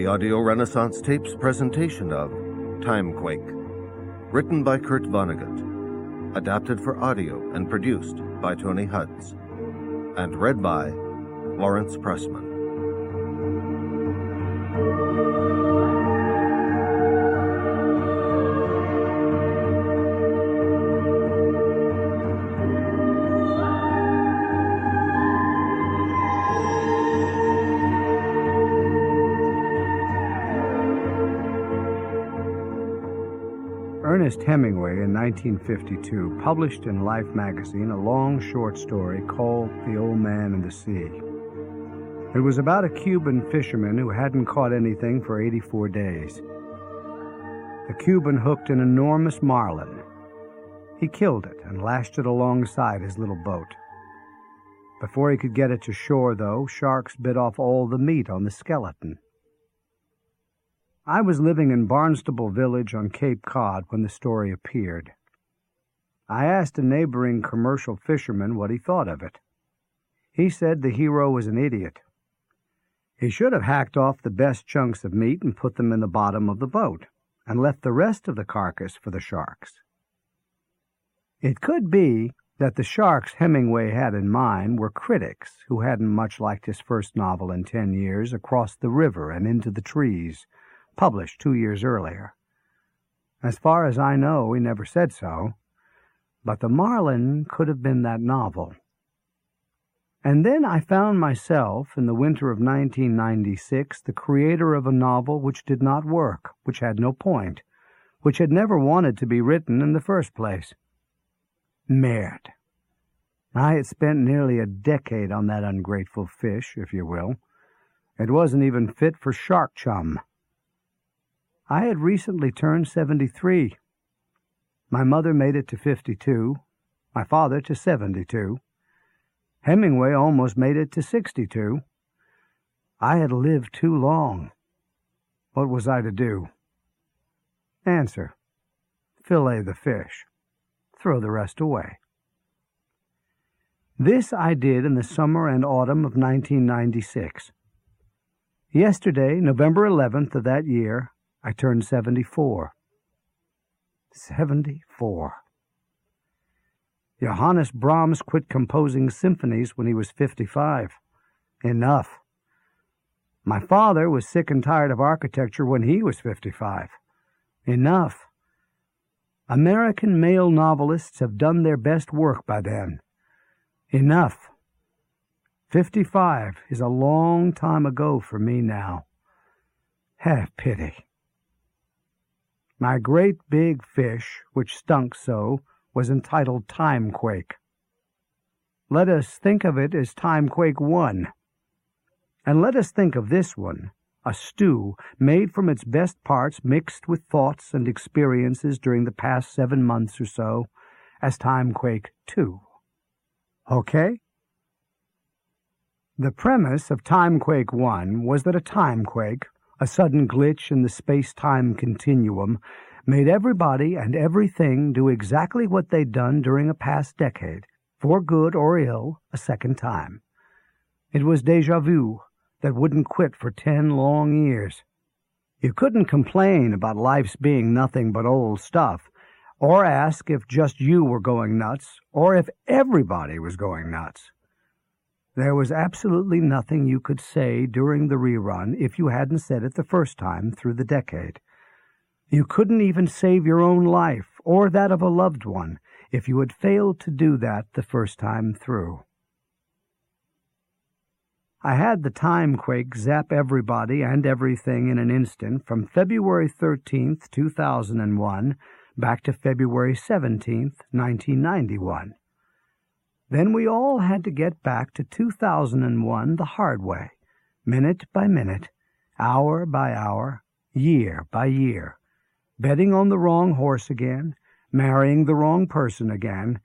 Audio Renaissance Tapes presentation of Timequake, written by Kurt Vonnegut, adapted for audio and produced by Tony Hudds, and read by Lawrence Pressman. Ernest Hemingway in 1952 published in Life magazine a long short story called The Old Man and the Sea. It was about a Cuban fisherman who hadn't caught anything for 84 days. The Cuban hooked an enormous marlin. He killed it and lashed it alongside his little boat. Before he could get it to shore, though, sharks bit off all the meat on the skeleton. I was living in Barnstable Village on Cape Cod when the story appeared. I asked a neighboring commercial fisherman what he thought of it. He said the hero was an idiot. He should have hacked off the best chunks of meat and put them in the bottom of the boat, and left the rest of the carcass for the sharks. It could be that the sharks Hemingway had in mind were critics who hadn't much liked his first novel in 10 years, Across the River and Into the Trees, published 2 years earlier. As far as I know, he never said so, but the marlin could have been that novel. And then I found myself, in the winter of 1996, the creator of a novel which did not work, which had no point, which had never wanted to be written in the first place. Merde. I had spent nearly a decade on that ungrateful fish, if you will. It wasn't even fit for shark chum. I had recently turned 73. My mother made it to 52, my father to 72. Hemingway almost made it to 62. I had lived too long. What was I to do? Answer: fillet the fish. Throw the rest away. This I did in the summer and autumn of 1996. Yesterday, November 11th of that year, I turned 74. 74. Johannes Brahms quit composing symphonies when he was 55. Enough. My father was sick and tired of architecture when he was 55. Enough. American male novelists have done their best work by then. Enough. 55 is a long time ago for me now. Have pity. My great big fish, which stunk so, was entitled Timequake. Let us think of it as Timequake 1. And let us think of this one, a stew made from its best parts mixed with thoughts and experiences during the past 7 months or so, as Timequake 2. Okay? The premise of Timequake 1 was that a timequake, a sudden glitch in the space-time continuum, made everybody and everything do exactly what they'd done during a past decade, for good or ill, a second time. It was déjà vu that wouldn't quit for 10 long years. You couldn't complain about life's being nothing but old stuff, or ask if just you were going nuts, or if everybody was going nuts. There was absolutely nothing you could say during the rerun if you hadn't said it the first time through the decade. You couldn't even save your own life or that of a loved one if you had failed to do that the first time through. I had the timequake zap everybody and everything in an instant from February 13th, 2001 back to February 17th, 1991. Then we all had to get back to 2001 the hard way, minute by minute, hour by hour, year by year, betting on the wrong horse again, marrying the wrong person again,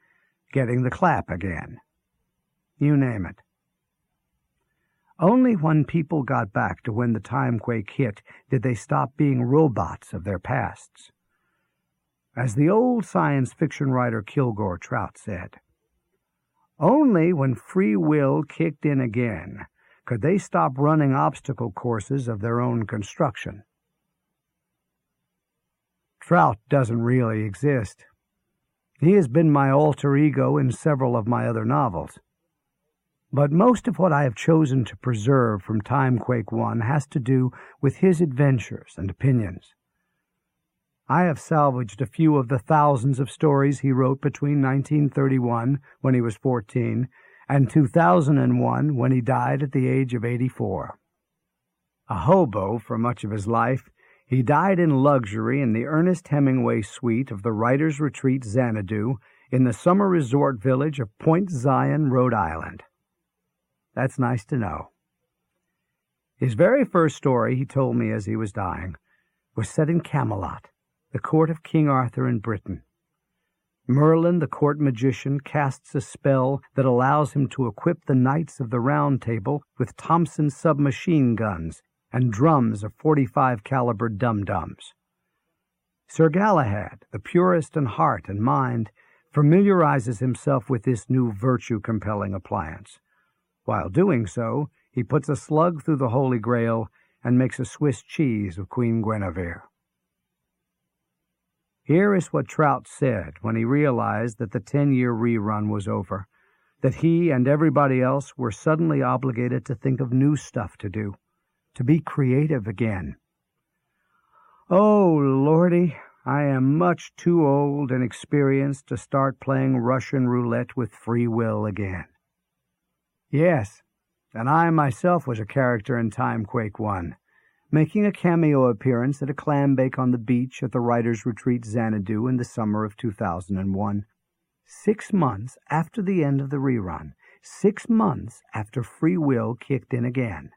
getting the clap again. You name it. Only when people got back to when the timequake hit did they stop being robots of their pasts. As the old science fiction writer Kilgore Trout said, only when free will kicked in again Could they stop running obstacle courses of their own construction? Trout doesn't really exist. He has been my alter ego in several of my other novels. But most of what I have chosen to preserve from Timequake 1 has to do with his adventures and opinions. I have salvaged a few of the thousands of stories he wrote between 1931, when he was 14, and 2001, when he died at the age of 84. A hobo for much of his life, he died in luxury in the Ernest Hemingway suite of the Writers' Retreat Xanadu in the summer resort village of Point Zion, Rhode Island. That's nice to know. His very first story, he told me as he was dying, was set in Camelot, the court of King Arthur in Britain. Merlin, the court magician, casts a spell that allows him to equip the knights of the Round Table with Thompson submachine guns and drums of .45 caliber dum-dums. Sir Galahad, the purist in heart and mind, familiarizes himself with this new virtue-compelling appliance. While doing so, he puts a slug through the Holy Grail and makes a Swiss cheese of Queen Guinevere. Here is what Trout said when he realized that the 10-year rerun was over, that he and everybody else were suddenly obligated to think of new stuff to do, to be creative again. "Oh, Lordy, I am much too old and experienced to start playing Russian roulette with free will again." Yes, and I myself was a character in Timequake 1, making a cameo appearance at a clam bake on the beach at the Writers' Retreat Xanadu in the summer of 2001. 6 months after the end of the rerun, 6 months after free will kicked in again.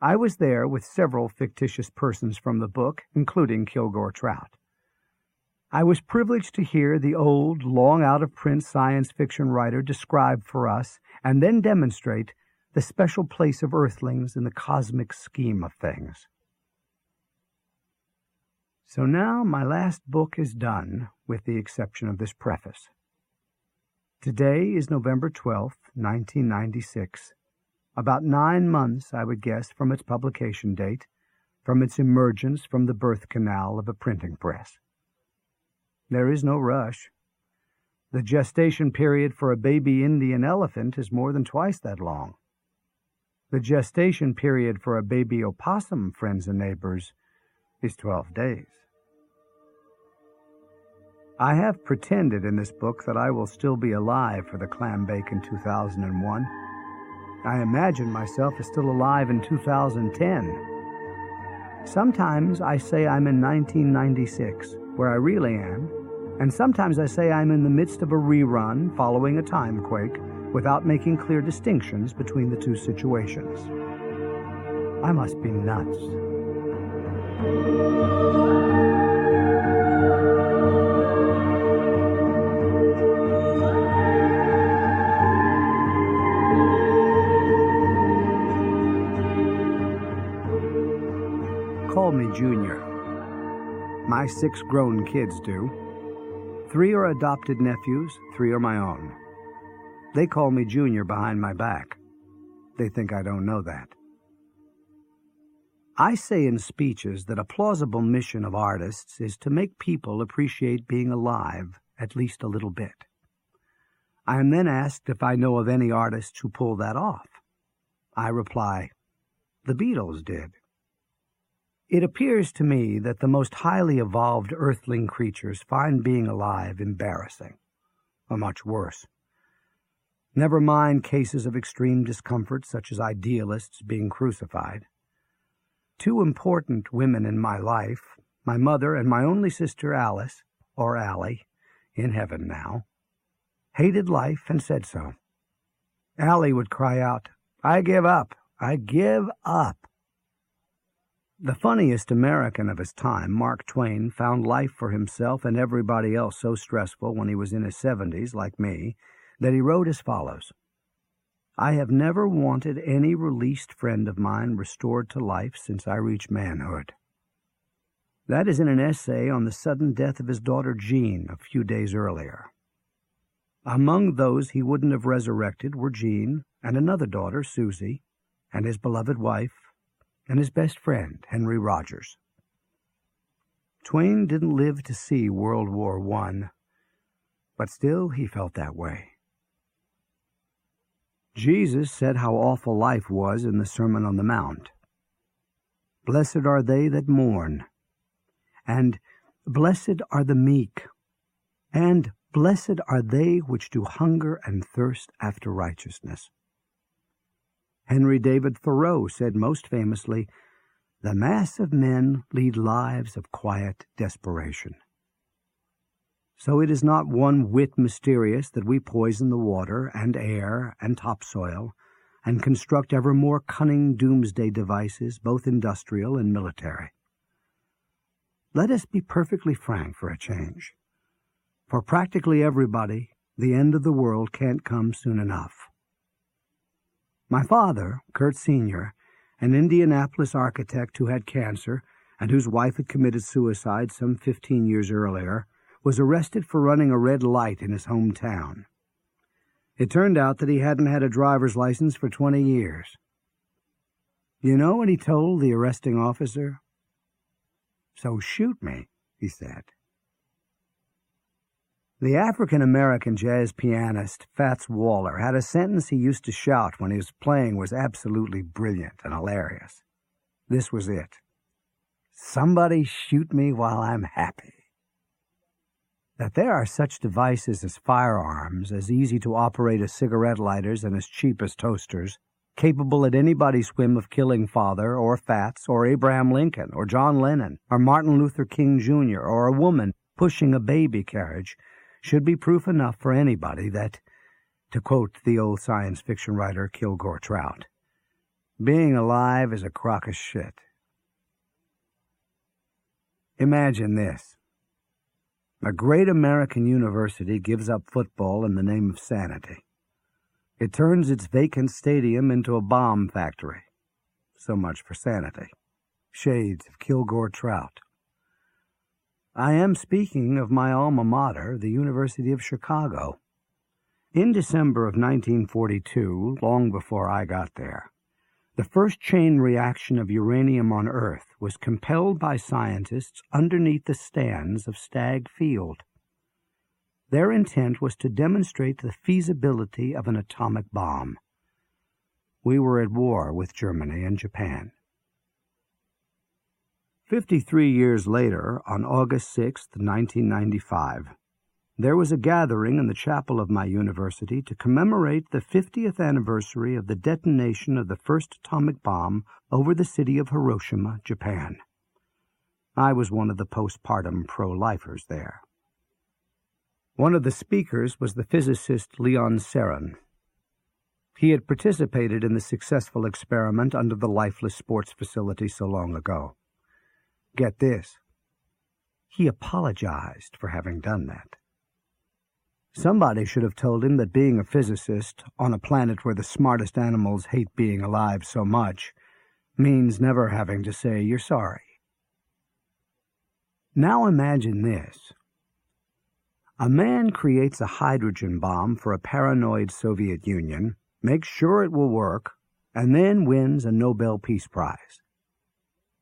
I was there with several fictitious persons from the book, including Kilgore Trout. I was privileged to hear the old, long-out-of-print science fiction writer describe for us, and then demonstrate, the special place of Earthlings in the cosmic scheme of things. So now my last book is done, with the exception of this preface. Today is November 12th, 1996, about 9 months, I would guess, from its publication date, from its emergence from the birth canal of a printing press. There is no rush. The gestation period for a baby Indian elephant is more than twice that long. The gestation period for a baby opossum, friends and neighbors, is 12 days. I have pretended in this book that I will still be alive for the clam bake in 2001. I imagine myself as still alive in 2010. Sometimes I say I'm in 1996, where I really am, and sometimes I say I'm in the midst of a rerun following a timequake without making clear distinctions between the two situations. I must be nuts. Call me Junior. My 6 grown kids do. 3 are adopted nephews, 3 are my own. They call me Junior behind my back. They think I don't know that. I say in speeches that a plausible mission of artists is to make people appreciate being alive at least a little bit. I am then asked if I know of any artists who pull that off. I reply, the Beatles did. It appears to me that the most highly evolved earthling creatures find being alive embarrassing, or much worse. Never mind cases of extreme discomfort such as idealists being crucified. 2 important women in my life, my mother and my only sister Alice, or Allie, in heaven now, hated life and said so. Allie would cry out, "I give up! I give up!" The funniest American of his time, Mark Twain, found life for himself and everybody else so stressful when he was in his 70s, like me, that he wrote as follows, "I have never wanted any released friend of mine restored to life since I reached manhood." That is in an essay on the sudden death of his daughter Jean a few days earlier. Among those he wouldn't have resurrected were Jean and another daughter, Susie, and his beloved wife, and his best friend, Henry Rogers. Twain didn't live to see World War I, but still he felt that way. Jesus said how awful life was in the Sermon on the Mount. Blessed are they that mourn, and blessed are the meek, and blessed are they which do hunger and thirst after righteousness. Henry David Thoreau said most famously, "The mass of men lead lives of quiet desperation." So it is not one whit mysterious that we poison the water and air and topsoil and construct ever more cunning doomsday devices, both industrial and military. Let us be perfectly frank for a change. For practically everybody, the end of the world can't come soon enough. My father, Kurt Sr., an Indianapolis architect who had cancer and whose wife had committed suicide some 15 years earlier, was arrested for running a red light in his hometown. It turned out that he hadn't had a driver's license for 20 years. You know what he told the arresting officer? "So shoot me," he said. The African-American jazz pianist Fats Waller had a sentence he used to shout when he was playing was absolutely brilliant and hilarious. This was it: "Somebody shoot me while I'm happy." That there are such devices as firearms, as easy to operate as cigarette lighters and as cheap as toasters, capable at anybody's whim of killing Father or Fats or Abraham Lincoln or John Lennon or Martin Luther King Jr. or a woman pushing a baby carriage, should be proof enough for anybody that, to quote the old science fiction writer Kilgore Trout, being alive is a crock of shit. Imagine this. A great American university gives up football in the name of sanity. It turns its vacant stadium into a bomb factory. So much for sanity. Shades of Kilgore Trout. I am speaking of my alma mater, the University of Chicago. In December of 1942, long before I got there, the first chain reaction of uranium on Earth was compelled by scientists underneath the stands of Stagg Field. Their intent was to demonstrate the feasibility of an atomic bomb. We were at war with Germany and Japan. 53 years later, on August 6, 1995, there was a gathering in the chapel of my university to commemorate the 50th anniversary of the detonation of the first atomic bomb over the city of Hiroshima, Japan. I was one of the postpartum pro-lifers there. One of the speakers was the physicist Leon Sarin. He had participated in the successful experiment under the lifeless sports facility so long ago. Get this. He apologized for having done that. Somebody should have told him that being a physicist on a planet where the smartest animals hate being alive so much means never having to say you're sorry. Now imagine this. A man creates a hydrogen bomb for a paranoid Soviet Union, makes sure it will work, and then wins a Nobel Peace Prize.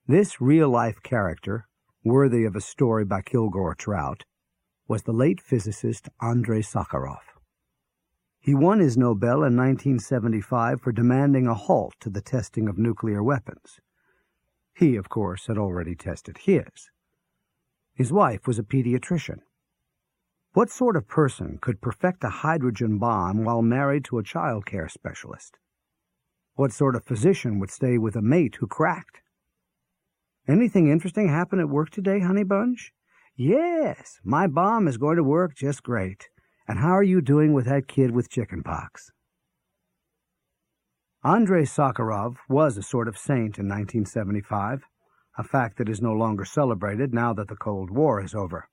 This real-life character, worthy of a story by Kilgore Trout, was the late physicist Andrei Sakharov. He won his Nobel in 1975 for demanding a halt to the testing of nuclear weapons. He, of course, had already tested his. His wife was a pediatrician. What sort of person could perfect a hydrogen bomb while married to a child care specialist? What sort of physician would stay with a mate who cracked? Anything interesting happen at work today, honey bunch? Yes, my bomb is going to work just great. And how are you doing with that kid with chickenpox? Andrei Sakharov was a sort of saint in 1975, a fact that is no longer celebrated now that the Cold War is over.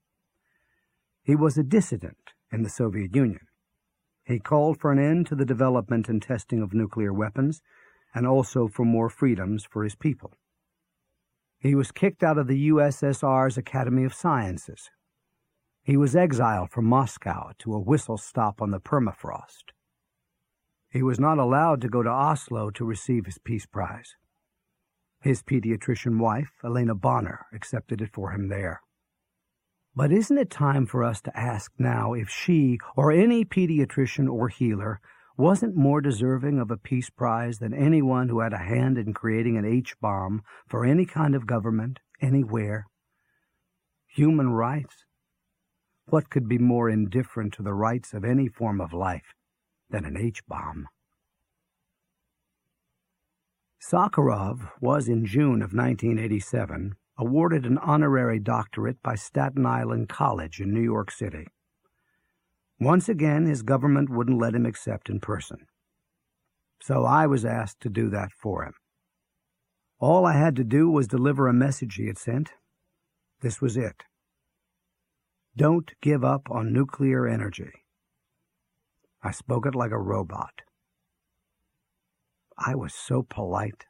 He was a dissident in the Soviet Union. He called for an end to the development and testing of nuclear weapons, and also for more freedoms for his people. He was kicked out of the USSR's Academy of Sciences. He was exiled from Moscow to a whistle stop on the permafrost. He was not allowed to go to Oslo to receive his Peace Prize. His pediatrician wife, Elena Bonner, accepted it for him there. But isn't it time for us to ask now if she, or any pediatrician or healer, wasn't more deserving of a Peace Prize than anyone who had a hand in creating an H-bomb for any kind of government, anywhere? Human rights? What could be more indifferent to the rights of any form of life than an H-bomb? Sakharov was, in June of 1987, awarded an honorary doctorate by Staten Island College in New York City. Once again, his government wouldn't let him accept in person. So I was asked to do that for him. All I had to do was deliver a message he had sent. This was it. Don't give up on nuclear energy. I spoke it like a robot. I was so polite.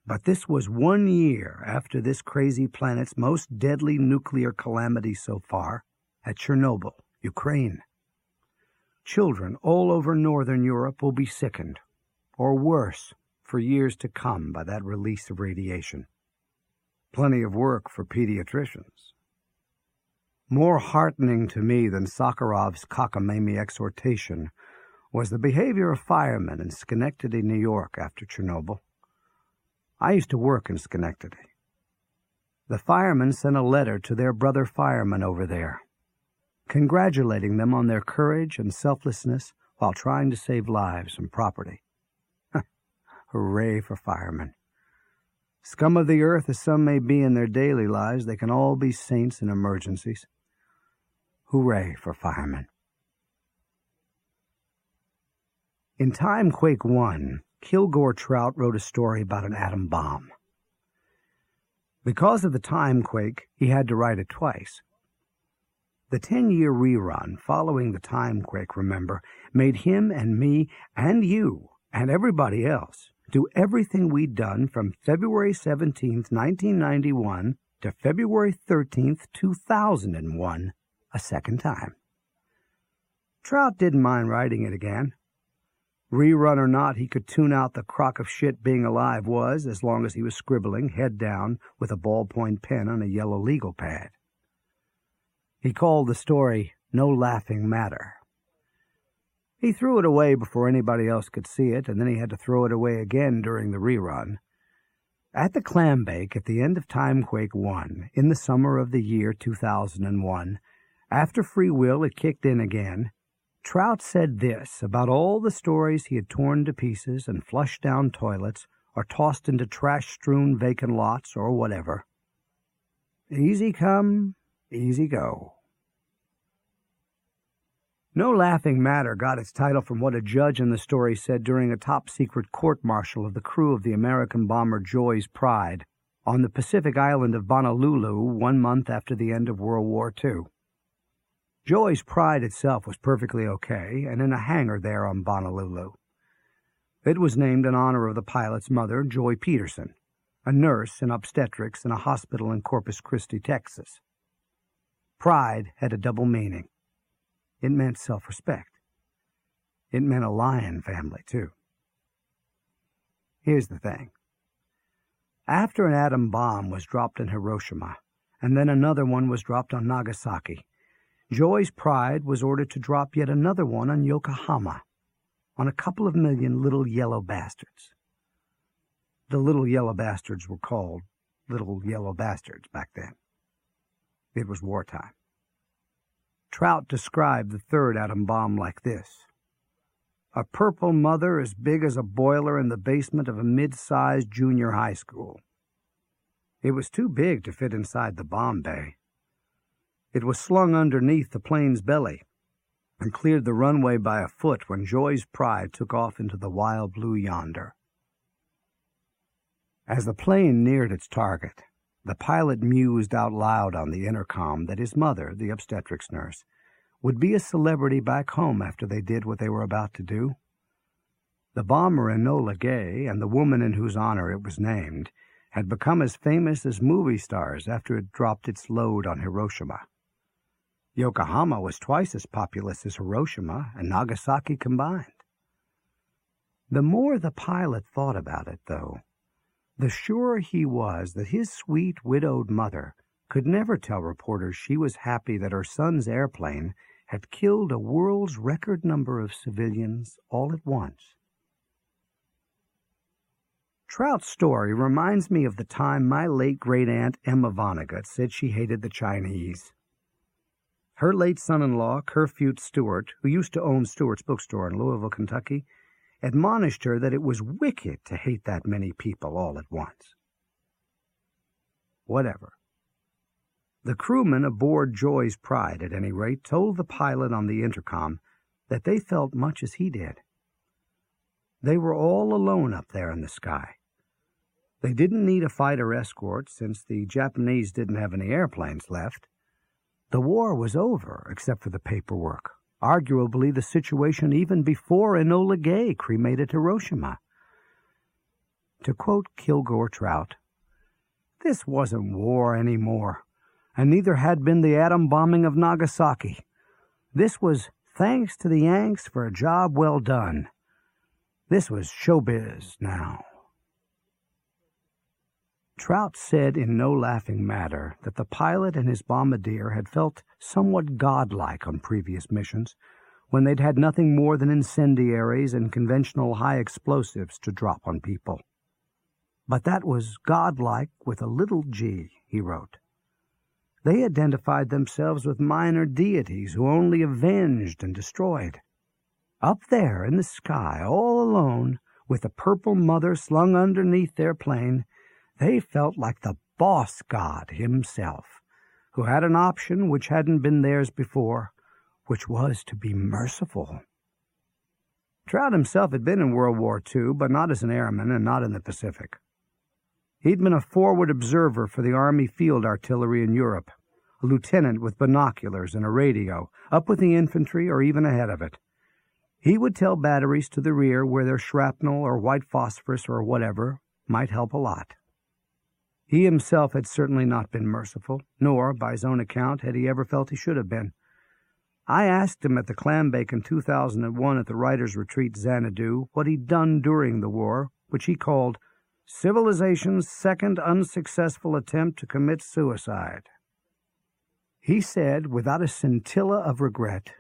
But this was 1 year after this crazy planet's most deadly nuclear calamity so far, at Chernobyl, Ukraine. Children all over Northern Europe will be sickened, or worse, for years to come by that release of radiation. Plenty of work for pediatricians. More heartening to me than Sakharov's cockamamie exhortation was the behavior of firemen in Schenectady, New York after Chernobyl. I used to work in Schenectady. The firemen sent a letter to their brother firemen over there, congratulating them on their courage and selflessness while trying to save lives and property. Hooray for firemen. Scum of the earth as some may be in their daily lives, they can all be saints in emergencies. Hooray for firemen. In Timequake 1, Kilgore Trout wrote a story about an atom bomb. Because of the timequake, he had to write it twice. The 10-year rerun following the timequake, remember, made him and me and you and everybody else do everything we'd done from February 17th, 1991 to February 13th, 2001 a second time. Trout didn't mind writing it again. Rerun or not, he could tune out the crock of shit being alive was, as long as he was scribbling, head down, with a ballpoint pen on a yellow legal pad. He called the story No Laughing Matter. He threw it away before anybody else could see it, and then he had to throw it away again during the rerun. At the clam bake at the end of Timequake 1, in the summer of the year 2001, after free will had kicked in again, Trout said this about all the stories he had torn to pieces and flushed down toilets or tossed into trash-strewn vacant lots or whatever. Easy come, easy go. No Laughing Matter got its title from what a judge in the story said during a top-secret court-martial of the crew of the American bomber Joy's Pride on the Pacific island of Honolulu 1 month after the end of World War II. Joy's Pride itself was perfectly okay and in a hangar there on Honolulu. It was named in honor of the pilot's mother, Joy Peterson, a nurse in obstetrics in a hospital in Corpus Christi, Texas. Pride had a double meaning. It meant self-respect. It meant a lion family, too. Here's the thing. After an atom bomb was dropped in Hiroshima, and then another one was dropped on Nagasaki, Joy's Pride was ordered to drop yet another one on Yokohama, on a couple of million little yellow bastards. The little yellow bastards were called little yellow bastards back then. It was wartime. Trout described the third atom bomb like this: a purple mother as big as a boiler in the basement of a mid-sized junior high school. It was too big to fit inside the bomb bay. It was slung underneath the plane's belly and cleared the runway by a foot when Joy's Pride took off into the wild blue yonder. As the plane neared its target, the pilot mused out loud on the intercom that his mother, the obstetrics nurse, would be a celebrity back home after they did what they were about to do. The bomber Enola Gay and the woman in whose honor it was named had become as famous as movie stars after it dropped its load on Hiroshima. Yokohama was twice as populous as Hiroshima and Nagasaki combined. The more the pilot thought about it, though, the surer he was that his sweet widowed mother could never tell reporters she was happy that her son's airplane had killed a world's record number of civilians all at once. Trout's story reminds me of the time my late great-aunt Emma Vonnegut said she hated the Chinese. Her late son-in-law, Curfew Stewart, who used to own Stewart's bookstore in Louisville, Kentucky, admonished her that it was wicked to hate that many people all at once. Whatever. The crewmen aboard Joy's Pride, at any rate, told the pilot on the intercom that they felt much as he did. They were all alone up there in the sky. They didn't need a fighter escort since the Japanese didn't have any airplanes left. The war was over, except for the paperwork. Arguably the situation even before Enola Gay cremated Hiroshima. To quote Kilgore Trout, "This wasn't war anymore, and neither had been the atom bombing of Nagasaki. This was thanks to the Yanks for a job well done. This was showbiz now." Trout said in no laughing matter that the pilot and his bombardier had felt somewhat godlike on previous missions, when they'd had nothing more than incendiaries and conventional high explosives to drop on people. But that was godlike with a little g, he wrote. They identified themselves with minor deities who only avenged and destroyed. Up there in the sky, all alone, with the purple mother slung underneath their plane, they felt like the boss god himself, who had an option which hadn't been theirs before, which was to be merciful. Trout himself had been in World War II, but not as an airman and not in the Pacific. He'd been a forward observer for the Army Field Artillery in Europe, a lieutenant with binoculars and a radio, up with the infantry or even ahead of it. He would tell batteries to the rear where their shrapnel or white phosphorus or whatever might help a lot. He himself had certainly not been merciful, nor, by his own account, had he ever felt he should have been. I asked him at the Clambake in 2001 at the Writers' Retreat Xanadu what he'd done during the war, which he called civilization's second unsuccessful attempt to commit suicide. He said, without a scintilla of regret,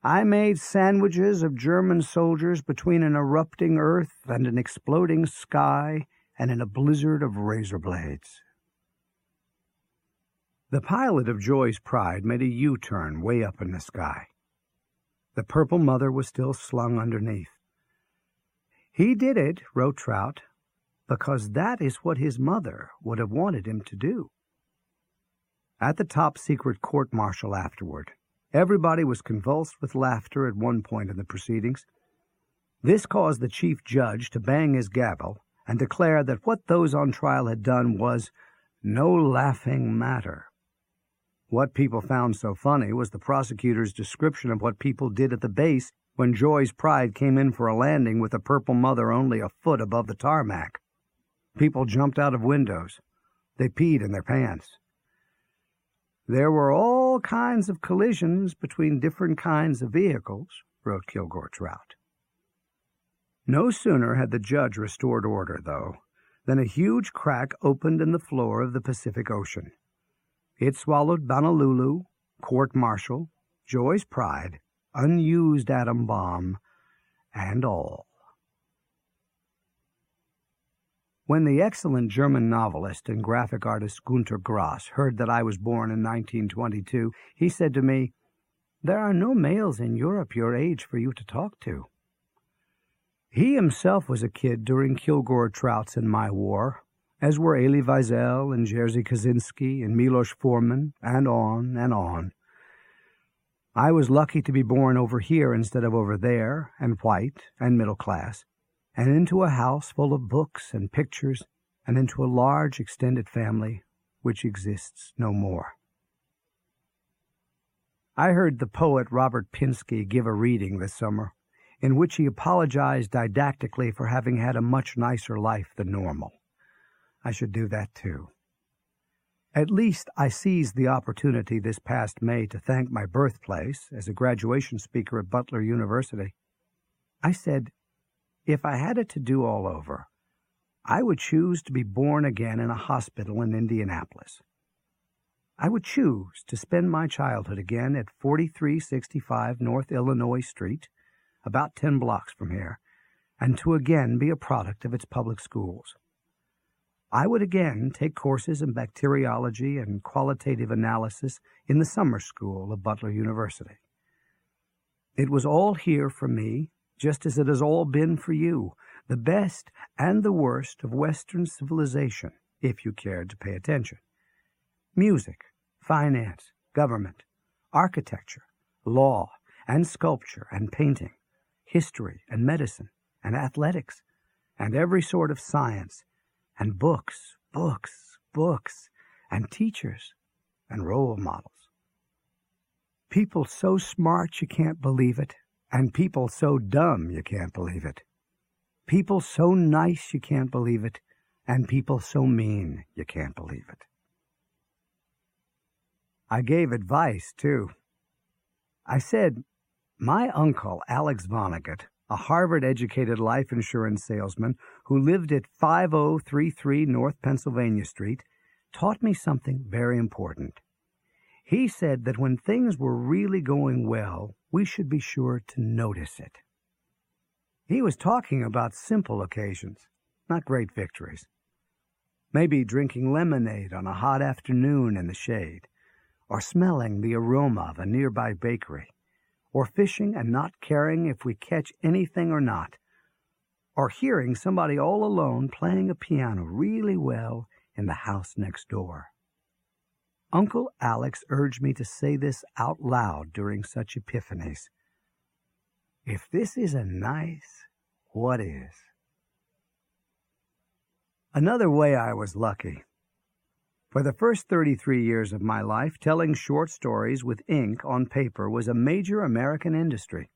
"I made sandwiches of German soldiers between an erupting earth and an exploding sky and in a blizzard of razor blades." The pilot of Joy's Pride made a U-turn way up in the sky. The purple mother was still slung underneath. He did it, wrote Trout, because that is what his mother would have wanted him to do. At the top-secret court-martial afterward, everybody was convulsed with laughter at one point in the proceedings. This caused the chief judge to bang his gavel and declare that what those on trial had done was no laughing matter. What people found so funny was the prosecutor's description of what people did at the base when Joy's Pride came in for a landing with the purple mother only a foot above the tarmac. People jumped out of windows. They peed in their pants. There were all kinds of collisions between different kinds of vehicles, wrote Kilgore Trout. No sooner had the judge restored order, though, than a huge crack opened in the floor of the Pacific Ocean. It swallowed Honolulu, court-martial, Joy's Pride, unused atom bomb, and all. When the excellent German novelist and graphic artist Günter Grass heard that I was born in 1922, he said to me, "There are no males in Europe your age for you to talk to." He himself was a kid during Kilgore Trout's and my war, as were Elie Wiesel and Jerzy Kaczynski and Milos Forman, and on and on. I was lucky to be born over here instead of over there, and white and middle class, and into a house full of books and pictures, and into a large extended family which exists no more. I heard the poet Robert Pinsky give a reading this summer, in which he apologized didactically for having had a much nicer life than normal. I should do that too. At least I seized the opportunity this past May to thank my birthplace as a graduation speaker at Butler University. I said, if I had it to do all over, I would choose to be born again in a hospital in Indianapolis. I would choose to spend my childhood again at 4365 North Illinois Street, about 10 blocks from here, and to again be a product of its public schools. I would again take courses in bacteriology and qualitative analysis in the summer school of Butler University. It was all here for me, just as it has all been for you, the best and the worst of Western civilization, if you cared to pay attention. Music, finance, government, architecture, law, and sculpture and painting, history and medicine and athletics, and every sort of science, and books, and teachers and role models. People so smart you can't believe it, and people so dumb you can't believe it. People so nice you can't believe it, and people so mean you can't believe it. I gave advice, too. I said, my uncle, Alex Vonnegut, a Harvard-educated life insurance salesman who lived at 5033 North Pennsylvania Street, taught me something very important. He said that when things were really going well, we should be sure to notice it. He was talking about simple occasions, not great victories. Maybe drinking lemonade on a hot afternoon in the shade, or smelling the aroma of a nearby bakery, or fishing and not caring if we catch anything or not, or hearing somebody all alone playing a piano really well in the house next door. Uncle Alex urged me to say this out loud during such epiphanies. If this isn't nice, what is? Another way I was lucky. For the first 33 years of my life, telling short stories with ink on paper was a major American industry.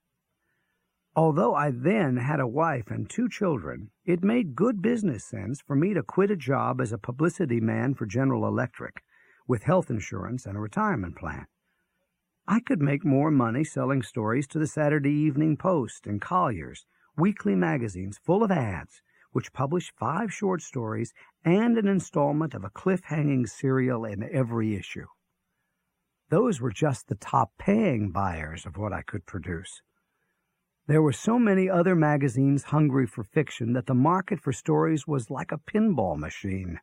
Although I then had a wife and 2 children, it made good business sense for me to quit a job as a publicity man for General Electric, with health insurance and a retirement plan. I could make more money selling stories to the Saturday Evening Post and Collier's, weekly magazines full of ads, which published 5 short stories and an installment of a cliff-hanging serial in every issue. Those were just the top-paying buyers of what I could produce. There were so many other magazines hungry for fiction that the market for stories was like a pinball machine.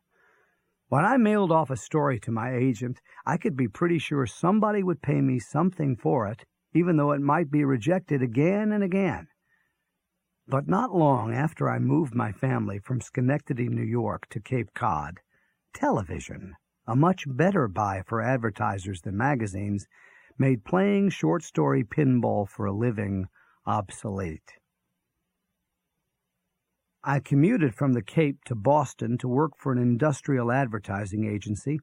When I mailed off a story to my agent, I could be pretty sure somebody would pay me something for it, even though it might be rejected again and again. But not long after I moved my family from Schenectady, New York, to Cape Cod, television, a much better buy for advertisers than magazines, made playing short story pinball for a living obsolete. I commuted from the Cape to Boston to work for an industrial advertising agency,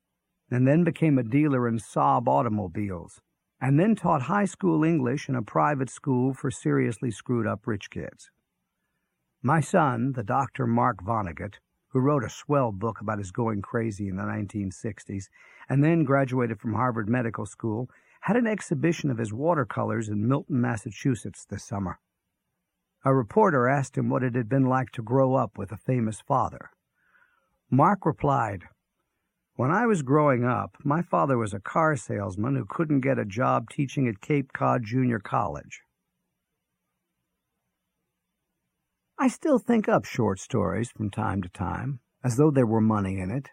and then became a dealer in Saab automobiles, and then taught high school English in a private school for seriously screwed-up rich kids. My son, the Dr. Mark Vonnegut, who wrote a swell book about his going crazy in the 1960s, and then graduated from Harvard Medical School, had an exhibition of his watercolors in Milton, Massachusetts this summer. A reporter asked him what it had been like to grow up with a famous father. Mark replied, "When I was growing up, my father was a car salesman who couldn't get a job teaching at Cape Cod Junior College." I still think up short stories from time to time, as though there were money in it.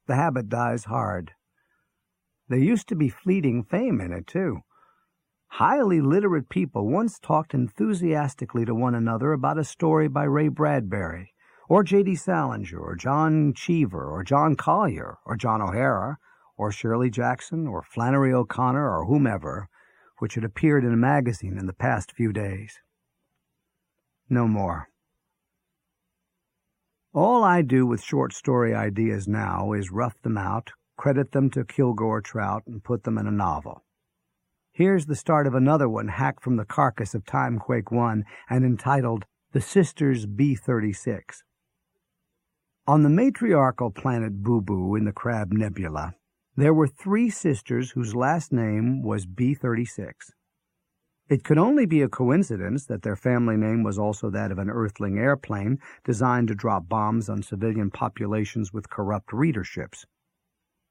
The habit dies hard. There used to be fleeting fame in it, too. Highly literate people once talked enthusiastically to one another about a story by Ray Bradbury, or J.D. Salinger, or John Cheever, or John Collier, or John O'Hara, or Shirley Jackson, or Flannery O'Connor, or whomever, which had appeared in a magazine in the past few days. No more. All I do with short story ideas now is rough them out, credit them to Kilgore Trout, and put them in a novel. Here's the start of another one hacked from the carcass of Timequake 1 and entitled The Sisters B-36. On the matriarchal planet Boo-Boo in the Crab Nebula, there were 3 sisters whose last name was B-36. It could only be a coincidence that their family name was also that of an Earthling airplane designed to drop bombs on civilian populations with corrupt readerships.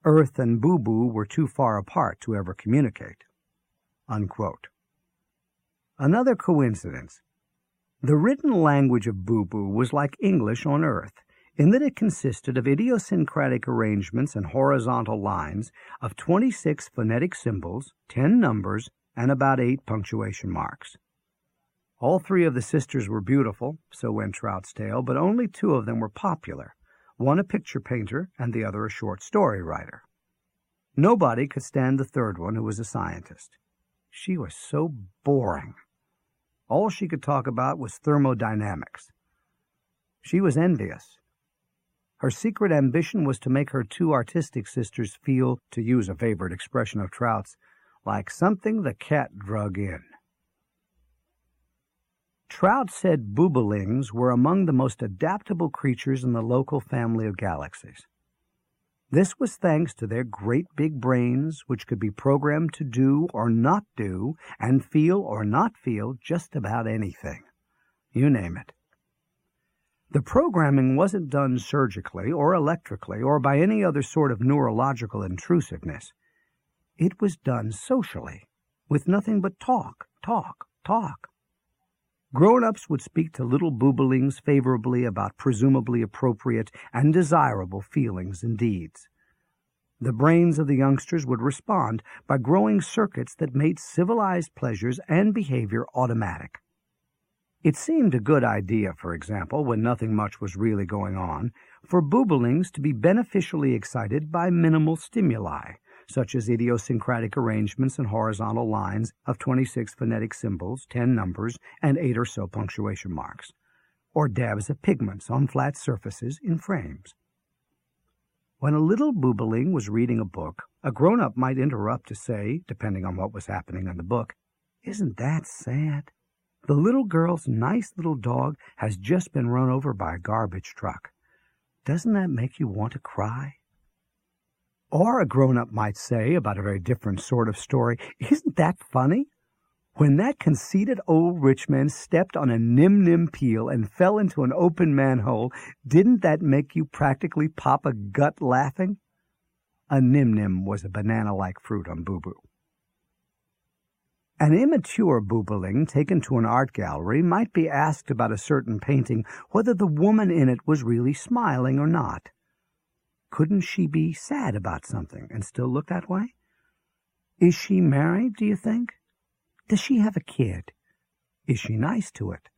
Earth and Boo Boo were too far apart to ever communicate." Unquote. Another coincidence. The written language of Boo Boo was like English on Earth, in that it consisted of idiosyncratic arrangements and horizontal lines of 26 phonetic symbols, 10 numbers, and about 8 punctuation marks. All 3 of the sisters were beautiful, so went Trout's tale, but only 2 of them were popular, one a picture painter and the other a short story writer. Nobody could stand the third one, who was a scientist. She was so boring. All she could talk about was thermodynamics. She was envious. Her secret ambition was to make her 2 artistic sisters feel, to use a favorite expression of Trout's, like something the cat drug in. Trout said boobalings were among the most adaptable creatures in the local family of galaxies. This was thanks to their great big brains, which could be programmed to do or not do, and feel or not feel just about anything. You name it. The programming wasn't done surgically or electrically or by any other sort of neurological intrusiveness. It was done socially, with nothing but talk, talk, talk. Grown-ups would speak to little boobalings favorably about presumably appropriate and desirable feelings and deeds. The brains of the youngsters would respond by growing circuits that made civilized pleasures and behavior automatic. It seemed a good idea, for example, when nothing much was really going on, for boobalings to be beneficially excited by minimal stimuli, such as idiosyncratic arrangements and horizontal lines of 26 phonetic symbols, 10 numbers, and 8 or so punctuation marks, or dabs of pigments on flat surfaces in frames. When a little boobaling was reading a book, a grown-up might interrupt to say, depending on what was happening in the book, "Isn't that sad? The little girl's nice little dog has just been run over by a garbage truck. Doesn't that make you want to cry?" Or a grown-up might say, about a very different sort of story, "Isn't that funny? When that conceited old rich man stepped on a nim-nim peel and fell into an open manhole, didn't that make you practically pop a gut laughing?" A nim-nim was a banana-like fruit on Boo Boo. An immature boobaling taken to an art gallery might be asked about a certain painting whether the woman in it was really smiling or not. Couldn't she be sad about something and still look that way? Is she married, do you think? Does she have a kid? Is she nice to it?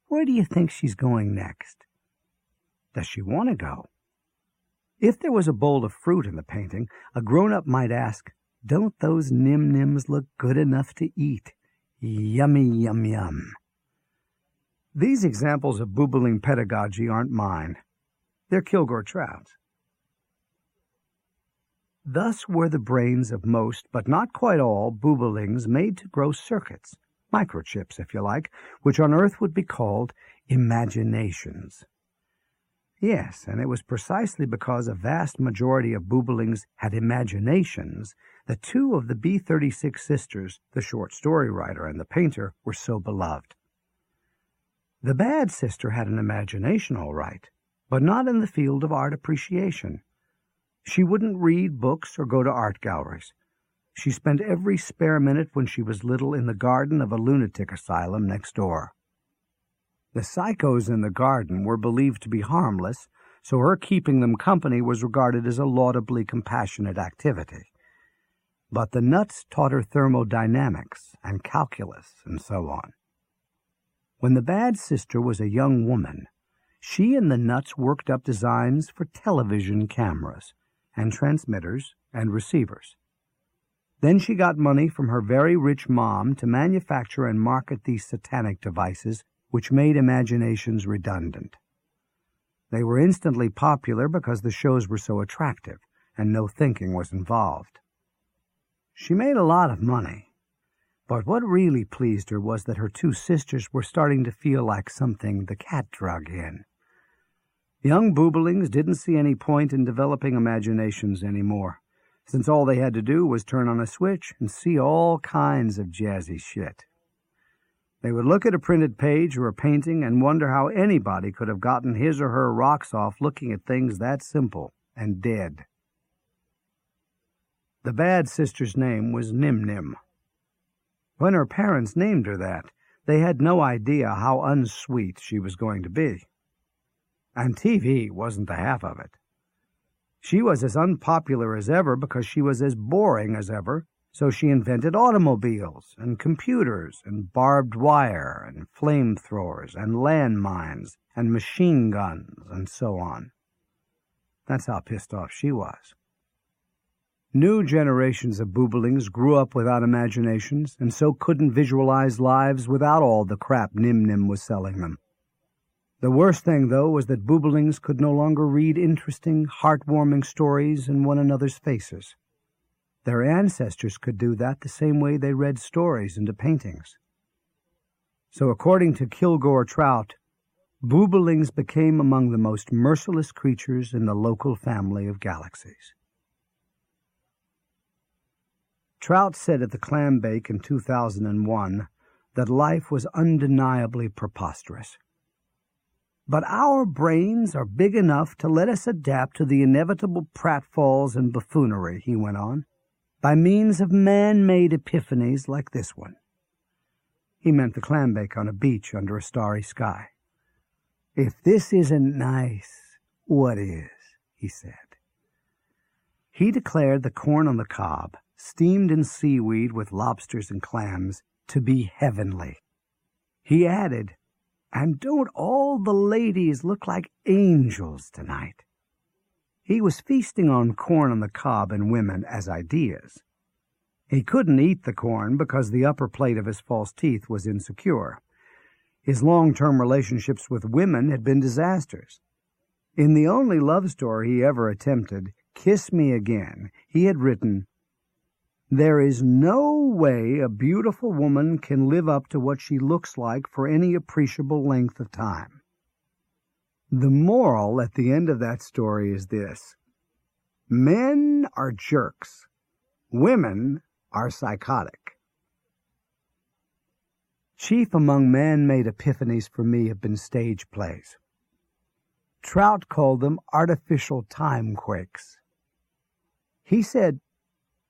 Where do you think she's going next? Does she want to go? If there was a bowl of fruit in the painting, a grown-up might ask, "Don't those nim-nims look good enough to eat? Yummy, yum, yum." These examples of boobaling pedagogy aren't mine. They're Kilgore Trout's. Thus were the brains of most, but not quite all, boobalings made to grow circuits, microchips, if you like, which on Earth would be called imaginations. Yes, and it was precisely because a vast majority of boobalings had imaginations that 2 of the B-36 sisters, the short story writer and the painter, were so beloved. The bad sister had an imagination, all right, but not in the field of art appreciation. She wouldn't read books or go to art galleries. She spent every spare minute when she was little in the garden of a lunatic asylum next door. The psychos in the garden were believed to be harmless, so her keeping them company was regarded as a laudably compassionate activity. But the nuts taught her thermodynamics and calculus and so on. When the bad sister was a young woman, she and the nuts worked up designs for television cameras and transmitters and receivers. Then she got money from her very rich mom to manufacture and market these satanic devices, which made imaginations redundant. They were instantly popular because the shows were so attractive and no thinking was involved. She made a lot of money, but what really pleased her was that her 2 sisters were starting to feel like something the cat drug in. Young boobalings didn't see any point in developing imaginations anymore, since all they had to do was turn on a switch and see all kinds of jazzy shit. They would look at a printed page or a painting and wonder how anybody could have gotten his or her rocks off looking at things that simple and dead. The bad sister's name was Nim Nim. When her parents named her that, they had no idea how unsweet she was going to be. And TV wasn't the half of it. She was as unpopular as ever because she was as boring as ever, so she invented automobiles and computers and barbed wire and flamethrowers and landmines and machine guns and so on. That's how pissed off she was. New generations of boobelings grew up without imaginations and so couldn't visualize lives without all the crap Nim Nim was selling them. The worst thing, though, was that boobelings could no longer read interesting, heartwarming stories in one another's faces. Their ancestors could do that the same way they read stories into paintings. So according to Kilgore Trout, boobelings became among the most merciless creatures in the local family of galaxies. Trout said at the clam bake in 2001 that life was undeniably preposterous. But our brains are big enough to let us adapt to the inevitable pratfalls and buffoonery, he went on, by means of man-made epiphanies like this one. He meant the clam bake on a beach under a starry sky. If this isn't nice, what is? He said. He declared the corn on the cob, steamed in seaweed with lobsters and clams, to be heavenly. He added, "And don't all the ladies look like angels tonight?" He was feasting on corn on the cob and women as ideas. He couldn't eat the corn because the upper plate of his false teeth was insecure. His long-term relationships with women had been disasters. In the only love story he ever attempted, Kiss Me Again, he had written, "There is no way a beautiful woman can live up to what she looks like for any appreciable length of time." The moral at the end of that story is this: men are jerks. Women are psychotic. Chief among man-made epiphanies for me have been stage plays. Trout called them artificial timequakes. He said,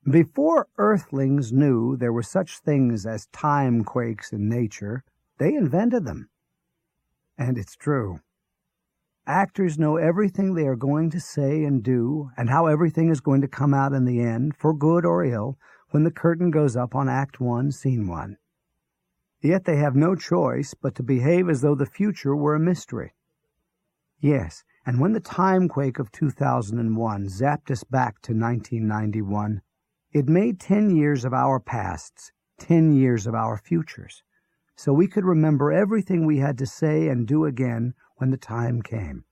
before Earthlings knew there were such things as timequakes in nature, they invented them. And it's true. Actors know everything they are going to say and do, and how everything is going to come out in the end, for good or ill, when the curtain goes up on Act 1, Scene 1. Yet they have no choice but to behave as though the future were a mystery. Yes, and when the timequake of 2001 zapped us back to 1991, it made 10 years of our pasts, 10 years of our futures, so we could remember everything we had to say and do again when the time came.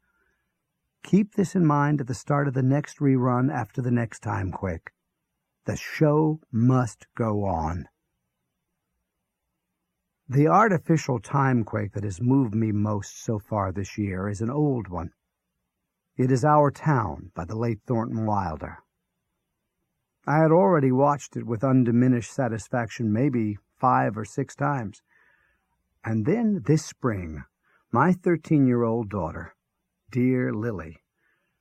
Keep this in mind at the start of the next rerun after the next timequake. The show must go on. The artificial timequake that has moved me most so far this year is an old one. It is Our Town by the late Thornton Wilder. I had already watched it with undiminished satisfaction maybe 5 or 6 times. And then this spring, my 13-year-old daughter, dear Lily,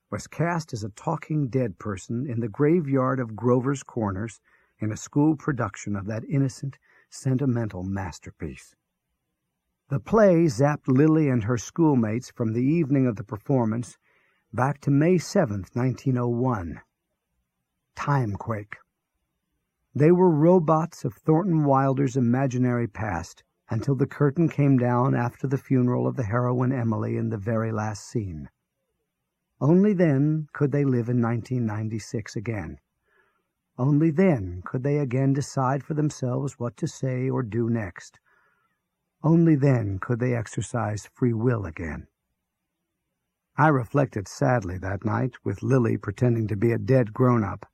was cast as a talking dead person in the graveyard of Grover's Corners in a school production of that innocent, sentimental masterpiece. The play zapped Lily and her schoolmates from the evening of the performance back to May 7th, 1901. Timequake. They were robots of Thornton Wilder's imaginary past until the curtain came down after the funeral of the heroine Emily in the very last scene. Only then could they live in 1996 again. Only then could they again decide for themselves what to say or do next. Only then could they exercise free will again. I reflected sadly that night, with Lily pretending to be a dead grown-up,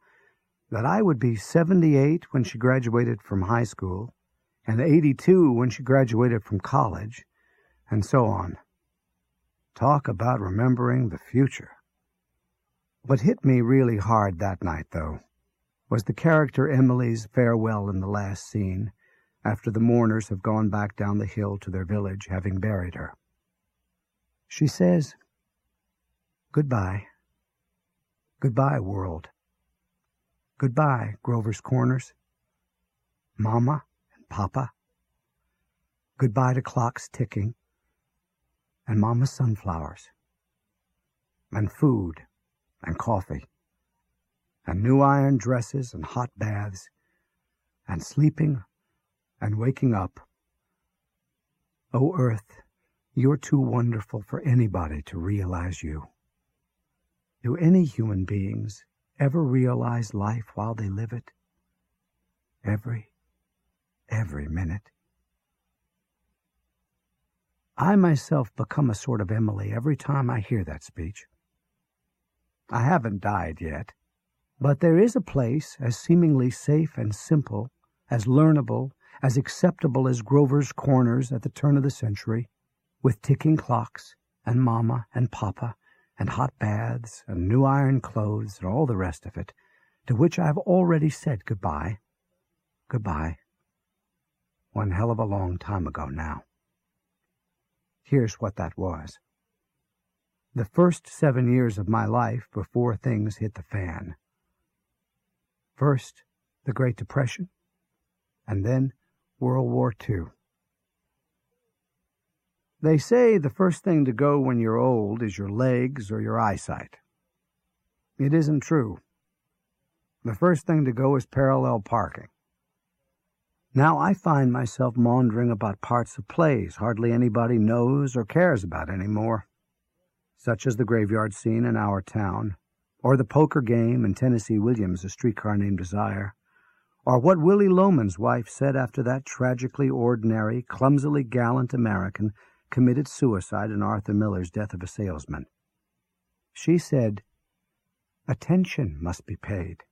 that I would be 78 when she graduated from high school, and 82 when she graduated from college, and so on. Talk about remembering the future. What hit me really hard that night, though, was the character Emily's farewell in the last scene, after the mourners have gone back down the hill to their village, having buried her. She says, "Goodbye. Goodbye, world. Goodbye, Grover's Corners. Mama and Papa. Goodbye to clocks ticking, and Mama's sunflowers, and food, and coffee, and new iron dresses, and hot baths, and sleeping and waking up. Oh, Earth, you're too wonderful for anybody to realize you. Do any human beings ever realize life while they live it? Every minute." I myself become a sort of Emily every time I hear that speech. I haven't died yet, but there is a place as seemingly safe and simple, as learnable, as acceptable as Grover's Corners at the turn of the century, with ticking clocks, and Mama and Papa, and hot baths, and new iron clothes, and all the rest of it, to which I have already said goodbye. Goodbye. One hell of a long time ago now. Here's what that was. The first 7 years of my life before things hit the fan. First, the Great Depression, and then World War II. They say the first thing to go when you're old is your legs or your eyesight. It isn't true. The first thing to go is parallel parking. Now I find myself maundering about parts of plays hardly anybody knows or cares about anymore, such as the graveyard scene in Our Town, or the poker game in Tennessee Williams' A Streetcar Named Desire, or what Willie Loman's wife said after that tragically ordinary, clumsily gallant American committed suicide in Arthur Miller's Death of a Salesman. She said, "Attention must be paid."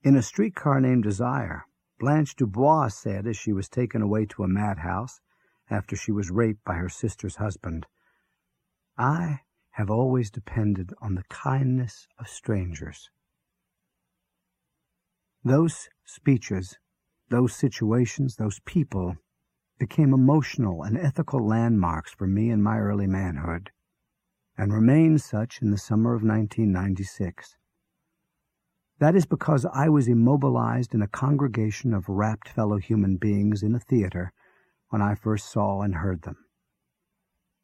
In A Streetcar Named Desire, Blanche Dubois said as she was taken away to a madhouse after she was raped by her sister's husband, "I have always depended on the kindness of strangers." Those speeches, those situations, those people became emotional and ethical landmarks for me in my early manhood, and remained such in the summer of 1996. That is because I was immobilized in a congregation of rapt fellow human beings in a theater when I first saw and heard them.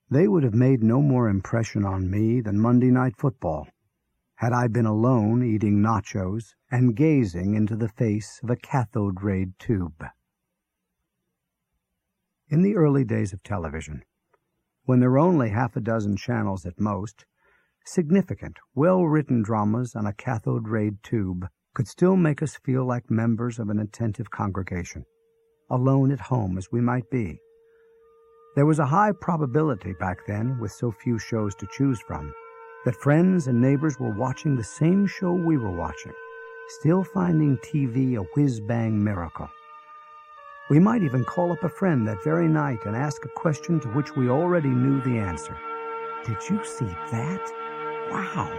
They would have made no more impression on me than Monday Night Football, had I been alone eating nachos and gazing into the face of a cathode ray tube. In the early days of television, when there were only half a dozen channels at most, significant, well-written dramas on a cathode ray tube could still make us feel like members of an attentive congregation, alone at home as we might be. There was a high probability back then, with so few shows to choose from, that friends and neighbors were watching the same show we were watching, still finding TV a whiz-bang miracle. We might even call up a friend that very night and ask a question to which we already knew the answer. "Did you see that? Wow."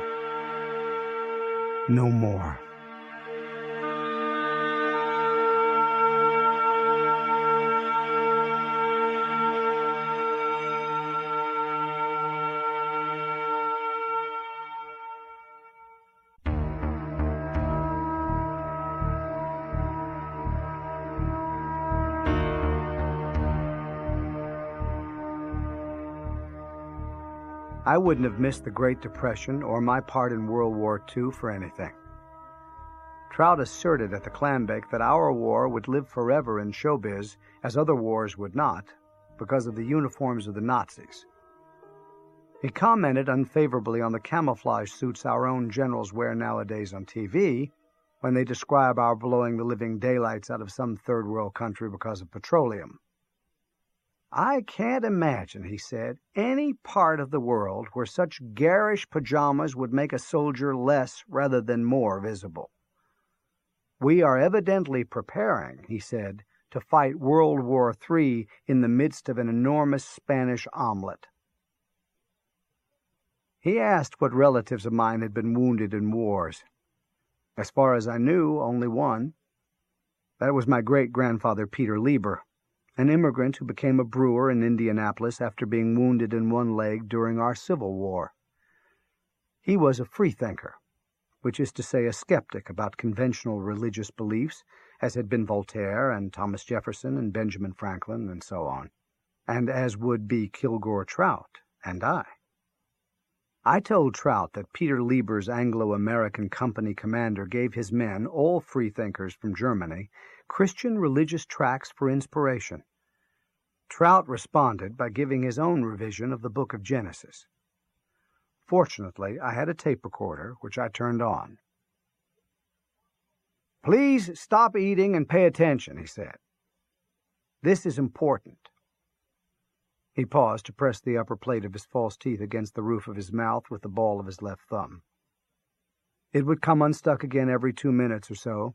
No more. I wouldn't have missed the Great Depression or my part in World War II for anything. Trout asserted at the Clambake that our war would live forever in showbiz as other wars would not, because of the uniforms of the Nazis. He commented unfavorably on the camouflage suits our own generals wear nowadays on TV when they describe our blowing the living daylights out of some third world country because of petroleum. "I can't imagine," he said, "any part of the world where such garish pajamas would make a soldier less rather than more visible. We are evidently preparing," he said, "to fight World War III in the midst of an enormous Spanish omelet." He asked what relatives of mine had been wounded in wars. As far as I knew, only one. That was my great-grandfather Peter Lieber, an immigrant who became a brewer in Indianapolis after being wounded in one leg during our Civil War. He was a freethinker, which is to say a skeptic about conventional religious beliefs, as had been Voltaire and Thomas Jefferson and Benjamin Franklin and so on, and as would be Kilgore Trout and I. I told Trout that Peter Lieber's Anglo-American company commander gave his men, all freethinkers from Germany, Christian religious tracts for inspiration. Trout responded by giving his own revision of the book of Genesis. Fortunately, I had a tape recorder, which I turned on. "Please stop eating and pay attention," he said. "This is important." He paused to press the upper plate of his false teeth against the roof of his mouth with the ball of his left thumb. It would come unstuck again every 2 minutes or so.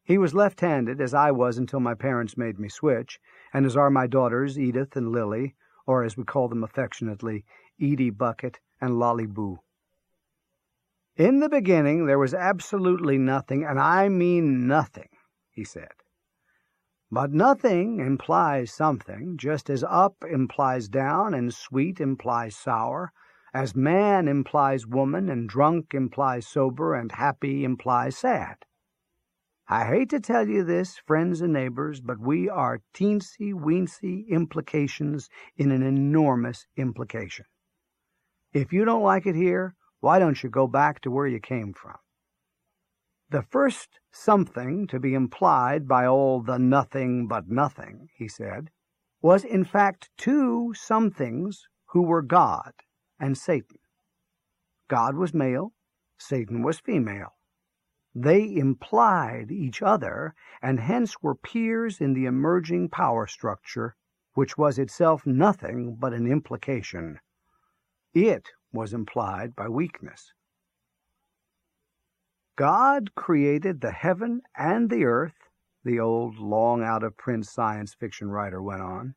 He was left-handed, as I was until my parents made me switch, and as are my daughters Edith and Lily, or as we call them affectionately, Edie Bucket and Lolly Boo. "In the beginning there was absolutely nothing, and I mean nothing," he said. "But nothing implies something, just as up implies down and sweet implies sour, as man implies woman and drunk implies sober and happy implies sad. I hate to tell you this, friends and neighbors, but we are teensy-weensy implications in an enormous implication. If you don't like it here, why don't you go back to where you came from?" "The first something to be implied by all the nothing but nothing," he said, "was in fact two somethings who were God and Satan. God was male, Satan was female. They implied each other, and hence were peers in the emerging power structure, which was itself nothing but an implication. It was implied by weakness. God created the heaven and the earth," the old, long-out-of-print science fiction writer went on,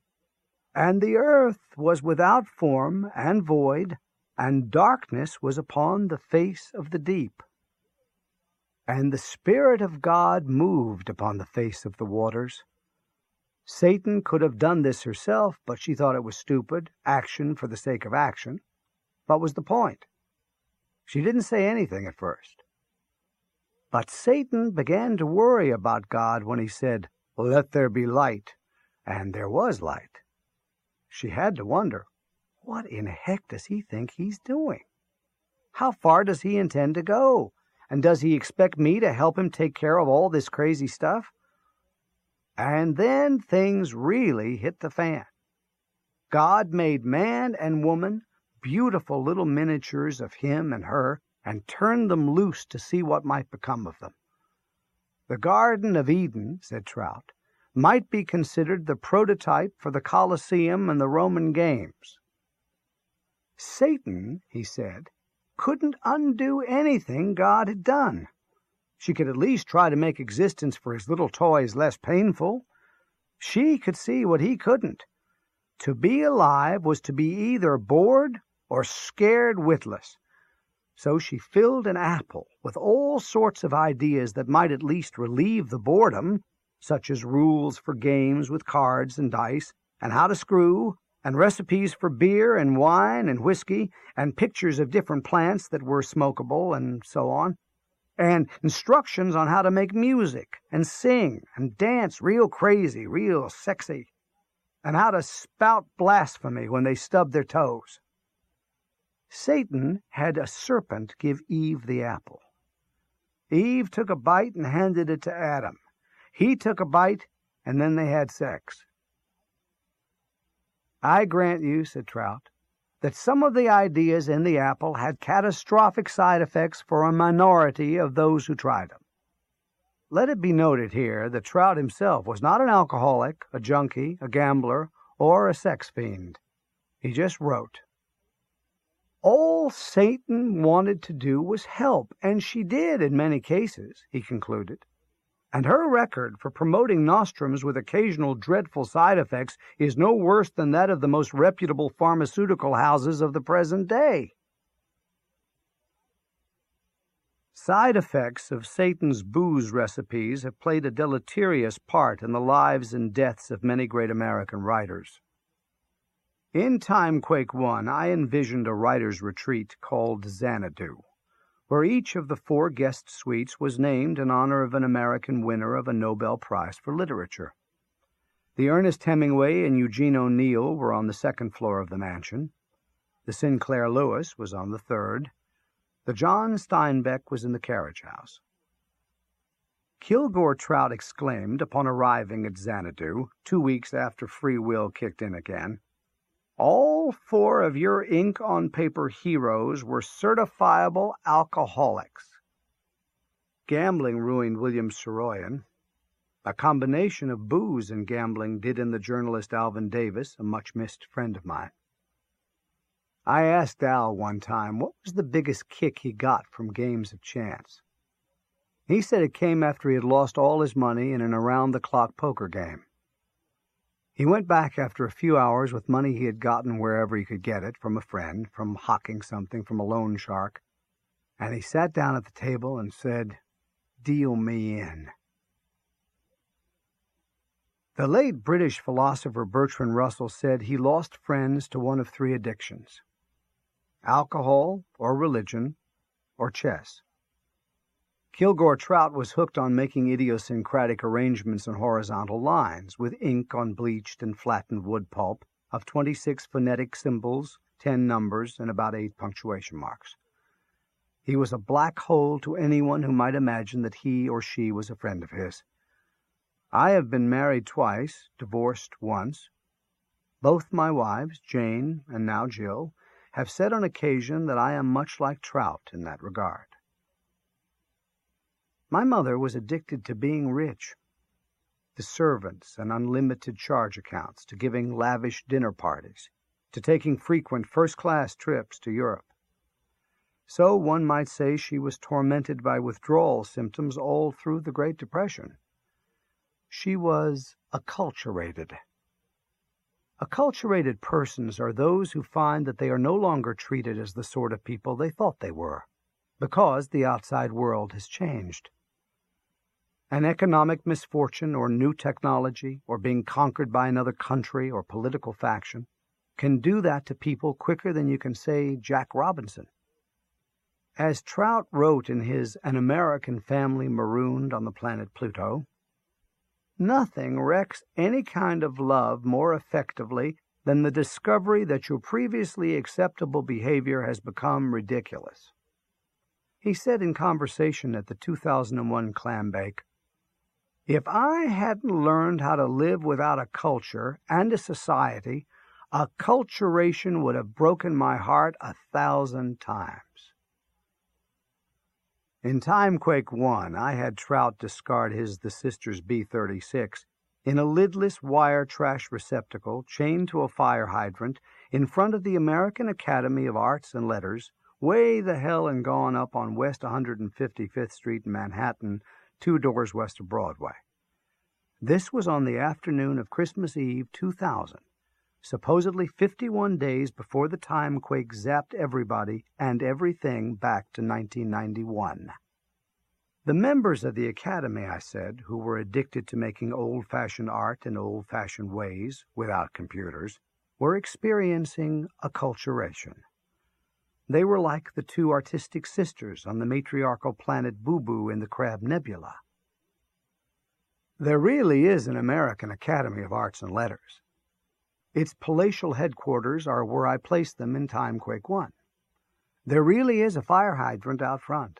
"and the earth was without form and void, and darkness was upon the face of the deep. And the Spirit of God moved upon the face of the waters. Satan could have done this herself, but she thought it was stupid, action for the sake of action. What was the point? She didn't say anything at first. But Satan began to worry about God when he said, 'Let there be light,' and there was light. She had to wonder, what in heck does he think he's doing? How far does he intend to go? And does he expect me to help him take care of all this crazy stuff?' And then things really hit the fan. God made man and woman, beautiful little miniatures of him and her, and turned them loose to see what might become of them. The Garden of Eden," said Trout, "might be considered the prototype for the Colosseum and the Roman Games. Satan," he said, "couldn't undo anything God had done. She could at least try to make existence for his little toys less painful. She could see what he couldn't. To be alive was to be either bored or scared witless. So she filled an apple with all sorts of ideas that might at least relieve the boredom, such as rules for games with cards and dice, and how to screw, and recipes for beer and wine and whiskey, and pictures of different plants that were smokable, and so on, and instructions on how to make music and sing and dance real crazy, real sexy, and how to spout blasphemy when they stubbed their toes. Satan had a serpent give Eve the apple. Eve took a bite and handed it to Adam. He took a bite, and then they had sex. I grant you," said Trout, "that some of the ideas in the apple had catastrophic side effects for a minority of those who tried them." Let it be noted here that Trout himself was not an alcoholic, a junkie, a gambler, or a sex fiend. He just wrote. "All Satan wanted to do was help, and she did in many cases," he concluded. "And her record for promoting nostrums with occasional dreadful side effects is no worse than that of the most reputable pharmaceutical houses of the present day." Side effects of Satan's booze recipes have played a deleterious part in the lives and deaths of many great American writers. In Timequake 1, I envisioned a writer's retreat called Xanadu, where each of the 4 guest suites was named in honor of an American winner of a Nobel Prize for Literature. The Ernest Hemingway and Eugene O'Neill were on the 2nd floor of the mansion. The Sinclair Lewis was on the 3rd. The John Steinbeck was in the carriage house. Kilgore Trout exclaimed upon arriving at Xanadu, 2 weeks after free will kicked in again, "All 4 of your ink-on-paper heroes were certifiable alcoholics." Gambling ruined William Saroyan. A combination of booze and gambling did in the journalist Alvin Davis, a much-missed friend of mine. I asked Al one time what was the biggest kick he got from games of chance. He said it came after he had lost all his money in an around-the-clock poker game. He went back after a few hours with money he had gotten wherever he could get it, from a friend, from hawking something from a loan shark, and he sat down at the table and said, "Deal me in." The late British philosopher Bertrand Russell said he lost friends to one of 3 addictions: alcohol, or religion, or chess. Kilgore Trout was hooked on making idiosyncratic arrangements in horizontal lines, with ink on bleached and flattened wood pulp, of 26 phonetic symbols, 10 numbers, and about 8 punctuation marks. He was a black hole to anyone who might imagine that he or she was a friend of his. I have been married twice, divorced once. Both my wives, Jane and now Jill, have said on occasion that I am much like Trout in that regard. My mother was addicted to being rich, to servants and unlimited charge accounts, to giving lavish dinner parties, to taking frequent first-class trips to Europe. So one might say she was tormented by withdrawal symptoms all through the Great Depression. She was acculturated. Acculturated persons are those who find that they are no longer treated as the sort of people they thought they were, because the outside world has changed. An economic misfortune or new technology or being conquered by another country or political faction can do that to people quicker than you can say Jack Robinson. As Trout wrote in his An American Family Marooned on the Planet Pluto, "Nothing wrecks any kind of love more effectively than the discovery that your previously acceptable behavior has become ridiculous." He said in conversation at the 2001 clam bake, "If I hadn't learned how to live without a culture and a society, acculturation would have broken my heart 1,000 times." In Timequake 1, I had Trout discard his The Sisters B-36 in a lidless wire trash receptacle chained to a fire hydrant in front of the American Academy of Arts and Letters, way the hell and gone up on West 155th Street in Manhattan, 2 doors west of Broadway. This was on the afternoon of Christmas Eve 2000, supposedly 51 days before the Timequake zapped everybody and everything back to 1991. The members of the Academy, I said, who were addicted to making old-fashioned art in old-fashioned ways, without computers, were experiencing acculturation. They were like the 2 artistic sisters on the matriarchal planet Boo-Boo in the Crab Nebula. There really is an American Academy of Arts and Letters. Its palatial headquarters are where I placed them in Timequake 1. There really is a fire hydrant out front.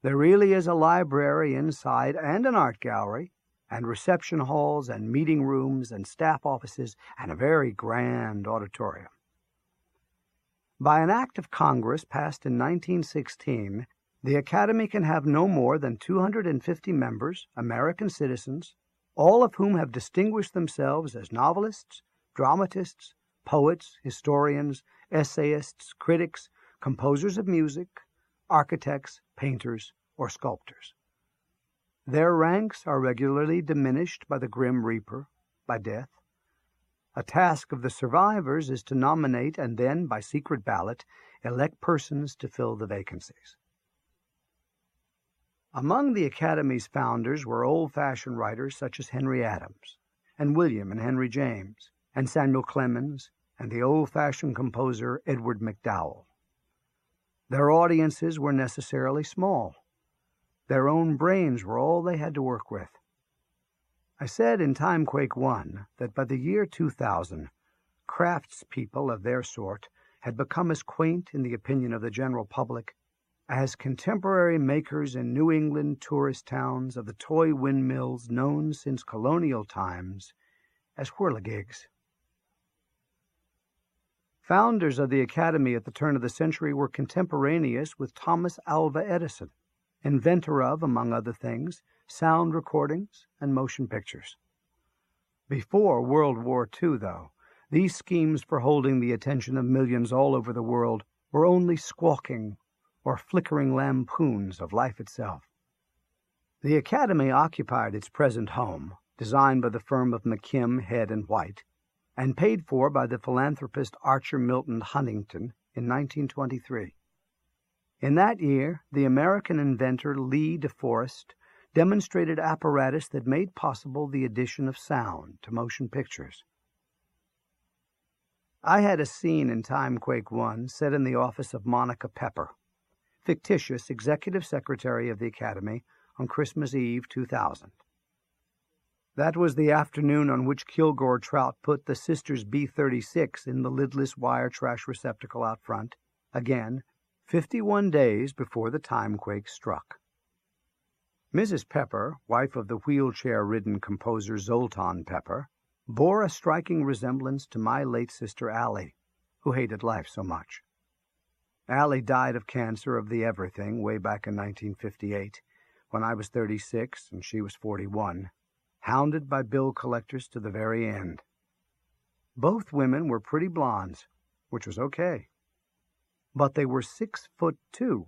There really is a library inside and an art gallery, and reception halls and meeting rooms and staff offices and a very grand auditorium. By an act of Congress passed in 1916, the Academy can have no more than 250 members, American citizens, all of whom have distinguished themselves as novelists, dramatists, poets, historians, essayists, critics, composers of music, architects, painters, or sculptors. Their ranks are regularly diminished by the Grim Reaper, by death. A task of the survivors is to nominate and then, by secret ballot, elect persons to fill the vacancies. Among the Academy's founders were old-fashioned writers such as Henry Adams, and William and Henry James, and Samuel Clemens, and the old-fashioned composer Edward MacDowell. Their audiences were necessarily small. Their own brains were all they had to work with. I said in Timequake 1 that by the year 2000, craftspeople of their sort had become as quaint in the opinion of the general public as contemporary makers in New England tourist towns of the toy windmills known since colonial times as whirligigs. Founders of the Academy at the turn of the century were contemporaneous with Thomas Alva Edison, inventor of, among other things, sound recordings and motion pictures. Before World War II, though, these schemes for holding the attention of millions all over the world were only squawking or flickering lampoons of life itself. The Academy occupied its present home, designed by the firm of McKim, Head & White, and paid for by the philanthropist Archer Milton Huntington in 1923. In that year, the American inventor Lee DeForest demonstrated apparatus that made possible the addition of sound to motion pictures. I had a scene in Timequake 1 set in the office of Monica Pepper, fictitious executive secretary of the Academy, on Christmas Eve 2000. That was the afternoon on which Kilgore Trout put the Sisters B-36 in the lidless wire trash receptacle out front, again, 51 days before the timequake struck. Mrs. Pepper, wife of the wheelchair-ridden composer Zoltan Pepper, bore a striking resemblance to my late sister Allie, who hated life so much. Allie died of cancer of the everything way back in 1958, when I was 36 and she was 41, hounded by bill collectors to the very end. Both women were pretty blondes, which was okay. But they were 6'2".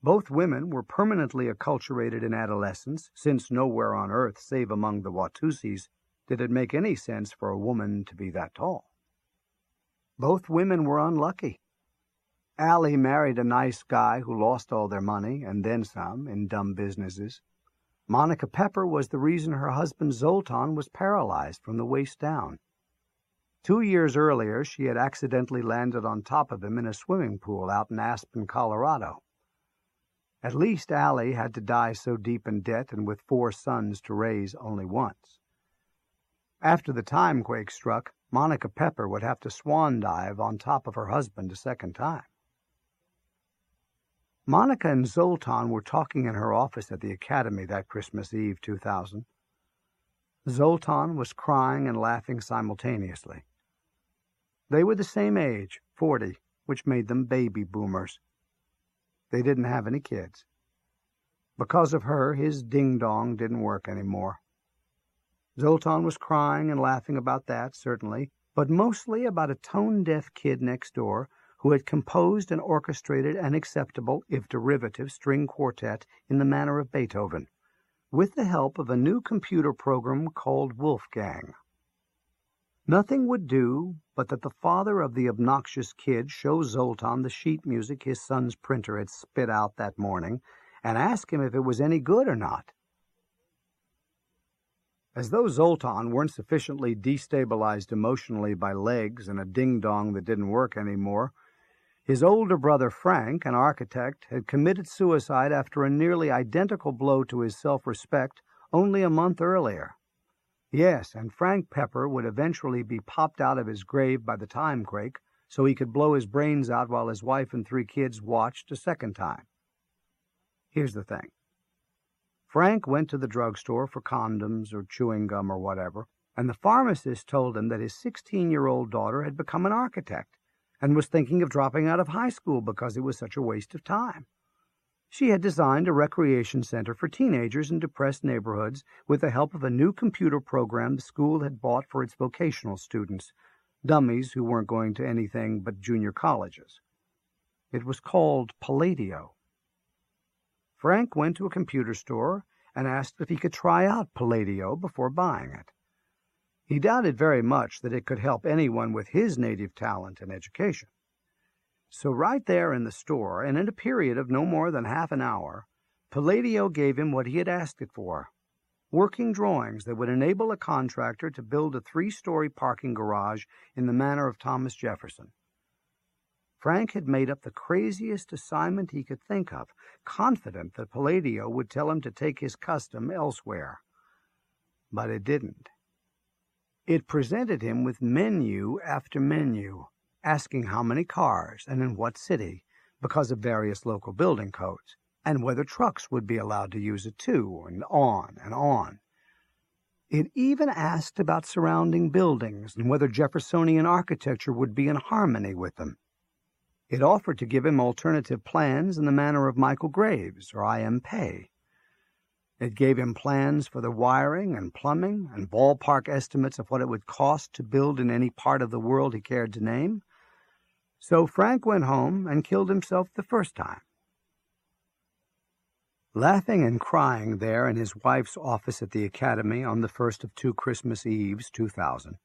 Both women were permanently acculturated in adolescence, since nowhere on earth, save among the Watusis, did it make any sense for a woman to be that tall. Both women were unlucky. Allie married a nice guy who lost all their money, and then some, in dumb businesses. Monica Pepper was the reason her husband Zoltan was paralyzed from the waist down. 2 years earlier, she had accidentally landed on top of him in a swimming pool out in Aspen, Colorado. At least Allie had to die so deep in debt and with 4 sons to raise only once. After the timequake struck, Monica Pepper would have to swan dive on top of her husband a second time. Monica and Zoltan were talking in her office at the Academy that Christmas Eve 2000. Zoltan was crying and laughing simultaneously. They were the same age, 40, which made them baby boomers. They didn't have any kids. Because of her, his ding-dong didn't work anymore. Zoltan was crying and laughing about that, certainly, but mostly about a tone-deaf kid next door who had composed and orchestrated an acceptable, if derivative, string quartet in the manner of Beethoven, with the help of a new computer program called Wolfgang. Nothing would do but that the father of the obnoxious kid show Zoltan the sheet music his son's printer had spit out that morning and ask him if it was any good or not. As though Zoltan weren't sufficiently destabilized emotionally by legs and a ding-dong that didn't work anymore, his older brother Frank, an architect, had committed suicide after a nearly identical blow to his self-respect only a month earlier. Yes, and Frank Pepper would eventually be popped out of his grave by the timequake so he could blow his brains out while his wife and 3 kids watched a second time. Here's the thing. Frank went to the drugstore for condoms or chewing gum or whatever, and the pharmacist told him that his 16-year-old daughter had become an architect and was thinking of dropping out of high school because it was such a waste of time. She had designed a recreation center for teenagers in depressed neighborhoods with the help of a new computer program the school had bought for its vocational students, dummies who weren't going to anything but junior colleges. It was called Palladio. Frank went to a computer store and asked if he could try out Palladio before buying it. He doubted very much that it could help anyone with his native talent and education. So right there in the store, and in a period of no more than half an hour, Palladio gave him what he had asked it for, working drawings that would enable a contractor to build a 3-story parking garage in the manner of Thomas Jefferson. Frank had made up the craziest assignment he could think of, confident that Palladio would tell him to take his custom elsewhere. But it didn't. It presented him with menu after menu, asking how many cars and in what city, because of various local building codes, and whether trucks would be allowed to use it too, and on and on. It even asked about surrounding buildings and whether Jeffersonian architecture would be in harmony with them. It offered to give him alternative plans in the manner of Michael Graves or I.M. Pei. It gave him plans for the wiring and plumbing and ballpark estimates of what it would cost to build in any part of the world he cared to name. So Frank went home and killed himself the first time. Laughing and crying there in his wife's office at the academy on the first of 2 Christmas Eves, 2000,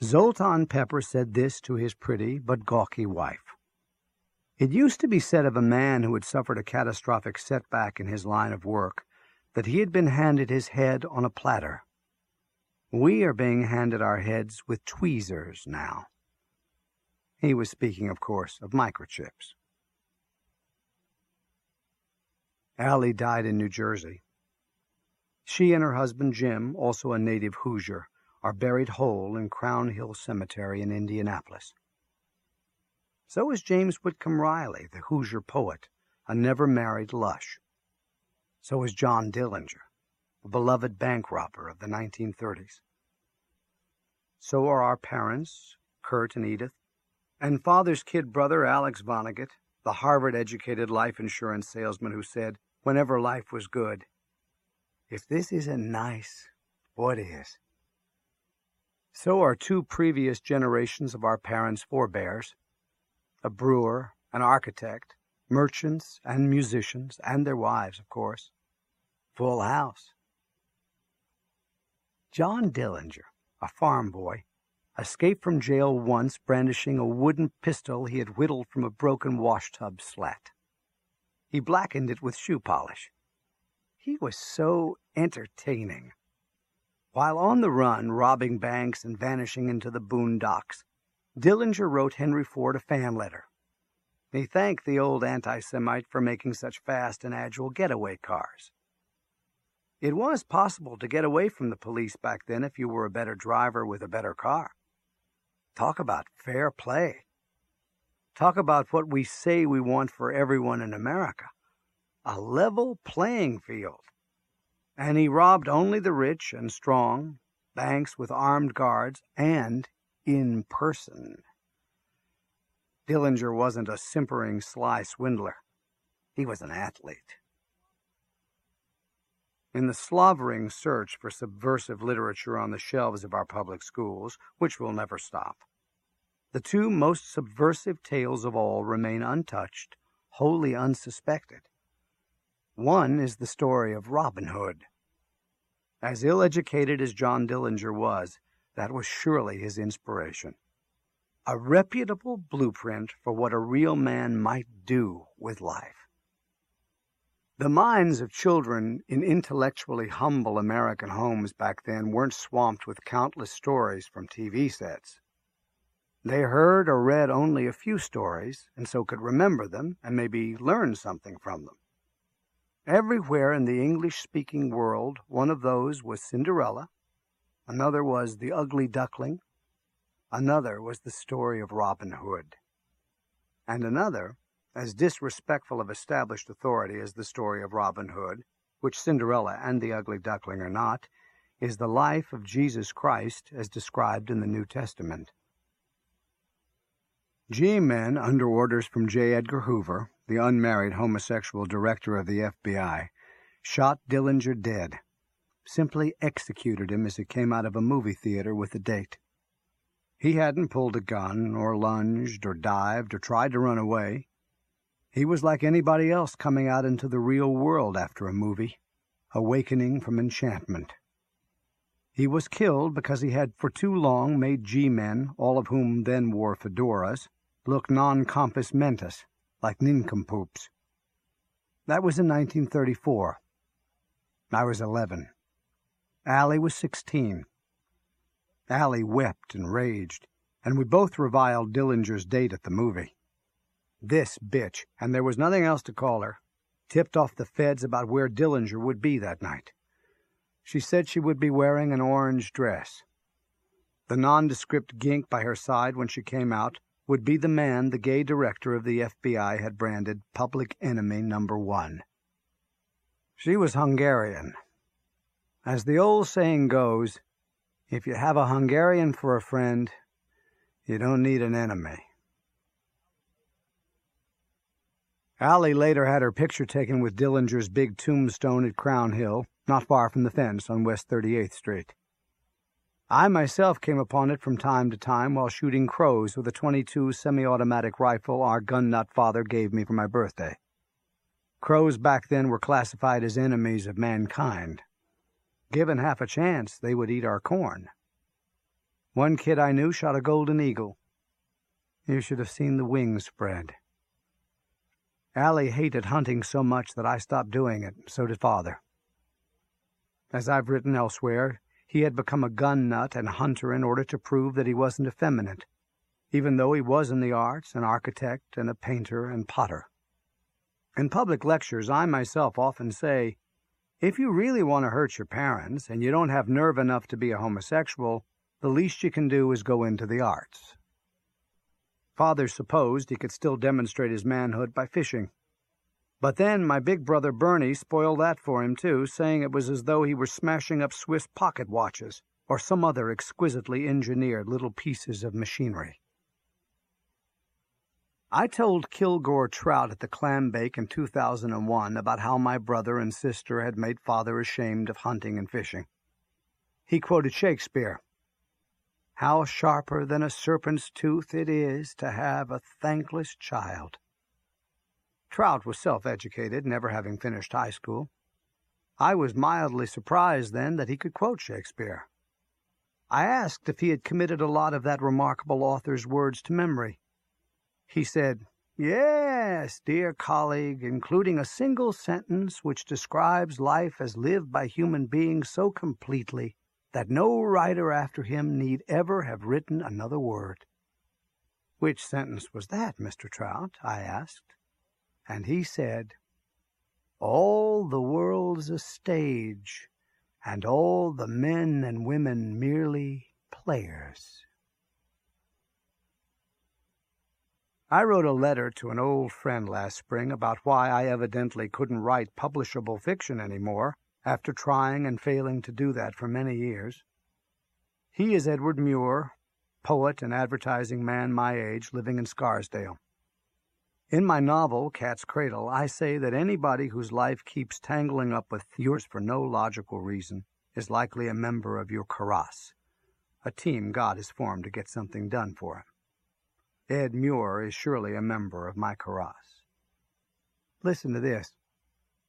Zoltan Pepper said this to his pretty but gawky wife. It used to be said of a man who had suffered a catastrophic setback in his line of work that he had been handed his head on a platter. We are being handed our heads with tweezers now. He was speaking, of course, of microchips. Allie died in New Jersey. She and her husband Jim, also a native Hoosier, are buried whole in Crown Hill Cemetery in Indianapolis. So is James Whitcomb Riley, the Hoosier poet, a never-married lush. So is John Dillinger, a beloved bank robber of the 1930s. So are our parents, Kurt and Edith, and Father's kid brother, Alex Vonnegut, the Harvard-educated life insurance salesman who said, whenever life was good, "If this isn't nice, what is?" So are 2 previous generations of our parents' forebears, a brewer, an architect, merchants and musicians, and their wives, of course. Full house. John Dillinger, a farm boy, escaped from jail once brandishing a wooden pistol he had whittled from a broken washtub slat. He blackened it with shoe polish. He was so entertaining. While on the run, robbing banks and vanishing into the boondocks, Dillinger wrote Henry Ford a fan letter. He thanked the old anti-Semite for making such fast and agile getaway cars. It was possible to get away from the police back then if you were a better driver with a better car. Talk about fair play. Talk about what we say we want for everyone in America. A level playing field. And he robbed only the rich and strong, banks with armed guards, and in person. Dillinger wasn't a simpering, sly swindler. He was an athlete. In the slavering search for subversive literature on the shelves of our public schools, which will never stop, the 2 most subversive tales of all remain untouched, wholly unsuspected. One is the story of Robin Hood. As ill-educated as John Dillinger was, that was surely his inspiration. A reputable blueprint for what a real man might do with life. The minds of children in intellectually humble American homes back then weren't swamped with countless stories from TV sets. They heard or read only a few stories, and so could remember them and maybe learn something from them. Everywhere in the English-speaking world, one of those was Cinderella, another was The Ugly Duckling, another was the story of Robin Hood, and another, as disrespectful of established authority as the story of Robin Hood, which Cinderella and The Ugly Duckling are not, is the life of Jesus Christ as described in the New Testament. G-men, under orders from J. Edgar Hoover, the unmarried homosexual director of the FBI, shot Dillinger dead, simply executed him as he came out of a movie theater with a date. He hadn't pulled a gun, or lunged, or dived, or tried to run away. He was like anybody else coming out into the real world after a movie, awakening from enchantment. He was killed because he had for too long made G-men, all of whom then wore fedoras, look non compos mentis, like nincompoops. That was in 1934. I was 11. Allie was 16. Allie wept and raged, and we both reviled Dillinger's date at the movie. This bitch, and there was nothing else to call her, tipped off the feds about where Dillinger would be that night. She said she would be wearing an orange dress. The nondescript gink by her side when she came out would be the man the gay director of the FBI had branded public enemy number 1. She was Hungarian. As the old saying goes, if you have a Hungarian for a friend, you don't need an enemy. Allie later had her picture taken with Dillinger's big tombstone at Crown Hill, not far from the fence on West 38th Street. I myself came upon it from time to time while shooting crows with a .22 semi-automatic rifle our gun-nut father gave me for my birthday. Crows back then were classified as enemies of mankind. Given half a chance, they would eat our corn. One kid I knew shot a golden eagle. You should have seen the wings spread. Allie hated hunting so much that I stopped doing it, so did Father. As I've written elsewhere, he had become a gun nut and hunter in order to prove that he wasn't effeminate, even though he was in the arts, an architect and a painter and potter. In public lectures, I myself often say, if you really want to hurt your parents and you don't have nerve enough to be a homosexual, the least you can do is go into the arts. Father supposed he could still demonstrate his manhood by fishing. But then my big brother Bernie spoiled that for him too, saying it was as though he were smashing up Swiss pocket watches or some other exquisitely engineered little pieces of machinery. I told Kilgore Trout at the clam bake in 2001 about how my brother and sister had made Father ashamed of hunting and fishing. He quoted Shakespeare. How sharper than a serpent's tooth it is to have a thankless child. Trout was self-educated, never having finished high school. I was mildly surprised then that he could quote Shakespeare. I asked if he had committed a lot of that remarkable author's words to memory. He said, "Yes, dear colleague, including a single sentence which describes life as lived by human beings so completely that no writer after him need ever have written another word." "Which sentence was that, Mr. Trout?" I asked. And he said, "All the world's a stage, and all the men and women merely players." I wrote a letter to an old friend last spring about why I evidently couldn't write publishable fiction anymore, after trying and failing to do that for many years. He is Edward Muir, poet and advertising man my age, living in Scarsdale. In my novel, Cat's Cradle, I say that anybody whose life keeps tangling up with yours for no logical reason is likely a member of your karass, a team God has formed to get something done for him. Ed Muir is surely a member of my karass. Listen to this.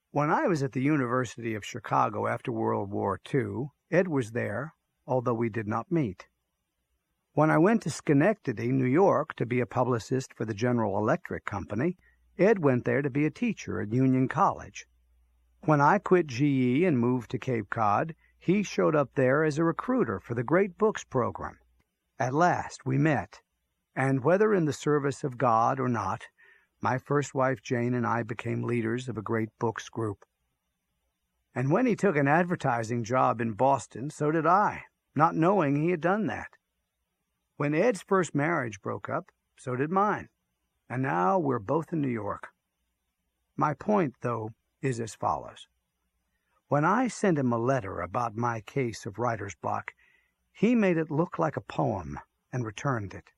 When I was at the University of Chicago after World War II, Ed was there, although we did not meet. When I went to Schenectady, New York, to be a publicist for the General Electric Company, Ed went there to be a teacher at Union College. When I quit GE and moved to Cape Cod, he showed up there as a recruiter for the Great Books program. At last we met, and whether in the service of God or not, my first wife Jane and I became leaders of a Great Books group. And when he took an advertising job in Boston, so did I, not knowing he had done that. When Ed's first marriage broke up, so did mine, and now we're both in New York. My point, though, is as follows. When I sent him a letter about my case of writer's block, he made it look like a poem and returned it.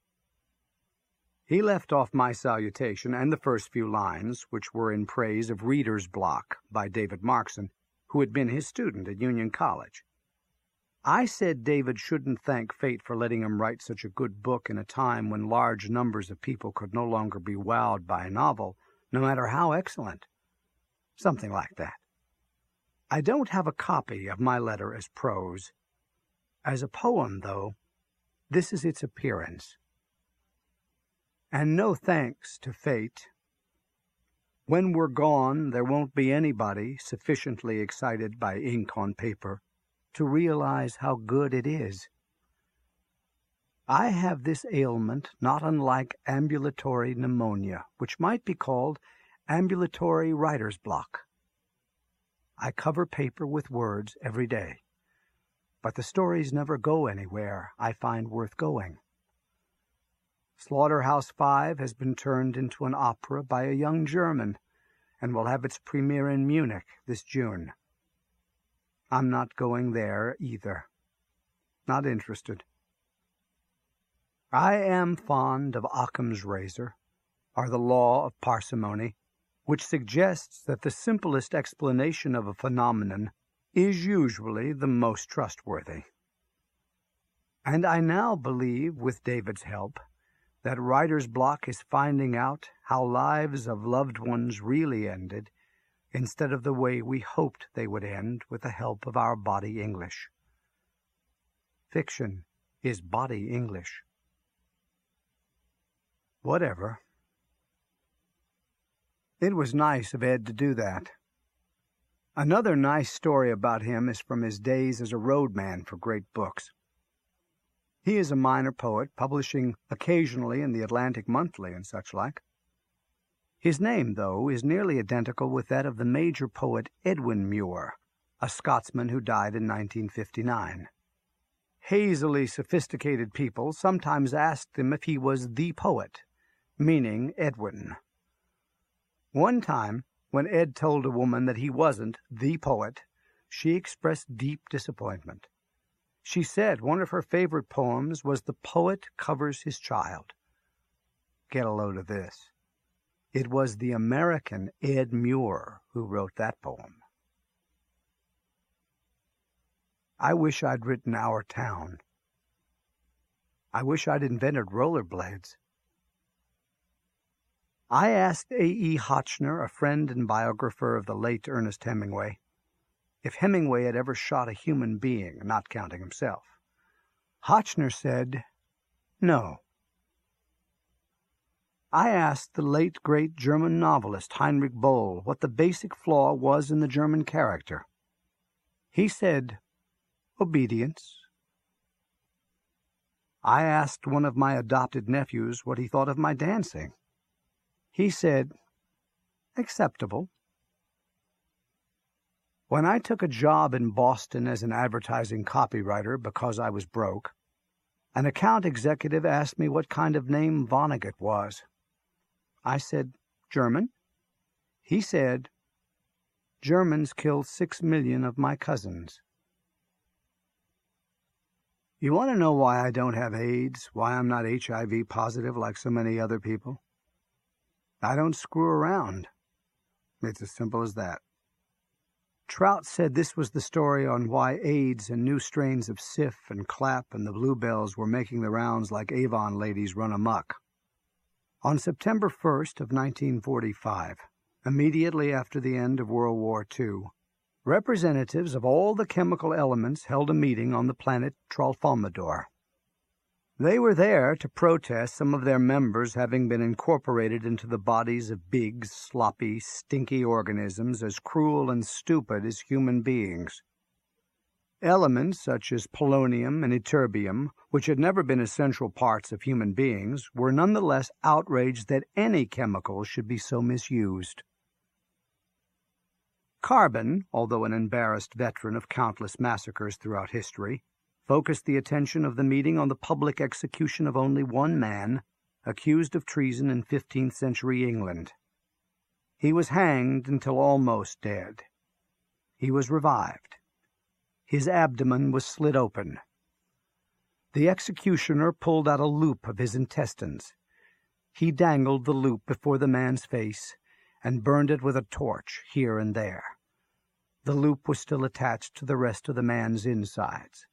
He left off my salutation and the first few lines, which were in praise of Reader's Block by David Markson, who had been his student at Union College. I said David shouldn't thank fate for letting him write such a good book in a time when large numbers of people could no longer be wowed by a novel, no matter how excellent. Something like that. I don't have a copy of my letter as prose. As a poem, though, this is its appearance. And no thanks to fate. When we're gone, there won't be anybody sufficiently excited by ink on paper to realize how good it is. I have this ailment not unlike ambulatory pneumonia, which might be called ambulatory writer's block. I cover paper with words every day, but the stories never go anywhere I find worth going. Slaughterhouse-Five has been turned into an opera by a young German and will have its premiere in Munich this June. I'm not going there either. Not interested. I am fond of Occam's razor, or the law of parsimony, which suggests that the simplest explanation of a phenomenon is usually the most trustworthy. And I now believe, with David's help, that writer's block is finding out how lives of loved ones really ended instead of the way we hoped they would end with the help of our body English. Fiction is body English. Whatever. It was nice of Ed to do that. Another nice story about him is from his days as a roadman for great books. He is a minor poet, publishing occasionally in the Atlantic Monthly and such like. His name, though, is nearly identical with that of the major poet Edwin Muir, a Scotsman who died in 1959. Hazily sophisticated people sometimes asked him if he was the poet, meaning Edwin. One time, when Ed told a woman that he wasn't the poet, she expressed deep disappointment. She said one of her favorite poems was "The Poet Covers His Child." Get a load of this. It was the American Ed Muir who wrote that poem. I wish I'd written Our Town. I wish I'd invented rollerblades. I asked A.E. Hotchner, a friend and biographer of the late Ernest Hemingway, if Hemingway had ever shot a human being, not counting himself. Hotchner said, no. I asked the late great German novelist Heinrich Böll what the basic flaw was in the German character. He said, obedience. I asked one of my adopted nephews what he thought of my dancing. He said, acceptable. When I took a job in Boston as an advertising copywriter because I was broke, an account executive asked me what kind of name Vonnegut was. I said, German. He said, Germans killed 6 million of my cousins. You want to know why I don't have AIDS, why I'm not HIV positive like so many other people? I don't screw around. It's as simple as that. Trout said this was the story on why AIDS and new strains of Sif and Clap and the Bluebells were making the rounds like Avon ladies run amok. On September 1st of 1945, immediately after the end of World War II, representatives of all the chemical elements held a meeting on the planet Tralfamadore. They were there to protest some of their members having been incorporated into the bodies of big, sloppy, stinky organisms as cruel and stupid as human beings. Elements such as polonium and ytterbium, which had never been essential parts of human beings, were nonetheless outraged that any chemical should be so misused. Carbon, although an embarrassed veteran of countless massacres throughout history, focused the attention of the meeting on the public execution of only one man, accused of treason in 15th century England. He was hanged until almost dead. He was revived. His abdomen was slit open. The executioner pulled out a loop of his intestines. He dangled the loop before the man's face and burned it with a torch here and there. The loop was still attached to the rest of the man's insides.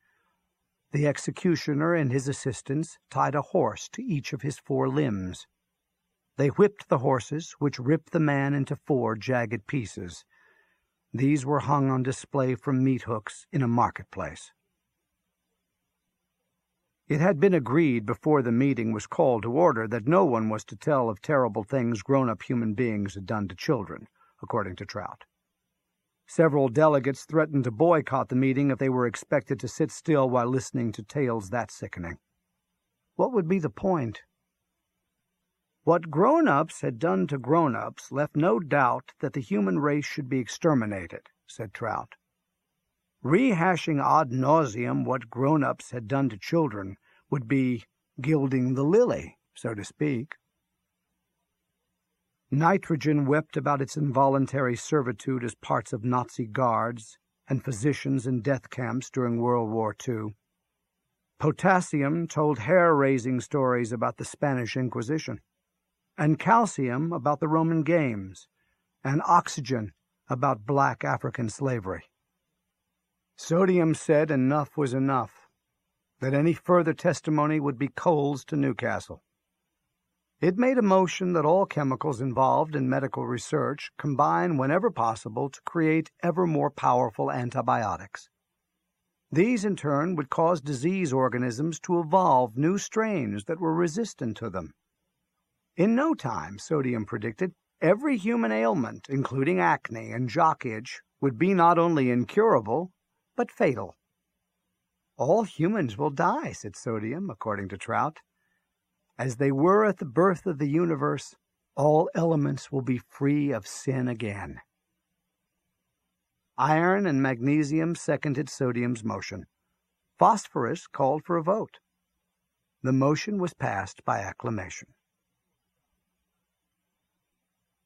The executioner and his assistants tied a horse to each of his 4 limbs. They whipped the horses, which ripped the man into 4 jagged pieces. These were hung on display from meat hooks in a marketplace. It had been agreed before the meeting was called to order that no one was to tell of terrible things grown-up human beings had done to children, according to Trout. Several delegates threatened to boycott the meeting if they were expected to sit still while listening to tales that sickening. What would be the point? What grown-ups had done to grown-ups left no doubt that the human race should be exterminated, said Trout. Rehashing ad nauseum what grown-ups had done to children would be gilding the lily, so to speak. Nitrogen wept about its involuntary servitude as parts of Nazi guards and physicians in death camps during World War II. Potassium told hair-raising stories about the Spanish Inquisition, and calcium about the Roman Games, and oxygen about black African slavery. Sodium said enough was enough, that any further testimony would be coals to Newcastle. It made a motion that all chemicals involved in medical research combine whenever possible to create ever more powerful antibiotics. These, in turn, would cause disease organisms to evolve new strains that were resistant to them. In no time, Sodium predicted, every human ailment, including acne and jock itch, would be not only incurable, but fatal. All humans will die, said Sodium, according to Trout. As they were at the birth of the universe, all elements will be free of sin again. Iron and magnesium seconded Sodium's motion. Phosphorus called for a vote. The motion was passed by acclamation.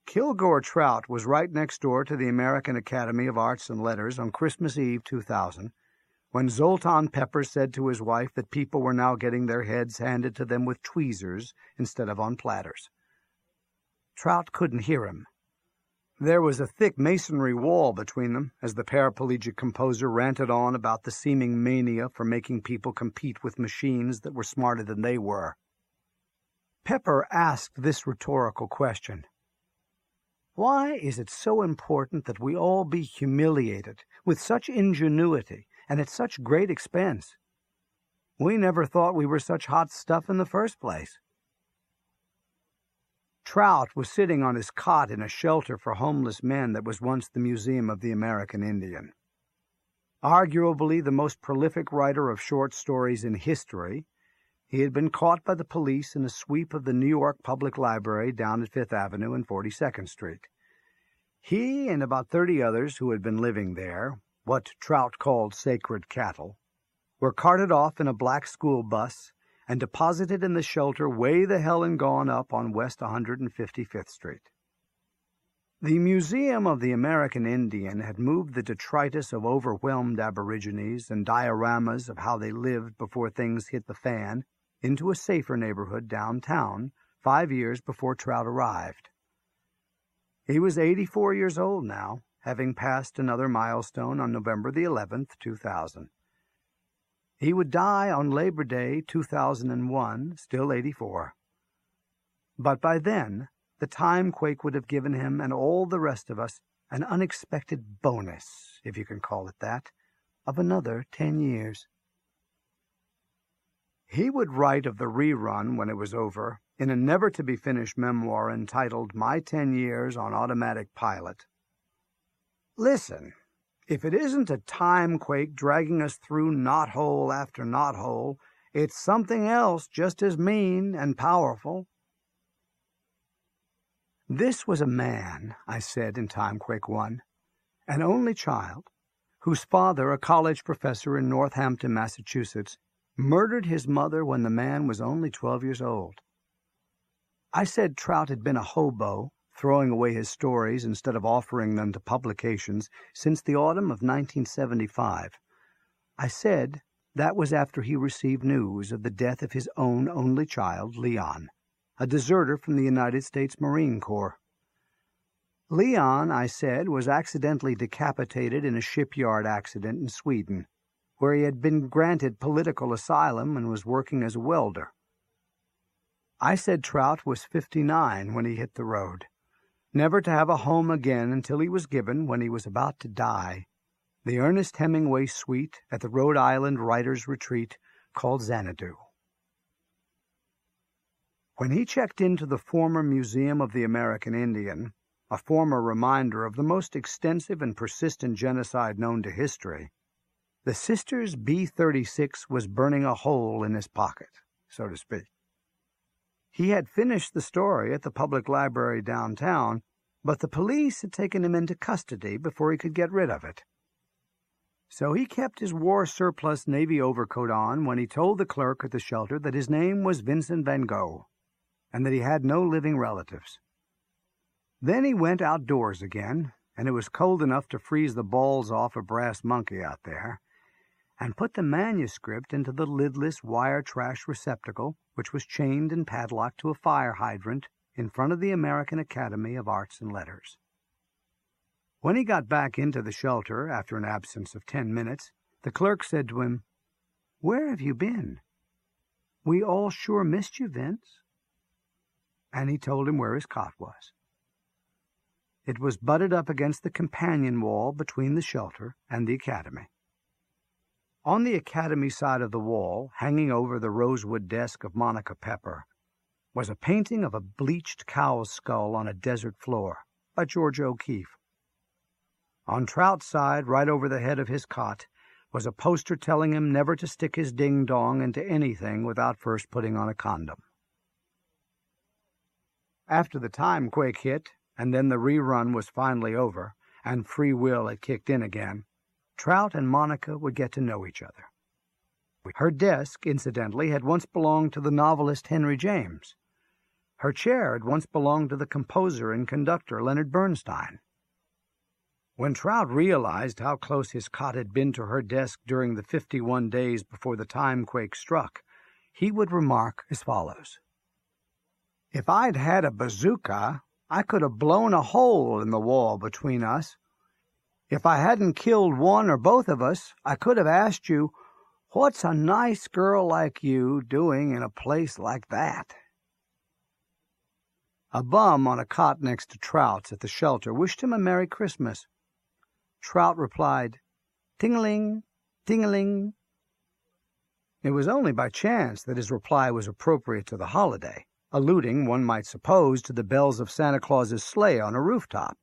Kilgore Trout was right next door to the American Academy of Arts and Letters on Christmas Eve 2000, when Zoltan Pepper said to his wife that people were now getting their heads handed to them with tweezers instead of on platters. Trout couldn't hear him. There was a thick masonry wall between them as the paraplegic composer ranted on about the seeming mania for making people compete with machines that were smarter than they were. Pepper asked this rhetorical question. Why is it so important that we all be humiliated with such ingenuity and at such great expense? We never thought we were such hot stuff in the first place. Trout was sitting on his cot in a shelter for homeless men that was once the Museum of the American Indian. Arguably the most prolific writer of short stories in history, he had been caught by the police in a sweep of the New York Public Library down at Fifth Avenue and 42nd Street. He and about 30 others who had been living there, what Trout called sacred cattle, were carted off in a black school bus and deposited in the shelter way the hell and gone up on West 155th Street. The Museum of the American Indian had moved the detritus of overwhelmed aborigines and dioramas of how they lived before things hit the fan into a safer neighborhood downtown 5 years before Trout arrived. He was 84 years old now, having passed another milestone on November the 11th, 2000. He would die on Labor Day 2001, still 84. But by then, the Timequake would have given him and all the rest of us an unexpected bonus, if you can call it that, of another 10 years. He would write of the rerun when it was over in a never-to-be-finished memoir entitled My 10 Years on Automatic Pilot. Listen, if it isn't a timequake dragging us through knothole after knothole, it's something else just as mean and powerful. This was a man, I said in Timequake 1, an only child, whose father, a college professor in Northampton, Massachusetts, murdered his mother when the man was only 12 years old. I said Trout had been a hobo, throwing away his stories instead of offering them to publications since the autumn of 1975. I said that was after he received news of the death of his own only child, Leon, a deserter from the United States Marine Corps. Leon, I said, was accidentally decapitated in a shipyard accident in Sweden, where he had been granted political asylum and was working as a welder. I said Trout was 59 when he hit the road, never to have a home again until he was given, when he was about to die, the Ernest Hemingway suite at the Rhode Island Writers' Retreat called Xanadu. When he checked into the former Museum of the American Indian, a former reminder of the most extensive and persistent genocide known to history, the Sisters B-36 was burning a hole in his pocket, so to speak. He had finished the story at the public library downtown, but the police had taken him into custody before he could get rid of it. So he kept his war surplus Navy overcoat on when he told the clerk at the shelter that his name was Vincent Van Gogh, and that he had no living relatives. Then he went outdoors again, and it was cold enough to freeze the balls off a brass monkey out there, and put the manuscript into the lidless wire trash receptacle, which was chained and padlocked to a fire hydrant in front of the American Academy of Arts and Letters. When he got back into the shelter after an absence of 10 minutes, the clerk said to him, "Where have you been? We all sure missed you, Vince." And he told him where his cot was. It was butted up against the companion wall between the shelter and the academy. On the academy side of the wall, hanging over the rosewood desk of Monica Pepper, was a painting of a bleached cow's skull on a desert floor by George O'Keeffe. On Trout's side, right over the head of his cot, was a poster telling him never to stick his ding-dong into anything without first putting on a condom. After the Timequake hit, and then the rerun was finally over, and free will had kicked in again, Trout and Monica would get to know each other. Her desk, incidentally, had once belonged to the novelist Henry James. Her chair had once belonged to the composer and conductor Leonard Bernstein. When Trout realized how close his cot had been to her desk during the 51 days before the Timequake struck, he would remark as follows: "If I'd had a bazooka, I could have blown a hole in the wall between us. If I hadn't killed one or both of us, I could have asked you, 'What's a nice girl like you doing in a place like that?'" A bum on a cot next to Trout's at the shelter wished him a Merry Christmas. Trout replied, "Ting-a-ling, ting-a-ling." It was only by chance that his reply was appropriate to the holiday, alluding, one might suppose, to the bells of Santa Claus's sleigh on a rooftop.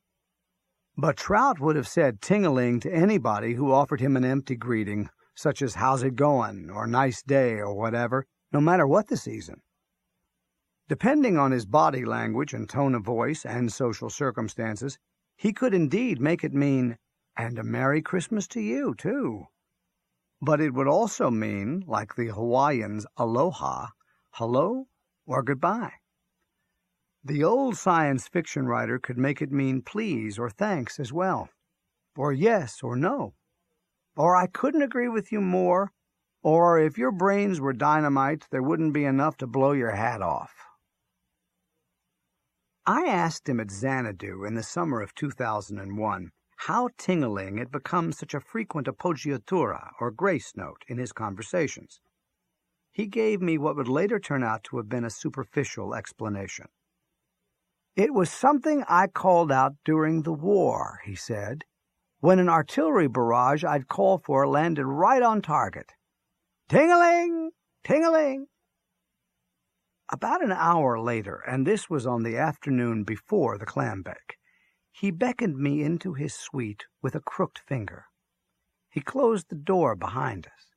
But Trout would have said ting-a-ling to anybody who offered him an empty greeting, such as "How's it going?" or "Nice day," or whatever, no matter what the season. Depending on his body language and tone of voice and social circumstances, he could indeed make it mean, "And a Merry Christmas to you, too." But it would also mean, like the Hawaiians' aloha, hello or goodbye. The old science fiction writer could make it mean please or thanks as well, or yes or no, or I couldn't agree with you more, or if your brains were dynamite, there wouldn't be enough to blow your hat off. I asked him at Xanadu in the summer of 2001 how ting-a-ling had become such a frequent appoggiatura, or grace note, in his conversations. He gave me what would later turn out to have been a superficial explanation. "It was something I called out during the war," he said, "when an artillery barrage I'd called for landed right on target. Ting-a-ling! Ting-a-ling!" About an hour later, and this was on the afternoon before the clambake, he beckoned me into his suite with a crooked finger. He closed the door behind us.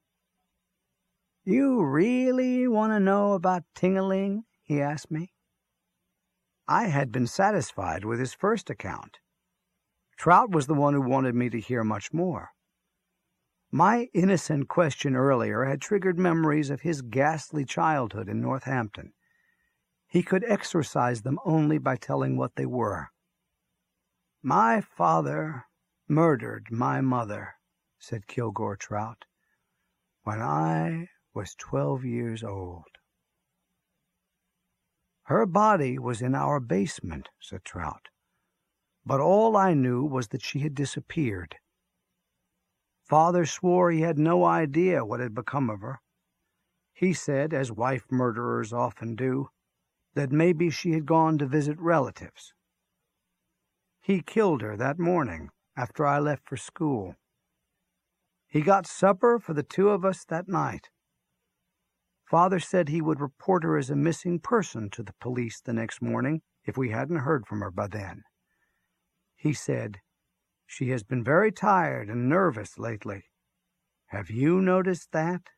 "You really want to know about ting-a-ling?" he asked me. I had been satisfied with his first account. Trout was the one who wanted me to hear much more. My innocent question earlier had triggered memories of his ghastly childhood in Northampton. He could exorcise them only by telling what they were. "My father murdered my mother," said Kilgore Trout, "when I was 12 years old." "Her body was in our basement," said Trout, "but all I knew was that she had disappeared. Father swore he had no idea what had become of her. He said, as wife murderers often do, that maybe she had gone to visit relatives. He killed her that morning after I left for school. He got supper for the two of us that night. Father said he would report her as a missing person to the police the next morning if we hadn't heard from her by then. He said, "She has been very tired and nervous lately. Have you noticed that?"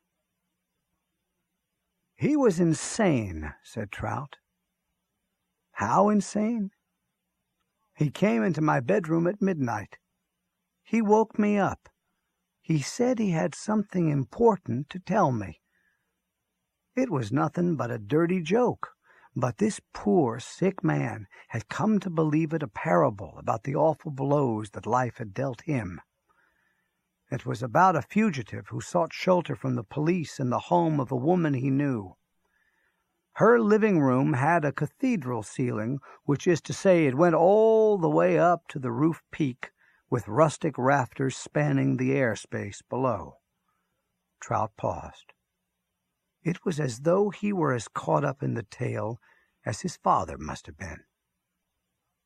"He was insane," said Trout. "How insane?" "He came into my bedroom at midnight. He woke me up. He said he had something important to tell me. It was nothing but a dirty joke, but this poor, sick man had come to believe it a parable about the awful blows that life had dealt him. It was about a fugitive who sought shelter from the police in the home of a woman he knew. Her living room had a cathedral ceiling, which is to say it went all the way up to the roof peak, with rustic rafters spanning the airspace below. Trout paused. It was as though he were as caught up in the tale as his father must have been.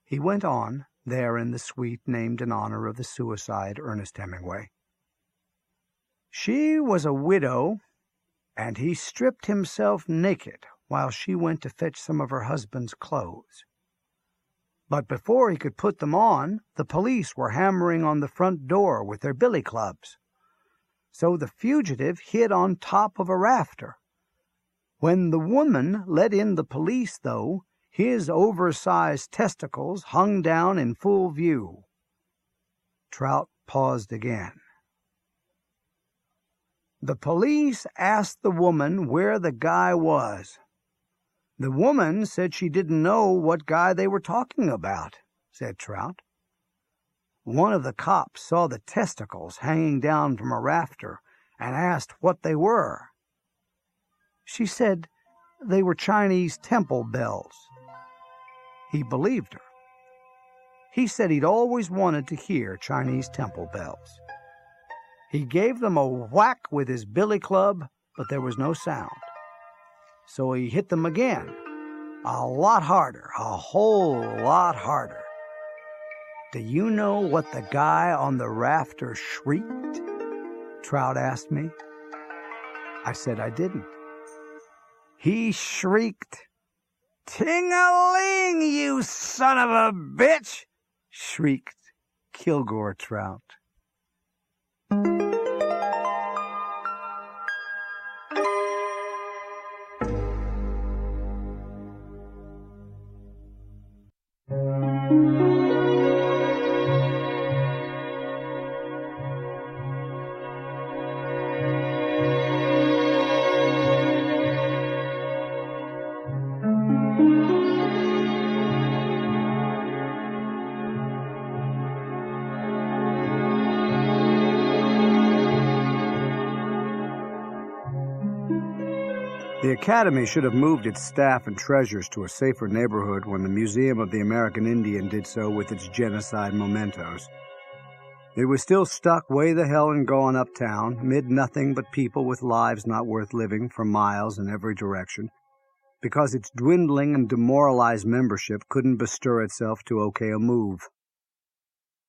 He went on, there in the suite named in honor of the suicide Ernest Hemingway. She was a widow, and he stripped himself naked while she went to fetch some of her husband's clothes. But before he could put them on, the police were hammering on the front door with their billy clubs. So the fugitive hid on top of a rafter. When the woman let in the police, though, his oversized testicles hung down in full view. Trout paused again. The police asked the woman where the guy was. The woman said she didn't know what guy they were talking about, said Trout. One of the cops saw the testicles hanging down from a rafter and asked what they were. She said they were Chinese temple bells. He believed her. He said he'd always wanted to hear Chinese temple bells. He gave them a whack with his billy club, but there was no sound. So he hit them again, a lot harder, a whole lot harder. Do you know what the guy on the rafter shrieked? Trout asked me. I said I didn't. He shrieked, "Ting-a-ling, you son of a bitch!" shrieked Kilgore Trout. The Academy should have moved its staff and treasures to a safer neighborhood when the Museum of the American Indian did so with its genocide mementos. It was still stuck way the hell and gone uptown, mid nothing but people with lives not worth living for miles in every direction, because its dwindling and demoralized membership couldn't bestir itself to okay a move.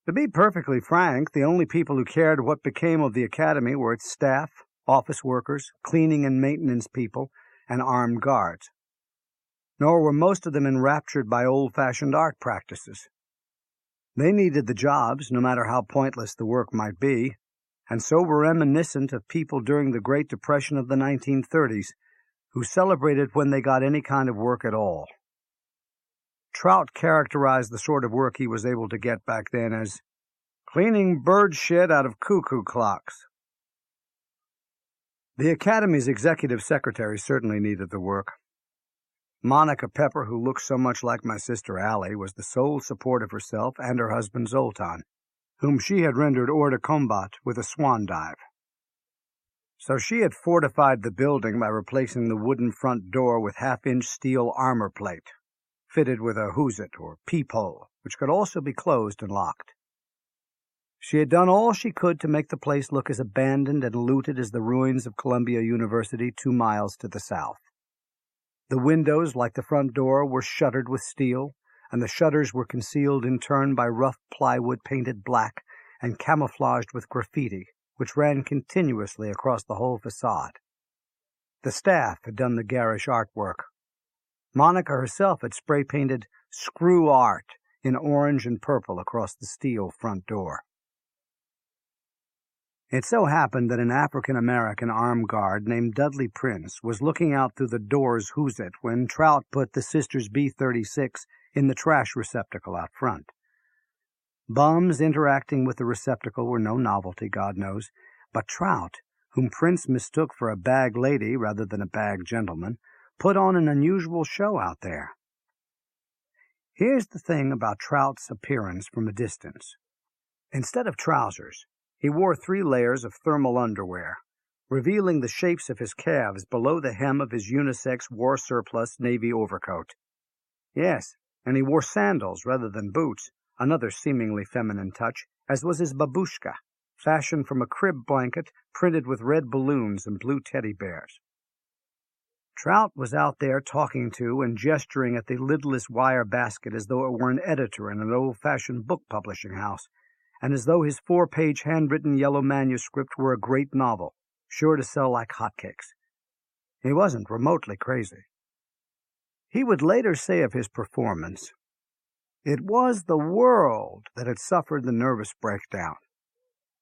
To be perfectly frank, the only people who cared what became of the Academy were its staff, office workers, cleaning and maintenance people, and armed guards. Nor were most of them enraptured by old-fashioned art practices. They needed the jobs, no matter how pointless the work might be, and so were reminiscent of people during the Great Depression of the 1930s, who celebrated when they got any kind of work at all. Trout characterized the sort of work he was able to get back then as cleaning bird shit out of cuckoo clocks. The Academy's executive secretary certainly needed the work. Monica Pepper, who looked so much like my sister Allie, was the sole support of herself and her husband Zoltan, whom she had rendered hors de combat with a swan dive. So she had fortified the building by replacing the wooden front door with half-inch steel armor plate, fitted with a who's-it or peephole, which could also be closed and locked. She had done all she could to make the place look as abandoned and looted as the ruins of Columbia University 2 miles to the south. The windows, like the front door, were shuttered with steel, and the shutters were concealed in turn by rough plywood painted black and camouflaged with graffiti, which ran continuously across the whole facade. The staff had done the garish artwork. Monica herself had spray-painted "Screw Art" in orange and purple across the steel front door. It so happened that an African-American armed guard named Dudley Prince was looking out through the door's who's-it when Trout put the Sisters B-36 in the trash receptacle out front. Bums interacting with the receptacle were no novelty, God knows, but Trout, whom Prince mistook for a bag lady rather than a bag gentleman, put on an unusual show out there. Here's the thing about Trout's appearance from a distance. Instead of trousers, he wore 3 layers of thermal underwear, revealing the shapes of his calves below the hem of his unisex war-surplus navy overcoat. Yes, and he wore sandals rather than boots, another seemingly feminine touch, as was his babushka, fashioned from a crib blanket printed with red balloons and blue teddy bears. Trout was out there talking to and gesturing at the lidless wire basket as though it were an editor in an old-fashioned book publishing house, and as though his 4-page handwritten yellow manuscript were a great novel, sure to sell like hotcakes. He wasn't remotely crazy. He would later say of his performance, "It was the world that had suffered the nervous breakdown.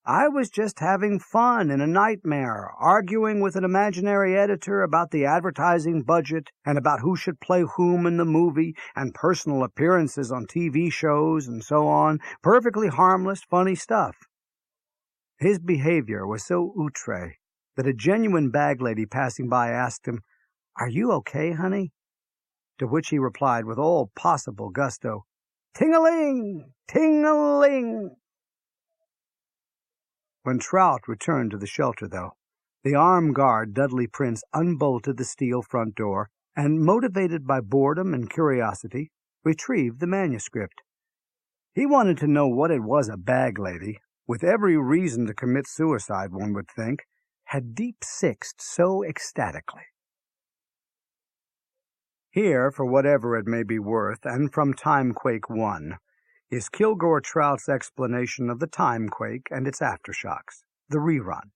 I was just having fun in a nightmare, arguing with an imaginary editor about the advertising budget and about who should play whom in the movie and personal appearances on TV shows and so on. Perfectly harmless, funny stuff." His behavior was so outre that a genuine bag lady passing by asked him, "Are you okay, honey?" To which he replied with all possible gusto, "Ting-a-ling! Ting-a-ling!" When Trout returned to the shelter, though, the armed guard Dudley Prince unbolted the steel front door and, motivated by boredom and curiosity, retrieved the manuscript. He wanted to know what it was a bag lady, with every reason to commit suicide, one would think, had deep-sixed so ecstatically. Here, for whatever it may be worth, and from Timequake 1, is Kilgore Trout's explanation of the timequake and its aftershocks, the rerun,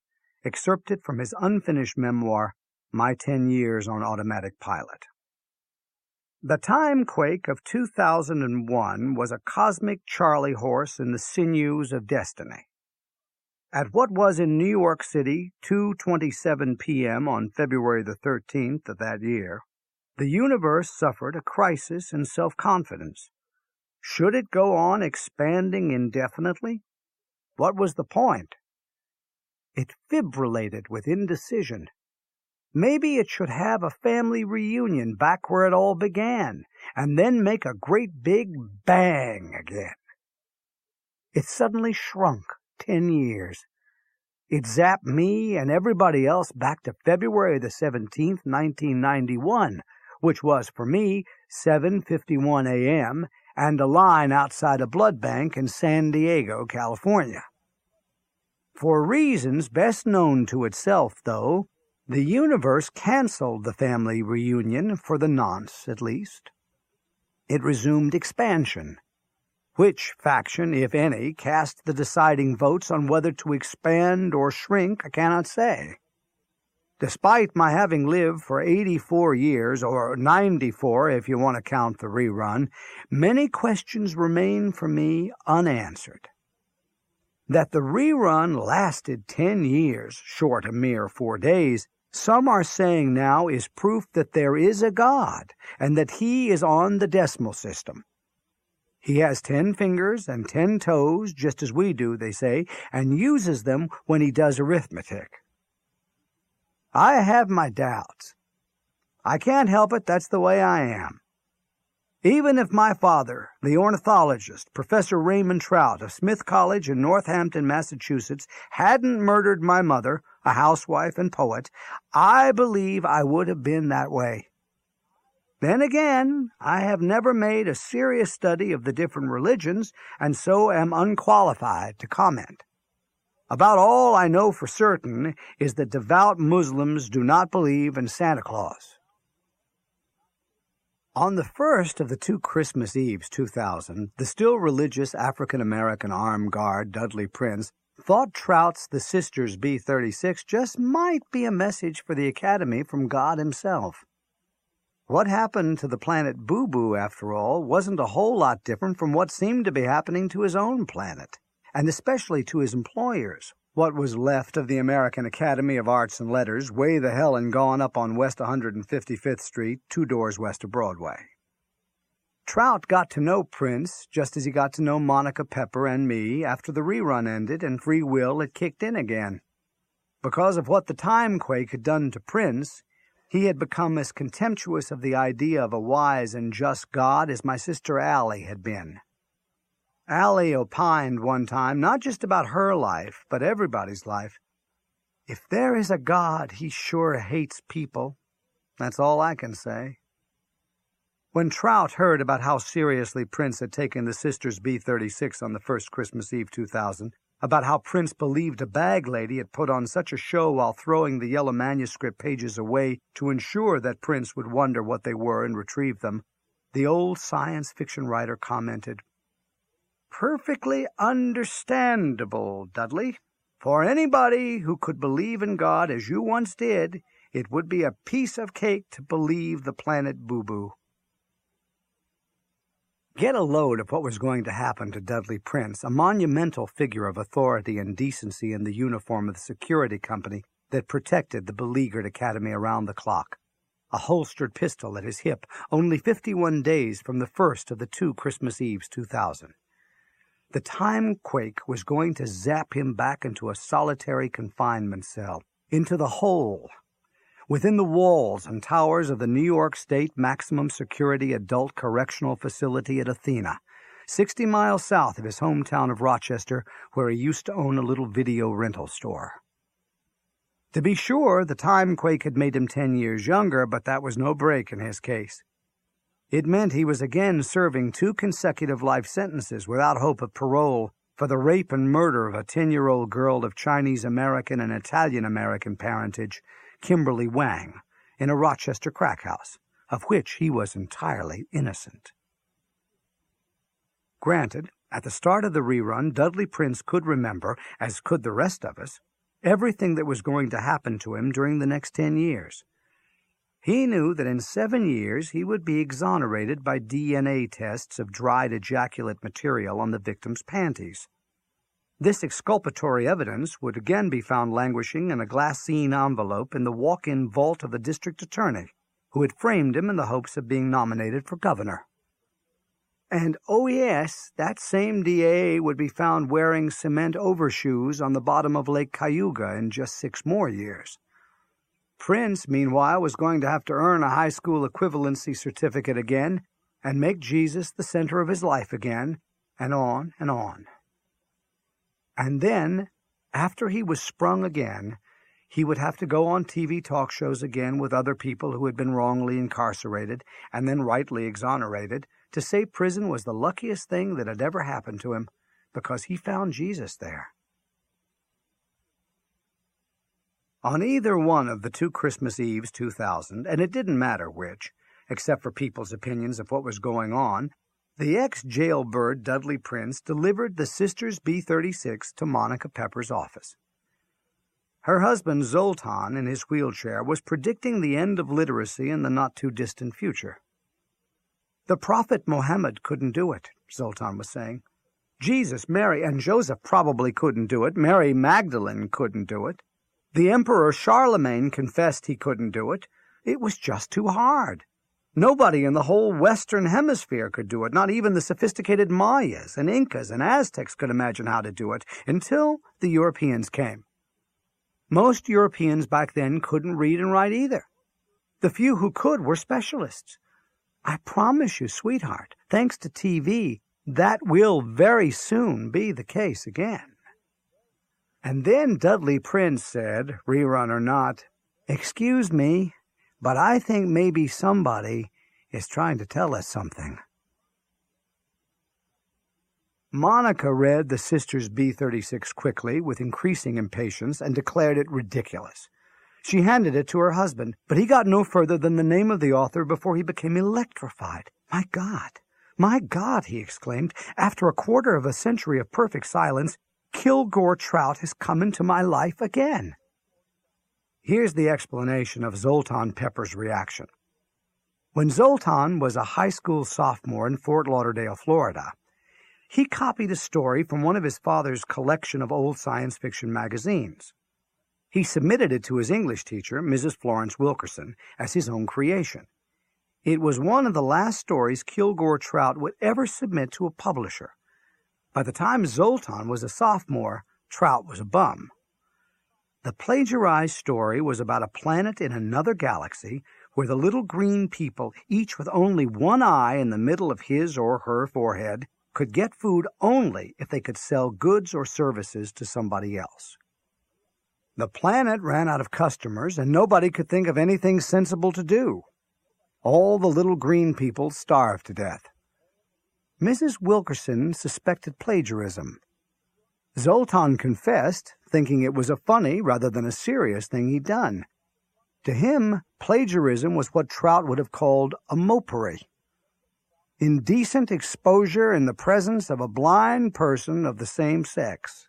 excerpted from his unfinished memoir, My 10 Years on Automatic Pilot. The timequake of 2001 was a cosmic Charlie horse in the sinews of destiny. At what was in New York City 2:27 p.m. on February the 13th of that year, the universe suffered a crisis in self-confidence. Should it go on expanding indefinitely? What was the point? It fibrillated with indecision. Maybe it should have a family reunion back where it all began, and then make a great big bang again. It suddenly shrunk 10 years. It zapped me and everybody else back to February the 17th, 1991, which was, for me, 7:51 a.m., and a line outside a blood bank in San Diego, California. For reasons best known to itself, though, the universe canceled the family reunion, for the nonce at least. It resumed expansion. Which faction, if any, cast the deciding votes on whether to expand or shrink, I cannot say. Despite my having lived for 84 years, or 94 if you want to count the rerun, many questions remain for me unanswered. That the rerun lasted 10 years, short a mere 4 days, some are saying now is proof that there is a God, and that he is on the decimal system. He has 10 fingers and 10 toes, just as we do, they say, and uses them when he does arithmetic. I have my doubts. I can't help it, that's the way I am. Even if my father, the ornithologist, Professor Raymond Trout of Smith College in Northampton, Massachusetts, hadn't murdered my mother, a housewife and poet, I believe I would have been that way. Then again, I have never made a serious study of the different religions, and so am unqualified to comment. About all I know for certain is that devout Muslims do not believe in Santa Claus. On the first of the 2 Christmas Eves 2000, the still religious African-American armed guard Dudley Prince thought Trout's The Sisters B-36 just might be a message for the Academy from God himself. What happened to the planet Boo Boo, after all, wasn't a whole lot different from what seemed to be happening to his own planet, and especially to his employers. What was left of the American Academy of Arts and Letters, way the hell and gone up on West 155th Street, 2 doors west of Broadway. Trout got to know Prince just as he got to know Monica Pepper and me after the rerun ended and free will had kicked in again. Because of what the Timequake had done to Prince, he had become as contemptuous of the idea of a wise and just God as my sister Allie had been. Allie opined one time, not just about her life, but everybody's life. If there is a God, he sure hates people. That's all I can say. When Trout heard about how seriously Prince had taken the Sisters B-36 on the first Christmas Eve 2000, about how Prince believed a bag lady had put on such a show while throwing the yellow manuscript pages away to ensure that Prince would wonder what they were and retrieve them, the old science fiction writer commented, "Perfectly understandable, Dudley. For anybody who could believe in God as you once did, it would be a piece of cake to believe the planet Boo Boo." Get a load of what was going to happen to Dudley Prince, a monumental figure of authority and decency in the uniform of the security company that protected the beleaguered Academy around the clock. A holstered pistol at his hip, only 51 days from the first of the 2 Christmas Eves 2000. The Timequake was going to zap him back into a solitary confinement cell, into the hole, within the walls and towers of the New York State Maximum Security Adult Correctional Facility at Athena, 60 miles south of his hometown of Rochester, where he used to own a little video rental store. To be sure, the Timequake had made him 10 years younger, but that was no break in his case. It meant he was again serving 2 consecutive life sentences without hope of parole for the rape and murder of a 10-year-old girl of Chinese-American and Italian-American parentage, Kimberly Wang, in a Rochester crack house, of which he was entirely innocent. Granted, at the start of the rerun, Dudley Prince could remember, as could the rest of us, everything that was going to happen to him during the next 10 years. He knew that in 7 years he would be exonerated by DNA tests of dried ejaculate material on the victim's panties. This exculpatory evidence would again be found languishing in a glassine envelope in the walk-in vault of the district attorney, who had framed him in the hopes of being nominated for governor. And, oh yes, that same DA would be found wearing cement overshoes on the bottom of Lake Cayuga in just 6 more years. Prince, meanwhile, was going to have to earn a high school equivalency certificate again and make Jesus the center of his life again, and on and on. And then, after he was sprung again, he would have to go on TV talk shows again with other people who had been wrongly incarcerated and then rightly exonerated to say prison was the luckiest thing that had ever happened to him because he found Jesus there. On either one of the 2 Christmas Eves 2000, and it didn't matter which, except for people's opinions of what was going on, the ex-jailbird Dudley Prince delivered the Sisters B-36 to Monica Pepper's office. Her husband, Zoltan, in his wheelchair, was predicting the end of literacy in the not-too-distant future. The Prophet Muhammad couldn't do it, Zoltan was saying. Jesus, Mary, and Joseph probably couldn't do it. Mary Magdalene couldn't do it. The Emperor Charlemagne confessed he couldn't do it. It was just too hard. Nobody in the whole Western Hemisphere could do it. Not even the sophisticated Mayas and Incas and Aztecs could imagine how to do it until the Europeans came. Most Europeans back then couldn't read and write either. The few who could were specialists. I promise you, sweetheart, thanks to TV, that will very soon be the case again. And then Dudley Prince said, rerun or not, "Excuse me, but I think maybe somebody is trying to tell us something." Monica read the Sisters B-36 quickly, with increasing impatience, and declared it ridiculous. She handed it to her husband, but he got no further than the name of the author before he became electrified. My God, he exclaimed. After a quarter of a century of perfect silence, Kilgore Trout has come into my life again. Here's the explanation of Zoltan Pepper's reaction. When Zoltan was a high school sophomore in Fort Lauderdale, Florida, he copied a story from one of his father's collection of old science fiction magazines. He submitted it to his English teacher, Mrs. Florence Wilkerson, as his own creation. It was one of the last stories Kilgore Trout would ever submit to a publisher. By the time Zoltan was a sophomore, Trout was a bum. The plagiarized story was about a planet in another galaxy where the little green people, each with only one eye in the middle of his or her forehead, could get food only if they could sell goods or services to somebody else. The planet ran out of customers, and nobody could think of anything sensible to do. All the little green people starved to death. Mrs. Wilkerson suspected plagiarism. Zoltan confessed, thinking it was a funny rather than a serious thing he'd done. To him, plagiarism was what Trout would have called a mopery. Indecent exposure in the presence of a blind person of the same sex.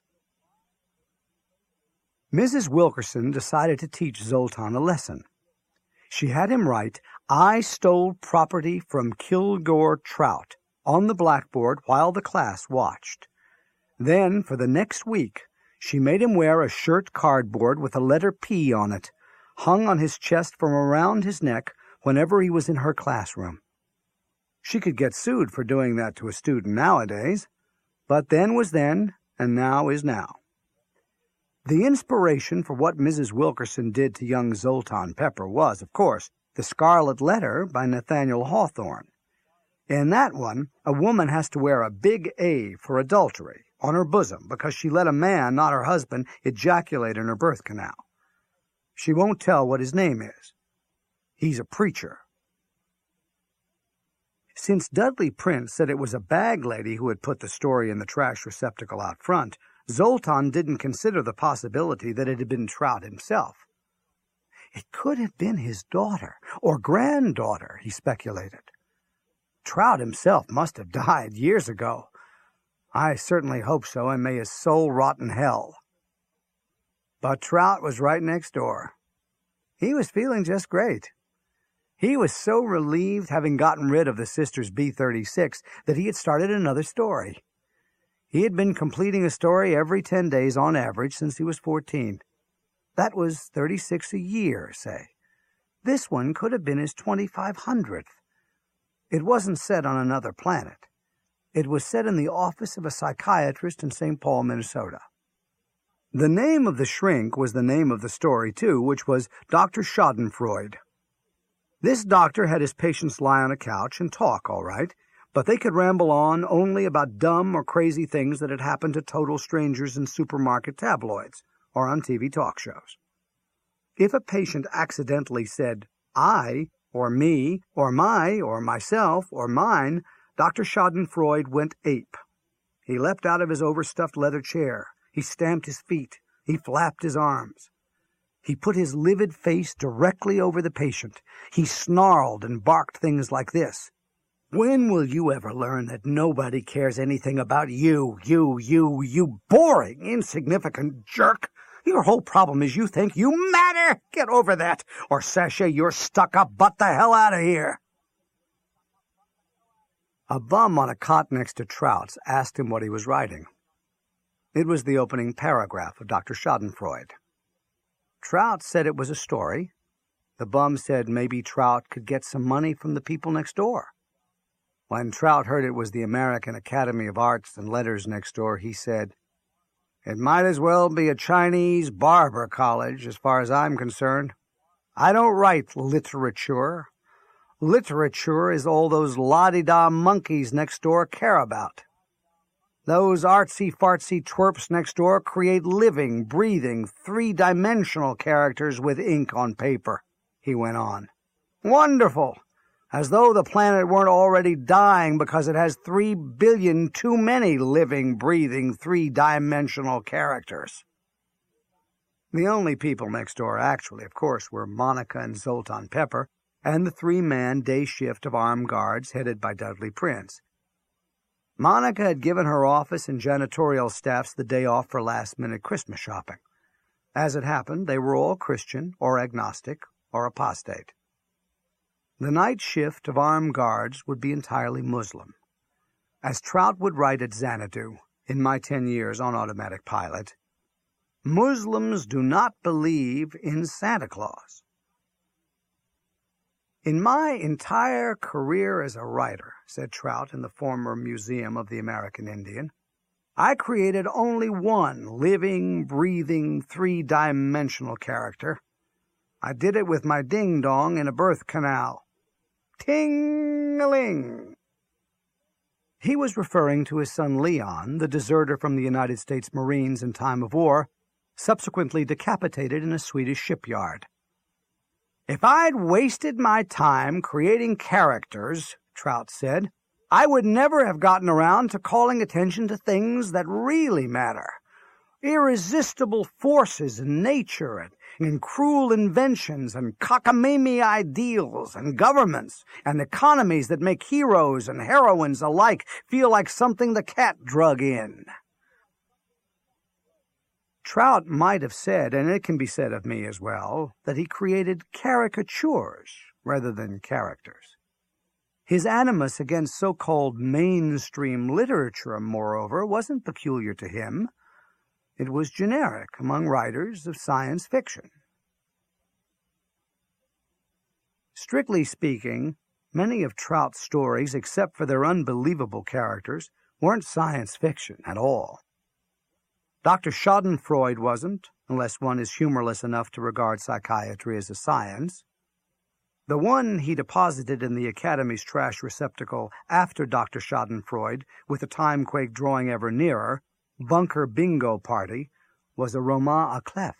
Mrs. Wilkerson decided to teach Zoltan a lesson. She had him write, "I stole property from Kilgore Trout," on the blackboard while the class watched. Then, for the next week, she made him wear a shirt cardboard with the letter P on it, hung on his chest from around his neck whenever he was in her classroom. She could get sued for doing that to a student nowadays, but then was then, and now is now. The inspiration for what Mrs. Wilkerson did to young Zoltan Pepper was, of course, The Scarlet Letter by Nathaniel Hawthorne. In that one, a woman has to wear a big A for adultery on her bosom because she let a man, not her husband, ejaculate in her birth canal. She won't tell what his name is. He's a preacher. Since Dudley Prince said it was a bag lady who had put the story in the trash receptacle out front, Zoltan didn't consider the possibility that it had been Trout himself. It could have been his daughter or granddaughter, he speculated. Trout himself must have died years ago. I certainly hope so, and may his soul rot in hell. But Trout was right next door. He was feeling just great. He was so relieved, having gotten rid of the sisters B-36, that he had started another story. He had been completing a story every 10 days on average since he was 14. That was 36 a year, say. This one could have been his 2,500th. It wasn't set on another planet. It was set in the office of a psychiatrist in St. Paul, Minnesota. The name of the shrink was the name of the story, too, which was Dr. Schadenfreude. This doctor had his patients lie on a couch and talk, all right, but they could ramble on only about dumb or crazy things that had happened to total strangers in supermarket tabloids or on TV talk shows. If a patient accidentally said, "I," or "me," or "my," or "myself," or "mine," Dr. Schadenfreude went ape. He leapt out of his overstuffed leather chair. He stamped his feet. He flapped his arms. He put his livid face directly over the patient. He snarled and barked things like this. "When will you ever learn that nobody cares anything about you boring, insignificant jerk? Your whole problem is you think you matter. Get over that, or sashay your stuck-up butt the hell out of here." A bum on a cot next to Trout's asked him what he was writing. It was the opening paragraph of Dr. Schadenfreude. Trout said it was a story. The bum said maybe Trout could get some money from the people next door. When Trout heard it was the American Academy of Arts and Letters next door, he said, "It might as well be a Chinese barber college as far as I'm concerned. I don't write literature. Literature is all those la-di-da monkeys next door care about. Those artsy-fartsy twerps next door create living, breathing, three-dimensional characters with ink on paper," he went on. "Wonderful! As though the planet weren't already dying because it has 3 billion too many living, breathing, three-dimensional characters." The only people next door, actually, of course, were Monica and Zoltan Pepper and the 3-man day shift of armed guards headed by Dudley Prince. Monica had given her office and janitorial staffs the day off for last-minute Christmas shopping. As it happened, they were all Christian or agnostic or apostate. The night shift of armed guards would be entirely Muslim. As Trout would write at Xanadu, in my 10 years on automatic pilot, Muslims do not believe in Santa Claus. In my entire career as a writer, said Trout in the former Museum of the American Indian, I created only one living, breathing, three-dimensional character. I did it with my ding-dong in a birth canal. Ting-a-ling! He was referring to his son Leon, the deserter from the United States Marines in time of war, subsequently decapitated in a Swedish shipyard. If I'd wasted my time creating characters, Trout said, I would never have gotten around to calling attention to things that really matter. Irresistible forces in nature and cruel inventions and cockamamie ideals and governments and economies that make heroes and heroines alike feel like something the cat drug in. Trout might have said, and it can be said of me as well, that he created caricatures rather than characters. His animus against so-called mainstream literature, moreover, wasn't peculiar to him. It was generic among writers of science fiction. Strictly speaking, many of Trout's stories, except for their unbelievable characters, weren't science fiction at all. Dr. Schadenfreude wasn't, unless one is humorless enough to regard psychiatry as a science. The one he deposited in the Academy's trash receptacle after Dr. Schadenfreude, with the Timequake drawing ever nearer, Bunker Bingo Party, was a roman à clef.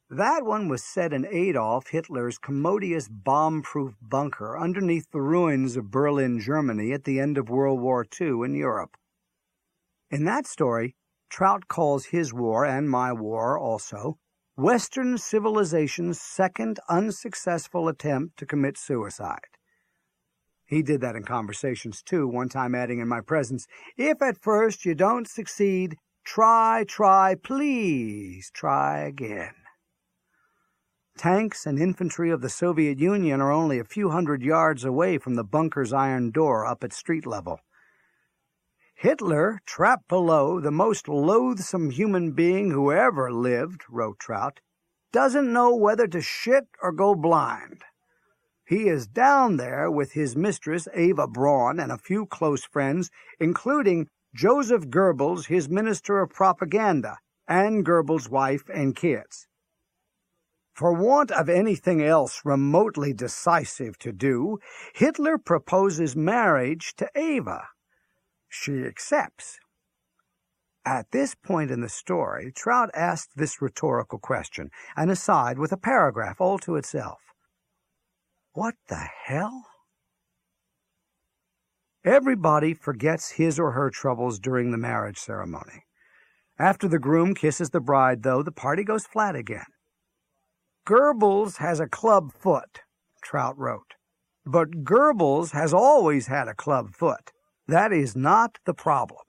That one was set in Adolf Hitler's commodious bomb-proof bunker underneath the ruins of Berlin, Germany at the end of World War II in Europe. In that story, Trout calls his war, and my war also, Western civilization's second unsuccessful attempt to commit suicide. He did that in conversations, too, one time adding in my presence, if at first you don't succeed, try, please try again. Tanks and infantry of the Soviet Union are only a few hundred yards away from the bunker's iron door up at street level. Hitler, trapped below, the most loathsome human being who ever lived, wrote Trout, doesn't know whether to shit or go blind. He is down there with his mistress, Eva Braun, and a few close friends, including Joseph Goebbels, his minister of propaganda, and Goebbels' wife and kids. For want of anything else remotely decisive to do, Hitler proposes marriage to Eva. She accepts. At this point in the story, Trout asked this rhetorical question, an aside with a paragraph all to itself. What the hell? Everybody forgets his or her troubles during the marriage ceremony. After the groom kisses the bride, though, the party goes flat again. Goebbels has a club foot, Trout wrote. But Goebbels has always had a club foot. That is not the problem.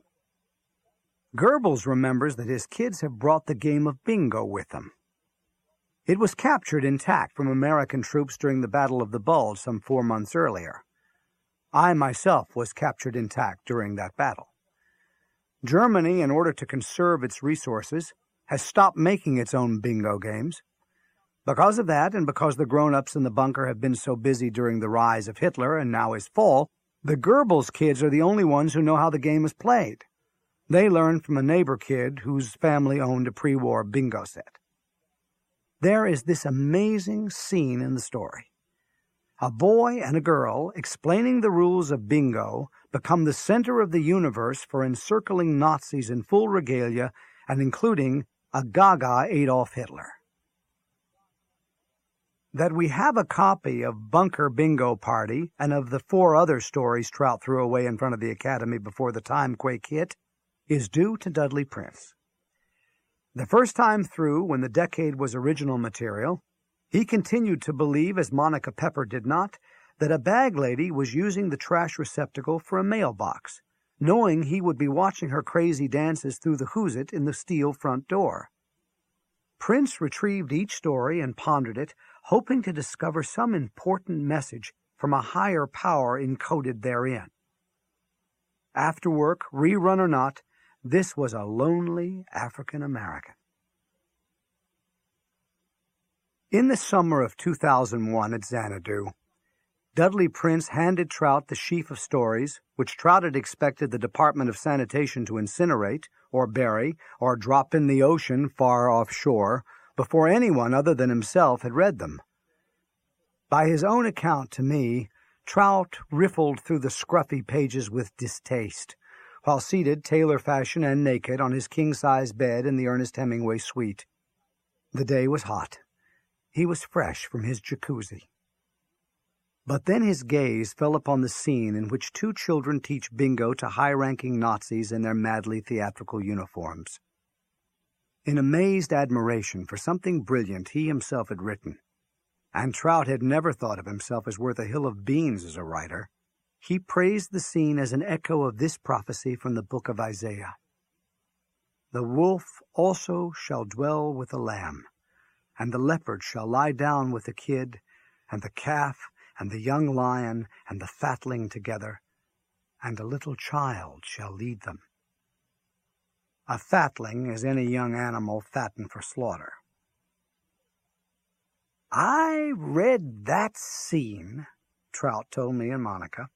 Goebbels remembers that his kids have brought the game of bingo with them. It was captured intact from American troops during the Battle of the Bulge some 4 months earlier. I myself was captured intact during that battle. Germany, in order to conserve its resources, has stopped making its own bingo games. Because of that, and because the grown-ups in the bunker have been so busy during the rise of Hitler and now his fall, the Goebbels kids are the only ones who know how the game is played. They learned from a neighbor kid whose family owned a pre-war bingo set. There is this amazing scene in the story. A boy and a girl, explaining the rules of bingo, become the center of the universe for encircling Nazis in full regalia and including a gaga Adolf Hitler. That we have a copy of Bunker Bingo Party and of the 4 other stories Trout threw away in front of the Academy before the Timequake hit is due to Dudley Prince. The first time through, when the decade was original material, he continued to believe, as Monica Pepper did not, that a bag lady was using the trash receptacle for a mailbox, knowing he would be watching her crazy dances through the who's-it in the steel front door. Prince retrieved each story and pondered it, hoping to discover some important message from a higher power encoded therein. After work, rerun or not, this was a lonely African American. In the summer of 2001 at Xanadu, Dudley Prince handed Trout the sheaf of stories, which Trout had expected the Department of Sanitation to incinerate, or bury, or drop in the ocean far offshore, before anyone other than himself had read them. By his own account to me, Trout riffled through the scruffy pages with distaste, while seated tailor fashion and naked on his king-size bed in the Ernest Hemingway suite. The day was hot. He was fresh from his jacuzzi. But then his gaze fell upon the scene in which two children teach bingo to high-ranking Nazis in their madly theatrical uniforms. In amazed admiration for something brilliant he himself had written, and Trout had never thought of himself as worth a hill of beans as a writer, he praised the scene as an echo of this prophecy from the book of Isaiah. "The wolf also shall dwell with the lamb, and the leopard shall lie down with the kid, and the calf and the young lion and the fatling together, and a little child shall lead them." A fatling is any young animal fattened for slaughter. "I read that scene," Trout told me and Monica,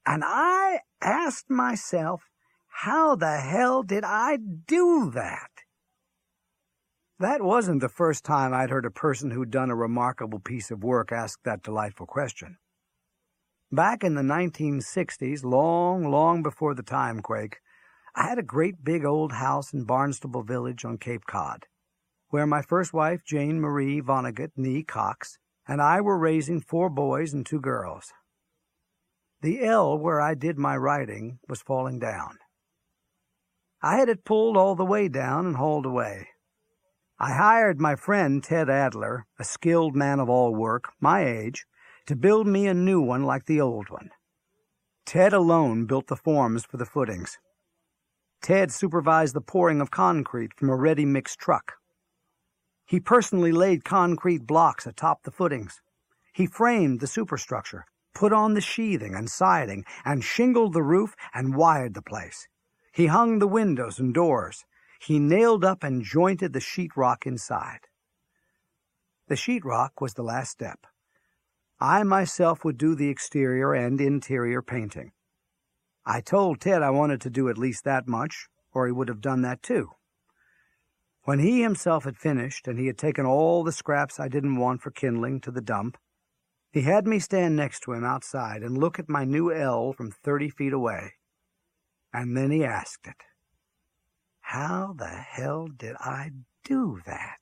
"and I asked myself, how the hell did I do that?" That wasn't the first time I'd heard a person who'd done a remarkable piece of work ask that delightful question. Back in the 1960s, long before the Timequake, I had a great big old house in Barnstable Village on Cape Cod, where my first wife, Jane Marie Vonnegut, née Cox, and I were raising 4 boys and 2 girls. The L where I did my writing was falling down. I had it pulled all the way down and hauled away. I hired my friend Ted Adler, a skilled man of all work, my age, to build me a new one like the old one. Ted alone built the forms for the footings. Ted supervised the pouring of concrete from a ready-mix truck. He personally laid concrete blocks atop the footings. He framed the superstructure, put on the sheathing and siding, and shingled the roof and wired the place. He hung the windows and doors. He nailed up and jointed the sheetrock inside. The sheetrock was the last step. I myself would do the exterior and interior painting. I told Ted I wanted to do at least that much, or he would have done that too. When he himself had finished, and he had taken all the scraps I didn't want for kindling to the dump, he had me stand next to him outside and look at my new L from 30 feet away. And then he asked it. How the hell did I do that?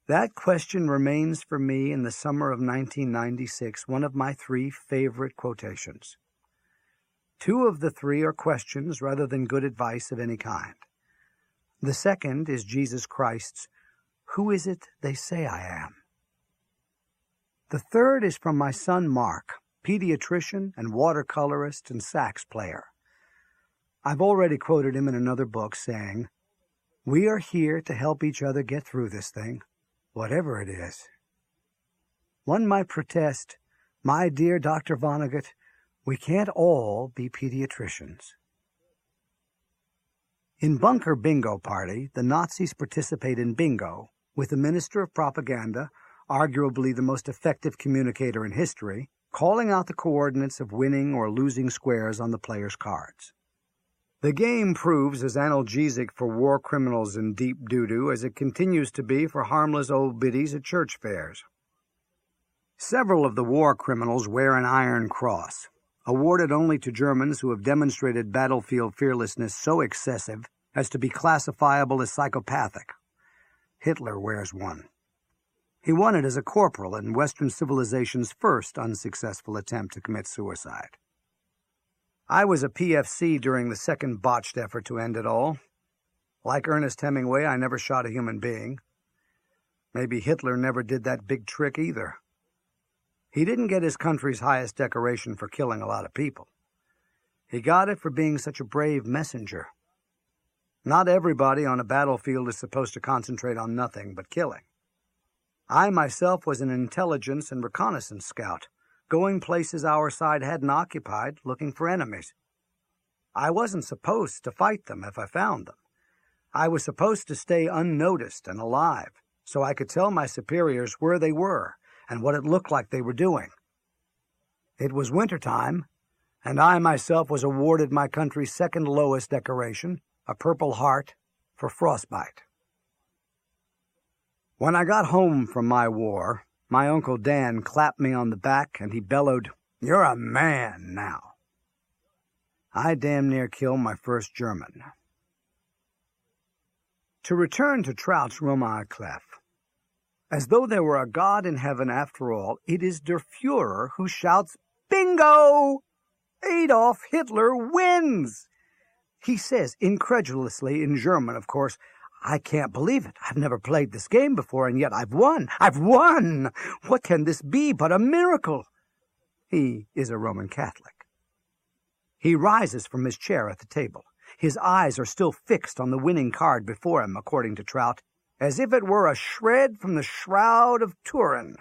That question remains for me in the summer of 1996 one of my 3 favorite quotations. 2 of the 3 are questions rather than good advice of any kind. The second is Jesus Christ's, "Who is it they say I am?" The third is from my son Mark, pediatrician and watercolorist and sax player. I've already quoted him in another book saying, "We are here to help each other get through this thing, whatever it is." One might protest, "My dear Dr. Vonnegut, we can't all be pediatricians." In Bunker Bingo Party, the Nazis participate in bingo, with the Minister of Propaganda, arguably the most effective communicator in history, calling out the coordinates of winning or losing squares on the players' cards. The game proves as analgesic for war criminals in deep doo-doo as it continues to be for harmless old biddies at church fairs. Several of the war criminals wear an Iron Cross, awarded only to Germans who have demonstrated battlefield fearlessness so excessive as to be classifiable as psychopathic. Hitler wears one. He won it as a corporal in Western civilization's first unsuccessful attempt to commit suicide. I was a PFC during the second botched effort to end it all. Like Ernest Hemingway, I never shot a human being. Maybe Hitler never did that big trick either. He didn't get his country's highest decoration for killing a lot of people. He got it for being such a brave messenger. Not everybody on a battlefield is supposed to concentrate on nothing but killing. I myself was an intelligence and reconnaissance scout, going places our side hadn't occupied, looking for enemies. I wasn't supposed to fight them if I found them. I was supposed to stay unnoticed and alive, so I could tell my superiors where they were and what it looked like they were doing. It was wintertime, and I myself was awarded my country's second lowest decoration, a Purple Heart, for frostbite. When I got home from my war, my Uncle Dan clapped me on the back and he bellowed, "You're a man now." I damn near killed my first German. To return to Trout's Roman clef, as though there were a God in heaven after all, it is Der Fuhrer who shouts, "Bingo! Adolf Hitler wins!" He says, incredulously, in German, of course, "I can't believe it. I've never played this game before, and yet I've won. I've won! What can this be but a miracle?" He is a Roman Catholic. He rises from his chair at the table. His eyes are still fixed on the winning card before him, according to Trout, as if it were a shred from the Shroud of Turin.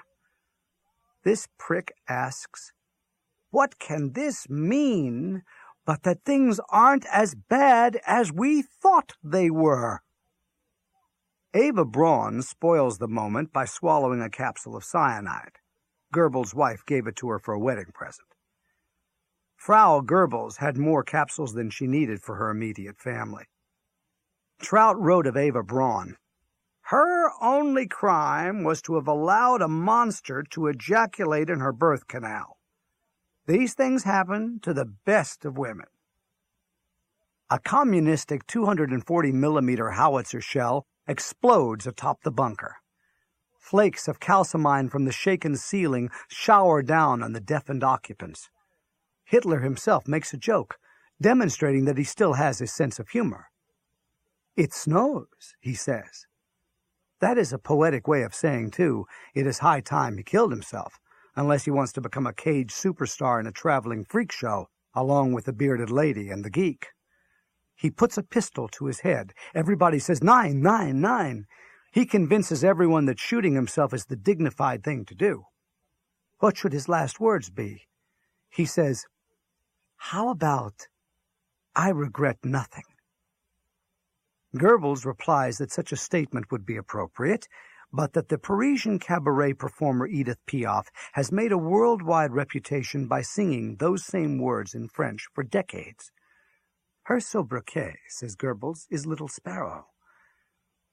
This prick asks, "What can this mean but that things aren't as bad as we thought they were?" Eva Braun spoils the moment by swallowing a capsule of cyanide. Goebbels' wife gave it to her for a wedding present. Frau Goebbels had more capsules than she needed for her immediate family. Trout wrote of Eva Braun, "Her only crime was to have allowed a monster to ejaculate in her birth canal. These things happen to the best of women." A communistic 240mm howitzer shell explodes atop the bunker. Flakes of calcimine from the shaken ceiling shower down on the deafened occupants. Hitler himself makes a joke, demonstrating that he still has his sense of humor. "It snows," he says. That is a poetic way of saying, too, it is high time he killed himself, unless he wants to become a caged superstar in a traveling freak show, along with the bearded lady and the geek. He puts a pistol to his head. Everybody says, "9, 9, 9." He convinces everyone that shooting himself is the dignified thing to do. What should his last words be? He says, "How about, I regret nothing." Goebbels replies that such a statement would be appropriate, but that the Parisian cabaret performer Edith Piaf has made a worldwide reputation by singing those same words in French for decades. "Her sobriquet," says Goebbels, "is Little Sparrow."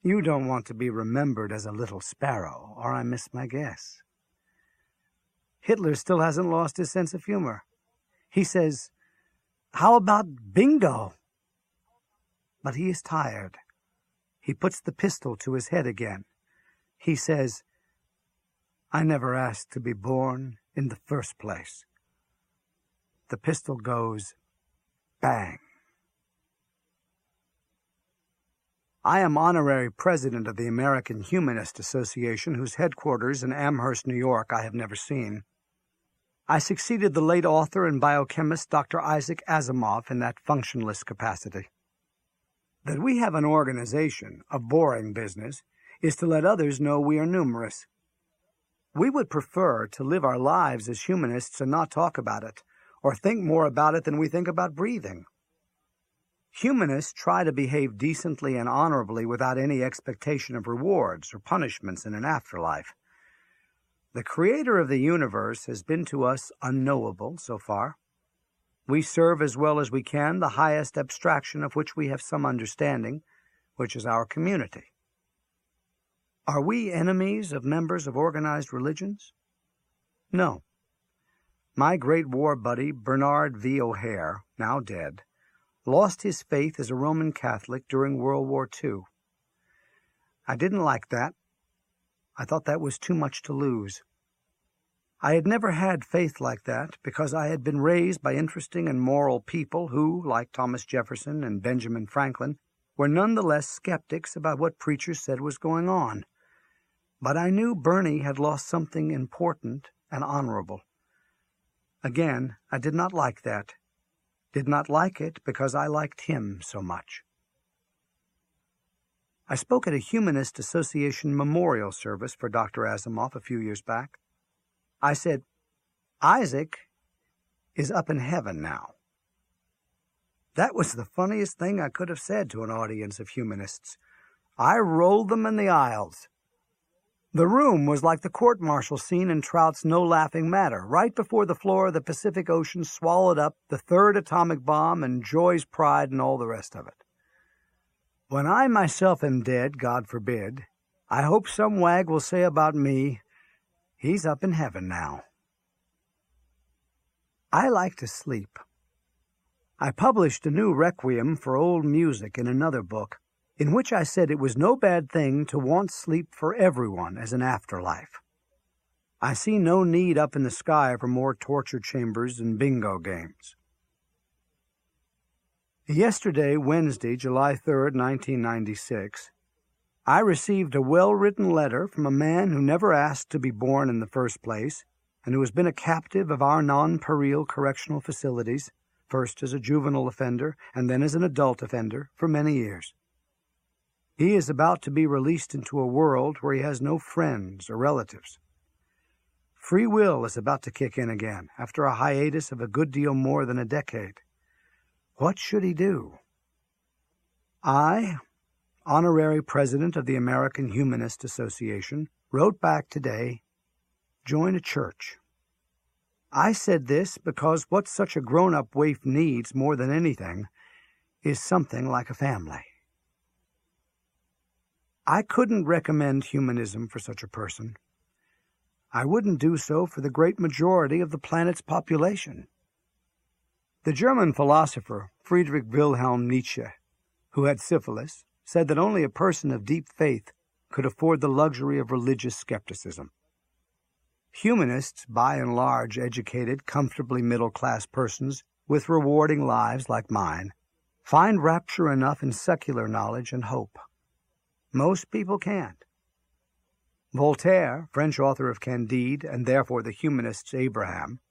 You don't want to be remembered as a little sparrow, or I miss my guess. Hitler still hasn't lost his sense of humor. He says, "How about bingo?" But he is tired. He puts the pistol to his head again. He says, "I never asked to be born in the first place." The pistol goes bang. I am honorary president of the American Humanist Association, whose headquarters in Amherst, New York, I have never seen. I succeeded the late author and biochemist Dr. Isaac Asimov in that functionless capacity. That we have an organization, a boring business, is to let others know we are numerous. We would prefer to live our lives as humanists and not talk about it, or think more about it than we think about breathing. Humanists try to behave decently and honorably without any expectation of rewards or punishments in an afterlife. The Creator of the universe has been to us unknowable so far. We serve as well as we can the highest abstraction of which we have some understanding, which is our community. Are we enemies of members of organized religions? No. My great war buddy, Bernard V. O'Hare, now dead, lost his faith as a Roman Catholic during World War II. I didn't like that. I thought that was too much to lose. I had never had faith like that because I had been raised by interesting and moral people who, like Thomas Jefferson and Benjamin Franklin, were nonetheless skeptics about what preachers said was going on. But I knew Bernie had lost something important and honorable. Again, I did not like that. did not like it because I liked him so much. I spoke at a Humanist Association memorial service for Dr. Asimov a few years back. I said, Isaac is up in heaven now. That was the funniest thing I could have said to an audience of humanists. I rolled them in the aisles. The room was like the court-martial scene in Trout's No Laughing Matter, right before the floor of the Pacific Ocean swallowed up the third atomic bomb and Joy's pride and all the rest of it. When I myself am dead, God forbid, I hope some wag will say about me, he's up in heaven now. I like to sleep. I published a new requiem for old music in another book, in which I said it was no bad thing to want sleep for everyone as an afterlife. I see no need up in the sky for more torture chambers and bingo games. Yesterday, Wednesday, July 3rd, 1996, I received a well-written letter from a man who never asked to be born in the first place and who has been a captive of our non-pareil correctional facilities, first as a juvenile offender and then as an adult offender, for many years. He is about to be released into a world where he has no friends or relatives. Free will is about to kick in again after a hiatus of a good deal more than a decade. What should he do? I, honorary president of the American Humanist Association, wrote back today, join a church. I said this because what such a grown-up waif needs more than anything is something like a family. I couldn't recommend humanism for such a person. I wouldn't do so for the great majority of the planet's population. The German philosopher Friedrich Wilhelm Nietzsche, who had syphilis, said that only a person of deep faith could afford the luxury of religious skepticism. Humanists, by and large educated, comfortably middle-class persons with rewarding lives like mine, find rapture enough in secular knowledge and hope. Most people can't. Voltaire, French author of Candide, and therefore the humanist's Abraham,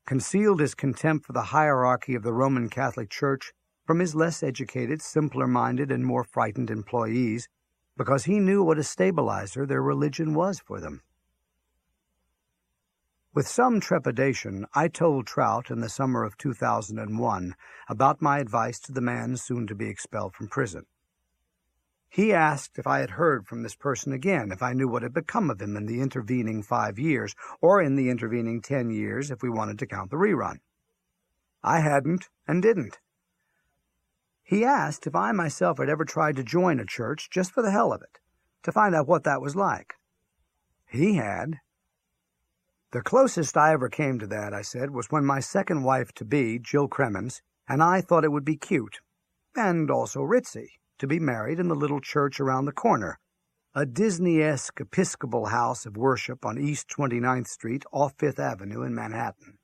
concealed his contempt for the hierarchy of the Roman Catholic Church from his less educated, simpler-minded, and more frightened employees because he knew what a stabilizer their religion was for them. With some trepidation, I told Trout in the summer of 2001 about my advice to the man soon to be expelled from prison. He asked if I had heard from this person again, if I knew what had become of him in the intervening 5 years, or in the intervening 10 years if we wanted to count the rerun. I hadn't and didn't. He asked if I myself had ever tried to join a church just for the hell of it, to find out what that was like. He had. The closest I ever came to that, I said, was when my second wife-to-be, Jill Cremens, and I thought it would be cute, and also ritzy, to be married in the little church around the corner, a Disney-esque Episcopal house of worship on East 29th Street off Fifth Avenue in Manhattan.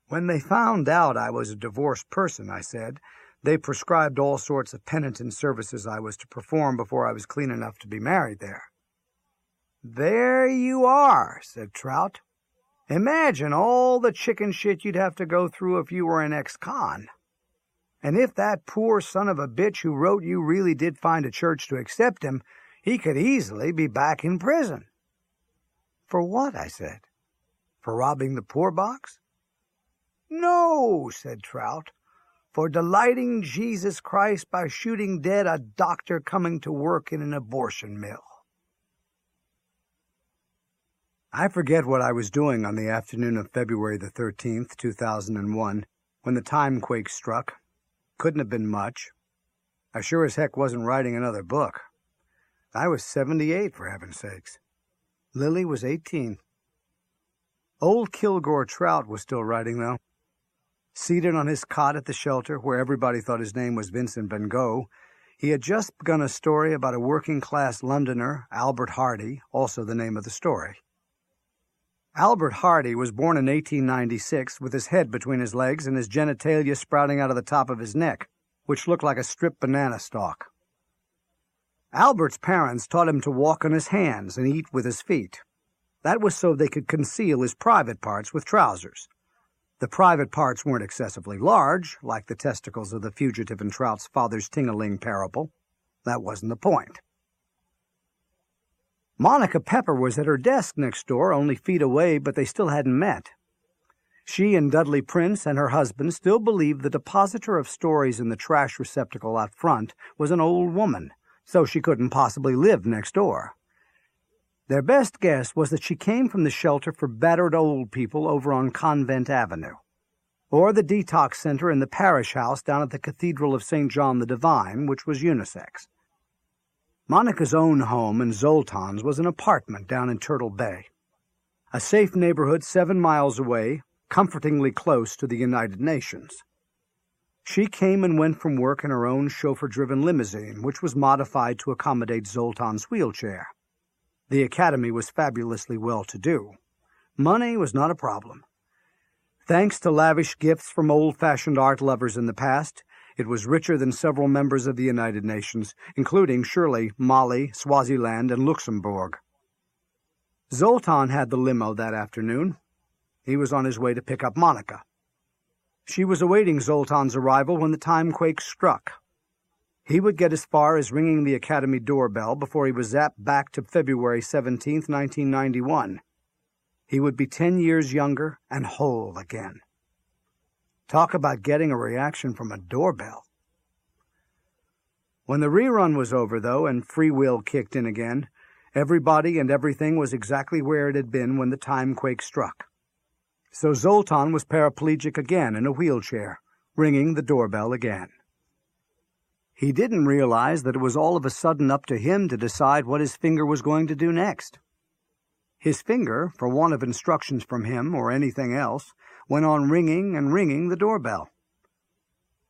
When they found out I was a divorced person, I said, they prescribed all sorts of penitent services I was to perform before I was clean enough to be married there. There you are, said Trout. Imagine all the chicken shit you'd have to go through if you were an ex-con. And if that poor son of a bitch who wrote you really did find a church to accept him, he could easily be back in prison. For what? I said. For robbing the poor box? No, said Trout. For delighting Jesus Christ by shooting dead a doctor coming to work in an abortion mill. I forget what I was doing on the afternoon of February the 13th, 2001, when the Timequake struck. Couldn't have been much. I sure as heck wasn't writing another book. I was 78, for heaven's sakes. Lily was 18. Old Kilgore Trout was still writing, though. Seated on his cot at the shelter, where everybody thought his name was Vincent Van Gogh, he had just begun a story about a working-class Londoner, Albert Hardy, also the name of the story. Albert Hardy was born in 1896 with his head between his legs and his genitalia sprouting out of the top of his neck, which looked like a stripped banana stalk. Albert's parents taught him to walk on his hands and eat with his feet. That was so they could conceal his private parts with trousers. The private parts weren't excessively large, like the testicles of the fugitive in Trout's father's ting-a-ling parable. That wasn't the point. Monica Pepper was at her desk next door, only feet away, but they still hadn't met. She and Dudley Prince and her husband still believed the depositor of stories in the trash receptacle out front was an old woman, so she couldn't possibly live next door. Their best guess was that she came from the shelter for battered old people over on Convent Avenue, or the detox center in the parish house down at the Cathedral of St. John the Divine, which was unisex. Monica's own home in Zoltan's was an apartment down in Turtle Bay, a safe neighborhood 7 miles away, comfortingly close to the United Nations. She came and went from work in her own chauffeur-driven limousine, which was modified to accommodate Zoltan's wheelchair. The academy was fabulously well-to-do. Money was not a problem. Thanks to lavish gifts from old-fashioned art lovers in the past, it was richer than several members of the United Nations, including Shirley, Mali, Swaziland, and Luxembourg. Zoltan had the limo that afternoon. He was on his way to pick up Monica. She was awaiting Zoltan's arrival when the timequake struck. He would get as far as ringing the academy doorbell before he was zapped back to February 17, 1991. He would be 10 years younger and whole again. Talk about getting a reaction from a doorbell. When the rerun was over, though, and free will kicked in again, everybody and everything was exactly where it had been when the timequake struck. So Zoltan was paraplegic again in a wheelchair, ringing the doorbell again. He didn't realize that it was all of a sudden up to him to decide what his finger was going to do next. His finger, for want of instructions from him or anything else, went on ringing and ringing the doorbell.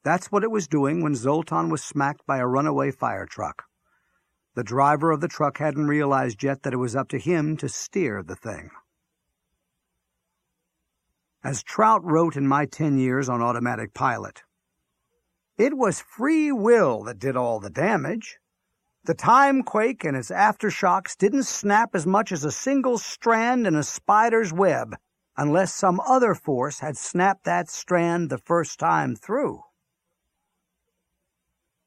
That's what it was doing when Zoltan was smacked by a runaway fire truck. The driver of the truck hadn't realized yet that it was up to him to steer the thing. As Trout wrote in My 10 Years on Automatic Pilot, "It was free will that did all the damage. The timequake and its aftershocks didn't snap as much as a single strand in a spider's web unless some other force had snapped that strand the first time through."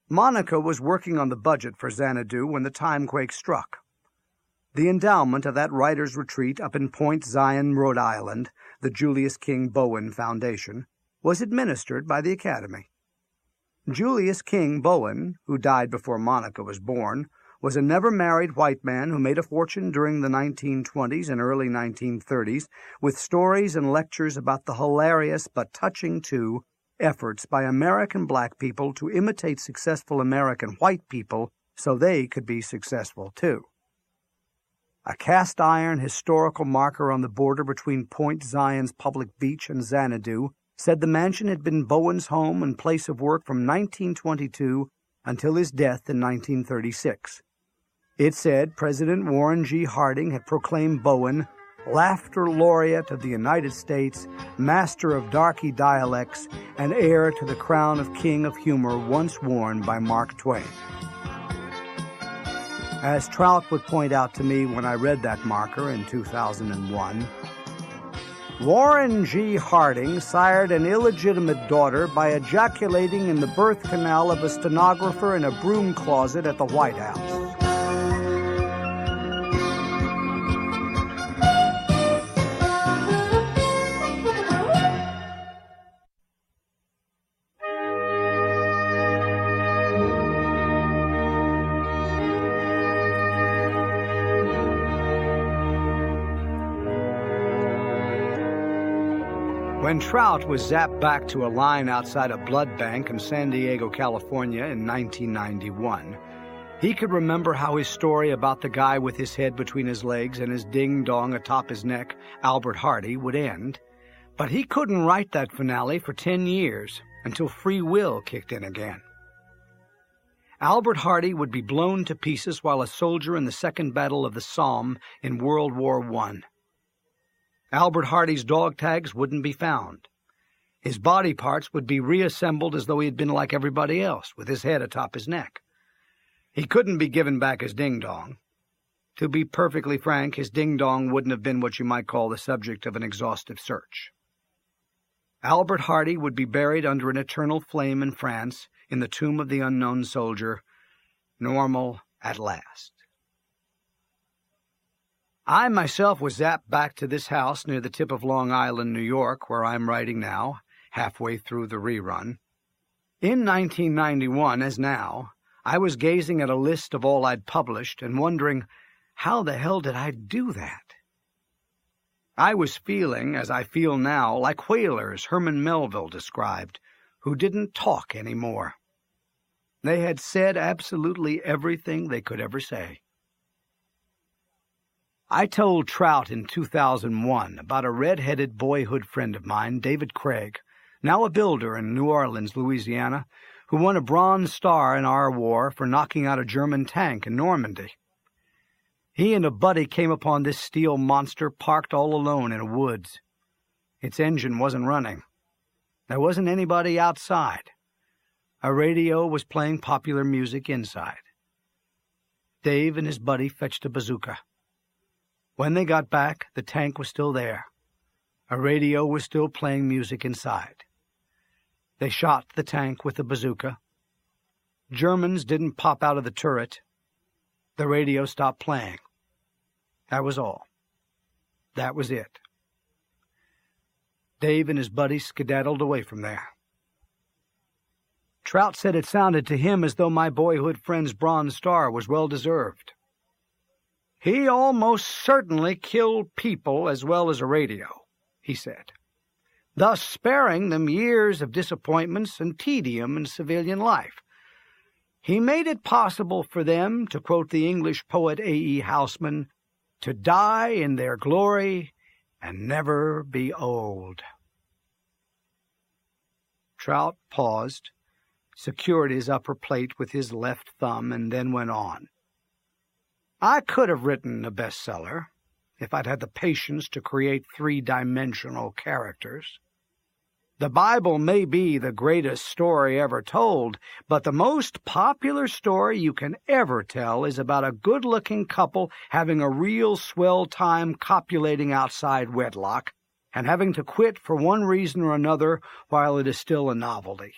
Monica was working on the budget for Xanadu when the timequake struck. The endowment of that writer's retreat up in Point Zion, Rhode Island, the Julius King Bowen Foundation, was administered by the Academy. Julius King Bowen, who died before Monica was born, was a never-married white man who made a fortune during the 1920s and early 1930s with stories and lectures about the hilarious but touching, too, efforts by American black people to imitate successful American white people so they could be successful, too. A cast-iron historical marker on the border between Point Zion's public beach and Xanadu said the mansion had been Bowen's home and place of work from 1922 until his death in 1936. It said President Warren G. Harding had proclaimed Bowen Laughter Laureate of the United States, Master of Darky Dialects, and heir to the crown of King of Humor once worn by Mark Twain. As Trout would point out to me when I read that marker in 2001, Warren G. Harding sired an illegitimate daughter by ejaculating in the birth canal of a stenographer in a broom closet at the White House. When Trout was zapped back to a line outside a blood bank in San Diego, California in 1991, he could remember how his story about the guy with his head between his legs and his ding-dong atop his neck, Albert Hardy, would end. But he couldn't write that finale for 10 years until free will kicked in again. Albert Hardy would be blown to pieces while a soldier in the Second Battle of the Somme in World War I. Albert Hardy's dog tags wouldn't be found. His body parts would be reassembled as though he had been like everybody else, with his head atop his neck. He couldn't be given back his ding-dong. To be perfectly frank, his ding-dong wouldn't have been what you might call the subject of an exhaustive search. Albert Hardy would be buried under an eternal flame in France in the tomb of the unknown soldier, normal at last. I myself was zapped back to this house near the tip of Long Island, New York, where I'm writing now, halfway through the rerun. In 1991, as now, I was gazing at a list of all I'd published and wondering, how the hell did I do that? I was feeling, as I feel now, like whalers Herman Melville described, who didn't talk anymore. They had said absolutely everything they could ever say. I told Trout in 2001 about a red-headed boyhood friend of mine, David Craig, now a builder in New Orleans, Louisiana, who won a Bronze Star in our war for knocking out a German tank in Normandy. He and a buddy came upon this steel monster parked all alone in a woods. Its engine wasn't running. There wasn't anybody outside. A radio was playing popular music inside. Dave and his buddy fetched a bazooka. When they got back, the tank was still there. A radio was still playing music inside. They shot the tank with the bazooka. Germans didn't pop out of the turret. The radio stopped playing. That was all. That was it. Dave and his buddy skedaddled away from there. Trout said it sounded to him as though my boyhood friend's Bronze Star was well-deserved. He almost certainly killed people as well as a radio, he said, thus sparing them years of disappointments and tedium in civilian life. He made it possible for them, to quote the English poet A.E. Housman, to die in their glory and never be old. Trout paused, secured his upper plate with his left thumb, and then went on. I could have written a bestseller if I'd had the patience to create three-dimensional characters. The Bible may be the greatest story ever told, but the most popular story you can ever tell is about a good-looking couple having a real swell time copulating outside wedlock and having to quit for one reason or another while it is still a novelty.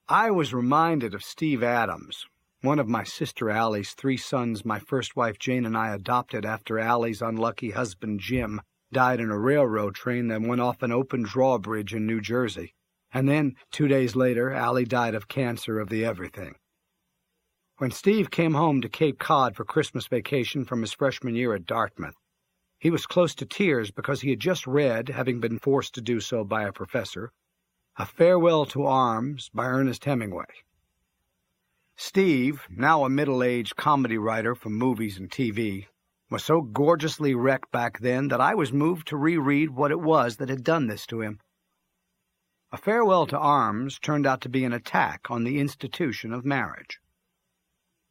I was reminded of Steve Adams, one of my sister Allie's 3 sons my first wife Jane and I adopted after Allie's unlucky husband Jim died in a railroad train that went off an open drawbridge in New Jersey. And then, 2 days later, Allie died of cancer of the everything. When Steve came home to Cape Cod for Christmas vacation from his freshman year at Dartmouth, he was close to tears because he had just read, having been forced to do so by a professor, A Farewell to Arms by Ernest Hemingway. Steve, now a middle-aged comedy writer for movies and TV, was so gorgeously wrecked back then that I was moved to reread what it was that had done this to him. A Farewell to Arms turned out to be an attack on the institution of marriage.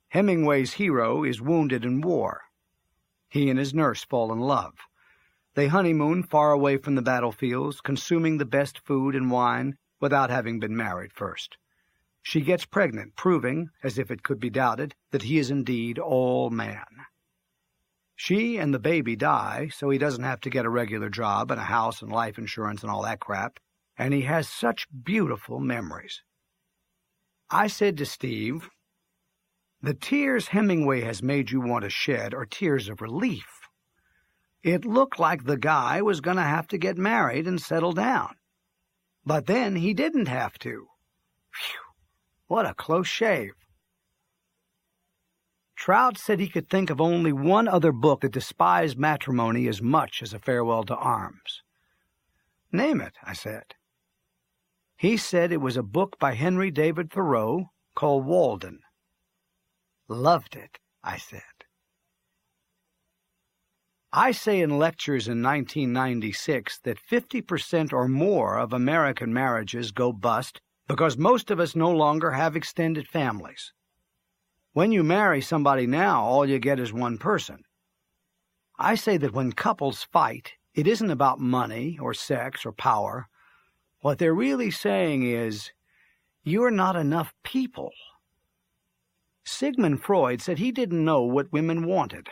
Hemingway's hero is wounded in war. He and his nurse fall in love. They honeymoon far away from the battlefields, consuming the best food and wine without having been married first. She gets pregnant, proving, as if it could be doubted, that he is indeed all man. She and the baby die, so he doesn't have to get a regular job and a house and life insurance and all that crap, and he has such beautiful memories. I said to Steve, the tears Hemingway has made you want to shed are tears of relief. It looked like the guy was going to have to get married and settle down. But then he didn't have to. Phew, what a close shave. Trout said he could think of only one other book that despised matrimony as much as A Farewell to Arms. Name it, I said. He said it was a book by Henry David Thoreau called Walden. Loved it, I said. I say in lectures in 1996 that 50% or more of American marriages go bust because most of us no longer have extended families. When you marry somebody now, all you get is one person. I say that when couples fight, it isn't about money or sex or power. What they're really saying is, you're not enough people. Sigmund Freud said he didn't know what women wanted.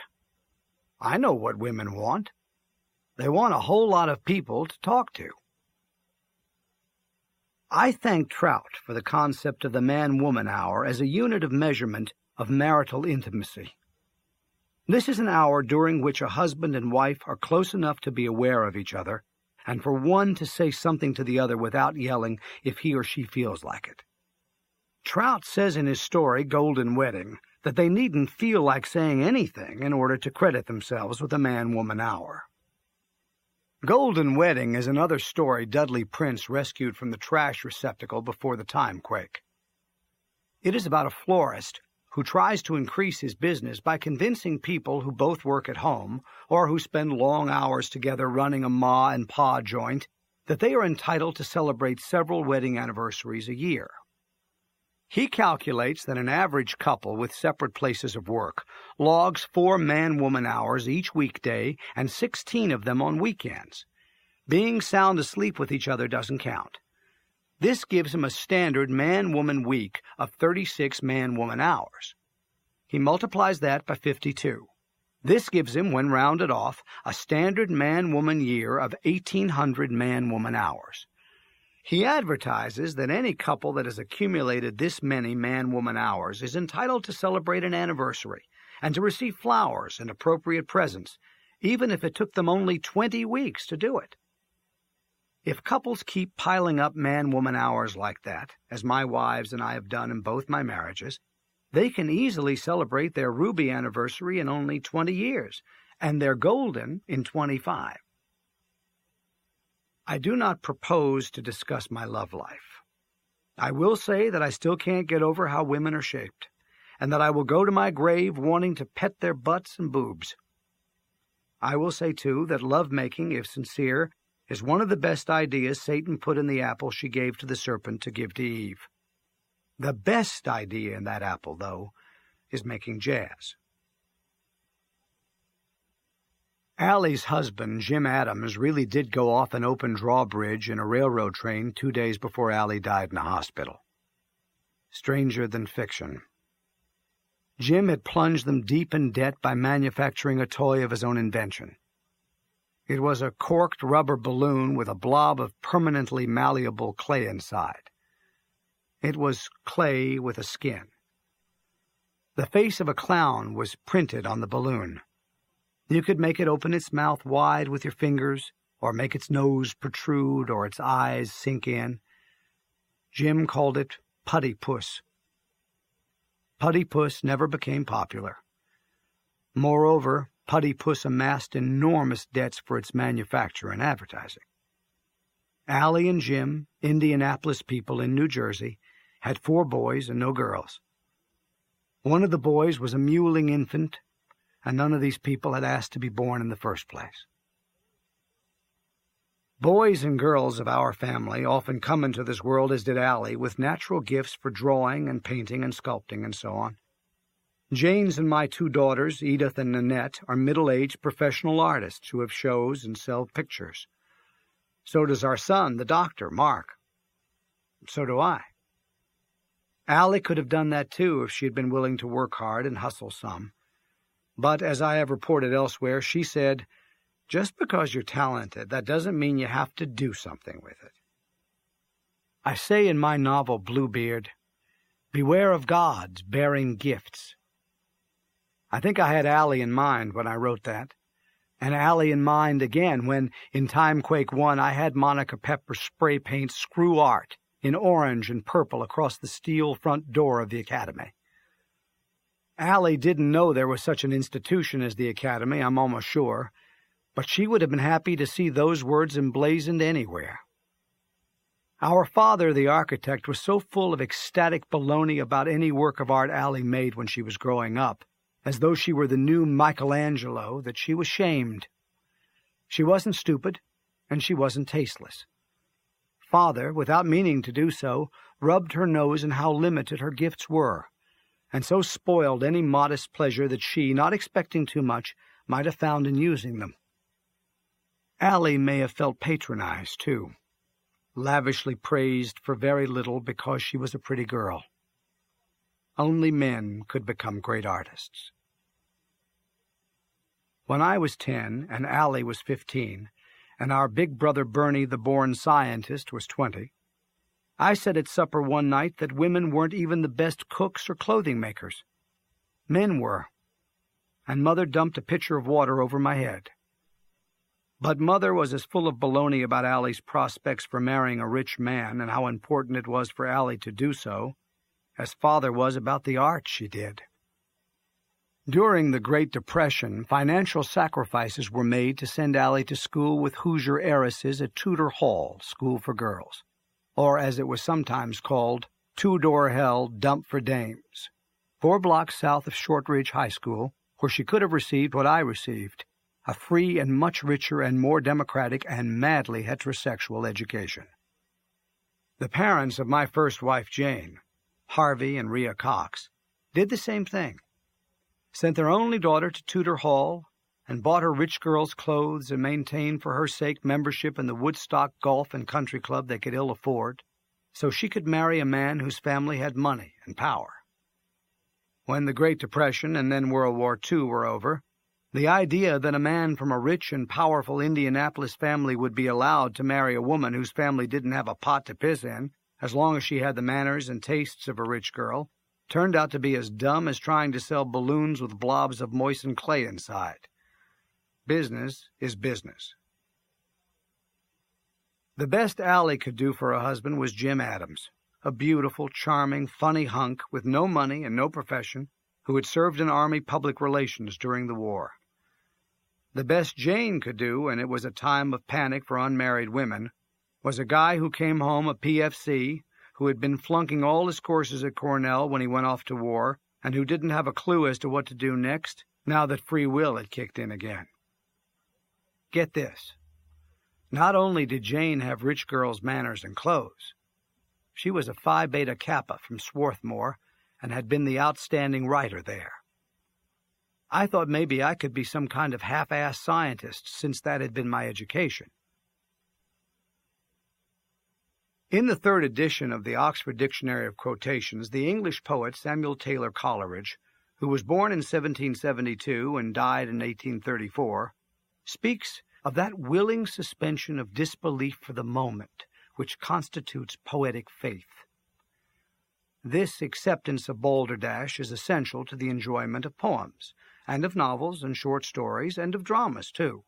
I know what women want. They want a whole lot of people to talk to. I thank Trout for the concept of the man-woman hour as a unit of measurement of marital intimacy. This is an hour during which a husband and wife are close enough to be aware of each other, and for one to say something to the other without yelling if he or she feels like it. Trout says in his story, Golden Wedding, that they needn't feel like saying anything in order to credit themselves with a man-woman hour. Golden Wedding is another story Dudley Prince rescued from the trash receptacle before the Timequake. It is about a florist who tries to increase his business by convincing people who both work at home or who spend long hours together running a ma and pa joint that they are entitled to celebrate several wedding anniversaries a year. He calculates that an average couple with separate places of work logs 4 man-woman hours each weekday and 16 of them on weekends. Being sound asleep with each other doesn't count. This gives him a standard man-woman week of 36 man-woman hours. He multiplies that by 52. This gives him, when rounded off, a standard man-woman year of 1,800 man-woman hours. He advertises that any couple that has accumulated this many man-woman hours is entitled to celebrate an anniversary and to receive flowers and appropriate presents, even if it took them only 20 weeks to do it. If couples keep piling up man-woman hours like that, as my wives and I have done in both my marriages, they can easily celebrate their ruby anniversary in only 20 years and their golden in 25. I do not propose to discuss my love life. I will say that I still can't get over how women are shaped, and that I will go to my grave wanting to pet their butts and boobs. I will say, too, that love-making, if sincere, is one of the best ideas Satan put in the apple she gave to the serpent to give to Eve. The best idea in that apple, though, is making jazz. Allie's husband, Jim Adams, really did go off an open drawbridge in a railroad train 2 days before Allie died in a hospital. Stranger than fiction. Jim had plunged them deep in debt by manufacturing a toy of his own invention. It was a corked rubber balloon with a blob of permanently malleable clay inside. It was clay with a skin. The face of a clown was printed on the balloon. You could make it open its mouth wide with your fingers, or make its nose protrude, or its eyes sink in. Jim called it Putty Puss. Putty Puss never became popular. Moreover, Putty Puss amassed enormous debts for its manufacture and advertising. Allie and Jim, Indianapolis people in New Jersey, had 4 boys and no girls. One of the boys was a mewling infant, and none of these people had asked to be born in the first place. Boys and girls of our family often come into this world, as did Allie, with natural gifts for drawing and painting and sculpting and so on. Jane's and my 2 daughters, Edith and Nanette, are middle-aged professional artists who have shows and sell pictures. So does our son, the doctor, Mark. So do I. Allie could have done that too if she had been willing to work hard and hustle some. But, as I have reported elsewhere, she said, "Just because you're talented, that doesn't mean you have to do something with it." I say in my novel Bluebeard, "Beware of gods bearing gifts." I think I had Allie in mind when I wrote that, and Allie in mind again when, in Timequake 1, I had Monica Pepper spray paint Screw Art in orange and purple across the steel front door of the Academy. Allie didn't know there was such an institution as the Academy, I'm almost sure, but she would have been happy to see those words emblazoned anywhere. Our father, the architect, was so full of ecstatic baloney about any work of art Allie made when she was growing up, as though she were the new Michelangelo, that she was shamed. She wasn't stupid, and she wasn't tasteless. Father, without meaning to do so, rubbed her nose in how limited her gifts were, and so spoiled any modest pleasure that she, not expecting too much, might have found in using them. Allie may have felt patronized, too, lavishly praised for very little because she was a pretty girl. Only men could become great artists. When I was 10 and Allie was 15, and our big brother Bernie, the born scientist, was 20, I said at supper one night that women weren't even the best cooks or clothing makers. Men were. And Mother dumped a pitcher of water over my head. But Mother was as full of baloney about Allie's prospects for marrying a rich man and how important it was for Allie to do so, as Father was about the art she did. During the Great Depression, financial sacrifices were made to send Allie to school with Hoosier heiresses at Tudor Hall, School for Girls, or as it was sometimes called, Two-Door Hell Dump for Dames, 4 blocks south of Shortridge High School, where she could have received what I received, a free and much richer and more democratic and madly heterosexual education. The parents of my first wife, Jane, Harvey and Rhea Cox, did the same thing, sent their only daughter to Tudor Hall and bought her rich girl's clothes and maintained for her sake membership in the Woodstock Golf and Country Club they could ill afford, so she could marry a man whose family had money and power. When the Great Depression and then World War II were over, the idea that a man from a rich and powerful Indianapolis family would be allowed to marry a woman whose family didn't have a pot to piss in, as long as she had the manners and tastes of a rich girl, turned out to be as dumb as trying to sell balloons with blobs of moistened clay inside. Business is business. The best Allie could do for a husband was Jim Adams, a beautiful, charming, funny hunk with no money and no profession, who had served in Army public relations during the war. The best Jane could do, and it was a time of panic for unmarried women, was a guy who came home a PFC, who had been flunking all his courses at Cornell when he went off to war, and who didn't have a clue as to what to do next, now that free will had kicked in again. Get this. Not only did Jane have rich girl's manners and clothes, she was a Phi Beta Kappa from Swarthmore and had been the outstanding writer there. I thought maybe I could be some kind of half-assed scientist, since that had been my education. In the 3rd edition of the Oxford Dictionary of Quotations, the English poet Samuel Taylor Coleridge, who was born in 1772 and died in 1834, speaks of that willing suspension of disbelief for the moment which constitutes poetic faith. This acceptance of balderdash is essential to the enjoyment of poems, and of novels and short stories, and of dramas, too.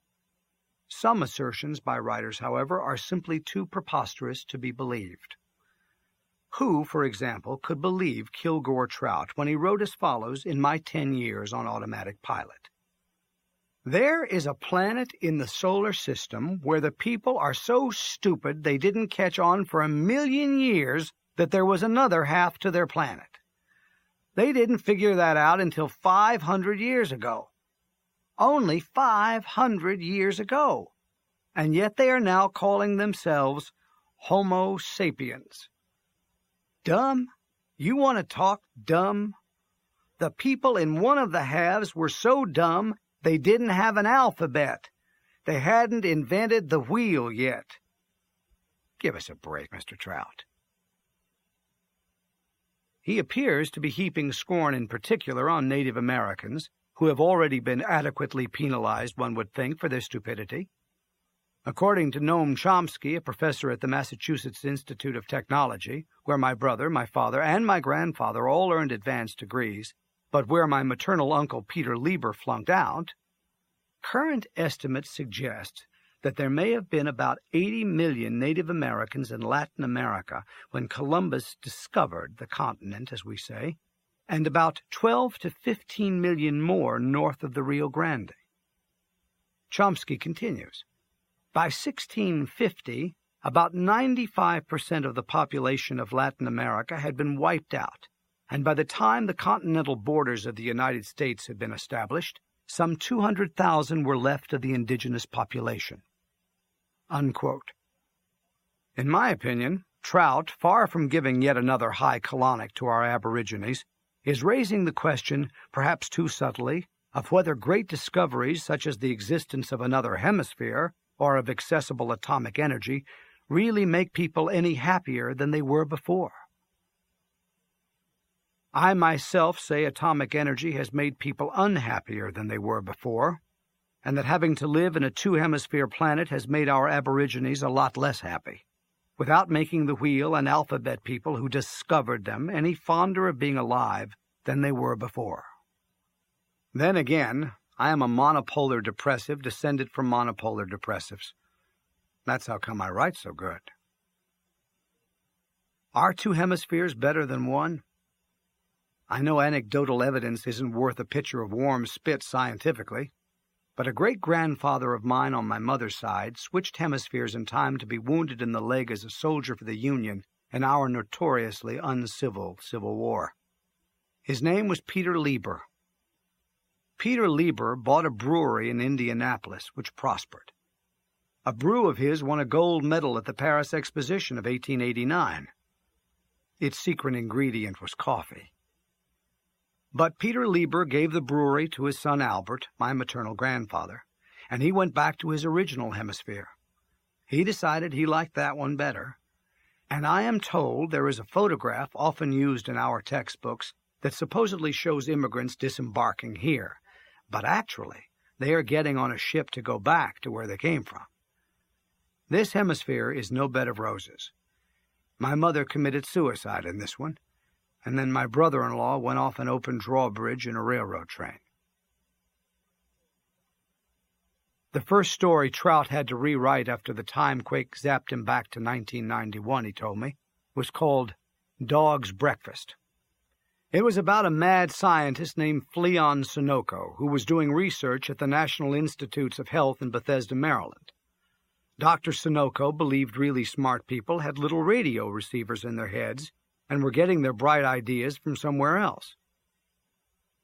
Some assertions by writers, however, are simply too preposterous to be believed. Who, for example, could believe Kilgore Trout when he wrote as follows in My 10 Years on Automatic Pilot? There is a planet in the solar system where the people are so stupid they didn't catch on for 1,000,000 years that there was another half to their planet. They didn't figure that out until 500 years ago. Only 500 years ago. And yet they are now calling themselves Homo sapiens. Dumb? You want to talk dumb? The people in one of the halves were so dumb they didn't have an alphabet. They hadn't invented the wheel yet. Give us a break, Mr. Trout. He appears to be heaping scorn in particular on Native Americans, who have already been adequately penalized, one would think, for their stupidity. According to Noam Chomsky, a professor at the Massachusetts Institute of Technology, where my brother, my father, and my grandfather all earned advanced degrees, but where my maternal uncle Peter Lieber flunked out, current estimates suggest that there may have been about 80 million Native Americans in Latin America when Columbus discovered the continent, as we say, and about 12 to 15 million more north of the Rio Grande. Chomsky continues, by 1650, about 95% of the population of Latin America had been wiped out, and by the time the continental borders of the United States had been established, some 200,000 were left of the indigenous population. Unquote. In my opinion, Trout, far from giving yet another high colonic to our aborigines, is raising the question, perhaps too subtly, of whether great discoveries such as the existence of another hemisphere or of accessible atomic energy really make people any happier than they were before. I myself say atomic energy has made people unhappier than they were before, and that having to live in a two-hemisphere planet has made our aborigines a lot less happy, without making the wheel and alphabet people who discovered them any fonder of being alive than they were before. Then again, I am a monopolar depressive descended from monopolar depressives. That's how come I write so good. Are two hemispheres better than one? I know anecdotal evidence isn't worth a pitcher of warm spit scientifically, but a great-grandfather of mine on my mother's side switched hemispheres in time to be wounded in the leg as a soldier for the Union in our notoriously uncivil Civil War. His name was Peter Lieber. Peter Lieber bought a brewery in Indianapolis, which prospered. A brew of his won a gold medal at the Paris Exposition of 1889. Its secret ingredient was coffee. But Peter Lieber gave the brewery to his son Albert, my maternal grandfather, and he went back to his original hemisphere. He decided he liked that one better, and I am told there is a photograph often used in our textbooks that supposedly shows immigrants disembarking here, but actually they are getting on a ship to go back to where they came from. This hemisphere is no bed of roses. My mother committed suicide in this one, and then my brother-in-law went off an open drawbridge in a railroad train. The first story Trout had to rewrite after the Timequake zapped him back to 1991, he told me, was called Dog's Breakfast. It was about a mad scientist named Fleon Sunoco, who was doing research at the National Institutes of Health in Bethesda, Maryland. Dr. Sunoco believed really smart people had little radio receivers in their heads and were getting their bright ideas from somewhere else.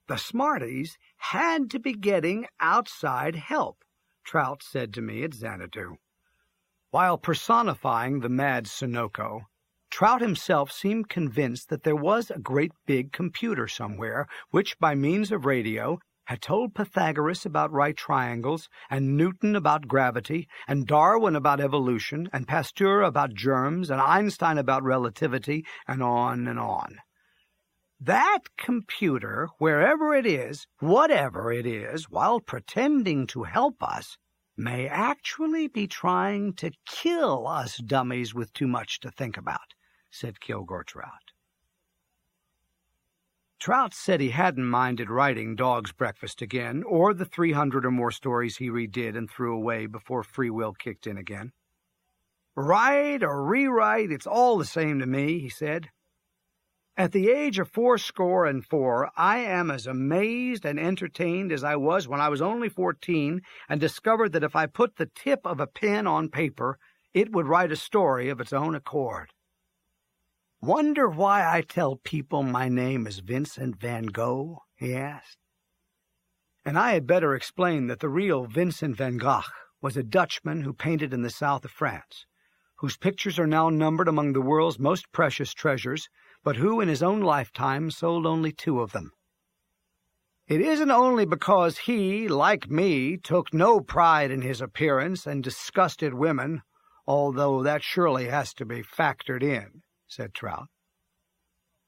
The smarties had to be getting outside help, Trout said to me at Xanadu. While personifying the mad Sunoco, Trout himself seemed convinced that there was a great big computer somewhere which, by means of radio, had told Pythagoras about right triangles, and Newton about gravity, and Darwin about evolution, and Pasteur about germs, and Einstein about relativity, and on and on. That computer, wherever it is, whatever it is, while pretending to help us, may actually be trying to kill us dummies with too much to think about, said Kilgore Trout. Trout said he hadn't minded writing Dog's Breakfast again, or the 300 or more stories he redid and threw away before free will kicked in again. Write or rewrite, it's all the same to me, he said. At the age of 84, I am as amazed and entertained as I was when I was only 14 and discovered that if I put the tip of a pen on paper, it would write a story of its own accord. Wonder why I tell people my name is Vincent van Gogh, he asked. And I had better explain that the real Vincent van Gogh was a Dutchman who painted in the south of France, whose pictures are now numbered among the world's most precious treasures, but who in his own lifetime sold only 2 of them. It isn't only because he, like me, took no pride in his appearance and disgusted women, although that surely has to be factored in, said Trout.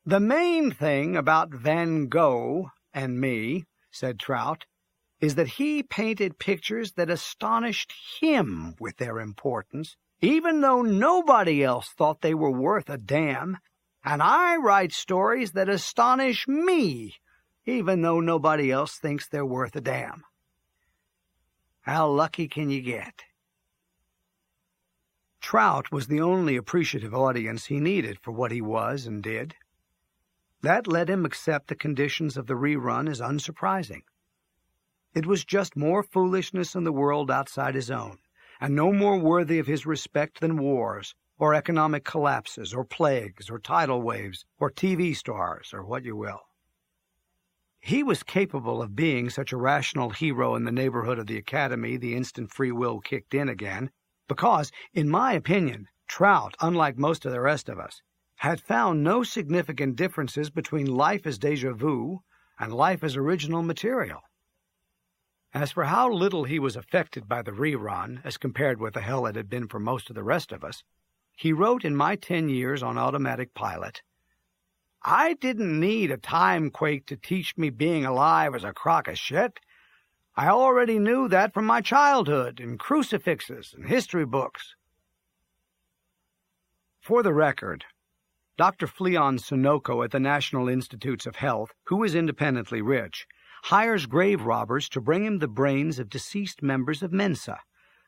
The main thing about Van Gogh and me, said Trout, is that he painted pictures that astonished him with their importance, even though nobody else thought they were worth a damn, and I write stories that astonish me, even though nobody else thinks they're worth a damn. How lucky can you get? Trout was the only appreciative audience he needed for what he was and did. That let him accept the conditions of the rerun as unsurprising. It was just more foolishness in the world outside his own, and no more worthy of his respect than wars, or economic collapses, or plagues, or tidal waves, or TV stars, or what you will. He was capable of being such a rational hero in the neighborhood of the Academy the instant free will kicked in again, because, in my opinion, Trout, unlike most of the rest of us, had found no significant differences between life as déjà vu and life as original material. As for how little he was affected by the rerun, as compared with the hell it had been for most of the rest of us, he wrote in my 10 years on automatic pilot, "I didn't need a timequake to teach me being alive was a crock of shit. I already knew that from my childhood in crucifixes and history books. For the record, Dr. Fleon Sunoco at the National Institutes of Health, who is independently rich, hires grave robbers to bring him the brains of deceased members of Mensa,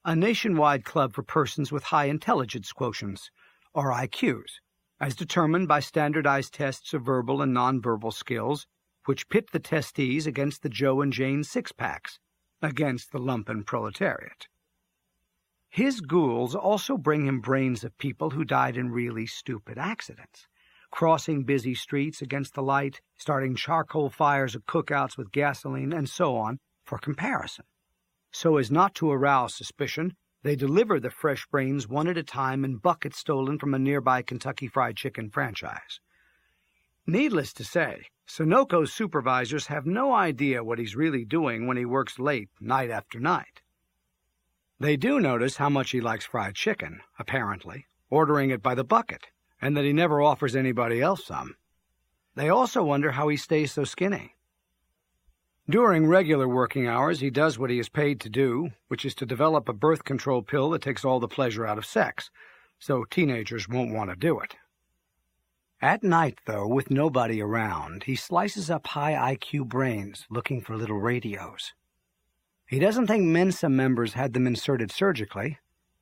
a nationwide club for persons with high intelligence quotients, or IQs, as determined by standardized tests of verbal and nonverbal skills, which pit the testees against the Joe and Jane six-packs, against the lumpen proletariat. His ghouls also bring him brains of people who died in really stupid accidents, crossing busy streets against the light, starting charcoal fires at cookouts with gasoline, and so on, for comparison. So as not to arouse suspicion, they deliver the fresh brains one at a time in buckets stolen from a nearby Kentucky Fried Chicken franchise. Needless to say, Sunoco's supervisors have no idea what he's really doing when he works late, night after night. They do notice how much he likes fried chicken, apparently, ordering it by the bucket, and that he never offers anybody else some. They also wonder how he stays so skinny. During regular working hours, he does what he is paid to do, which is to develop a birth control pill that takes all the pleasure out of sex, so teenagers won't want to do it. At night, though, with nobody around, he slices up high IQ brains looking for little radios. He doesn't think Mensa members had them inserted surgically.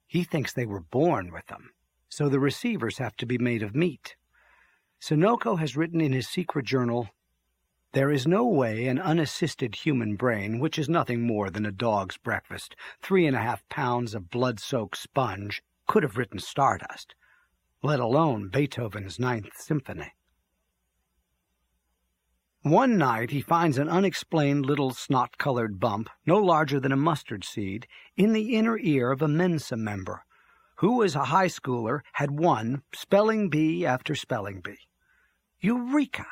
He thinks they were born with them, so the receivers have to be made of meat. Sunoco has written in his secret journal, "There is no way an unassisted human brain, which is nothing more than a dog's breakfast, 3.5 pounds of blood-soaked sponge, could have written Stardust, let alone Beethoven's Ninth Symphony." One night he finds an unexplained little snot-colored bump, no larger than a mustard seed, in the inner ear of a Mensa member, who as a high schooler had won spelling bee after spelling bee. Eureka!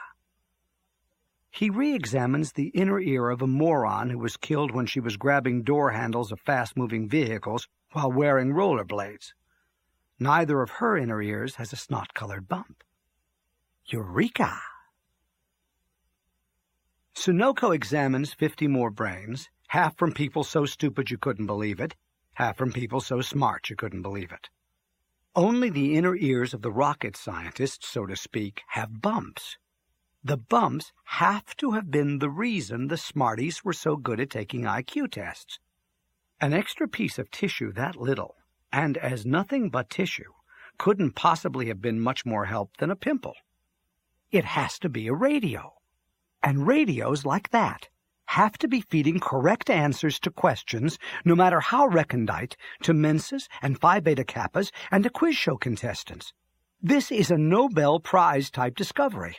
He re-examines the inner ear of a moron who was killed when she was grabbing door handles of fast-moving vehicles while wearing rollerblades. Neither of her inner ears has a snot-colored bump. Eureka! Sunoco examines 50 more brains, half from people so stupid you couldn't believe it, half from people so smart you couldn't believe it. Only the inner ears of the rocket scientists, so to speak, have bumps. The bumps have to have been the reason the smarties were so good at taking IQ tests. An extra piece of tissue that little, and as nothing but tissue, couldn't possibly have been much more help than a pimple. It has to be a radio. And radios like that have to be feeding correct answers to questions, no matter how recondite, to Mensas and Phi Beta Kappas and to quiz show contestants. This is a Nobel Prize-type discovery.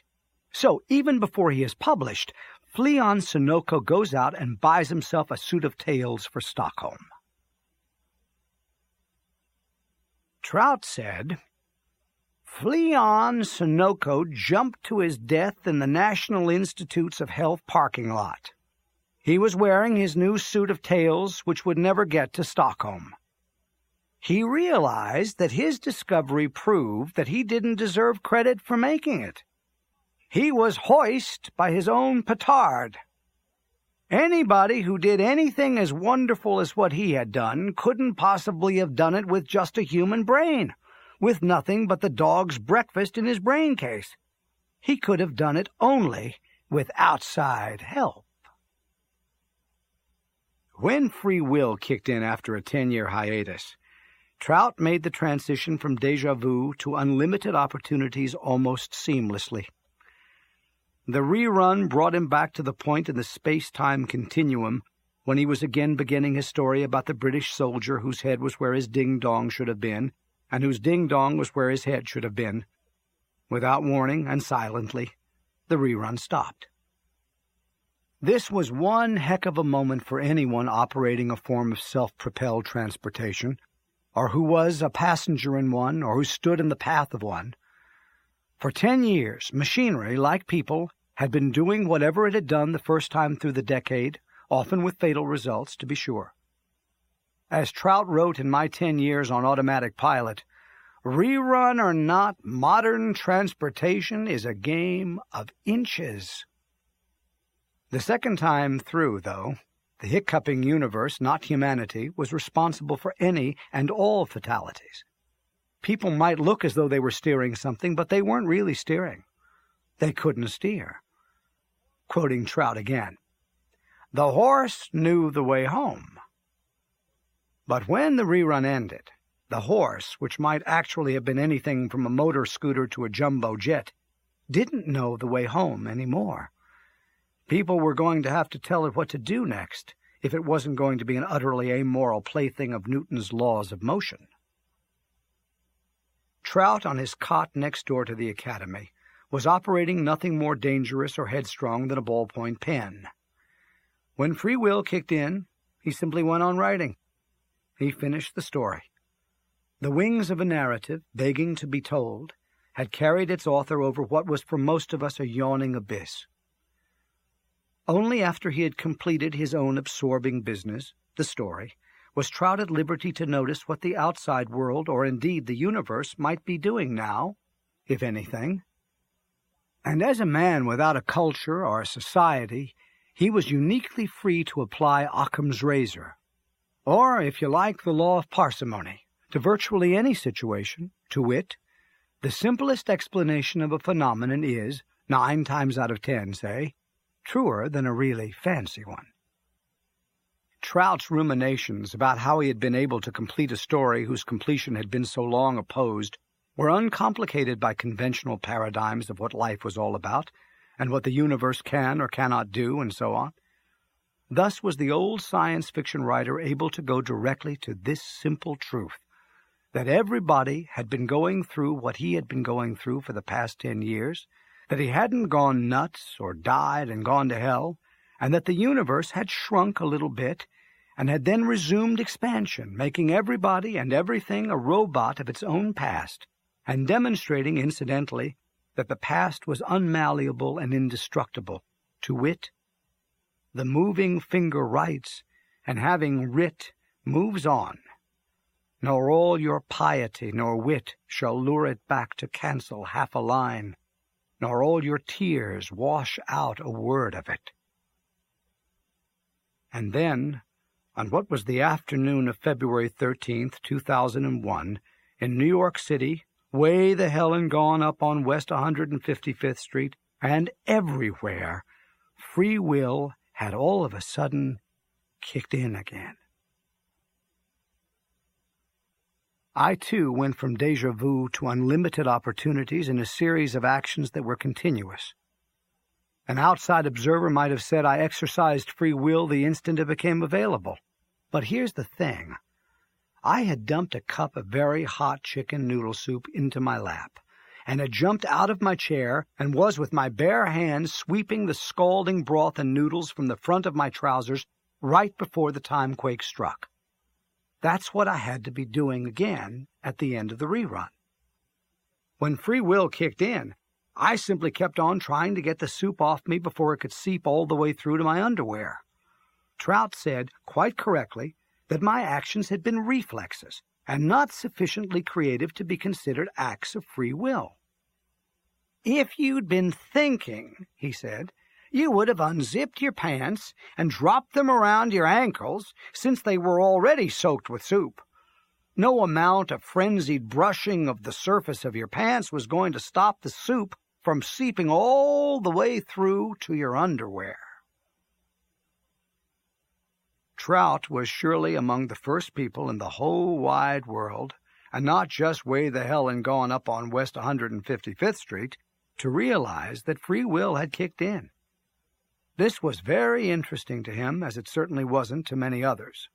So even before he is published, Fleon Sunoco goes out and buys himself a suit of tails for Stockholm. Trout said, "Fleon Sunoco jumped to his death in the National Institutes of Health parking lot. He was wearing his new suit of tails, which would never get to Stockholm. He realized that his discovery proved that he didn't deserve credit for making it. He was hoist by his own petard. Anybody who did anything as wonderful as what he had done couldn't possibly have done it with just a human brain, with nothing but the dog's breakfast in his brain case. He could have done it only with outside help." When free will kicked in after a 10-year hiatus, Trout made the transition from déjà vu to unlimited opportunities almost seamlessly. The rerun brought him back to the point in the space-time continuum when he was again beginning his story about the British soldier whose head was where his ding-dong should have been, and whose ding-dong was where his head should have been. Without warning and silently, the rerun stopped. This was one heck of a moment for anyone operating a form of self-propelled transportation, or who was a passenger in one, or who stood in the path of one. For 10 years, machinery, like people, had been doing whatever it had done the first time through the decade, often with fatal results, to be sure. As Trout wrote in My 10 Years on Automatic Pilot, "Rerun or not, modern transportation is a game of inches." The second time through, though, The hiccuping universe, not humanity, was responsible for any and all fatalities. People might look as though they were steering something, but they weren't really steering. They couldn't steer. Quoting Trout again, "The horse knew the way home." But when the rerun ended, the horse, which might actually have been anything from a motor scooter to a jumbo jet, didn't know the way home anymore. People were going to have to tell it what to do next if it wasn't going to be an utterly amoral plaything of Newton's laws of motion. Trout, on his cot next door to the academy, was operating nothing more dangerous or headstrong than a ballpoint pen. When free will kicked in, he simply went on writing. He finished the story. The wings of a narrative, begging to be told, had carried its author over what was for most of us a yawning abyss. Only after he had completed his own absorbing business, the story, was Trout at liberty to notice what the outside world, or indeed the universe, might be doing now, if anything. And as a man without a culture or a society, he was uniquely free to apply Occam's razor, or, if you like, the law of parsimony, to virtually any situation, to wit, the simplest explanation of a phenomenon is, 9 times out of 10, say, truer than a really fancy one. Trout's ruminations about how he had been able to complete a story whose completion had been so long opposed were uncomplicated by conventional paradigms of what life was all about, and what the universe can or cannot do, and so on. Thus was the old science fiction writer able to go directly to this simple truth, that everybody had been going through what he had been going through for the past 10 years, that he hadn't gone nuts or died and gone to hell, and that the universe had shrunk a little bit and had then resumed expansion, making everybody and everything a robot of its own past, and demonstrating, incidentally, that the past was unmalleable and indestructible, to wit, the moving finger writes, and having writ, moves on, nor all your piety nor wit shall lure it back to cancel half a line, nor all your tears wash out a word of it. And then, on what was the afternoon of February 13th, 2001, in New York City, way the hell and gone up on West 155th Street, and everywhere, free will had all of a sudden kicked in again. I, too, went from déjà vu to unlimited opportunities in a series of actions that were continuous. An outside observer might have said I exercised free will the instant it became available. But here's the thing. I had dumped a cup of very hot chicken noodle soup into my lap, and had jumped out of my chair and was with my bare hands sweeping the scalding broth and noodles from the front of my trousers right before the timequake struck. That's what I had to be doing again at the end of the rerun. When free will kicked in, I simply kept on trying to get the soup off me before it could seep all the way through to my underwear. Trout said, quite correctly, that my actions had been reflexes, and not sufficiently creative to be considered acts of free will. "If you'd been thinking," he said, "you would have unzipped your pants and dropped them around your ankles, since they were already soaked with soup. No amount of frenzied brushing of the surface of your pants was going to stop the soup from seeping all the way through to your underwear." Trout was surely among the first people in the whole wide world, and not just way the hell and gone up on West 155th Street, to realize that free will had kicked in. This was very interesting to him, as it certainly wasn't to many others.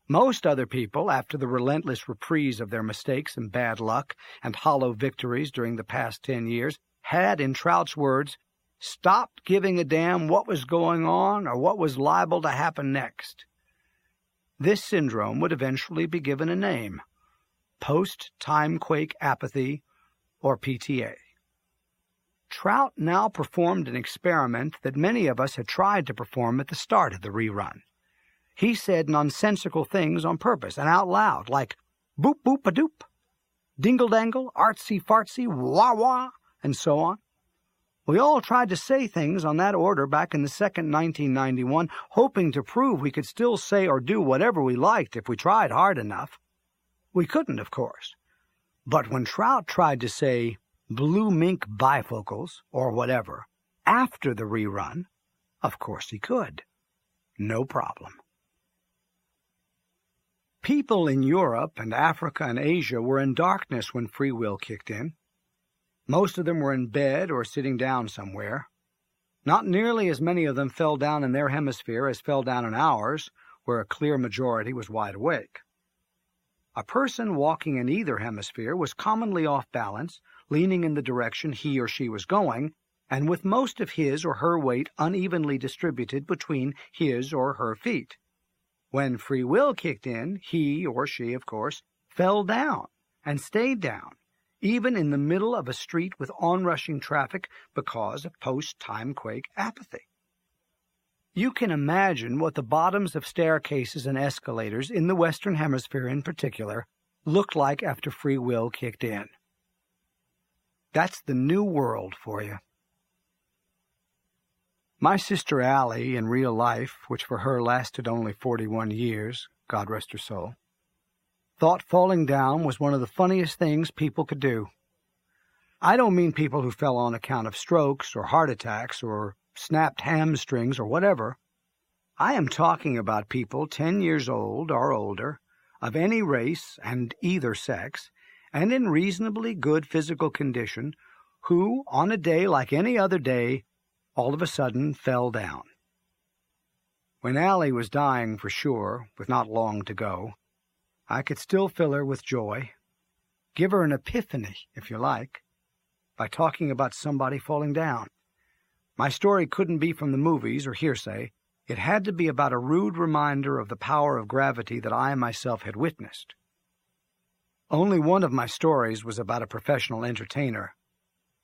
Most other people, after the relentless reprise of their mistakes and bad luck and hollow victories during the past 10 years, had, in Trout's words, stopped giving a damn what was going on or what was liable to happen next. This syndrome would eventually be given a name: post-timequake apathy, or PTA. Trout now performed an experiment that many of us had tried to perform at the start of the rerun. He said nonsensical things on purpose and out loud, like boop-boop-a-doop, dingle-dangle, artsy-fartsy, wah-wah, and so on. We all tried to say things on that order back in the second 1991, hoping to prove we could still say or do whatever we liked if we tried hard enough. We couldn't, of course. But when Trout tried to say blue mink bifocals or whatever after the rerun, of course he could. No problem. People in Europe and Africa and Asia were in darkness when free will kicked in. Most of them were in bed or sitting down somewhere. Not nearly as many of them fell down in their hemisphere as fell down in ours, where a clear majority was wide awake. A person walking in either hemisphere was commonly off balance, leaning in the direction he or she was going, and with most of his or her weight unevenly distributed between his or her feet. When free will kicked in, he or she, of course, fell down and stayed down, even in the middle of a street with onrushing traffic because of post-Timequake apathy. You can imagine what the bottoms of staircases and escalators, in the Western Hemisphere in particular, looked like after free will kicked in. That's the new world for you. My sister Allie, in real life, which for her lasted only 41 years, God rest her soul, thought falling down was one of the funniest things people could do. I don't mean people who fell on account of strokes or heart attacks or snapped hamstrings or whatever. I am talking about people 10 years old or older, of any race and either sex, and in reasonably good physical condition, who, on a day like any other day, all of a sudden fell down. When Allie was dying for sure, with not long to go, I could still fill her with joy, give her an epiphany, if you like, by talking about somebody falling down. My story couldn't be from the movies or hearsay. It had to be about a rude reminder of the power of gravity that I myself had witnessed. Only one of my stories was about a professional entertainer.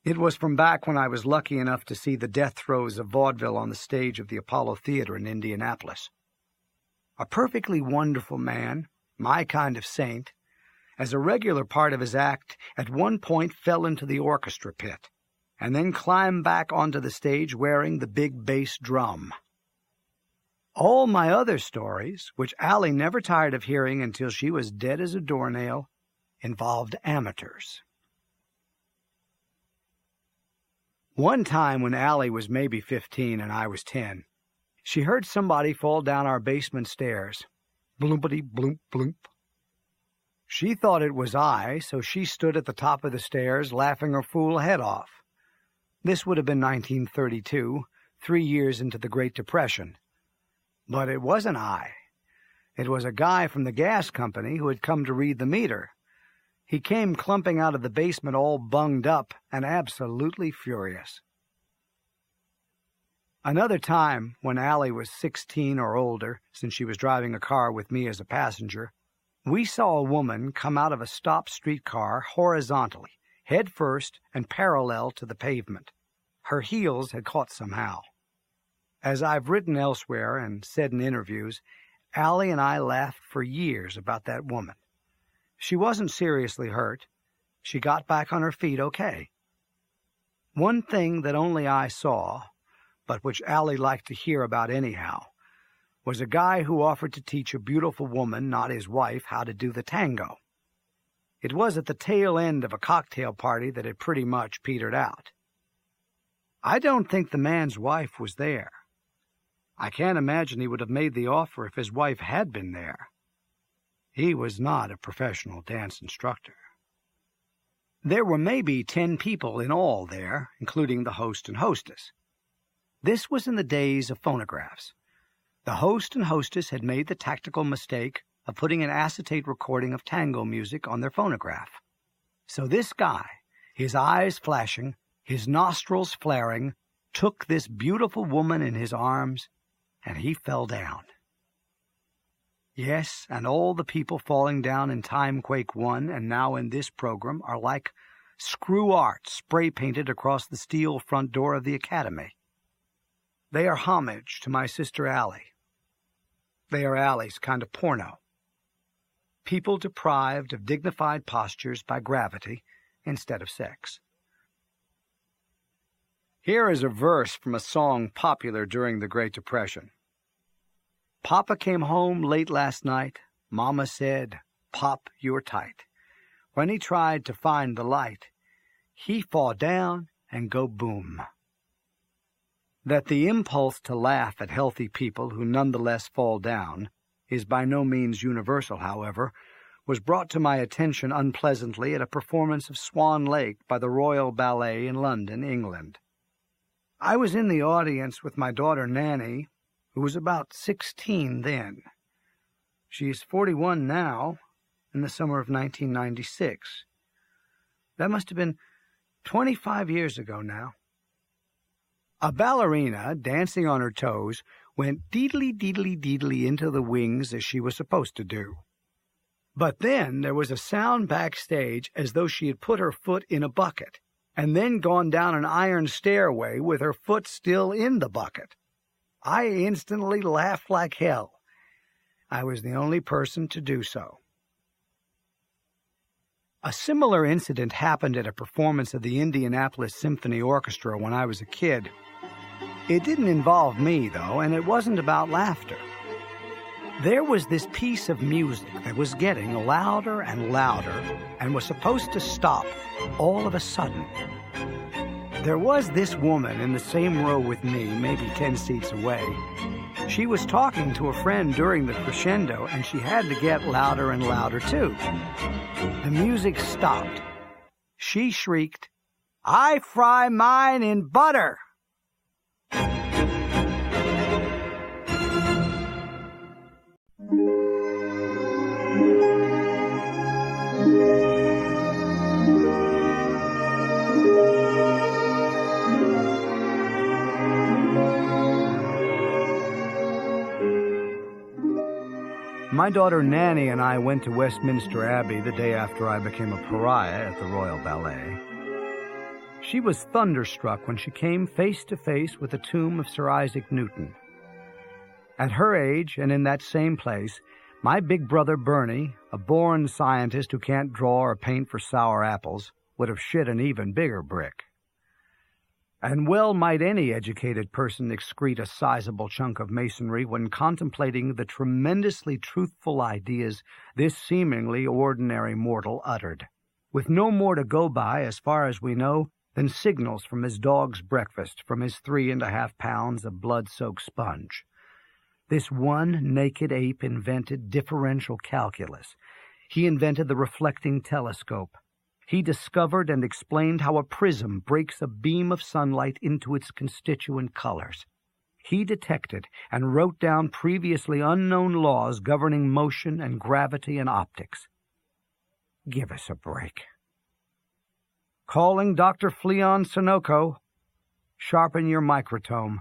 It was from back when I was lucky enough to see the death throes of vaudeville on the stage of the Apollo Theater in Indianapolis. A perfectly wonderful man, my kind of saint, as a regular part of his act, at one point fell into the orchestra pit, and then climbed back onto the stage wearing the big bass drum. All my other stories, which Allie never tired of hearing until she was dead as a doornail, involved amateurs. One time when Allie was maybe 15 and I was 10, she heard somebody fall down our basement stairs. Bloopity bloop bloop. She thought it was I, so she stood at the top of the stairs laughing her fool head off. This would have been 1932, 3 years into the Great Depression. But it wasn't I. It was a guy from the gas company who had come to read the meter. He came clumping out of the basement all bunged up and absolutely furious. Another time, when Allie was 16 or older, since she was driving a car with me as a passenger, we saw a woman come out of a stopped streetcar horizontally, head first and parallel to the pavement. Her heels had caught somehow. As I've written elsewhere and said in interviews, Allie and I laughed for years about that woman. She wasn't seriously hurt. She got back on her feet okay. One thing that only I saw, but which Allie liked to hear about anyhow, was a guy who offered to teach a beautiful woman, not his wife, how to do the tango. It was at the tail end of a cocktail party that had pretty much petered out. I don't think the man's wife was there. I can't imagine he would have made the offer if his wife had been there. He was not a professional dance instructor. There were maybe 10 people in all there, including the host and hostess. This was in the days of phonographs. The host and hostess had made the tactical mistake of putting an acetate recording of tango music on their phonograph. So this guy, his eyes flashing, his nostrils flaring, took this beautiful woman in his arms, and he fell down. Yes, and all the people falling down in Timequake 1 and now in this program are like screw art spray-painted across the steel front door of the Academy. They are homage to my sister Allie. They are Allie's kind of porno. People deprived of dignified postures by gravity instead of sex. Here is a verse from a song popular during the Great Depression. Papa came home late last night. Mama said, "Pop, you're tight." When he tried to find the light, he fall down and go boom. That the impulse to laugh at healthy people who nonetheless fall down is by no means universal, however, was brought to my attention unpleasantly at a performance of Swan Lake by the Royal Ballet in London, England. I was in the audience with my daughter Nanny, who was about 16 then. She is 41 now, in the summer of 1996. That must have been 25 years ago now. A ballerina, dancing on her toes, went deedly-deedly-deedly into the wings as she was supposed to do. But then there was a sound backstage as though she had put her foot in a bucket, and then gone down an iron stairway with her foot still in the bucket. I instantly laughed like hell. I was the only person to do so. A similar incident happened at a performance of the Indianapolis Symphony Orchestra when I was a kid. It didn't involve me, though, and it wasn't about laughter. There was this piece of music that was getting louder and louder and was supposed to stop all of a sudden. There was this woman in the same row with me, maybe 10 seats away. She was talking to a friend during the crescendo, and she had to get louder and louder, too. The music stopped. She shrieked, "I fry mine in butter!" My daughter Nanny and I went to Westminster Abbey the day after I became a pariah at the Royal Ballet. She was thunderstruck when she came face to face with the tomb of Sir Isaac Newton. At her age, and in that same place, my big brother Bernie, a born scientist who can't draw or paint for sour apples, would have shit an even bigger brick. And well might any educated person excrete a sizable chunk of masonry when contemplating the tremendously truthful ideas this seemingly ordinary mortal uttered, with no more to go by, as far as we know, than signals from his dog's breakfast from his 3.5 pounds of blood-soaked sponge. This one naked ape invented differential calculus. He invented the reflecting telescope. He discovered and explained how a prism breaks a beam of sunlight into its constituent colors. He detected and wrote down previously unknown laws governing motion and gravity and optics. Give us a break. Calling Dr. Fleon Sunoco. Sharpen your microtome.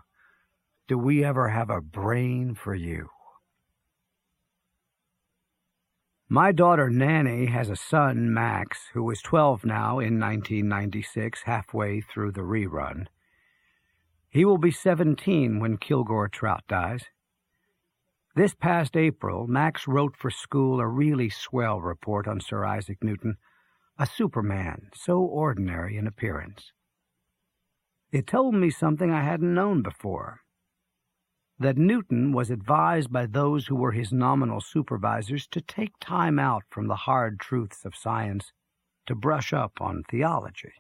Do we ever have a brain for you? My daughter Nanny has a son, Max, who is 12 now in 1996, halfway through the rerun. He will be 17 when Kilgore Trout dies. This past April, Max wrote for school a really swell report on Sir Isaac Newton, a Superman so ordinary in appearance. It told me something I hadn't known before. That Newton was advised by those who were his nominal supervisors to take time out from the hard truths of science to brush up on theology.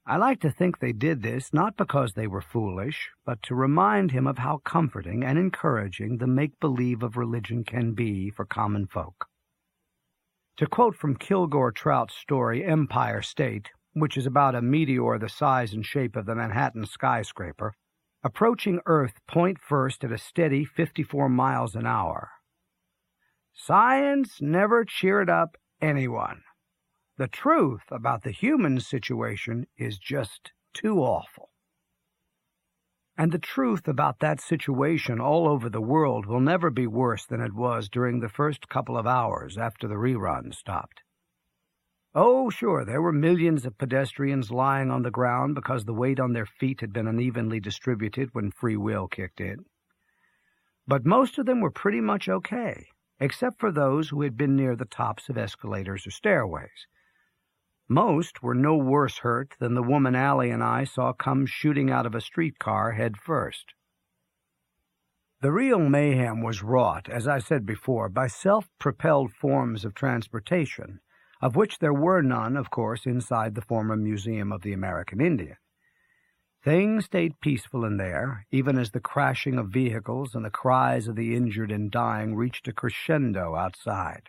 I like to think they did this not because they were foolish, but to remind him of how comforting and encouraging the make-believe of religion can be for common folk. To quote from Kilgore Trout's story Empire State, which is about a meteor the size and shape of the Manhattan skyscraper, approaching Earth point first at a steady 54 miles an hour. Science never cheered up anyone. The truth about the human situation is just too awful. And the truth about that situation all over the world will never be worse than it was during the first couple of hours after the rerun stopped. Oh, sure, there were millions of pedestrians lying on the ground because the weight on their feet had been unevenly distributed when free will kicked in. But most of them were pretty much okay, except for those who had been near the tops of escalators or stairways. Most were no worse hurt than the woman Allie and I saw come shooting out of a streetcar head first. The real mayhem was wrought, as I said before, by self-propelled forms of transportation, of which there were none, of course, inside the former Museum of the American Indian. Things stayed peaceful in there, even as the crashing of vehicles and the cries of the injured and dying reached a crescendo outside.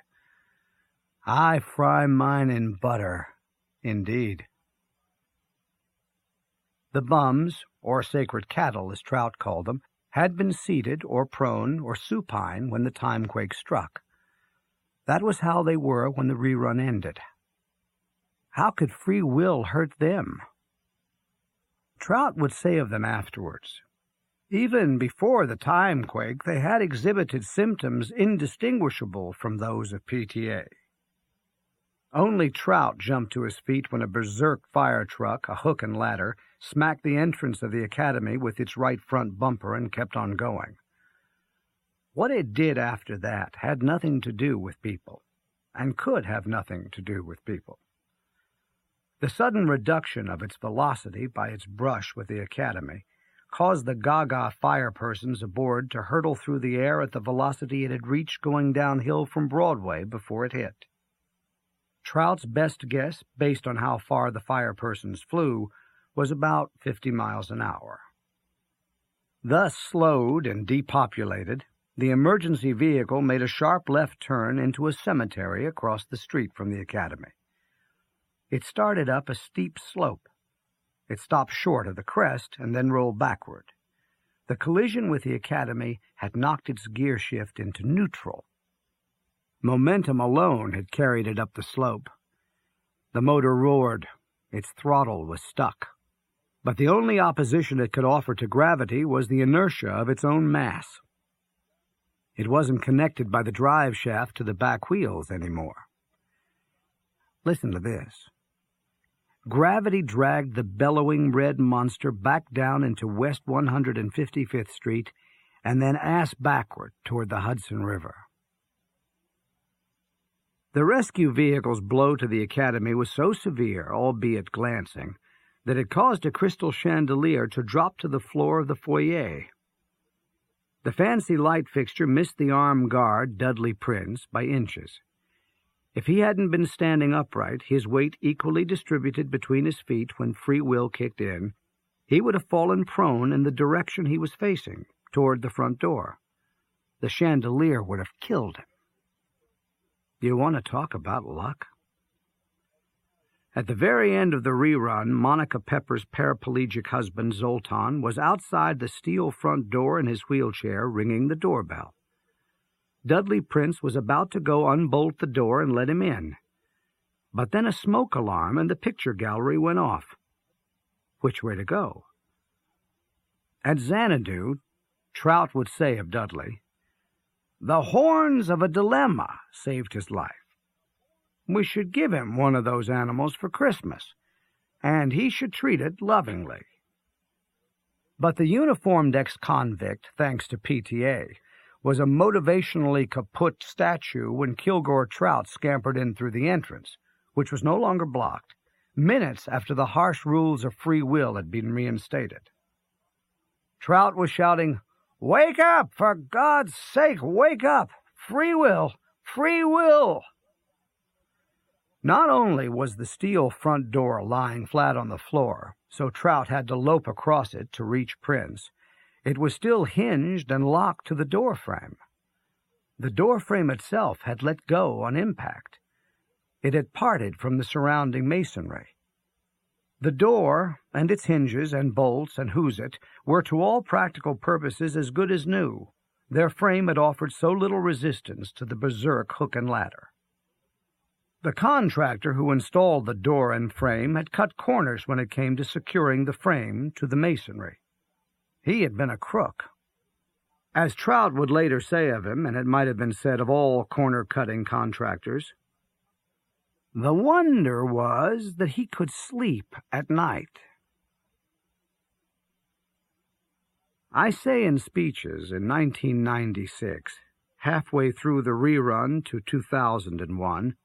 I fry mine in butter, indeed. The bums, or sacred cattle as Trout called them, had been seated or prone or supine when the timequake struck. That was how they were when the rerun ended. How could free will hurt them? Trout would say of them afterwards, even before the timequake, they had exhibited symptoms indistinguishable from those of PTA. Only Trout jumped to his feet when a berserk fire truck, a hook and ladder, smacked the entrance of the academy with its right front bumper and kept on going. What it did after that had nothing to do with people, and could have nothing to do with people. The sudden reduction of its velocity by its brush with the academy caused the Gaga fire persons aboard to hurtle through the air at the velocity it had reached going downhill from Broadway before it hit. Trout's best guess, based on how far the fire persons flew, was about 50 miles an hour. Thus slowed and depopulated, the emergency vehicle made a sharp left turn into a cemetery across the street from the academy. It started up a steep slope. It stopped short of the crest and then rolled backward. The collision with the academy had knocked its gear shift into neutral. Momentum alone had carried it up the slope. The motor roared. Its throttle was stuck. But the only opposition it could offer to gravity was the inertia of its own mass. It wasn't connected by the drive shaft to the back wheels anymore. Listen to this. Gravity dragged the bellowing red monster back down into West 155th Street and then ass backward toward the Hudson River. The rescue vehicle's blow to the academy was so severe, albeit glancing, that it caused a crystal chandelier to drop to the floor of the foyer. The fancy light fixture missed the armed guard, Dudley Prince, by inches. If he hadn't been standing upright, his weight equally distributed between his feet when free will kicked in, he would have fallen prone in the direction he was facing, toward the front door. The chandelier would have killed him. You want to talk about luck? At the very end of the rerun, Monica Pepper's paraplegic husband, Zoltan, was outside the steel front door in his wheelchair, ringing the doorbell. Dudley Prince was about to go unbolt the door and let him in. But then a smoke alarm in the picture gallery went off. Which way to go? At Xanadu, Trout would say of Dudley, "The horns of a dilemma saved his life. We should give him one of those animals for Christmas, and he should treat it lovingly." But the uniformed ex-convict, thanks to PTA, was a motivationally kaput statue when Kilgore Trout scampered in through the entrance, which was no longer blocked, minutes after the harsh rules of free will had been reinstated. Trout was shouting, "Wake up! For God's sake, wake up! Free will! Free will!" Not only was the steel front door lying flat on the floor, so Trout had to lope across it to reach Prince, it was still hinged and locked to the doorframe. The doorframe itself had let go on impact. It had parted from the surrounding masonry. The door and its hinges and bolts and whoozit were to all practical purposes as good as new. Their frame had offered so little resistance to the berserk hook and ladder. The contractor who installed the door and frame had cut corners when it came to securing the frame to the masonry. He had been a crook. As Trout would later say of him, and it might have been said of all corner-cutting contractors, the wonder was that he could sleep at night. I say in speeches in 1996, halfway through the rerun to 2001,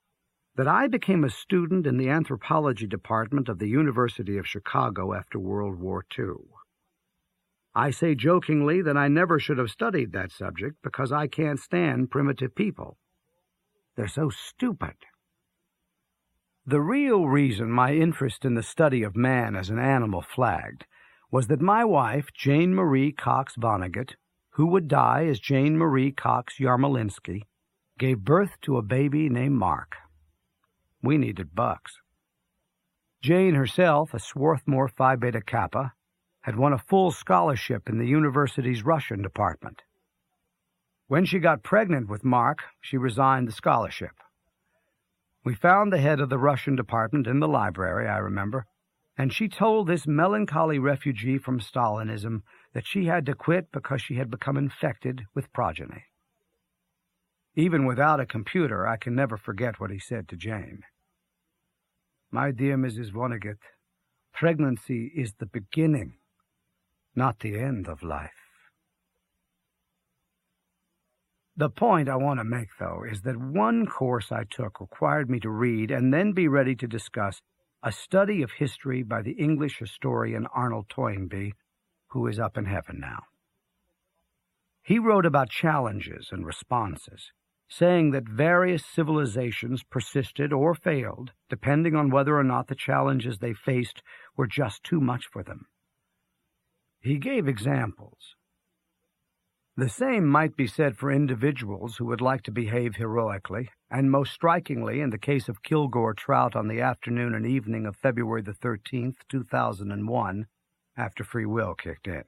that I became a student in the anthropology department of the University of Chicago after World War II. I say jokingly that I never should have studied that subject because I can't stand primitive people. They're so stupid. The real reason my interest in the study of man as an animal flagged was that my wife, Jane Marie Cox Vonnegut, who would die as Jane Marie Cox Yarmolinsky, gave birth to a baby named Mark. We needed bucks. Jane herself, a Swarthmore Phi Beta Kappa, had won a full scholarship in the university's Russian department. When she got pregnant with Mark, she resigned the scholarship. We found the head of the Russian department in the library, I remember, and she told this melancholy refugee from Stalinism that she had to quit because she had become infected with progeny. Even without a computer, I can never forget what he said to Jane. My dear Mrs. Vonnegut, pregnancy is the beginning, not the end of life. The point I want to make, though, is that one course I took required me to read and then be ready to discuss a study of history by the English historian Arnold Toynbee, who is up in heaven now. He wrote about challenges and responses, saying that various civilizations persisted or failed, depending on whether or not the challenges they faced were just too much for them. He gave examples. The same might be said for individuals who would like to behave heroically, and most strikingly in the case of Kilgore Trout on the afternoon and evening of February the 13th, 2001, after free will kicked in.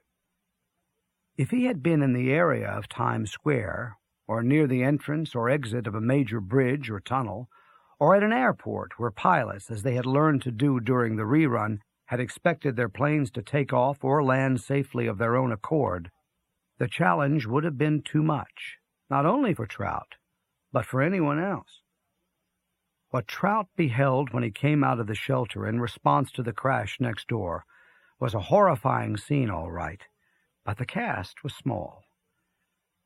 If he had been in the area of Times Square, or near the entrance or exit of a major bridge or tunnel, or at an airport where pilots, as they had learned to do during the rerun, had expected their planes to take off or land safely of their own accord, the challenge would have been too much, not only for Trout, but for anyone else. What Trout beheld when he came out of the shelter in response to the crash next door was a horrifying scene, all right, but the cast was small.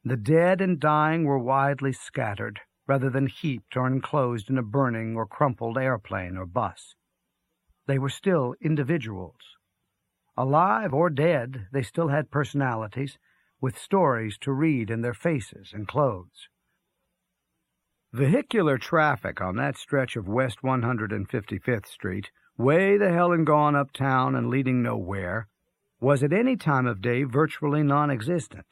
The dead and dying were widely scattered, rather than heaped or enclosed in a burning or crumpled airplane or bus. They were still individuals. Alive or dead, they still had personalities, with stories to read in their faces and clothes. Vehicular traffic on that stretch of West 155th Street, way the hell and gone uptown and leading nowhere, was at any time of day virtually non-existent.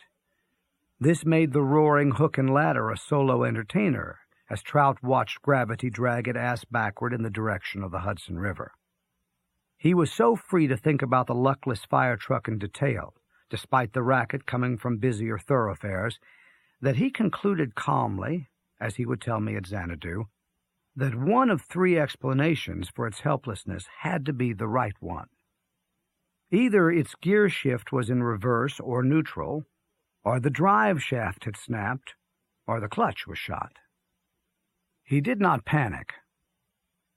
This made the roaring Hook and Ladder a solo entertainer, as Trout watched gravity drag it ass backward in the direction of the Hudson River. He was so free to think about the luckless fire truck in detail, despite the racket coming from busier thoroughfares, that he concluded calmly, as he would tell me at Xanadu, that one of three explanations for its helplessness had to be the right one. Either its gear shift was in reverse or neutral, or the drive shaft had snapped, or the clutch was shot. He did not panic.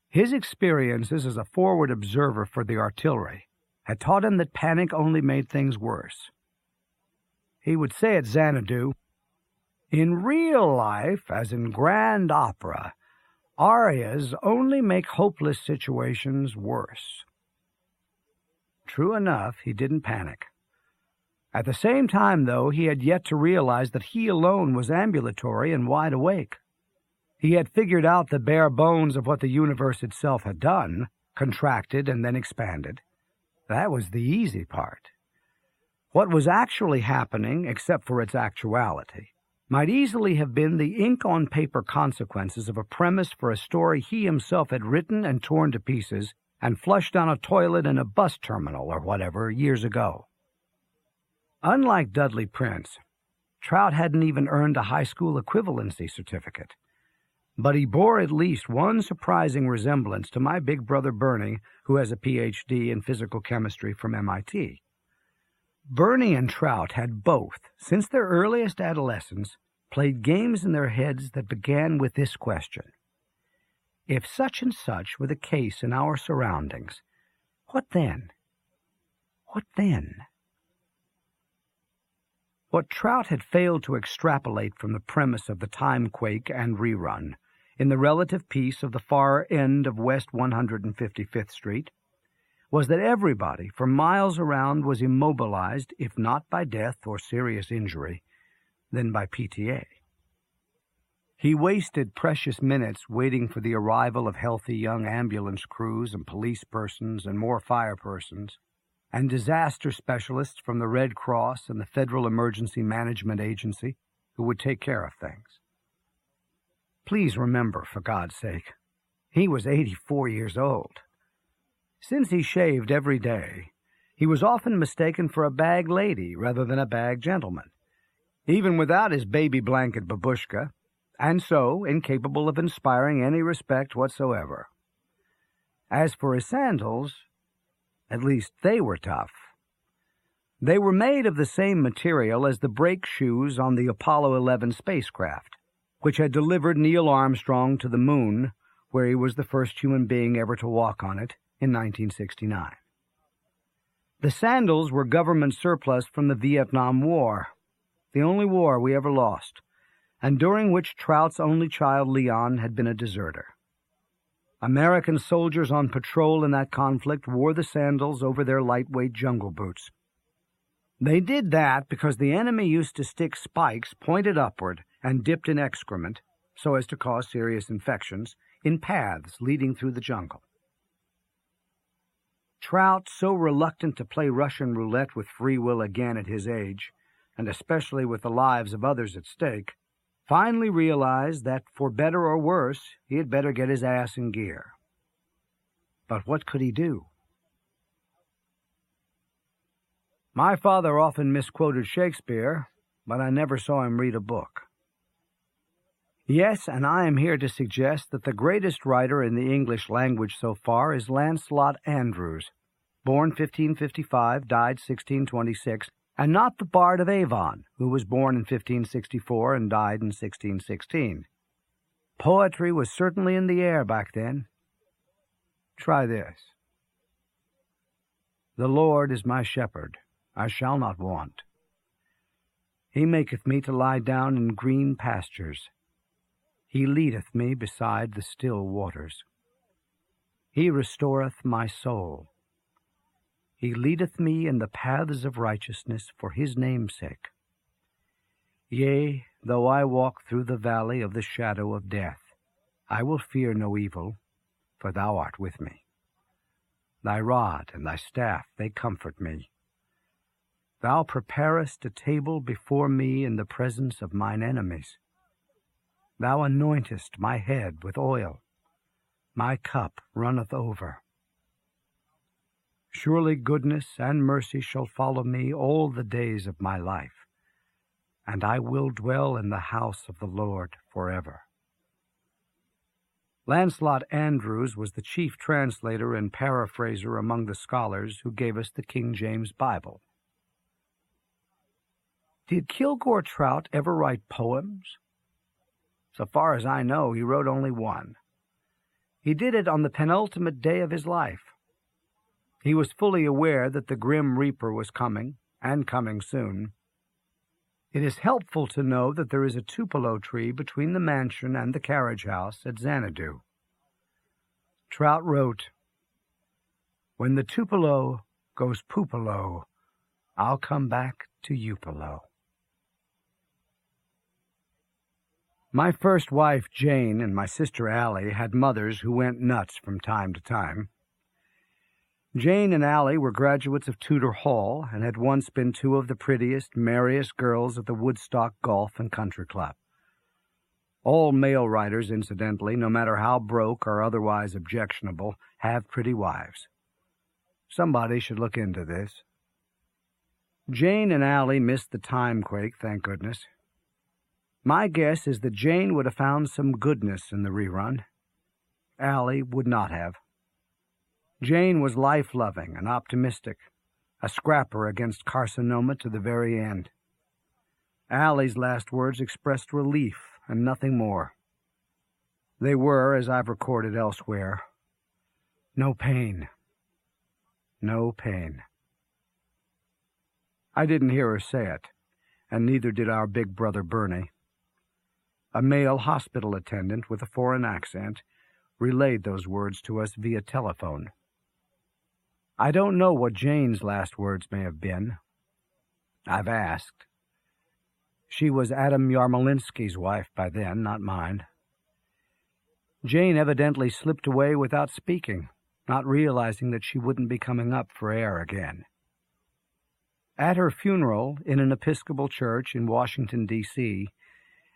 His experiences as a forward observer for the artillery had taught him that panic only made things worse. He would say at Xanadu, "In real life, as in grand opera, arias only make hopeless situations worse." True enough, he didn't panic. At the same time, though, he had yet to realize that he alone was ambulatory and wide awake. He had figured out the bare bones of what the universe itself had done, contracted and then expanded. That was the easy part. What was actually happening, except for its actuality, might easily have been the ink-on-paper consequences of a premise for a story he himself had written and torn to pieces and flushed down a toilet in a bus terminal or whatever years ago. Unlike Dudley Prince, Trout hadn't even earned a high school equivalency certificate, but he bore at least one surprising resemblance to my big brother Bernie, who has a Ph.D. in physical chemistry from MIT. Bernie and Trout had both, since their earliest adolescence, played games in their heads that began with this question: if such and such were the case in our surroundings, what then? What then? What Trout had failed to extrapolate from the premise of the Timequake and rerun in the relative peace of the far end of West 155th Street, was that everybody for miles around was immobilized, if not by death or serious injury, then by PTA. He wasted precious minutes waiting for the arrival of healthy young ambulance crews and police persons and more fire persons, and disaster specialists from the Red Cross and the Federal Emergency Management Agency who would take care of things. Please remember, for God's sake, he was 84 years old. Since he shaved every day, he was often mistaken for a bag lady rather than a bag gentleman, even without his baby blanket babushka, and so incapable of inspiring any respect whatsoever. As for his sandals, at least they were tough. They were made of the same material as the brake shoes on the Apollo 11 spacecraft, which had delivered Neil Armstrong to the moon, where he was the first human being ever to walk on it in 1969. The sandals were government surplus from the Vietnam War, the only war we ever lost, and during which Trout's only child, Leon, had been a deserter. American soldiers on patrol in that conflict wore the sandals over their lightweight jungle boots. They did that because the enemy used to stick spikes pointed upward and dipped in excrement, so as to cause serious infections, in paths leading through the jungle. Trout, so reluctant to play Russian roulette with free will again at his age, and especially with the lives of others at stake, finally realized that, for better or worse, he had better get his ass in gear. But what could he do? My father often misquoted Shakespeare, but I never saw him read a book. Yes, and I am here to suggest that the greatest writer in the English language so far is Lancelot Andrewes, born 1555, died 1626, and not the Bard of Avon, who was born in 1564 and died in 1616. Poetry was certainly in the air back then. Try this. The Lord is my shepherd, I shall not want. He maketh me to lie down in green pastures. He leadeth me beside the still waters. He restoreth my soul. He leadeth me in the paths of righteousness for his name's sake. Yea, though I walk through the valley of the shadow of death, I will fear no evil, for thou art with me. Thy rod and thy staff, they comfort me. Thou preparest a table before me in the presence of mine enemies. Thou anointest my head with oil. My cup runneth over. Surely goodness and mercy shall follow me all the days of my life, and I will dwell in the house of the Lord forever. Lancelot Andrewes was the chief translator and paraphraser among the scholars who gave us the King James Bible. Did Kilgore Trout ever write poems? So far as I know, he wrote only one. He did it on the penultimate day of his life. He was fully aware that the Grim Reaper was coming, and coming soon. It is helpful to know that there is a tupelo tree between the mansion and the carriage house at Xanadu. Trout wrote, "When the tupelo goes poopelo, I'll come back to Upelo." My first wife, Jane, and my sister Allie had mothers who went nuts from time to time. Jane and Allie were graduates of Tudor Hall and had once been two of the prettiest, merriest girls at the Woodstock Golf and Country Club. All male writers, incidentally, no matter how broke or otherwise objectionable, have pretty wives. Somebody should look into this. Jane and Allie missed the Timequake, thank goodness. My guess is that Jane would have found some goodness in the rerun. Allie would not have. Jane was life-loving and optimistic, a scrapper against carcinoma to the very end. Allie's last words expressed relief and nothing more. They were, as I've recorded elsewhere, no pain. No pain. I didn't hear her say it, and neither did our big brother Bernie. A male hospital attendant with a foreign accent relayed those words to us via telephone. I don't know what Jane's last words may have been. I've asked. She was Adam Yarmolinsky's wife by then, not mine. Jane evidently slipped away without speaking, not realizing that she wouldn't be coming up for air again. At her funeral in an Episcopal church in Washington, D.C.,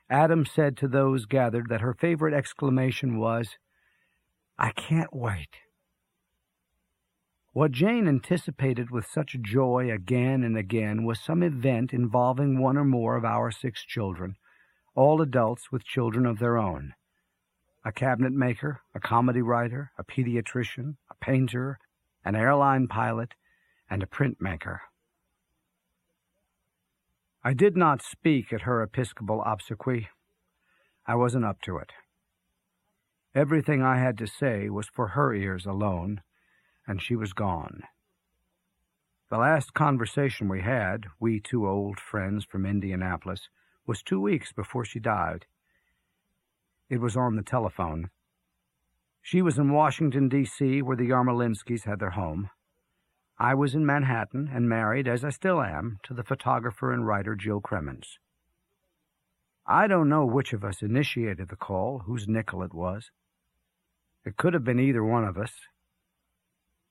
Adam said to those gathered that her favorite exclamation was, "I can't wait." What Jane anticipated with such joy again and again was some event involving one or more of our 6 children, all adults with children of their own. A cabinet maker, a comedy writer, a pediatrician, a painter, an airline pilot, and a printmaker. I did not speak at her Episcopal obsequy. I wasn't up to it. Everything I had to say was for her ears alone, and she was gone. The last conversation we had, we 2 old friends from Indianapolis, was 2 weeks before she died. It was on the telephone. She was in Washington, D.C., where the Yarmolinskys had their home. I was in Manhattan and married, as I still am, to the photographer and writer Jill Cremens. I don't know which of us initiated the call, whose nickel it was. It could have been either one of us.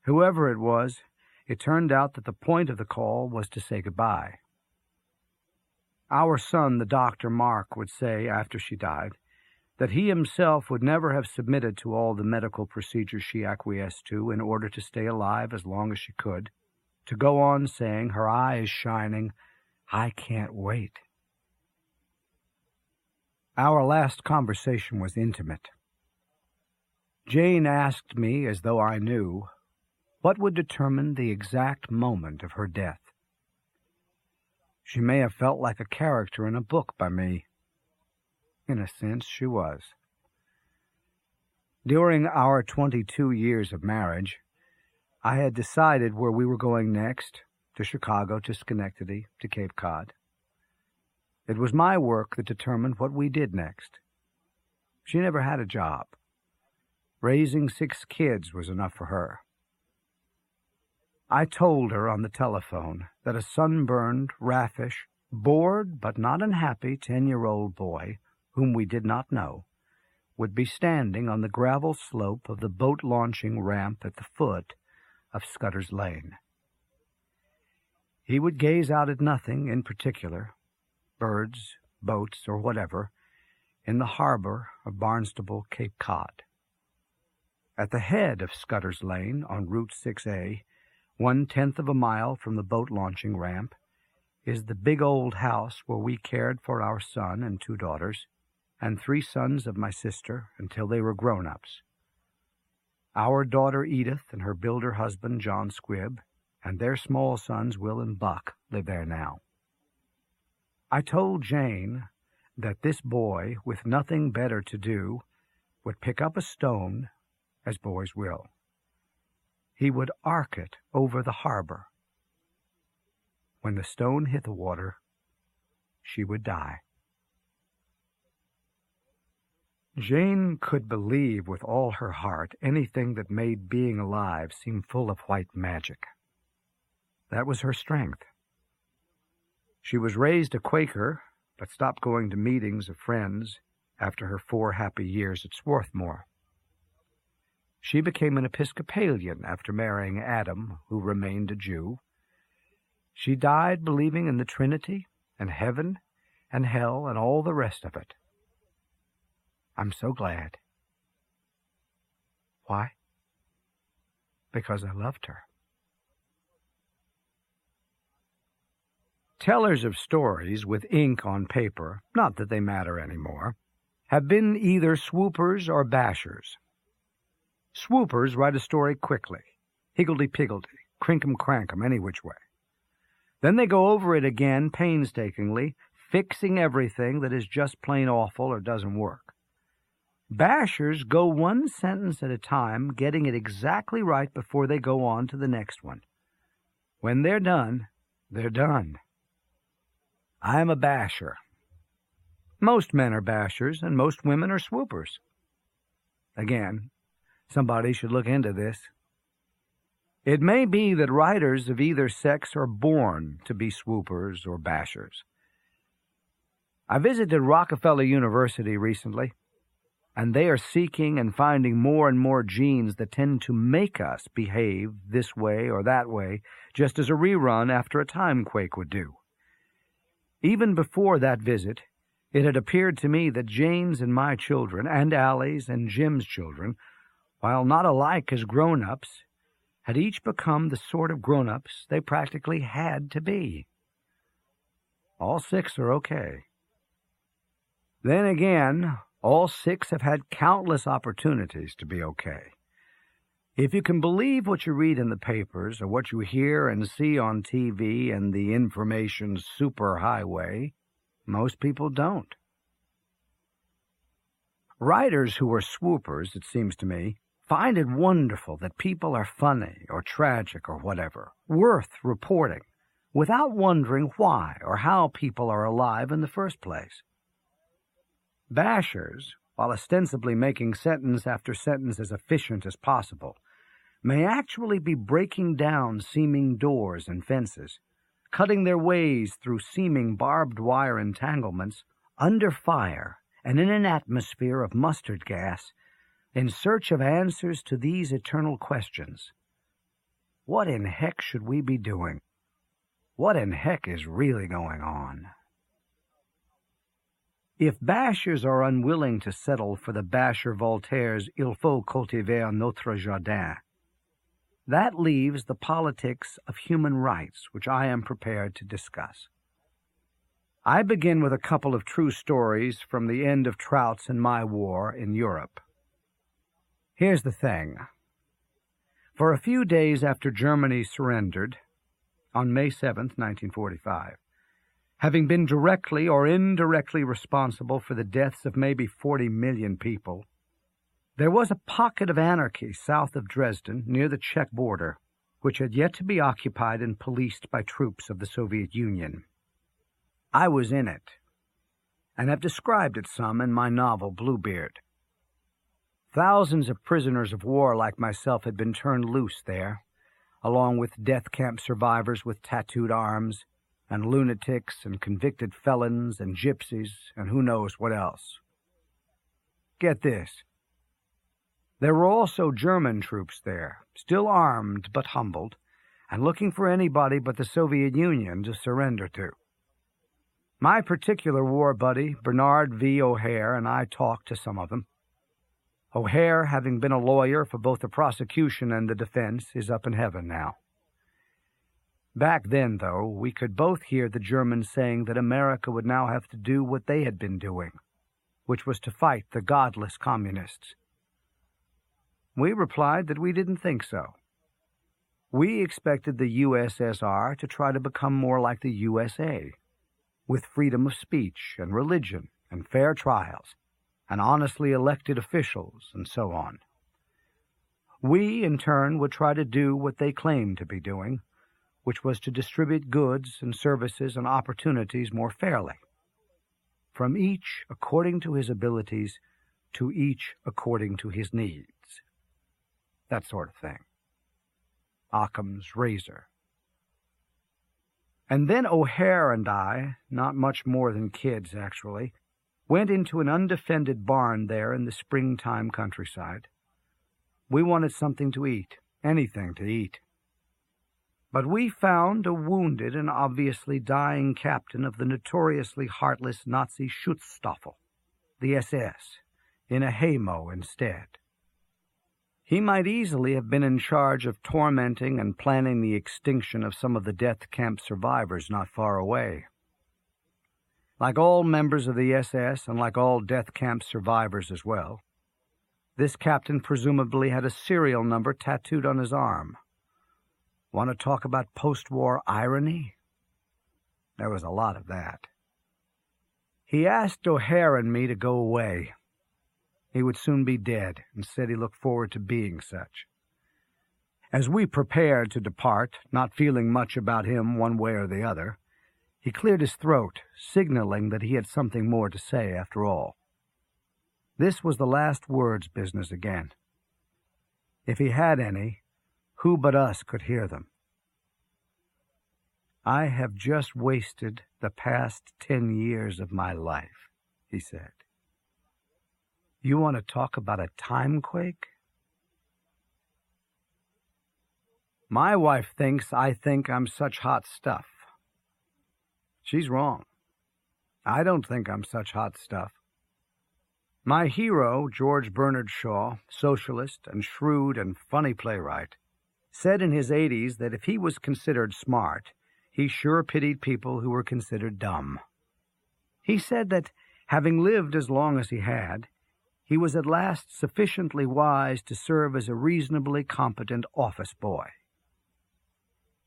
Whoever it was, it turned out that the point of the call was to say goodbye. Our son, the doctor Mark, would say, after she died, that he himself would never have submitted to all the medical procedures she acquiesced to in order to stay alive as long as she could, to go on saying, her eyes shining, "I can't wait." Our last conversation was intimate. Jane asked me, as though I knew, what would determine the exact moment of her death. She may have felt like a character in a book by me. In a sense, she was. During our 22 years of marriage, I had decided where we were going next, to Chicago, to Schenectady, to Cape Cod. It was my work that determined what we did next. She never had a job. Raising 6 kids was enough for her. I told her on the telephone that a sunburned, raffish, bored but not unhappy 10-year-old boy, whom we did not know, would be standing on the gravel slope of the boat-launching ramp at the foot of Scudder's Lane. He would gaze out at nothing in particular, birds, boats, or whatever, in the harbor of Barnstable, Cape Cod. At the head of Scudder's Lane, on Route 6A, 1/10 of a mile from the boat-launching ramp, is the big old house where we cared for our son and 2 daughters, and 3 sons of my sister until they were grown-ups. Our daughter Edith and her builder husband John Squibb, and their small sons Will and Buck, live there now. I told Jane that this boy, with nothing better to do, would pick up a stone, as boys will. He would arc it over the harbor. When the stone hit the water, she would die. Jane could believe with all her heart anything that made being alive seem full of white magic. That was her strength. She was raised a Quaker, but stopped going to meetings of Friends after her 4 happy years at Swarthmore. She became an Episcopalian after marrying Adam, who remained a Jew. She died believing in the Trinity and heaven and hell and all the rest of it. I'm so glad. Why? Because I loved her. Tellers of stories with ink on paper, not that they matter anymore, have been either swoopers or bashers. Swoopers write a story quickly, higgledy-piggledy, crinkum-crankum, any which way. Then they go over it again painstakingly, fixing everything that is just plain awful or doesn't work. Bashers go 1 sentence at a time, getting it exactly right before they go on to the next one. When they're done, they're done. I am a basher. Most men are bashers, and most women are swoopers. Again, somebody should look into this. It may be that writers of either sex are born to be swoopers or bashers. I visited Rockefeller University recently, and they are seeking and finding more and more genes that tend to make us behave this way or that way, just as a rerun after a timequake would do. Even before that visit, it had appeared to me that Jane's and my children, and Allie's and Jim's children, while not alike as grown-ups, had each become the sort of grown-ups they practically had to be. All 6 are okay. Then again, all 6 have had countless opportunities to be okay. If you can believe what you read in the papers or what you hear and see on TV and the information superhighway, most people don't. Writers who are swoopers, it seems to me, find it wonderful that people are funny or tragic or whatever, worth reporting, without wondering why or how people are alive in the first place. Bashers, while ostensibly making sentence after sentence as efficient as possible, may actually be breaking down seeming doors and fences, cutting their ways through seeming barbed wire entanglements, under fire and in an atmosphere of mustard gas, in search of answers to these eternal questions. What in heck should we be doing? What in heck is really going on? If bashers are unwilling to settle for the basher Voltaire's "Il faut cultiver notre jardin," that leaves the politics of human rights, which I am prepared to discuss. I begin with a couple of true stories from the end of Trout's and my war in Europe. Here's the thing. For a few days after Germany surrendered, on May 7th, 1945, having been directly or indirectly responsible for the deaths of maybe 40 million people, there was a pocket of anarchy south of Dresden, near the Czech border, which had yet to be occupied and policed by troops of the Soviet Union. I was in it, and have described it some in my novel Bluebeard. Thousands of prisoners of war like myself had been turned loose there, along with death camp survivors with tattooed arms, and lunatics and convicted felons and gypsies and who knows what else. Get this. There were also German troops there, still armed but humbled, and looking for anybody but the Soviet Union to surrender to. My particular war buddy, Bernard V. O'Hare, and I talked to some of them. O'Hare, having been a lawyer for both the prosecution and the defense, is up in heaven now. Back then, though, we could both hear the Germans saying that America would now have to do what they had been doing, which was to fight the godless communists. We replied that we didn't think so. We expected the USSR to try to become more like the USA, with freedom of speech and religion and fair trials, and honestly elected officials, and so on. We, in turn, would try to do what they claimed to be doing, which was to distribute goods and services and opportunities more fairly, from each according to his abilities, to each according to his needs. That sort of thing. Occam's razor. And then O'Hare and I, not much more than kids actually, went into an undefended barn there in the springtime countryside. We wanted something to eat, anything to eat. But we found a wounded and obviously dying captain of the notoriously heartless Nazi Schutzstaffel, the SS, in a haymow instead. He might easily have been in charge of tormenting and planning the extinction of some of the death camp survivors not far away. Like all members of the SS and like all death camp survivors as well, this captain presumably had a serial number tattooed on his arm. Want to talk about post-war irony? There was a lot of that. He asked O'Hare and me to go away. He would soon be dead, and said he looked forward to being such. As we prepared to depart, not feeling much about him one way or the other, He cleared his throat, signaling that he had something more to say after all. This was the last words business again. If he had any, who but us could hear them? "I have just wasted the past 10 years of my life," he said. "You want to talk about a timequake?" My wife thinks I think I'm such hot stuff. She's wrong. I don't think I'm such hot stuff. My hero, George Bernard Shaw, socialist and shrewd and funny playwright, said in his 80s that if he was considered smart, he sure pitied people who were considered dumb. He said that, having lived as long as he had, he was at last sufficiently wise to serve as a reasonably competent office boy.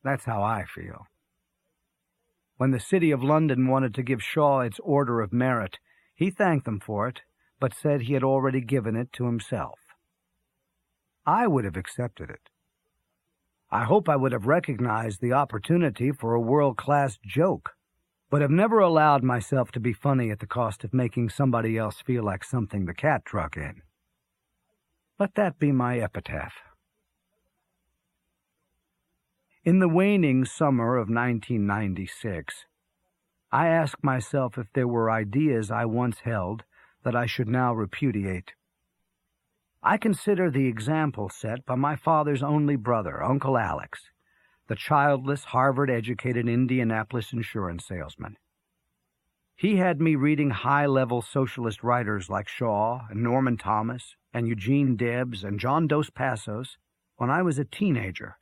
That's how I feel. When the City of London wanted to give Shaw its Order of Merit, he thanked them for it, but said he had already given it to himself. I would have accepted it. I hope I would have recognized the opportunity for a world-class joke, but have never allowed myself to be funny at the cost of making somebody else feel like something the cat truck in. Let that be my epitaph. In the waning summer of 1996, I asked myself if there were ideas I once held that I should now repudiate. I consider the example set by my father's only brother, Uncle Alex, the childless, Harvard-educated Indianapolis insurance salesman. He had me reading high-level socialist writers like Shaw and Norman Thomas and Eugene Debs and John Dos Passos when I was a teenager,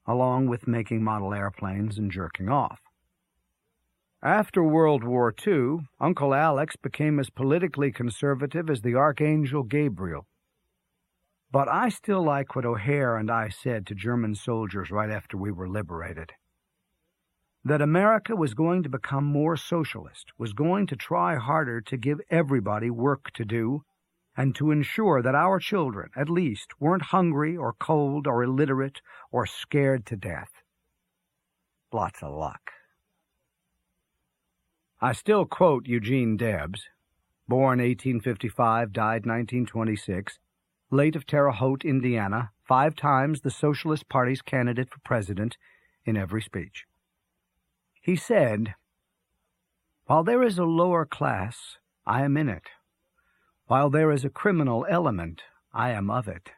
along with making model airplanes and jerking off. After World War II, Uncle Alex became as politically conservative as the Archangel Gabriel. But I still like what O'Hare and I said to German soldiers right after we were liberated. That America was going to become more socialist, was going to try harder to give everybody work to do, and to ensure that our children, at least, weren't hungry or cold or illiterate or scared to death. Lots of luck. I still quote Eugene Debs, born 1855, died 1926, late of Terre Haute, Indiana, 5 times the Socialist Party's candidate for president in every speech. He said, "While there is a lower class, I am in it. While there is a criminal element, I am of it.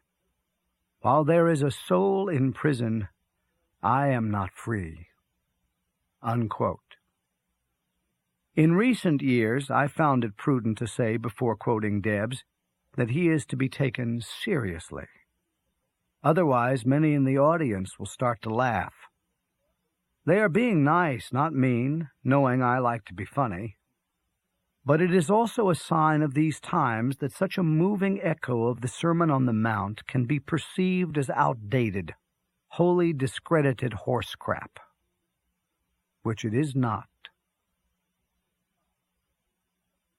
While there is a soul in prison, I am not free." Unquote. In recent years, I found it prudent to say before quoting Debs that he is to be taken seriously. Otherwise, many in the audience will start to laugh. They are being nice, not mean, knowing I like to be funny. But it is also a sign of these times that such a moving echo of the Sermon on the Mount can be perceived as outdated, wholly discredited horse crap, which it is not.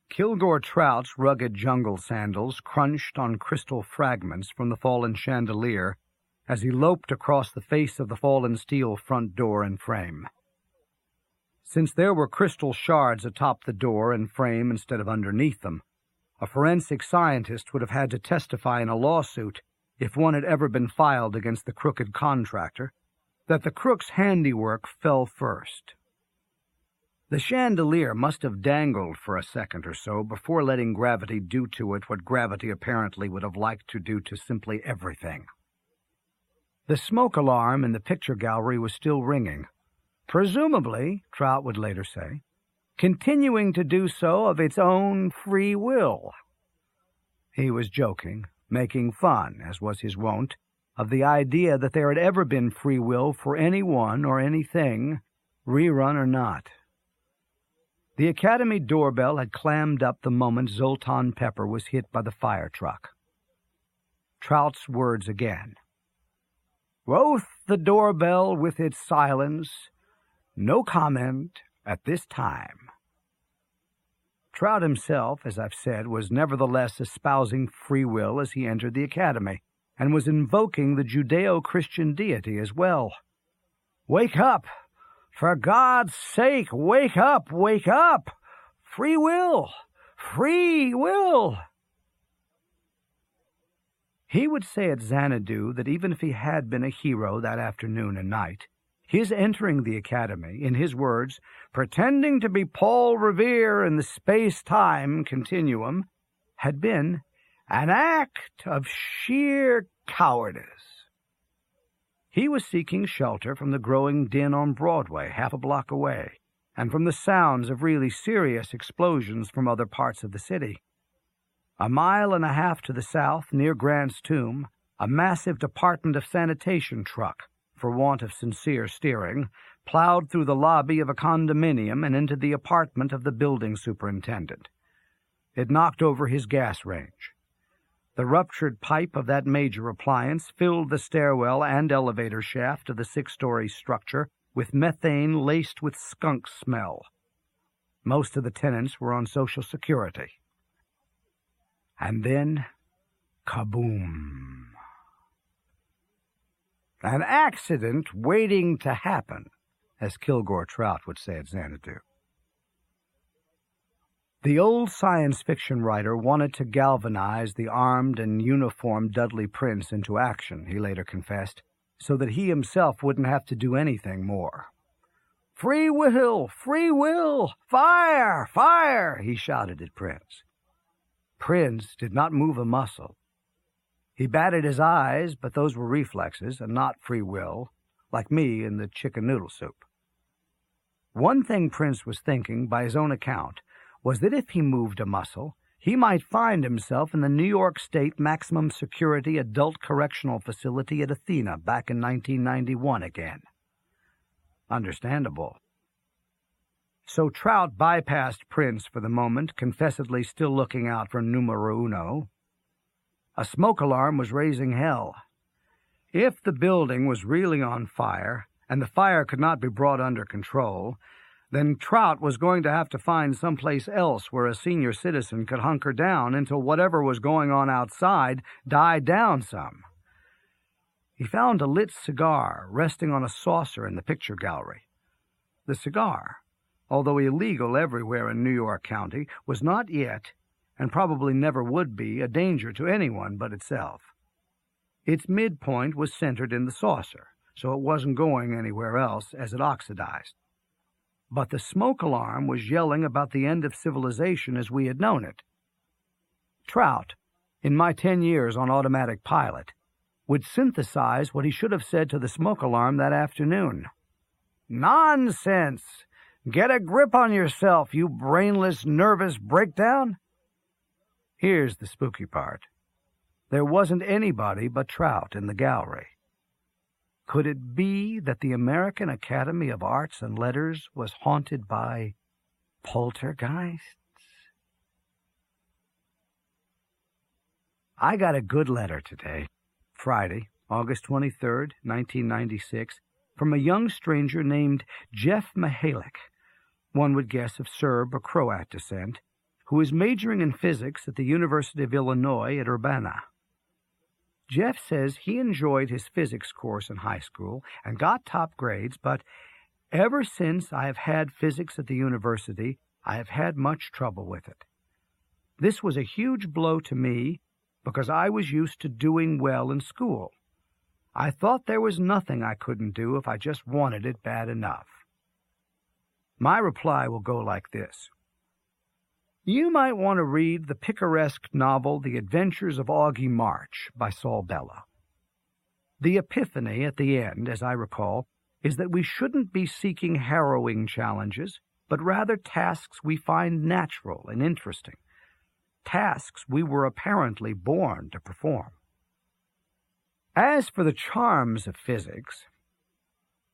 Kilgore Trout's rugged jungle sandals crunched on crystal fragments from the fallen chandelier as he loped across the face of the fallen steel front door and frame. Since there were crystal shards atop the door and frame instead of underneath them, a forensic scientist would have had to testify in a lawsuit, if one had ever been filed against the crooked contractor, that the crook's handiwork fell first. The chandelier must have dangled for a second or so before letting gravity do to it what gravity apparently would have liked to do to simply everything. The smoke alarm in the picture gallery was still ringing, presumably, Trout would later say, continuing to do so of its own free will. He was joking, making fun, as was his wont, of the idea that there had ever been free will for anyone or anything, rerun or not. The Academy doorbell had clammed up the moment Zoltan Pepper was hit by the fire truck. Trout's words again. "Quoth the doorbell with its silence, 'No comment at this time.'" Trout himself, as I've said, was nevertheless espousing free will as he entered the Academy, and was invoking the Judeo-Christian deity as well. "Wake up! For God's sake, wake up, wake up! Free will! Free will! He would say at Xanadu that even if he had been a hero that afternoon and night, his entering the academy, in his words, pretending to be Paul Revere in the space-time continuum, had been an act of sheer cowardice. He was seeking shelter from the growing din on Broadway, half a block away, and from the sounds of really serious explosions from other parts of the city. A mile and a half to the south, near Grant's tomb, a massive Department of Sanitation truck, for want of sincere steering, plowed through the lobby of a condominium and into the apartment of the building superintendent. It knocked over his gas range. The ruptured pipe of that major appliance filled the stairwell and elevator shaft of the 6-story structure with methane laced with skunk smell. Most of the tenants were on Social Security. And then, kaboom. An accident waiting to happen, as Kilgore Trout would say at Xanadu. The old science fiction writer wanted to galvanize the armed and uniformed Dudley Prince into action, he later confessed, so that he himself wouldn't have to do anything more. Free will! Free will! Fire! Fire! He shouted at Prince. Prince did not move a muscle. He batted his eyes, but those were reflexes and not free will, like me in the chicken noodle soup. One thing Prince was thinking, by his own account, was that if he moved a muscle, he might find himself in the New York State Maximum Security Adult Correctional Facility at Athena back in 1991 again. Understandable. So Trout bypassed Prince for the moment, confessedly still looking out for numero uno. A smoke alarm was raising hell. If the building was really on fire, and the fire could not be brought under control, then Trout was going to have to find someplace else where a senior citizen could hunker down until whatever was going on outside died down some. He found a lit cigar resting on a saucer in the picture gallery. The cigar, although illegal everywhere in New York County, was not yet, and probably never would be, a danger to anyone but itself. Its midpoint was centered in the saucer, so it wasn't going anywhere else as it oxidized. But the smoke alarm was yelling about the end of civilization as we had known it. Trout, in my 10 years on automatic pilot, would synthesize what he should have said to the smoke alarm that afternoon. Nonsense! Get a grip on yourself, you brainless, nervous breakdown! Here's the spooky part. There wasn't anybody but Trout in the gallery. Could it be that the American Academy of Arts and Letters was haunted by poltergeists? I got a good letter today, Friday, August 23rd, 1996, from a young stranger named Jeff Mihalik, one would guess of Serb or Croat descent, who is majoring in physics at the University of Illinois at Urbana. Jeff says he enjoyed his physics course in high school and got top grades, but ever since I have had physics at the university, I have had much trouble with it. This was a huge blow to me because I was used to doing well in school. I thought there was nothing I couldn't do if I just wanted it bad enough. My reply will go like this. You might want to read the picaresque novel The Adventures of Augie March by Saul Bellow. The epiphany at the end, as I recall, is that we shouldn't be seeking harrowing challenges, but rather tasks we find natural and interesting, tasks we were apparently born to perform. As for the charms of physics,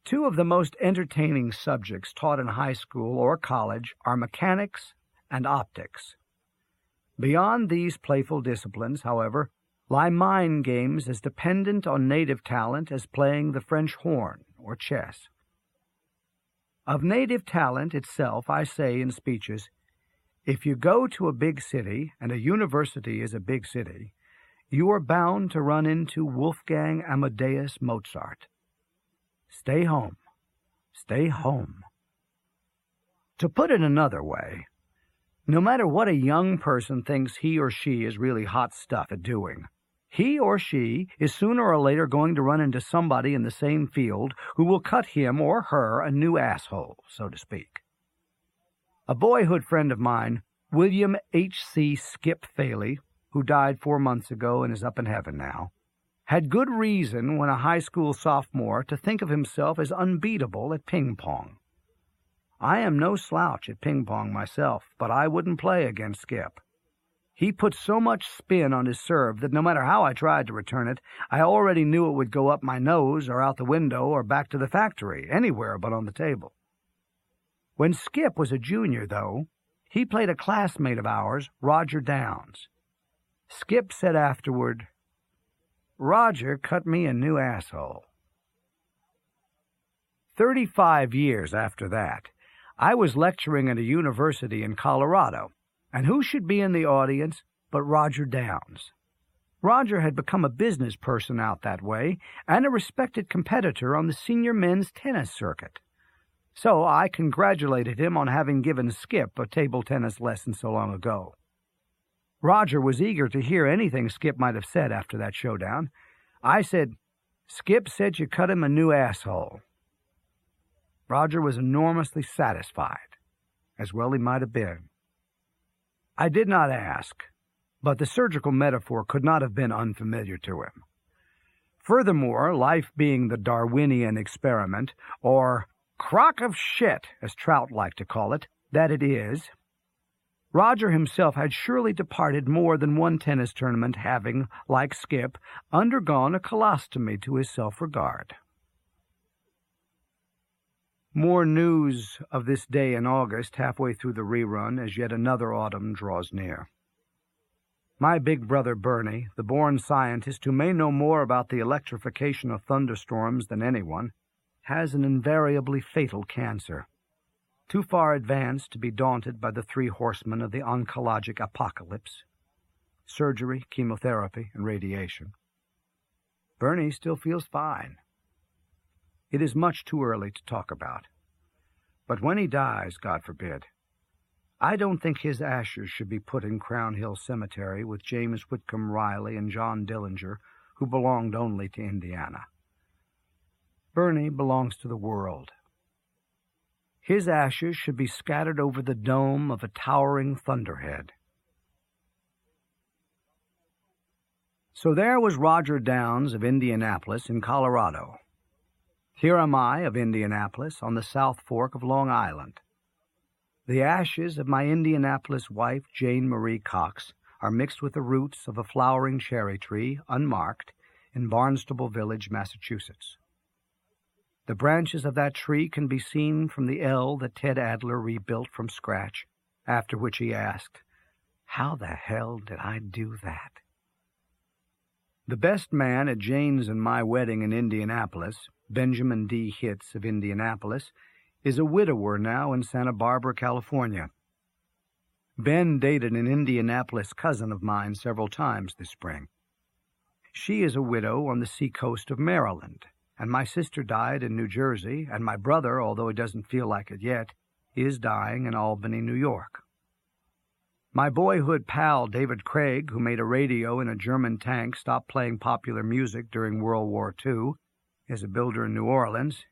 two of the most entertaining subjects taught in high school or college are mechanics and optics. Beyond these playful disciplines, however, lie mind games as dependent on native talent as playing the French horn or chess. Of native talent itself, I say in speeches, if you go to a big city, and a university is a big city, you are bound to run into Wolfgang Amadeus Mozart. Stay home. Stay home. To put it another way, no matter what a young person thinks he or she is really hot stuff at doing, he or she is sooner or later going to run into somebody in the same field who will cut him or her a new asshole, so to speak. A boyhood friend of mine, William H.C. Skip Faley, who died 4 months ago and is up in heaven now, had good reason when a high school sophomore to think of himself as unbeatable at ping-pong. I am no slouch at ping-pong myself, but I wouldn't play against Skip. He put so much spin on his serve that no matter how I tried to return it, I already knew it would go up my nose or out the window or back to the factory, anywhere but on the table. When Skip was a junior, though, he played a classmate of ours, Roger Downs. Skip said afterward, "Roger cut me a new asshole." 35 years after that, I was lecturing at a university in Colorado, and who should be in the audience but Roger Downs. Roger had become a business person out that way and a respected competitor on the senior men's tennis circuit. So I congratulated him on having given Skip a table tennis lesson so long ago. Roger was eager to hear anything Skip might have said after that showdown. I said, "Skip said you cut him a new asshole." Roger was enormously satisfied, as well he might have been. I did not ask, but the surgical metaphor could not have been unfamiliar to him. Furthermore, life being the Darwinian experiment, or crock of shit, as Trout liked to call it, that it is, Roger himself had surely departed more than one tennis tournament, having, like Skip, undergone a colostomy to his self-regard. More news of this day in August, halfway through the rerun, as yet another autumn draws near. My big brother Bernie, the born scientist who may know more about the electrification of thunderstorms than anyone, has an invariably fatal cancer, too far advanced to be daunted by the 3 horsemen of the oncologic apocalypse: surgery, chemotherapy, and radiation. Bernie still feels fine. It is much too early to talk about. But when he dies, God forbid, I don't think his ashes should be put in Crown Hill Cemetery with James Whitcomb Riley and John Dillinger, who belonged only to Indiana. Bernie belongs to the world. His ashes should be scattered over the dome of a towering thunderhead. So there was Roger Downs of Indianapolis in Colorado. Here am I of Indianapolis on the South Fork of Long Island. The ashes of my Indianapolis wife, Jane Marie Cox, are mixed with the roots of a flowering cherry tree, unmarked, in Barnstable Village, Massachusetts. The branches of that tree can be seen from the L that Ted Adler rebuilt from scratch, after which he asked, "How the hell did I do that?" The best man at Jane's and my wedding in Indianapolis, Benjamin D. Hitz of Indianapolis, is a widower now in Santa Barbara, California. Ben dated an Indianapolis cousin of mine several times this spring. She is a widow on the seacoast of Maryland, and my sister died in New Jersey, and my brother, although he doesn't feel like it yet, is dying in Albany, New York. My boyhood pal, David Craig, who made a radio in a German tank stop playing popular music during World War II, is a builder in New Orleans.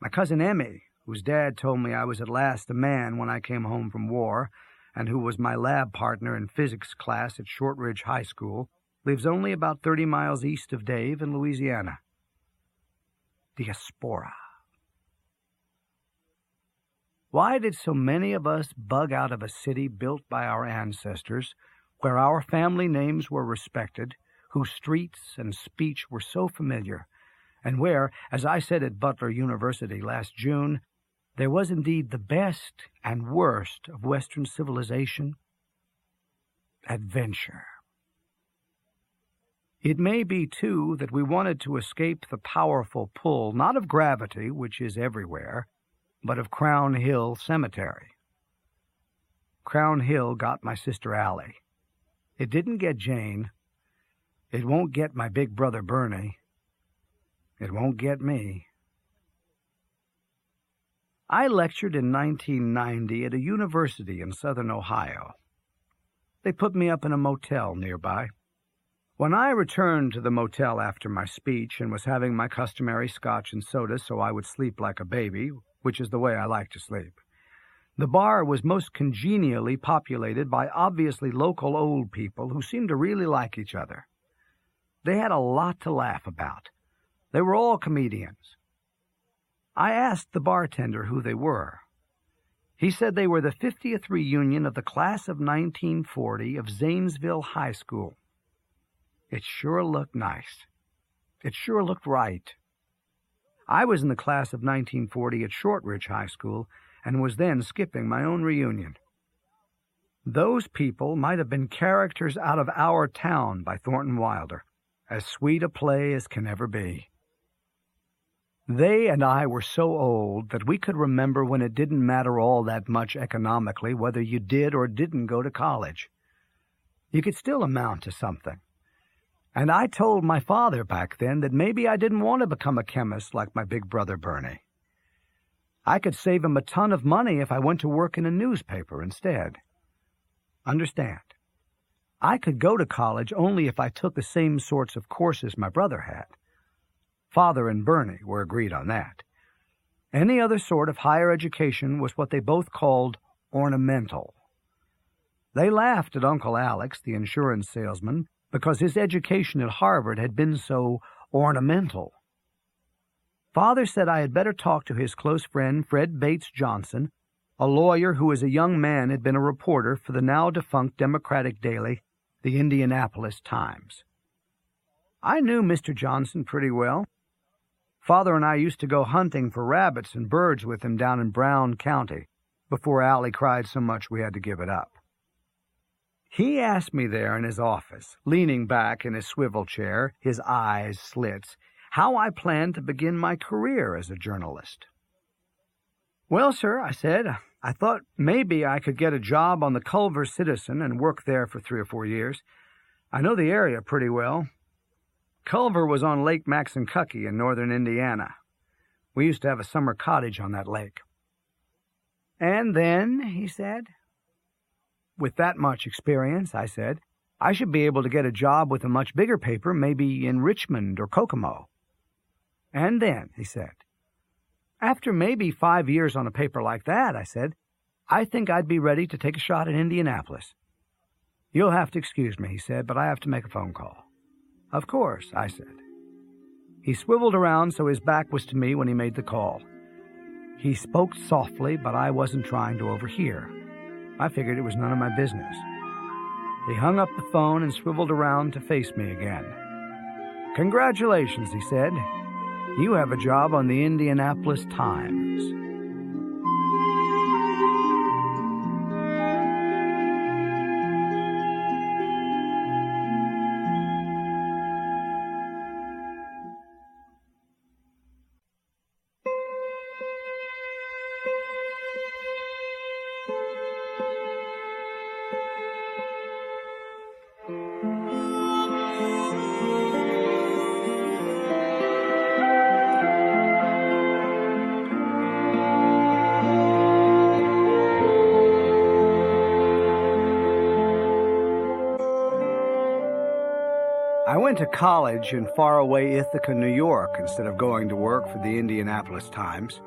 My cousin Emmy, whose dad told me I was at last a man when I came home from war, and who was my lab partner in physics class at Shortridge High School, lives only about 30 miles east of Dave in Louisiana. Diaspora. Why did so many of us bug out of a city built by our ancestors, where our family names were respected, whose streets and speech were so familiar, and where, as I said at Butler University last June, there was indeed the best and worst of Western civilization? Adventure. It may be, too, that we wanted to escape the powerful pull, not of gravity, which is everywhere, but of Crown Hill Cemetery. Crown Hill got my sister Allie. It didn't get Jane. It won't get my big brother Bernie. It won't get me. I lectured in 1990 at a university in southern Ohio. They put me up in a motel nearby. When I returned to the motel after my speech and was having my customary scotch and soda so I would sleep like a baby, which is the way I like to sleep, the bar was most congenially populated by obviously local old people who seemed to really like each other. They had a lot to laugh about. They were all comedians. I asked the bartender who they were. He said they were the 50th reunion of the class of 1940 of Zanesville High School. It sure looked nice. It sure looked right. I was in the class of 1940 at Shortridge High School and was then skipping my own reunion. Those people might have been characters out of Our Town by Thornton Wilder, as sweet a play as can ever be. They and I were so old that we could remember when it didn't matter all that much economically whether you did or didn't go to college. You could still amount to something. And I told my father back then that maybe I didn't want to become a chemist like my big brother Bernie. I could save him a ton of money if I went to work in a newspaper instead. Understand, I could go to college only if I took the same sorts of courses my brother had. Father and Bernie were agreed on that. Any other sort of higher education was what they both called ornamental. They laughed at Uncle Alex, the insurance salesman, because his education at Harvard had been so ornamental. Father said I had better talk to his close friend Fred Bates Johnson, a lawyer who as a young man had been a reporter for the now-defunct Democratic daily, the Indianapolis Times. I knew Mr. Johnson pretty well. Father and I used to go hunting for rabbits and birds with him down in Brown County before Allie cried so much we had to give it up. He asked me there in his office, leaning back in his swivel chair, his eyes slits, how I planned to begin my career as a journalist. Well, sir, I said, I thought maybe I could get a job on the Culver Citizen and work there for 3 or 4 years. I know the area pretty well. Culver was on Lake Maxinkuckee in northern Indiana. We used to have a summer cottage on that lake. And then, he said, with that much experience, I said, I should be able to get a job with a much bigger paper, maybe in Richmond or Kokomo. And then, he said, after maybe 5 years on a paper like that, I said, I think I'd be ready to take a shot at Indianapolis. You'll have to excuse me, he said, but I have to make a phone call. Of course, I said. He swiveled around so his back was to me when he made the call. He spoke softly, but I wasn't trying to overhear. I figured it was none of my business. He hung up the phone and swiveled around to face me again. Congratulations, he said. You have a job on the Indianapolis Times. I went to college in faraway Ithaca, New York, instead of going to work for the Indianapolis Times.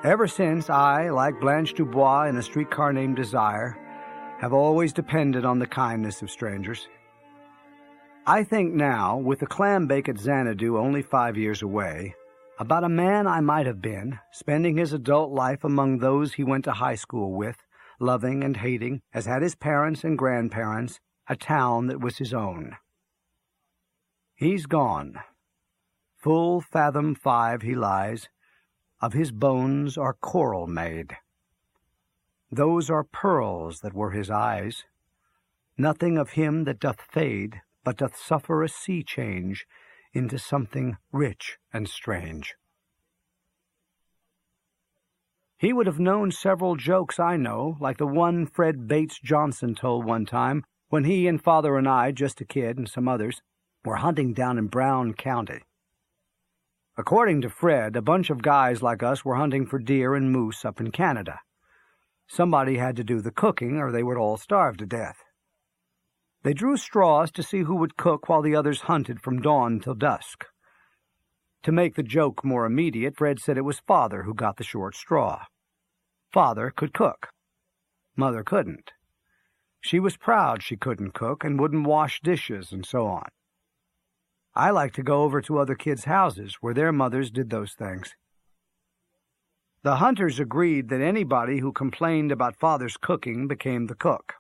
Ever since, I, like Blanche Dubois in A Streetcar Named Desire, have always depended on the kindness of strangers. I think now, with the clam bake at Xanadu only 5 years away, about a man I might have been, spending his adult life among those he went to high school with, loving and hating, as had his parents and grandparents, a town that was his own. He's gone. Full fathom 5 he lies, of his bones are coral made. Those are pearls that were his eyes. Nothing of him that doth fade, but doth suffer a sea change into something rich and strange. He would have known several jokes I know, like the one Fred Bates Johnson told one time when he and Father and I, just a kid and some others, were hunting down in Brown County. According to Fred, a bunch of guys like us were hunting for deer and moose up in Canada. Somebody had to do the cooking, or they would all starve to death. They drew straws to see who would cook while the others hunted from dawn till dusk. To make the joke more immediate, Fred said it was Father who got the short straw. Father could cook. Mother couldn't. She was proud she couldn't cook and wouldn't wash dishes and so on. I like to go over to other kids' houses where their mothers did those things. The hunters agreed that anybody who complained about Father's cooking became the cook.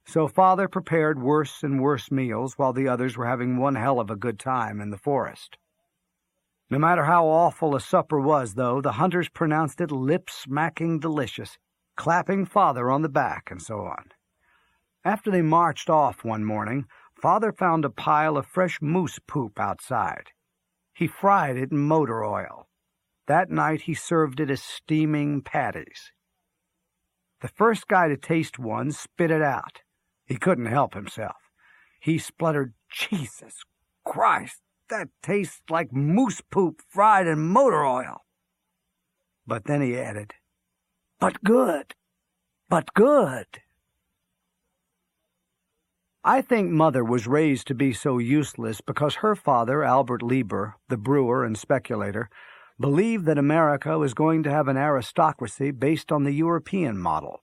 So Father prepared worse and worse meals while the others were having one hell of a good time in the forest. No matter how awful a supper was, though, the hunters pronounced it lip-smacking delicious, clapping Father on the back and so on. After they marched off one morning, Father found a pile of fresh moose poop outside. He fried it in motor oil. That night he served it as steaming patties. The first guy to taste one spit it out. He couldn't help himself. He spluttered, "Jesus Christ, that tastes like moose poop fried in motor oil." But then he added, "But good, but good." I think Mother was raised to be so useless because her father, Albert Lieber, the brewer and speculator, believed that America was going to have an aristocracy based on the European model.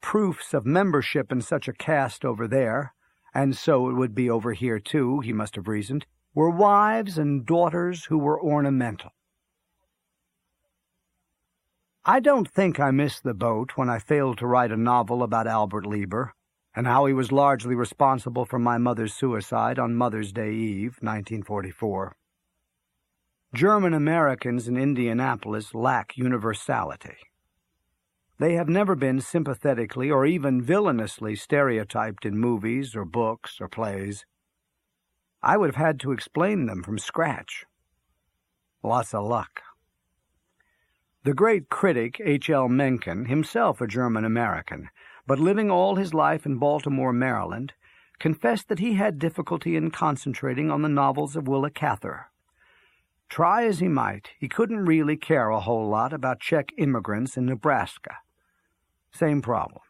Proofs of membership in such a caste over there, and so it would be over here too, he must have reasoned, were wives and daughters who were ornamental. I don't think I missed the boat when I failed to write a novel about Albert Lieber, and how he was largely responsible for my mother's suicide on Mother's Day Eve, 1944. German Americans in Indianapolis lack universality. They have never been sympathetically or even villainously stereotyped in movies or books or plays. I would have had to explain them from scratch. Lots of luck. The great critic H.L. Mencken, himself a German American, but living all his life in Baltimore, Maryland, confessed that he had difficulty in concentrating on the novels of Willa Cather. Try as he might, he couldn't really care a whole lot about Czech immigrants in Nebraska. Same problem.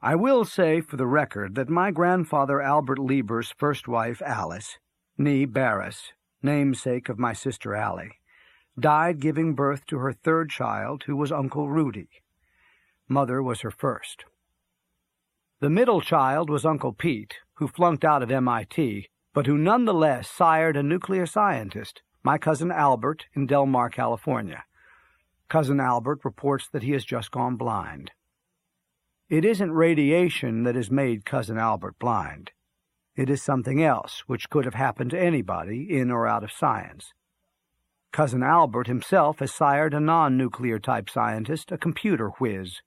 I will say for the record that my grandfather Albert Lieber's first wife, Alice, née Barris, namesake of my sister Allie, died giving birth to her third child, who was Uncle Rudy. Mother was her first. The middle child was Uncle Pete, who flunked out of MIT, but who nonetheless sired a nuclear scientist, my cousin Albert, in Del Mar, California. Cousin Albert reports that he has just gone blind. It isn't radiation that has made Cousin Albert blind. It is something else which could have happened to anybody in or out of science. Cousin Albert himself has sired a non-nuclear type scientist, a computer whiz.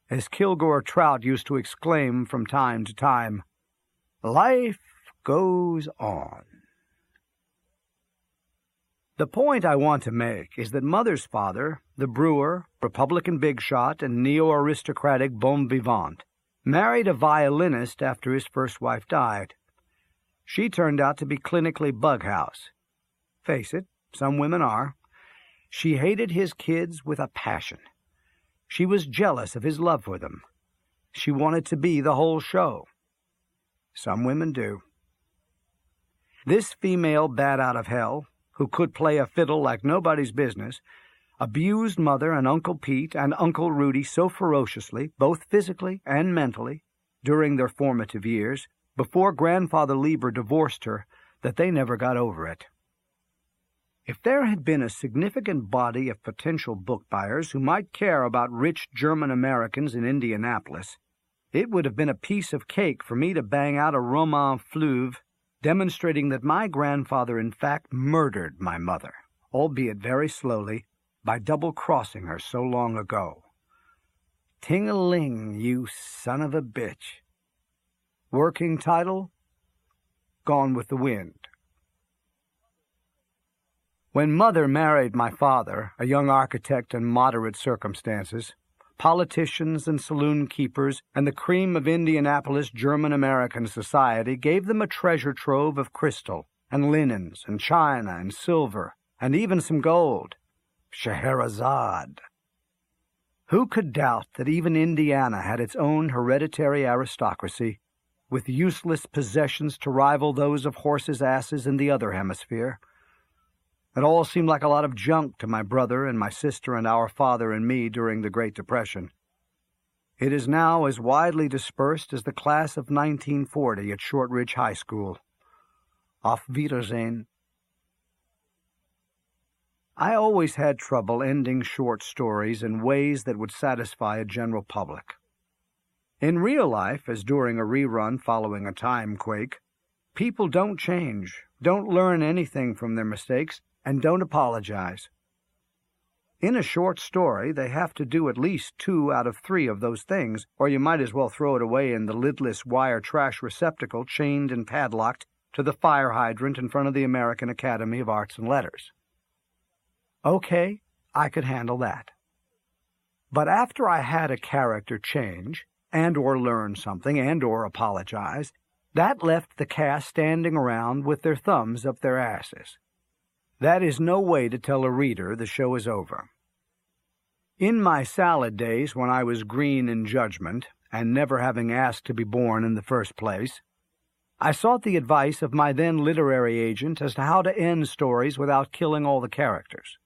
As Kilgore Trout used to exclaim from time to time, "Life goes on." The point I want to make is that Mother's father, the brewer, Republican big shot, and neo-aristocratic bon vivant, married a violinist after his first wife died. She turned out to be clinically bughouse. Face it, some women are. She hated his kids with a passion. She was jealous of his love for them. She wanted to be the whole show. Some women do. This female bat out of hell, who could play a fiddle like nobody's business, abused Mother and Uncle Pete and Uncle Rudy so ferociously, both physically and mentally, during their formative years, before Grandfather Lieber divorced her, that they never got over it. If there had been a significant body of potential book buyers who might care about rich German Americans in Indianapolis, it would have been a piece of cake for me to bang out a roman fleuve demonstrating that my grandfather in fact murdered my mother, albeit very slowly, by double-crossing her so long ago. Ting-a-ling, you son of a bitch. Working title? Gone with the Wind. When Mother married my father, a young architect in moderate circumstances, politicians and saloon keepers and the cream of Indianapolis German-American society gave them a treasure trove of crystal, and linens, and china, and silver, and even some gold. Scheherazade. Who could doubt that even Indiana had its own hereditary aristocracy, with useless possessions to rival those of horses' asses in the other hemisphere? It all seemed like a lot of junk to my brother and my sister and our father and me during the Great Depression. It is now as widely dispersed as the class of 1940 at Shortridge High School. Auf Wiedersehen. I always had trouble ending short stories in ways that would satisfy a general public. In real life, as during a rerun following a timequake, people don't change, don't learn anything from their mistakes, and don't apologize. In a short story, they have to do at least 2 out of 3 of those things, or you might as well throw it away in the lidless wire trash receptacle chained and padlocked to the fire hydrant in front of the American Academy of Arts and Letters. Okay, I could handle that. But after I had a character change, and or learn something, and or apologize, that left the cast standing around with their thumbs up their asses. That is no way to tell a reader the show is over. In my salad days, when I was green in judgment, and never having asked to be born in the first place, I sought the advice of my then literary agent as to how to end stories without killing all the characters.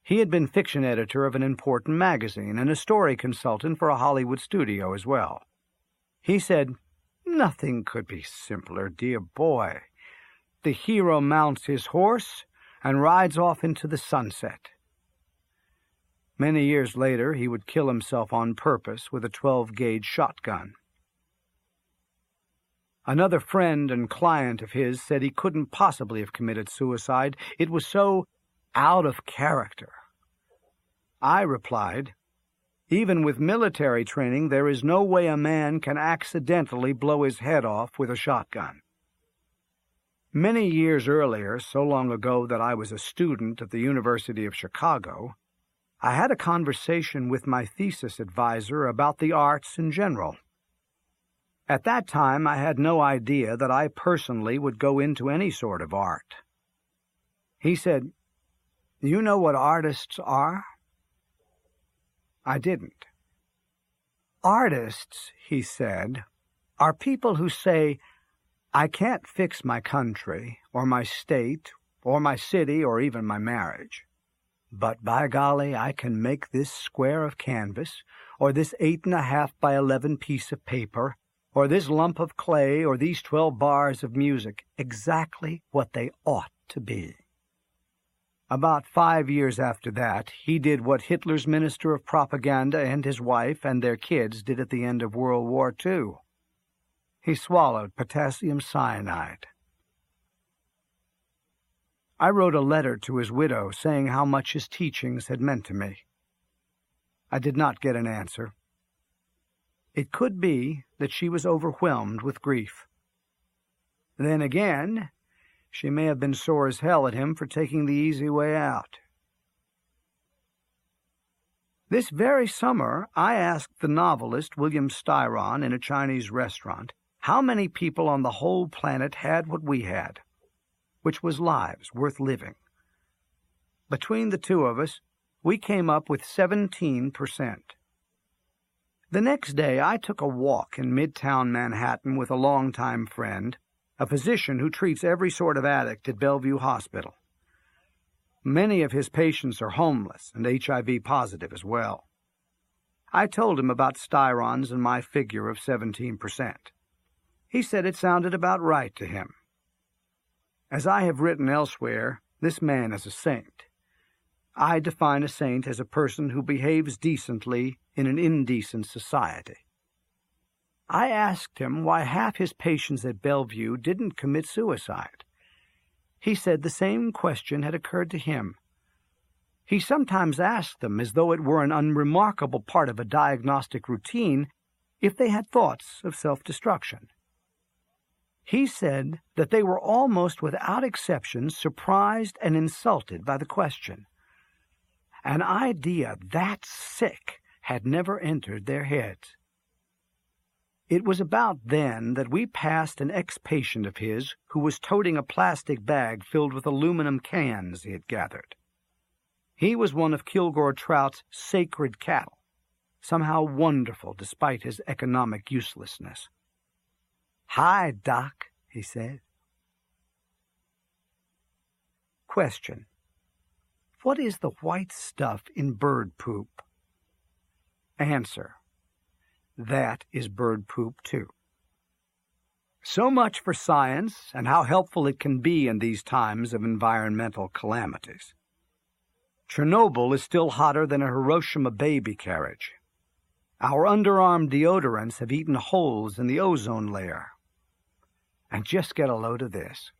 He had been fiction editor of an important magazine and a story consultant for a Hollywood studio as well. He said, "Nothing could be simpler, dear boy. The hero mounts his horse and rides off into the sunset." Many years later, he would kill himself on purpose with a 12-gauge shotgun. Another friend and client of his said he couldn't possibly have committed suicide. It was so out of character. I replied, "Even with military training, there is no way a man can accidentally blow his head off with a shotgun." Many years earlier, so long ago that I was a student at the University of Chicago, I had a conversation with my thesis advisor about the arts in general. At that time, I had no idea that I personally would go into any sort of art. He said, "You know what artists are?" I didn't. "Artists," he said, "are people who say, 'I can't fix my country, or my state, or my city, or even my marriage. But by golly, I can make this square of canvas, or this 8.5 by 11 piece of paper, or this lump of clay, or these 12 bars of music, exactly what they ought to be.'" About 5 years after that, he did what Hitler's Minister of Propaganda and his wife and their kids did at the end of World War II. He swallowed potassium cyanide. I wrote a letter to his widow saying how much his teachings had meant to me. I did not get an answer. It could be that she was overwhelmed with grief. Then again, she may have been sore as hell at him for taking the easy way out. This very summer, I asked the novelist William Styron in a Chinese restaurant how many people on the whole planet had what we had, which was lives worth living. Between the two of us, we came up with 17%. The next day, I took a walk in Midtown Manhattan with a longtime friend, a physician who treats every sort of addict at Bellevue Hospital. Many of his patients are homeless and HIV positive as well. I told him about Styron's and my figure of 17%. He said it sounded about right to him. As I have written elsewhere, this man is a saint. I define a saint as a person who behaves decently in an indecent society. I asked him why half his patients at Bellevue didn't commit suicide. He said the same question had occurred to him. He sometimes asked them, as though it were an unremarkable part of a diagnostic routine, if they had thoughts of self-destruction. He said that they were almost without exception surprised and insulted by the question. An idea that sick had never entered their heads. It was about then that we passed an ex-patient of his who was toting a plastic bag filled with aluminum cans he had gathered. He was one of Kilgore Trout's sacred cattle, somehow wonderful despite his economic uselessness. "Hi, Doc," he said. Question: what is the white stuff in bird poop? Answer: that is bird poop, too. So much for science and how helpful it can be in these times of environmental calamities. Chernobyl is still hotter than a Hiroshima baby carriage. Our underarm deodorants have eaten holes in the ozone layer. And just get a load of this.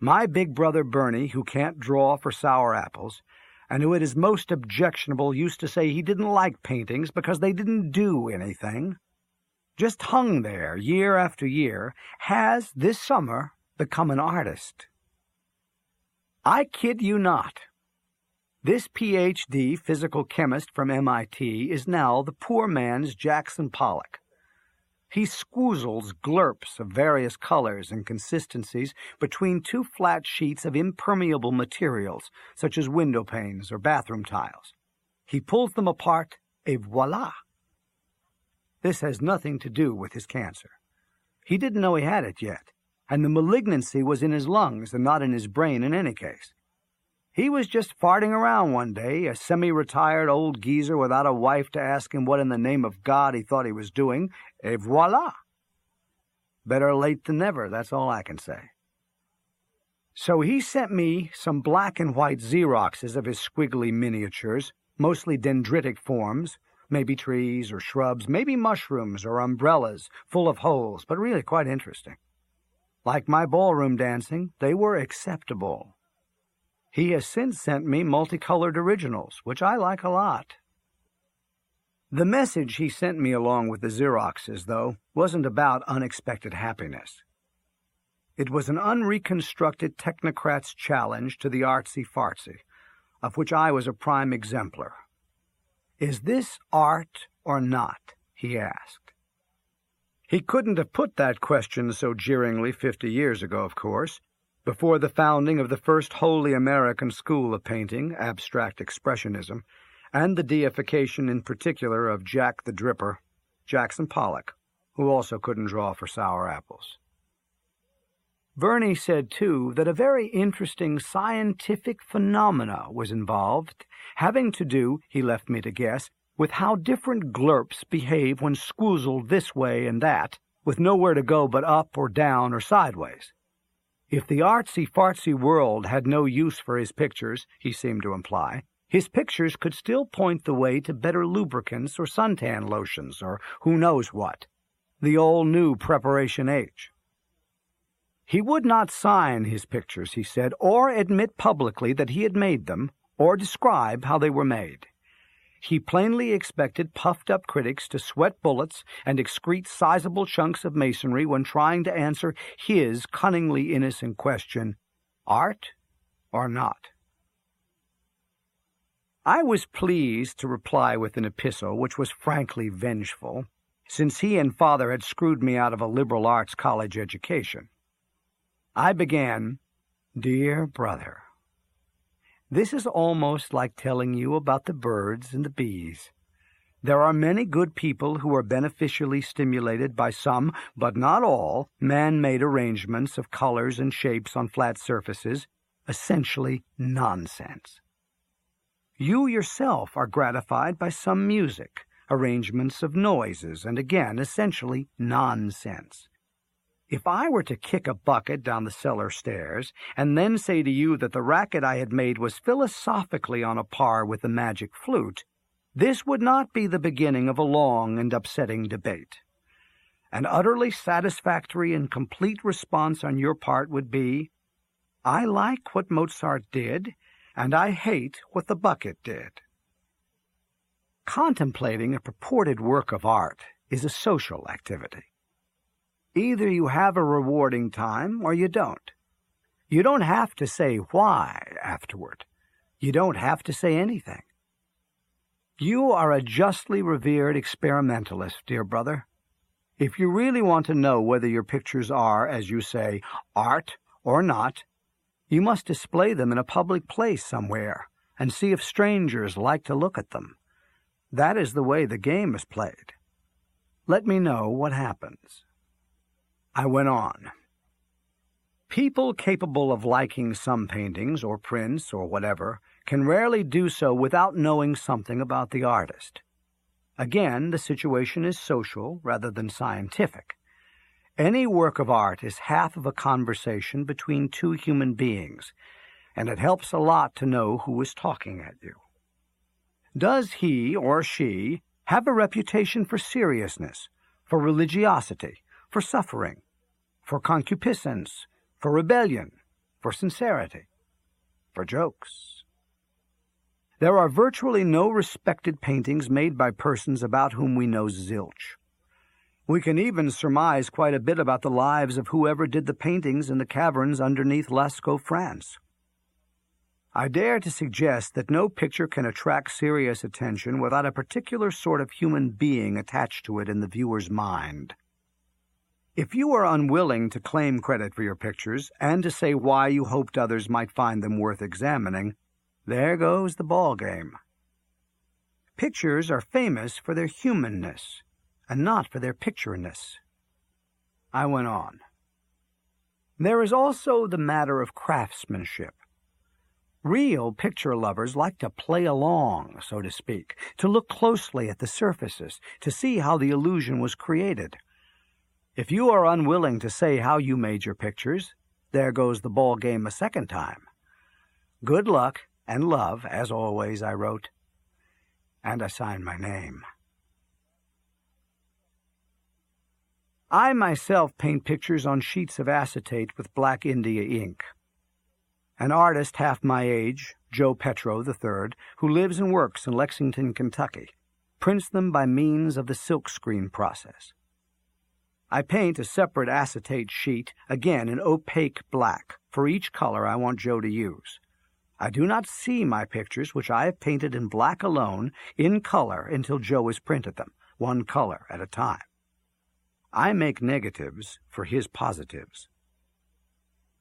My big brother Bernie, who can't draw for sour apples, and who at his most objectionable used to say he didn't like paintings because they didn't do anything, just hung there year after year, has this summer become an artist. I kid you not. This Ph.D. physical chemist from MIT is now the poor man's Jackson Pollock. He squoozles glurps of various colors and consistencies between two flat sheets of impermeable materials, such as window panes or bathroom tiles. He pulls them apart, et voila! This has nothing to do with his cancer. He didn't know he had it yet, and the malignancy was in his lungs and not in his brain in any case. He was just farting around one day, a semi-retired old geezer without a wife to ask him what in the name of God he thought he was doing, et voila! Better late than never, that's all I can say. So he sent me some black and white Xeroxes of his squiggly miniatures, mostly dendritic forms, maybe trees or shrubs, maybe mushrooms or umbrellas full of holes, but really quite interesting. Like my ballroom dancing, they were acceptable. He has since sent me multicolored originals, which I like a lot. The message he sent me along with the Xeroxes, though, wasn't about unexpected happiness. It was an unreconstructed technocrat's challenge to the artsy-fartsy, of which I was a prime exemplar. "Is this art or not?" he asked. He couldn't have put that question so jeeringly 50 years ago, of course, before the founding of the first wholly American school of painting, abstract expressionism, and the deification in particular of Jack the Dripper, Jackson Pollock, who also couldn't draw for sour apples. Bernie said, too, that a very interesting scientific phenomena was involved, having to do, he left me to guess, with how different glurps behave when squoozled this way and that, with nowhere to go but up or down or sideways. If the artsy-fartsy world had no use for his pictures, he seemed to imply, his pictures could still point the way to better lubricants or suntan lotions or who knows what, the all-new Preparation H. He would not sign his pictures, he said, or admit publicly that he had made them, or describe how they were made. He plainly expected puffed-up critics to sweat bullets and excrete sizable chunks of masonry when trying to answer his cunningly innocent question, art or not? I was pleased to reply with an epistle which was frankly vengeful, since he and Father had screwed me out of a liberal arts college education. I began, "Dear brother, this is almost like telling you about the birds and the bees. There are many good people who are beneficially stimulated by some, but not all, man-made arrangements of colors and shapes on flat surfaces, essentially nonsense. You yourself are gratified by some music, arrangements of noises, and again, essentially nonsense. If I were to kick a bucket down the cellar stairs and then say to you that the racket I had made was philosophically on a par with the magic flute, this would not be the beginning of a long and upsetting debate. An utterly satisfactory and complete response on your part would be, I like what Mozart did, and I hate what the bucket did. Contemplating a purported work of art is a social activity. Either you have a rewarding time or you don't. You don't have to say why afterward. You don't have to say anything. You are a justly revered experimentalist, dear brother. If you really want to know whether your pictures are, as you say, art or not, you must display them in a public place somewhere and see if strangers like to look at them. That is the way the game is played. Let me know what happens." I went on. People capable of liking some paintings or prints or whatever can rarely do so without knowing something about the artist. Again, the situation is social rather than scientific. Any work of art is half of a conversation between two human beings, and it helps a lot to know who is talking at you. Does he or she have a reputation for seriousness, for religiosity, for suffering, for concupiscence, for rebellion, for sincerity, for jokes? There are virtually no respected paintings made by persons about whom we know zilch. We can even surmise quite a bit about the lives of whoever did the paintings in the caverns underneath Lascaux, France. I dare to suggest that no picture can attract serious attention without a particular sort of human being attached to it in the viewer's mind. If you are unwilling to claim credit for your pictures and to say why you hoped others might find them worth examining, there goes the ball game. Pictures are famous for their humanness and not for their pictureness. I went on. There is also the matter of craftsmanship. Real picture lovers like to play along, so to speak, to look closely at the surfaces, to see how the illusion was created. If you are unwilling to say how you made your pictures, there goes the ball game a second time. Good luck and love, as always, I wrote, and I signed my name. I myself paint pictures on sheets of acetate with black India ink. An artist half my age, Joe Petro III, who lives and works in Lexington, Kentucky, prints them by means of the silkscreen process. I paint a separate acetate sheet, again in opaque black, for each color I want Joe to use. I do not see my pictures, which I have painted in black alone, in color until Joe has printed them, one color at a time. I make negatives for his positives.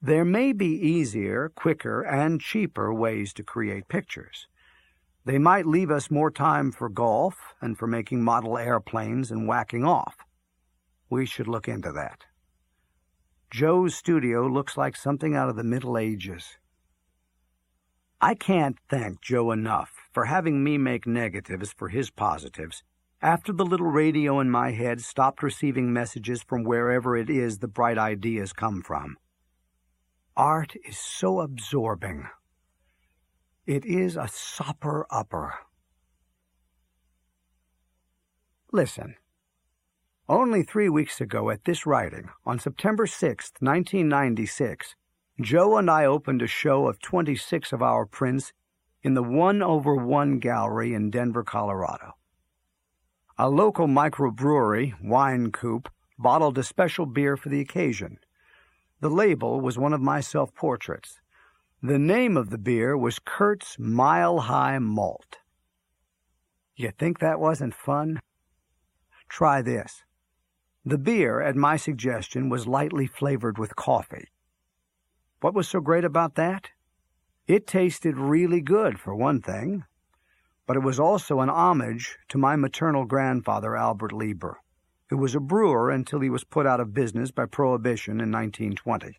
There may be easier, quicker, and cheaper ways to create pictures. They might leave us more time for golf and for making model airplanes and whacking off. We should look into that. Joe's studio looks like something out of the Middle Ages. I can't thank Joe enough for having me make negatives for his positives after the little radio in my head stopped receiving messages from wherever it is the bright ideas come from. Art is so absorbing. It is a sopper-upper. Listen. Only 3 weeks ago at this writing, on September 6, 1996, Joe and I opened a show of 26 of our prints in the 1/1 Gallery in Denver, Colorado. A local microbrewery, Wine Coop, bottled a special beer for the occasion. The label was one of my self-portraits. The name of the beer was Kurt's Mile High Malt. You think that wasn't fun? Try this. The beer, at my suggestion, was lightly flavored with coffee. What was so great about that? It tasted really good, for one thing, but it was also an homage to my maternal grandfather, Albert Lieber, who was a brewer until he was put out of business by Prohibition in 1920.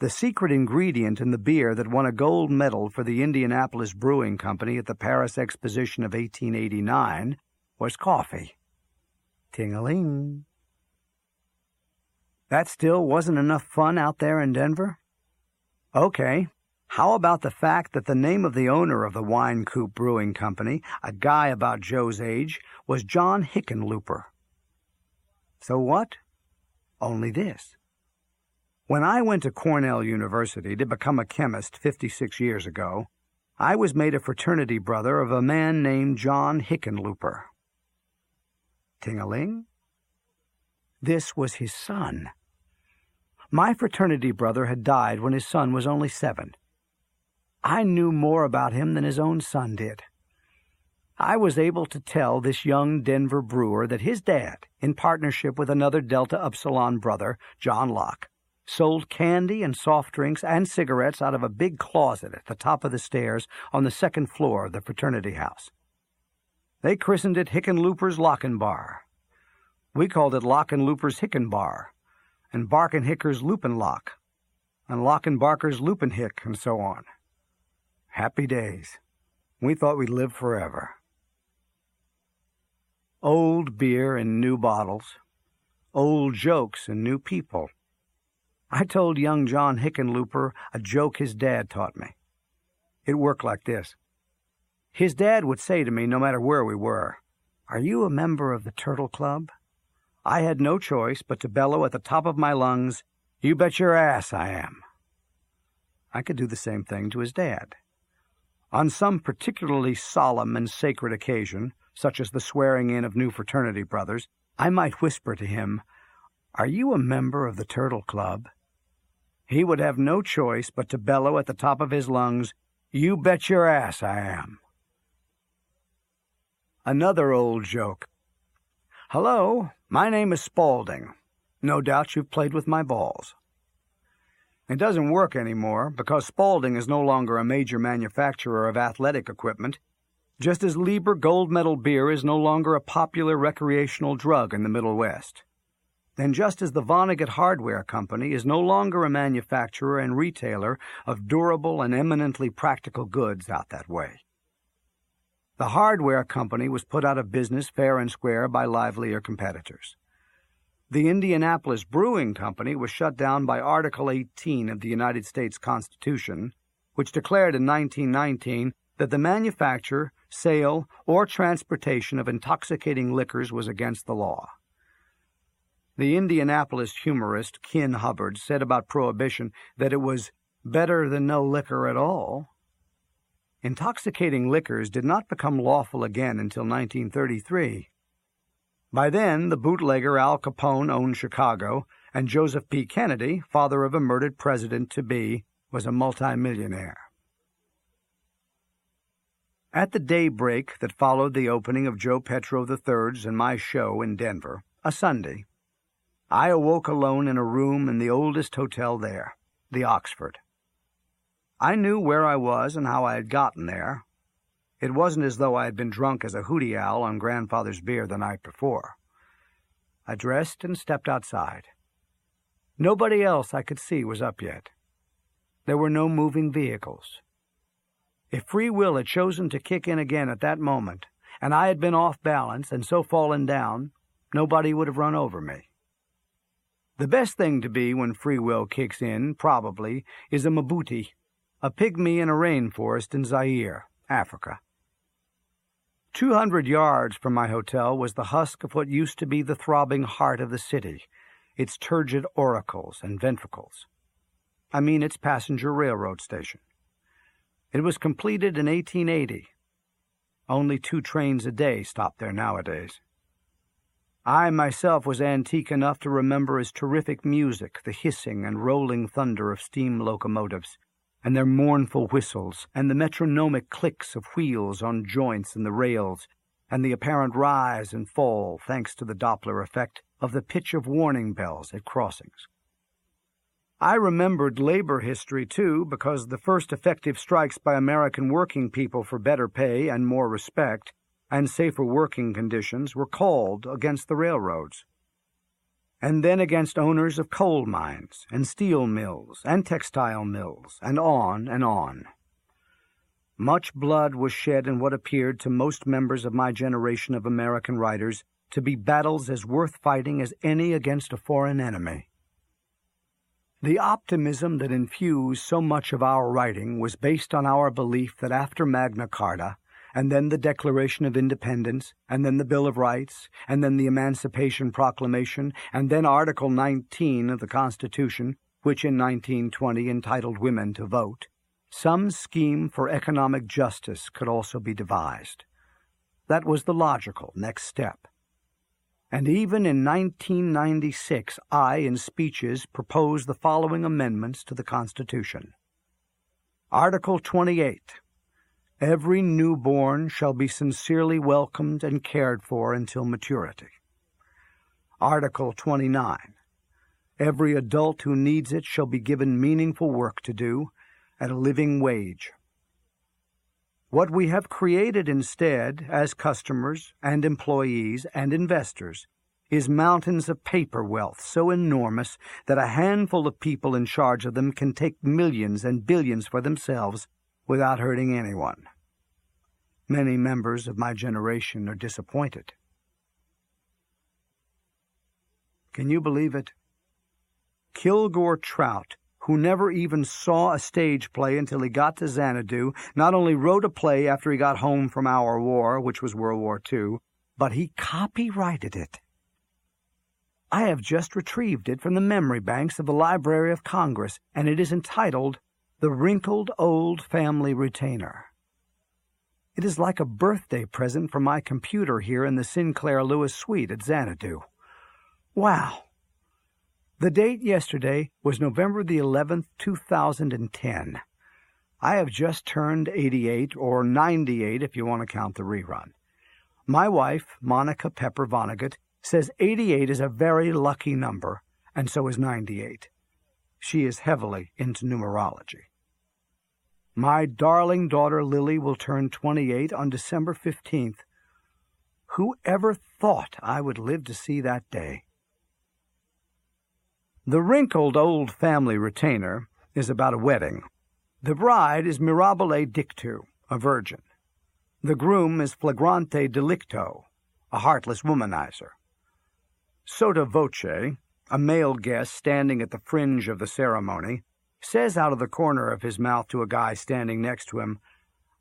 The secret ingredient in the beer that won a gold medal for the Indianapolis Brewing Company at the Paris Exposition of 1889 was coffee. Ting-a-ling. That still wasn't enough fun out there in Denver? Okay, how about the fact that the name of the owner of the Wine Coop Brewing Company, a guy about Joe's age, was John Hickenlooper? So what? Only this. When I went to Cornell University to become a chemist 56 years ago, I was made a fraternity brother of a man named John Hickenlooper. Ting-a-ling? This was his son. My fraternity brother had died when his son was only 7. I knew more about him than his own son did. I was able to tell this young Denver brewer that his dad, in partnership with another Delta Upsilon brother, John Locke, sold candy and soft drinks and cigarettes out of a big closet at the top of the stairs on the second floor of the fraternity house. They christened it Hickenlooper's Lockin' Bar. We called it Lockenlooper's Hicken Bar, and Barkenhicker's Lupin Lock, and Lockenbarker's Lupin Hick, and so on. Happy days. We thought we'd live forever. Old beer in new bottles. Old jokes and new people. I told young John Hickenlooper a joke his dad taught me. It worked like this. His dad would say to me, no matter where we were, "Are you a member of the Turtle Club?" I had no choice but to bellow at the top of my lungs, "You bet your ass I am." I could do the same thing to his dad. On some particularly solemn and sacred occasion, such as the swearing in of new fraternity brothers, I might whisper to him, "Are you a member of the Turtle Club?" He would have no choice but to bellow at the top of his lungs, "You bet your ass I am." Another old joke. "Hello, my name is Spaulding. No doubt you've played with my balls." It doesn't work anymore because Spaulding is no longer a major manufacturer of athletic equipment, just as Lieber Gold Medal beer is no longer a popular recreational drug in the Middle West. And just as the Vonnegut Hardware Company is no longer a manufacturer and retailer of durable and eminently practical goods out that way. The hardware company was put out of business fair and square by livelier competitors. The Indianapolis Brewing Company was shut down by Article 18 of the United States Constitution, which declared in 1919 that the manufacture, sale, or transportation of intoxicating liquors was against the law. The Indianapolis humorist Ken Hubbard said about Prohibition that it was better than no liquor at all. Intoxicating liquors did not become lawful again until 1933. By then, the bootlegger Al Capone owned Chicago, and Joseph P. Kennedy, father of a murdered president-to-be, was a multimillionaire. At the daybreak that followed the opening of Joe Petro III's and my show in Denver, a Sunday, I awoke alone in a room in the oldest hotel there, the Oxford. I knew where I was and how I had gotten there. It wasn't as though I had been drunk as a hootie owl on grandfather's beer the night before. I dressed and stepped outside. Nobody else I could see was up yet. There were no moving vehicles. If free will had chosen to kick in again at that moment, and I had been off balance and so fallen down, nobody would have run over me. The best thing to be when free will kicks in, probably, is a mabuti, a pygmy in a rainforest in Zaire, Africa. 200 yards from my hotel was the husk of what used to be the throbbing heart of the city, its turgid auricles and ventricles. I mean its passenger railroad station. It was completed in 1880. Only 2 trains a day stop there nowadays. I myself was antique enough to remember its terrific music, the hissing and rolling thunder of steam locomotives, and their mournful whistles, and the metronomic clicks of wheels on joints in the rails, and the apparent rise and fall, thanks to the Doppler effect, of the pitch of warning bells at crossings. I remembered labor history, too, because the first effective strikes by American working people for better pay and more respect and safer working conditions were called against the railroads, and then against owners of coal mines and steel mills and textile mills, and on and on. Much blood was shed in what appeared to most members of my generation of American writers to be battles as worth fighting as any against a foreign enemy. The optimism that infused so much of our writing was based on our belief that after Magna Carta, and then the Declaration of Independence, and then the Bill of Rights, and then the Emancipation Proclamation, and then Article 19 of the Constitution, which in 1920 entitled women to vote, some scheme for economic justice could also be devised. That was the logical next step. And even in 1996, I, in speeches, proposed the following amendments to the Constitution. Article 28. Every newborn shall be sincerely welcomed and cared for until maturity. Article 29. Every adult who needs it shall be given meaningful work to do at a living wage. What we have created instead, as customers and employees and investors, is mountains of paper wealth so enormous that a handful of people in charge of them can take millions and billions for themselves without hurting anyone. Many members of my generation are disappointed. Can you believe it? Kilgore Trout, who never even saw a stage play until he got to Xanadu, not only wrote a play after he got home from our war, which was World War II, but he copyrighted it. I have just retrieved it from the memory banks of the Library of Congress, and it is entitled The Wrinkled Old Family Retainer. It is like a birthday present from my computer here in the Sinclair Lewis suite at Xanadu. Wow! The date yesterday was November the 11th, 2010. I have just turned 88, or 98 if you want to count the rerun. My wife, Monica Pepper Vonnegut, says 88 is a very lucky number, and so is 98. She is heavily into numerology. My darling daughter Lily will turn 28 on December 15th. Who ever thought I would live to see that day? The Wrinkled Old Family Retainer is about a wedding. The bride is mirabile dictu, a virgin. The groom is flagrante delicto, a heartless womanizer. Sotto voce, a male guest standing at the fringe of the ceremony, says out of the corner of his mouth to a guy standing next to him,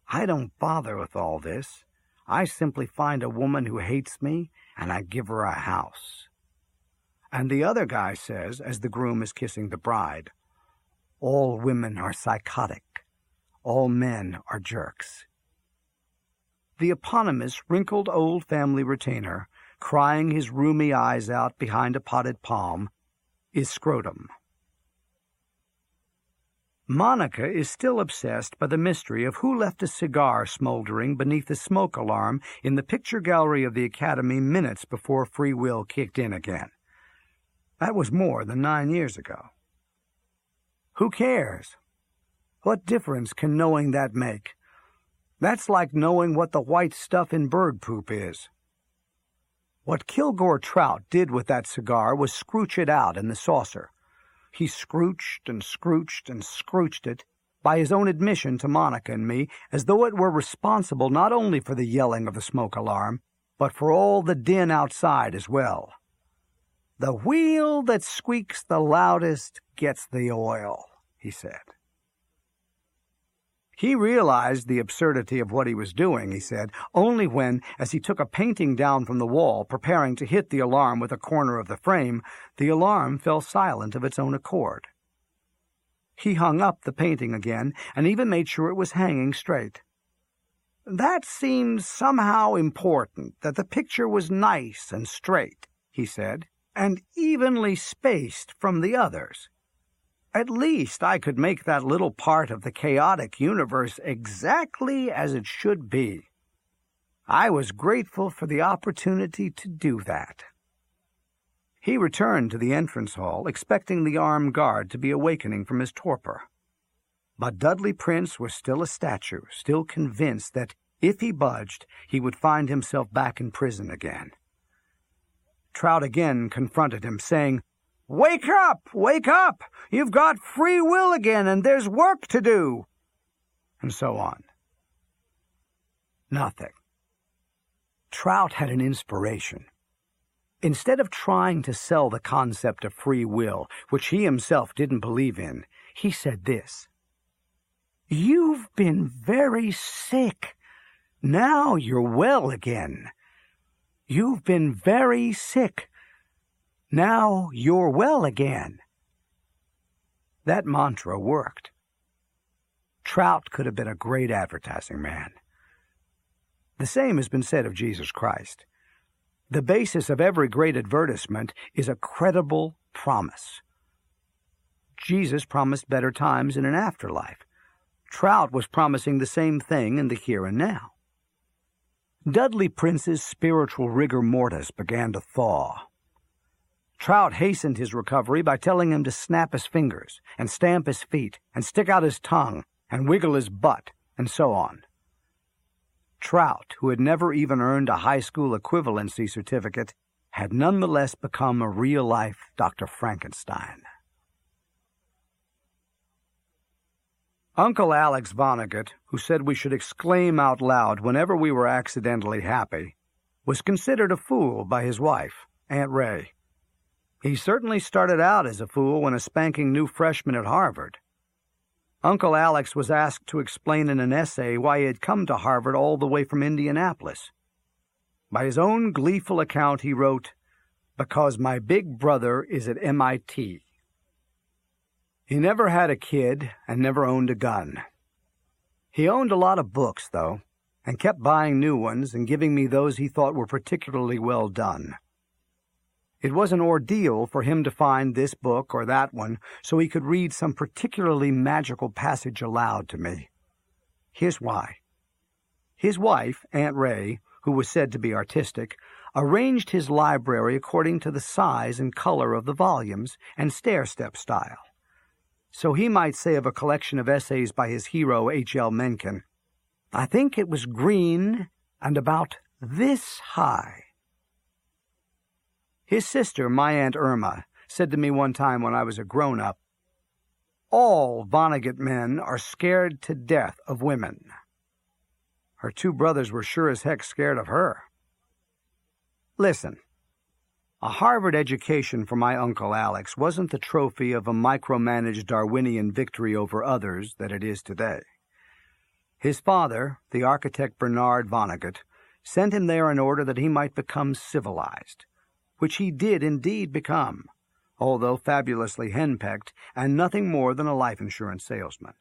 "I don't bother with all this. I simply find a woman who hates me, and I give her a house." And the other guy says, as the groom is kissing the bride, "All women are psychotic. All men are jerks." The eponymous Wrinkled Old Family Retainer, crying his rheumy eyes out behind a potted palm, is Scrotum. Monica is still obsessed by the mystery of who left a cigar smoldering beneath the smoke alarm in the picture gallery of the Academy minutes before free will kicked in again. That was more than 9 years ago. Who cares? What difference can knowing that make? That's like knowing what the white stuff in bird poop is. What Kilgore Trout did with that cigar was scrooch it out in the saucer. He scrooched and scrooched and scrooched it, by his own admission to Monica and me, as though it were responsible not only for the yelling of the smoke alarm, but for all the din outside as well. "The wheel that squeaks the loudest gets the oil," he said. He realized the absurdity of what he was doing, he said, only when, as he took a painting down from the wall, preparing to hit the alarm with a corner of the frame, the alarm fell silent of its own accord. He hung up the painting again, and even made sure it was hanging straight. "That seems somehow important, that the picture was nice and straight," he said, "and evenly spaced from the others. At least I could make that little part of the chaotic universe exactly as it should be. I was grateful for the opportunity to do that." He returned to the entrance hall, expecting the armed guard to be awakening from his torpor. But Dudley Prince was still a statue, still convinced that if he budged, he would find himself back in prison again. Trout again confronted him, saying, "Wake up! Wake up! You've got free will again, and there's work to do!" And so on. Nothing. Trout had an inspiration. Instead of trying to sell the concept of free will, which he himself didn't believe in, he said this: "You've been very sick. Now you're well again. You've been very sick. Now you're well again." That mantra worked. Trout could have been a great advertising man. The same has been said of Jesus Christ. The basis of every great advertisement is a credible promise. Jesus promised better times in an afterlife. Trout was promising the same thing in the here and now. Dudley Prince's spiritual rigor mortis began to thaw. Trout hastened his recovery by telling him to snap his fingers and stamp his feet and stick out his tongue and wiggle his butt and so on. Trout, who had never even earned a high school equivalency certificate, had nonetheless become a real-life Dr. Frankenstein. Uncle Alex Vonnegut, who said we should exclaim out loud whenever we were accidentally happy, was considered a fool by his wife, Aunt Ray. He certainly started out as a fool when a spanking new freshman at Harvard. Uncle Alex was asked to explain in an essay why he had come to Harvard all the way from Indianapolis. By his own gleeful account, he wrote, "Because my big brother is at MIT." He never had a kid and never owned a gun. He owned a lot of books, though, and kept buying new ones and giving me those he thought were particularly well done. It was an ordeal for him to find this book or that one so he could read some particularly magical passage aloud to me. Here's why. His wife, Aunt Ray, who was said to be artistic, arranged his library according to the size and color of the volumes and stair-step style. So he might say of a collection of essays by his hero H.L. Mencken, "I think it was green and about this high." His sister, my Aunt Irma, said to me one time when I was a grown-up, "All Vonnegut men are scared to death of women." Her two brothers were sure as heck scared of her. Listen, a Harvard education for my Uncle Alex wasn't the trophy of a micromanaged Darwinian victory over others that it is today. His father, the architect Bernard Vonnegut, sent him there in order that he might become civilized, which he did indeed become, although fabulously henpecked and nothing more than a life insurance salesman.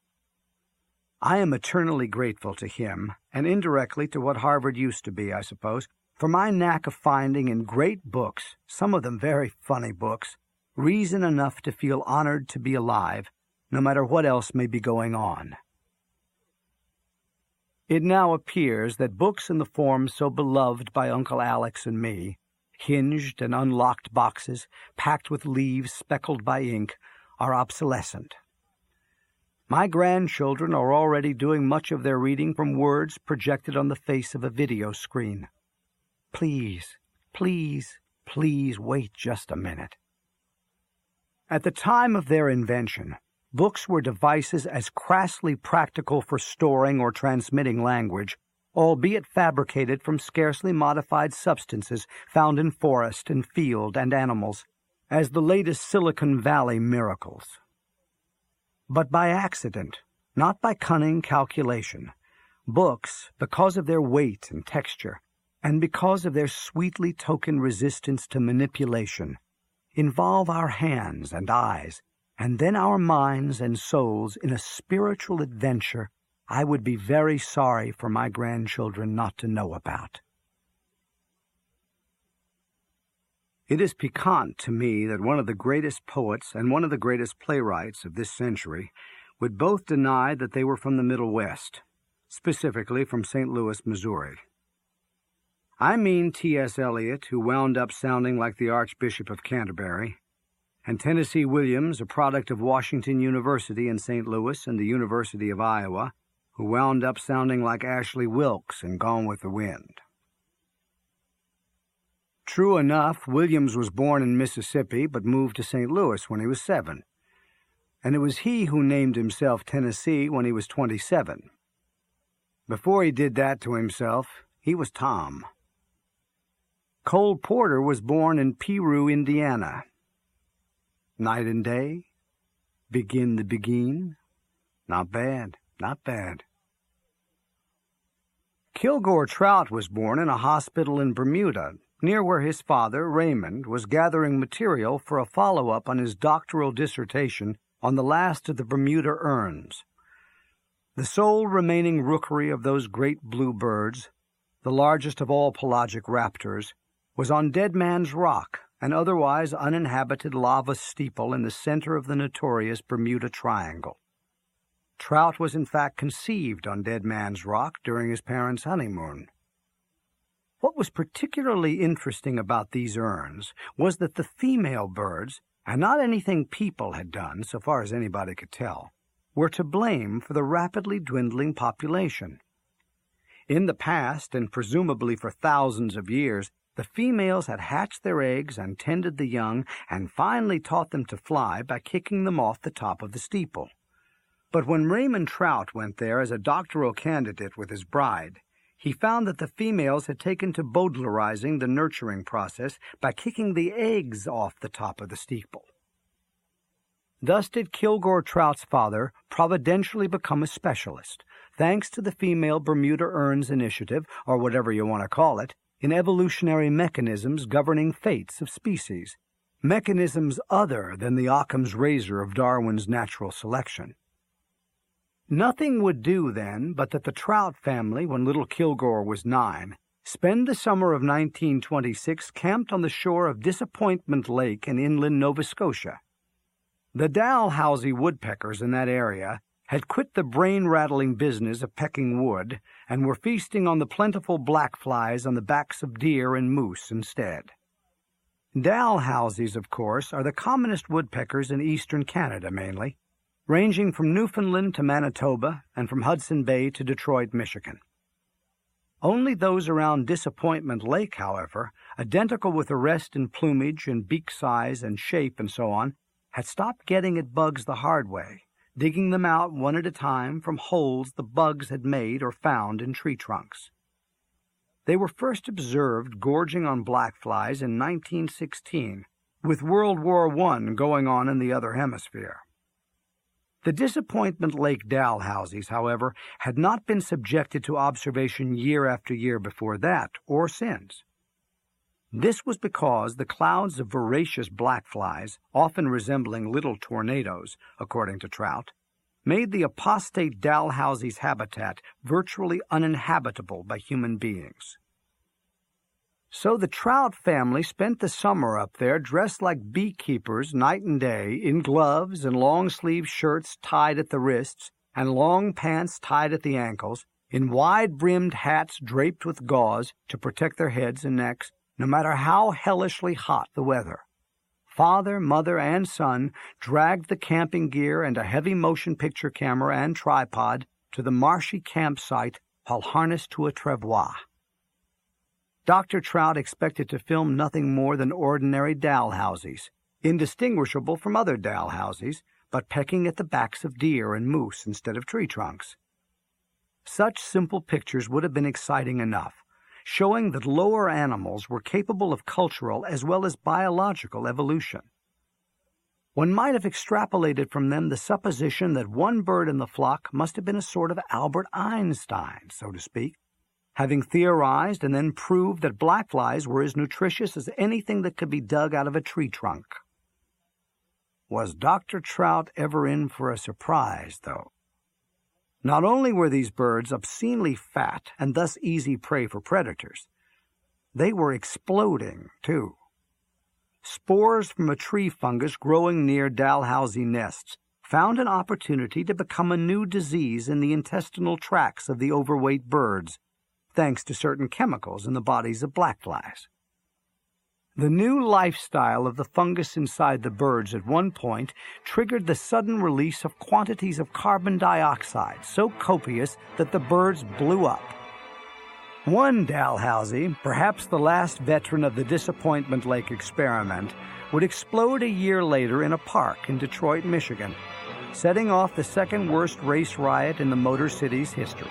I am eternally grateful to him, and indirectly to what Harvard used to be, I suppose, for my knack of finding in great books, some of them very funny books, reason enough to feel honored to be alive, no matter what else may be going on. It now appears that books in the form so beloved by Uncle Alex and me, hinged and unlocked boxes, packed with leaves speckled by ink, are obsolescent. My grandchildren are already doing much of their reading from words projected on the face of a video screen. Please, please, please wait just a minute. At the time of their invention, books were devices as crassly practical for storing or transmitting language, albeit fabricated from scarcely modified substances found in forest and field and animals, as the latest Silicon Valley miracles. But by accident, not by cunning calculation, books, because of their weight and texture, and because of their sweetly token resistance to manipulation, involve our hands and eyes, and then our minds and souls in a spiritual adventure I would be very sorry for my grandchildren not to know about. It is piquant to me that one of the greatest poets and one of the greatest playwrights of this century would both deny that they were from the Middle West, specifically from St. Louis, Missouri. I mean T.S. Eliot, who wound up sounding like the Archbishop of Canterbury, and Tennessee Williams, a product of Washington University in St. Louis and the University of Iowa, who wound up sounding like Ashley Wilkes in Gone with the Wind. True enough, Williams was born in Mississippi but moved to St. Louis when he was 7, and it was he who named himself Tennessee when he was 27. Before he did that to himself, he was Tom. Cole Porter was born in Peru, Indiana. Night and day, begin the begin. Not bad, not bad. Kilgore Trout was born in a hospital in Bermuda, near where his father, Raymond, was gathering material for a follow-up on his doctoral dissertation on the last of the Bermuda urns. The sole remaining rookery of those great blue birds, the largest of all pelagic raptors, was on Dead Man's Rock, an otherwise uninhabited lava steeple in the center of the notorious Bermuda Triangle. Trout was in fact conceived on Dead Man's Rock during his parents' honeymoon. What was particularly interesting about these urns was that the female birds, and not anything people had done, so far as anybody could tell, were to blame for the rapidly dwindling population. In the past, and presumably for thousands of years, the females had hatched their eggs and tended the young and finally taught them to fly by kicking them off the top of the steeple. But when Raymond Trout went there as a doctoral candidate with his bride, he found that the females had taken to Baudelarizing the nurturing process by kicking the eggs off the top of the steeple. Thus did Kilgore Trout's father providentially become a specialist, thanks to the female Bermuda Urns Initiative, or whatever you want to call it, in evolutionary mechanisms governing fates of species, mechanisms other than the Occam's razor of Darwin's natural selection. Nothing would do, then, but that the Trout family, when little Kilgore was 9, spend the summer of 1926 camped on the shore of Disappointment Lake in inland Nova Scotia. The Dalhousie woodpeckers in that area had quit the brain-rattling business of pecking wood and were feasting on the plentiful black flies on the backs of deer and moose instead. Dalhousies, of course, are the commonest woodpeckers in eastern Canada mainly, ranging from Newfoundland to Manitoba and from Hudson Bay to Detroit, Michigan. Only those around Disappointment Lake, however, identical with the rest in plumage and beak size and shape and so on, had stopped getting at bugs the hard way, digging them out one at a time from holes the bugs had made or found in tree trunks. They were first observed gorging on black flies in 1916, with World War I going on in the other hemisphere. The Disappointment Lake Dalhousies, however, had not been subjected to observation year after year before that, or since. This was because the clouds of voracious black flies, often resembling little tornadoes, according to Trout, made the apostate Dalhousie's habitat virtually uninhabitable by human beings. So the Trout family spent the summer up there dressed like beekeepers night and day, in gloves and long-sleeved shirts tied at the wrists and long pants tied at the ankles, in wide-brimmed hats draped with gauze to protect their heads and necks, no matter how hellishly hot the weather. Father, mother, and son dragged the camping gear and a heavy motion picture camera and tripod to the marshy campsite while harnessed to a travois. Dr. Trout expected to film nothing more than ordinary Dalhousies, indistinguishable from other Dalhousies, but pecking at the backs of deer and moose instead of tree trunks. Such simple pictures would have been exciting enough, showing that lower animals were capable of cultural as well as biological evolution. One might have extrapolated from them the supposition that one bird in the flock must have been a sort of Albert Einstein, so to speak, having theorized and then proved that black flies were as nutritious as anything that could be dug out of a tree trunk. Was Dr. Trout ever in for a surprise, though? Not only were these birds obscenely fat and thus easy prey for predators, they were exploding, too. Spores from a tree fungus growing near Dalhousie nests found an opportunity to become a new disease in the intestinal tracts of the overweight birds, thanks to certain chemicals in the bodies of black flies. The new lifestyle of the fungus inside the birds at one point triggered the sudden release of quantities of carbon dioxide so copious that the birds blew up. One Dalhousie, perhaps the last veteran of the Disappointment Lake experiment, would explode a year later in a park in Detroit, Michigan, setting off the second worst race riot in the Motor City's history.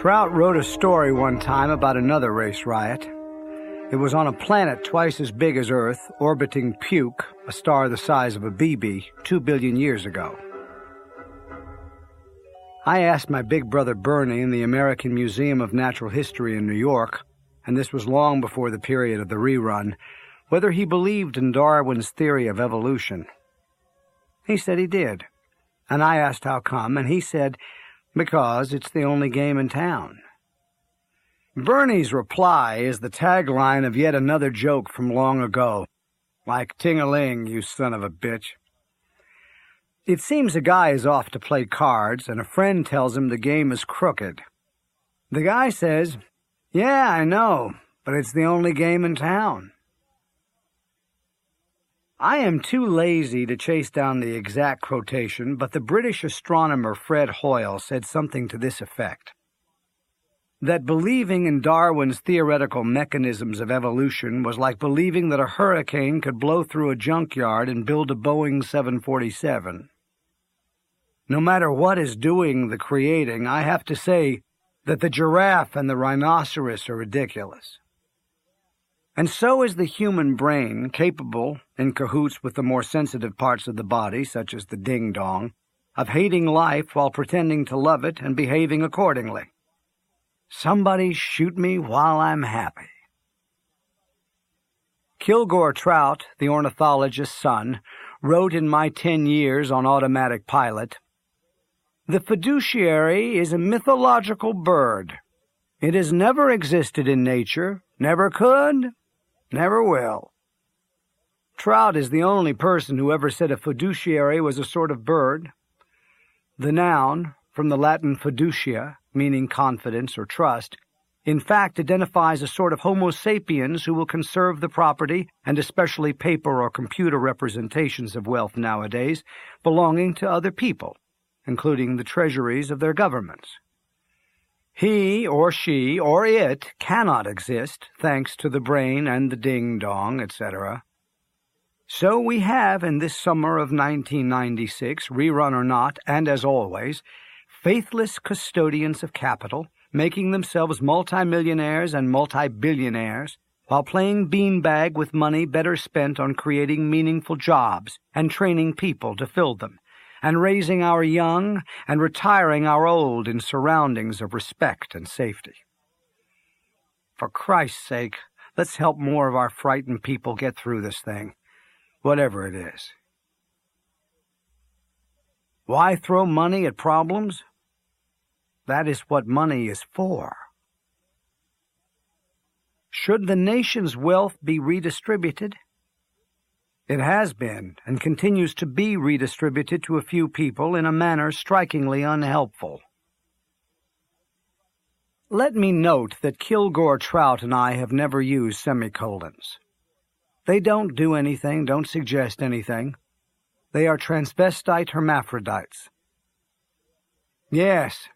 Trout wrote a story one time about another race riot. It was on a planet twice as big as Earth, orbiting Puke, a star the size of a BB, 2 billion years ago. I asked my big brother Bernie in the American Museum of Natural History in New York, and this was long before the period of the rerun, whether he believed in Darwin's theory of evolution. He said he did. And I asked how come, and he said, because it's the only game in town. Bernie's reply is the tagline of yet another joke from long ago. Like ting-a-ling, you son of a bitch. It seems a guy is off to play cards, and a friend tells him the game is crooked. The guy says, "Yeah, I know, but it's the only game in town." I am too lazy to chase down the exact quotation, but the British astronomer Fred Hoyle said something to this effect: that believing in Darwin's theoretical mechanisms of evolution was like believing that a hurricane could blow through a junkyard and build a Boeing 747. No matter what is doing the creating, I have to say that the giraffe and the rhinoceros are ridiculous. And so is the human brain, capable, in cahoots with the more sensitive parts of the body, such as the ding-dong, of hating life while pretending to love it and behaving accordingly. Somebody shoot me while I'm happy. Kilgore Trout, the ornithologist's son, wrote in my 10 years on automatic pilot, "The fiduciary is a mythological bird. It has never existed in nature, never could, never will." Trout is the only person who ever said a fiduciary was a sort of bird. The noun, from the Latin fiducia, meaning confidence or trust, in fact identifies a sort of Homo sapiens who will conserve the property, and especially paper or computer representations of wealth nowadays, belonging to other people, including the treasuries of their governments. He or she or it cannot exist, thanks to the brain and the ding-dong, etc. So we have, in this summer of 1996, rerun or not, and as always, faithless custodians of capital, making themselves multimillionaires and multi-billionaires, while playing beanbag with money better spent on creating meaningful jobs and training people to fill them, and raising our young and retiring our old in surroundings of respect and safety. For Christ's sake, let's help more of our frightened people get through this thing, whatever it is. Why throw money at problems? That is what money is for. Should the nation's wealth be redistributed? It has been and continues to be redistributed to a few people in a manner strikingly unhelpful. Let me note that Kilgore Trout and I have never used semicolons. They don't do anything, don't suggest anything. They are transvestite hermaphrodites. Yes,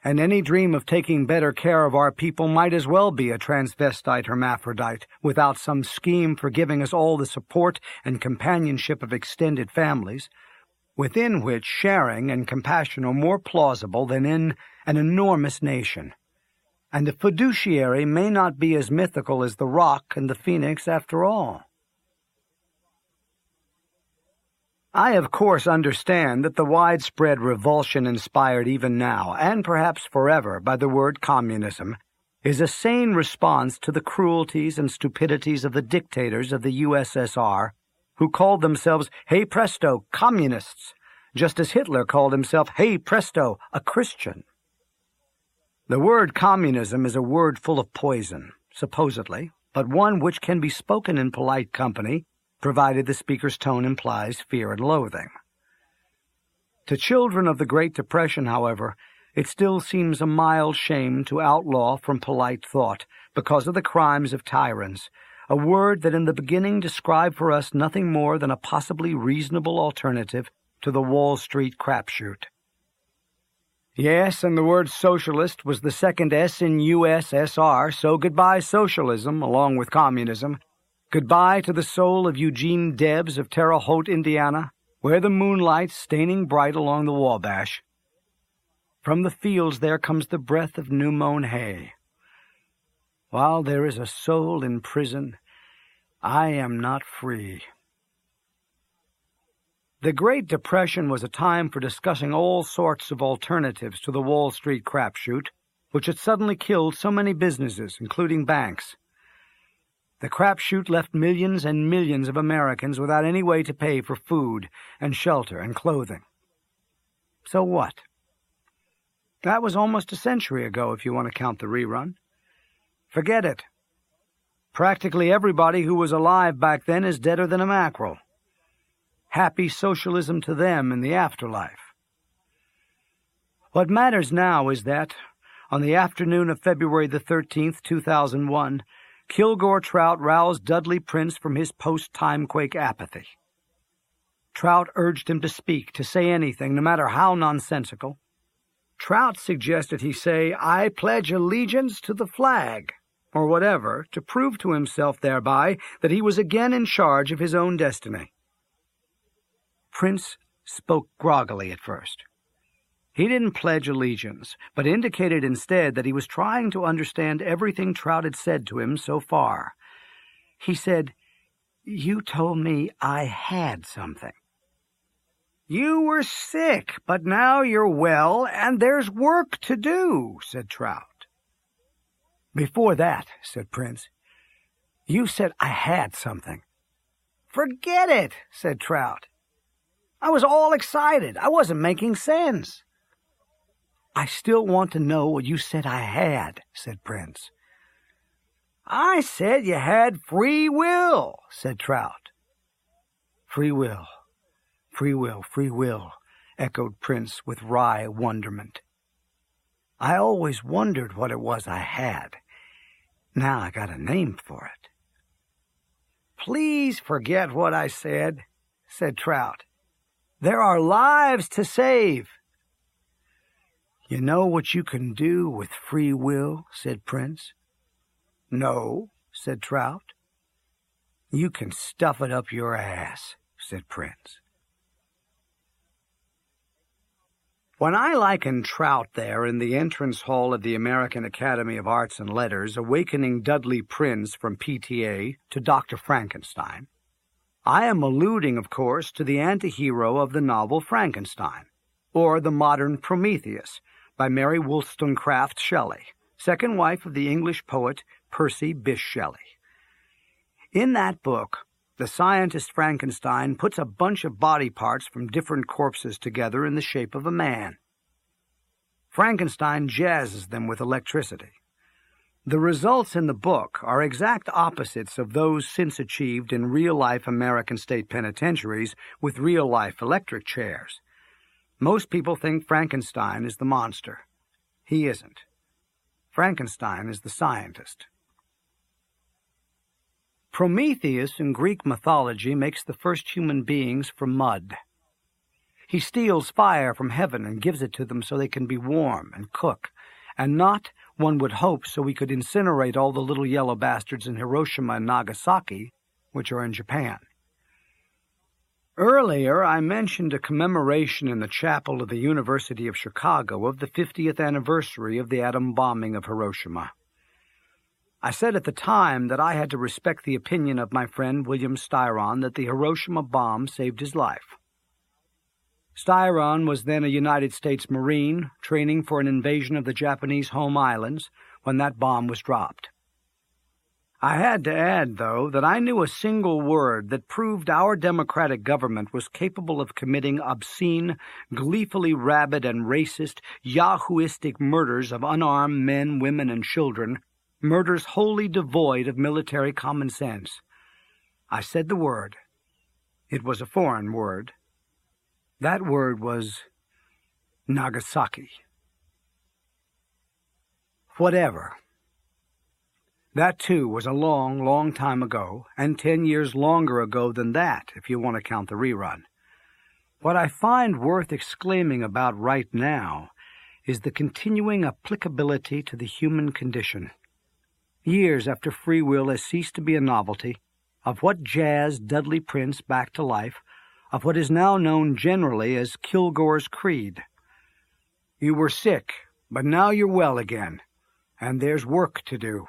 and any dream of taking better care of our people might as well be a transvestite hermaphrodite, without some scheme for giving us all the support and companionship of extended families, within which sharing and compassion are more plausible than in an enormous nation. And the fiduciary may not be as mythical as the rock and the phoenix after all. I, of course, understand that the widespread revulsion inspired even now, and perhaps forever, by the word communism, is a sane response to the cruelties and stupidities of the dictators of the USSR, who called themselves, hey presto, communists, just as Hitler called himself, hey presto, a Christian. The word communism is a word full of poison, supposedly, but one which can be spoken in polite company, provided the speaker's tone implies fear and loathing. To children of the Great Depression, however, it still seems a mild shame to outlaw from polite thought, because of the crimes of tyrants, a word that in the beginning described for us nothing more than a possibly reasonable alternative to the Wall Street crapshoot. Yes, and the word socialist was the second S in USSR, so goodbye socialism, along with communism. Goodbye to the soul of Eugene Debs of Terre Haute, Indiana, where the moonlight's staining bright along the Wabash. From the fields there comes the breath of new-mown hay. While there is a soul in prison, I am not free. The Great Depression was a time for discussing all sorts of alternatives to the Wall Street crapshoot, which had suddenly killed so many businesses, including banks. The crapshoot left millions and millions of Americans without any way to pay for food and shelter and clothing. So what? That was almost a century ago, if you want to count the rerun. Forget it. Practically everybody who was alive back then is deader than a mackerel. Happy socialism to them in the afterlife. What matters now is that, on the afternoon of February the 13th, 2001, Kilgore Trout roused Dudley Prince from his post-Timequake apathy. Trout urged him to speak, to say anything, no matter how nonsensical. Trout suggested he say, "I pledge allegiance to the flag," or whatever, to prove to himself thereby that he was again in charge of his own destiny. Prince spoke groggily at first. He didn't pledge allegiance, but indicated instead that he was trying to understand everything Trout had said to him so far. He said, "You told me I had something." "You were sick, but now you're well, and there's work to do," said Trout. "Before that," said Prince, "you said I had something." "Forget it," said Trout. "I was all excited. I wasn't making sense." "I still want to know what you said I had," said Prince. "I said you had free will," said Trout. "Free will, free will, free will," echoed Prince with wry wonderment. "I always wondered what it was I had. Now I got a name for it." "Please forget what I said," said Trout. "There are lives to save." "You know what you can do with free will?" said Prince. "No," said Trout. "You can stuff it up your ass," said Prince. When I likened Trout there in the entrance hall of the American Academy of Arts and Letters, awakening Dudley Prince from PTA to Dr. Frankenstein, I am alluding, of course, to the anti-hero of the novel Frankenstein, or the modern Prometheus, by Mary Wollstonecraft Shelley, second wife of the English poet Percy Bysshe Shelley. In that book, the scientist Frankenstein puts a bunch of body parts from different corpses together in the shape of a man. Frankenstein jazzes them with electricity. The results in the book are exact opposites of those since achieved in real-life American state penitentiaries with real-life electric chairs. Most people think Frankenstein is the monster. He isn't. Frankenstein is the scientist. Prometheus in Greek mythology makes the first human beings from mud. He steals fire from heaven and gives it to them so they can be warm and cook, and not, one would hope, so we could incinerate all the little yellow bastards in Hiroshima and Nagasaki, which are in Japan. Earlier, I mentioned a commemoration in the chapel of the University of Chicago of the 50th anniversary of the atom bombing of Hiroshima. I said at the time that I had to respect the opinion of my friend William Styron that the Hiroshima bomb saved his life. Styron was then a United States Marine training for an invasion of the Japanese home islands when that bomb was dropped. I had to add, though, that I knew a single word that proved our democratic government was capable of committing obscene, gleefully rabid and racist, Yahooistic murders of unarmed men, women, and children, murders wholly devoid of military common sense. I said the word. It was a foreign word. That word was Nagasaki. Whatever. That, too, was a long, long time ago, and 10 years longer ago than that, if you want to count the rerun. What I find worth exclaiming about right now is the continuing applicability to the human condition. Years after free will has ceased to be a novelty, of what jazzed Dudley Prince back to life, of what is now known generally as Kilgore's Creed. You were sick, but now you're well again, and there's work to do.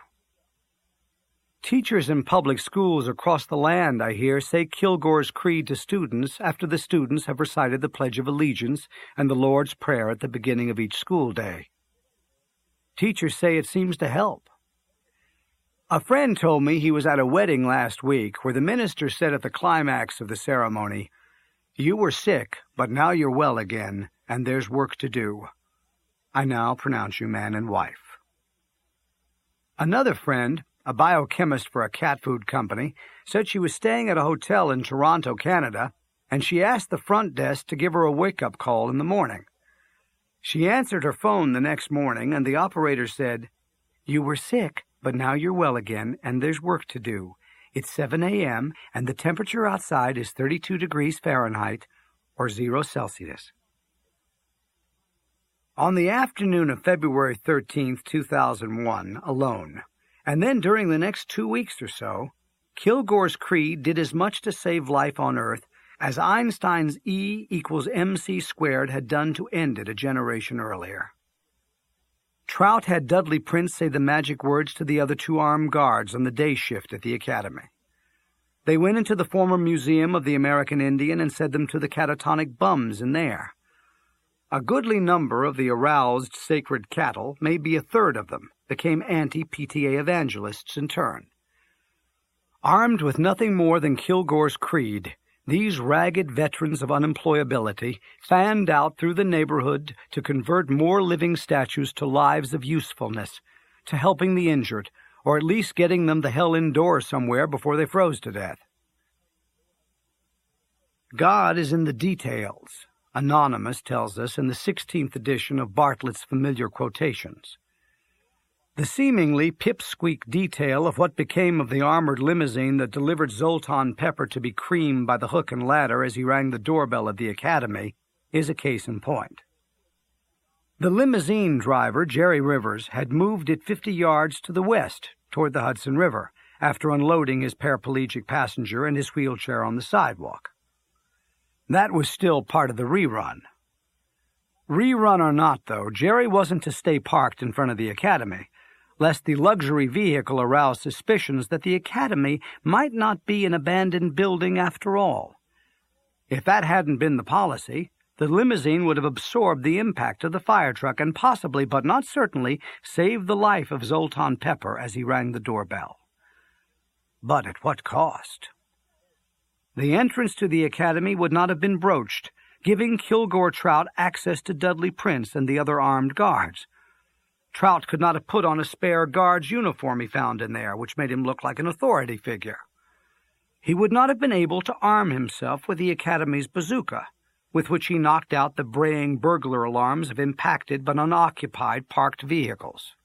Teachers in public schools across the land, I hear, say Kilgore's Creed to students after the students have recited the Pledge of Allegiance and the Lord's Prayer at the beginning of each school day. Teachers say it seems to help. A friend told me he was at a wedding last week where the minister said at the climax of the ceremony, "You were sick, but now you're well again, and there's work to do. I now pronounce you man and wife." Another friend, a biochemist for a cat food company, said she was staying at a hotel in Toronto, Canada, and she asked the front desk to give her a wake-up call in the morning. She answered her phone the next morning, and the operator said, "You were sick, but now you're well again, and there's work to do. It's 7 a.m., and the temperature outside is 32 degrees Fahrenheit, or 0 Celsius. On the afternoon of February 13, 2001, alone, and then during the next 2 weeks or so, Kilgore's creed did as much to save life on Earth as Einstein's E equals mc squared had done to end it a generation earlier. Trout had Dudley Prince say the magic words to the other two armed guards on the day shift at the academy. They went into the former Museum of the American Indian and said them to the catatonic bums in there. A goodly number of the aroused sacred cattle, maybe a third of them, became anti-PTA evangelists in turn. Armed with nothing more than Kilgore's creed, these ragged veterans of unemployability fanned out through the neighborhood to convert more living statues to lives of usefulness, to helping the injured, or at least getting them the hell indoors somewhere before they froze to death. God is in the details, Anonymous tells us in the 16th edition of Bartlett's Familiar Quotations. The seemingly pipsqueak detail of what became of the armored limousine that delivered Zoltan Pepper to be creamed by the hook and ladder as he rang the doorbell of the academy is a case in point. The limousine driver, Jerry Rivers, had moved it 50 yards to the west toward the Hudson River after unloading his paraplegic passenger and his wheelchair on the sidewalk. That was still part of the rerun. Rerun or not, though, Jerry wasn't to stay parked in front of the academy, lest the luxury vehicle arouse suspicions that the academy might not be an abandoned building after all. If that hadn't been the policy, the limousine would have absorbed the impact of the fire truck and possibly, but not certainly, saved the life of Zoltan Pepper as he rang the doorbell. But at what cost? The entrance to the academy would not have been broached, giving Kilgore Trout access to Dudley Prince and the other armed guards. Trout could not have put on a spare guard's uniform he found in there, which made him look like an authority figure. He would not have been able to arm himself with the academy's bazooka, with which he knocked out the braying burglar alarms of impacted but unoccupied parked vehicles.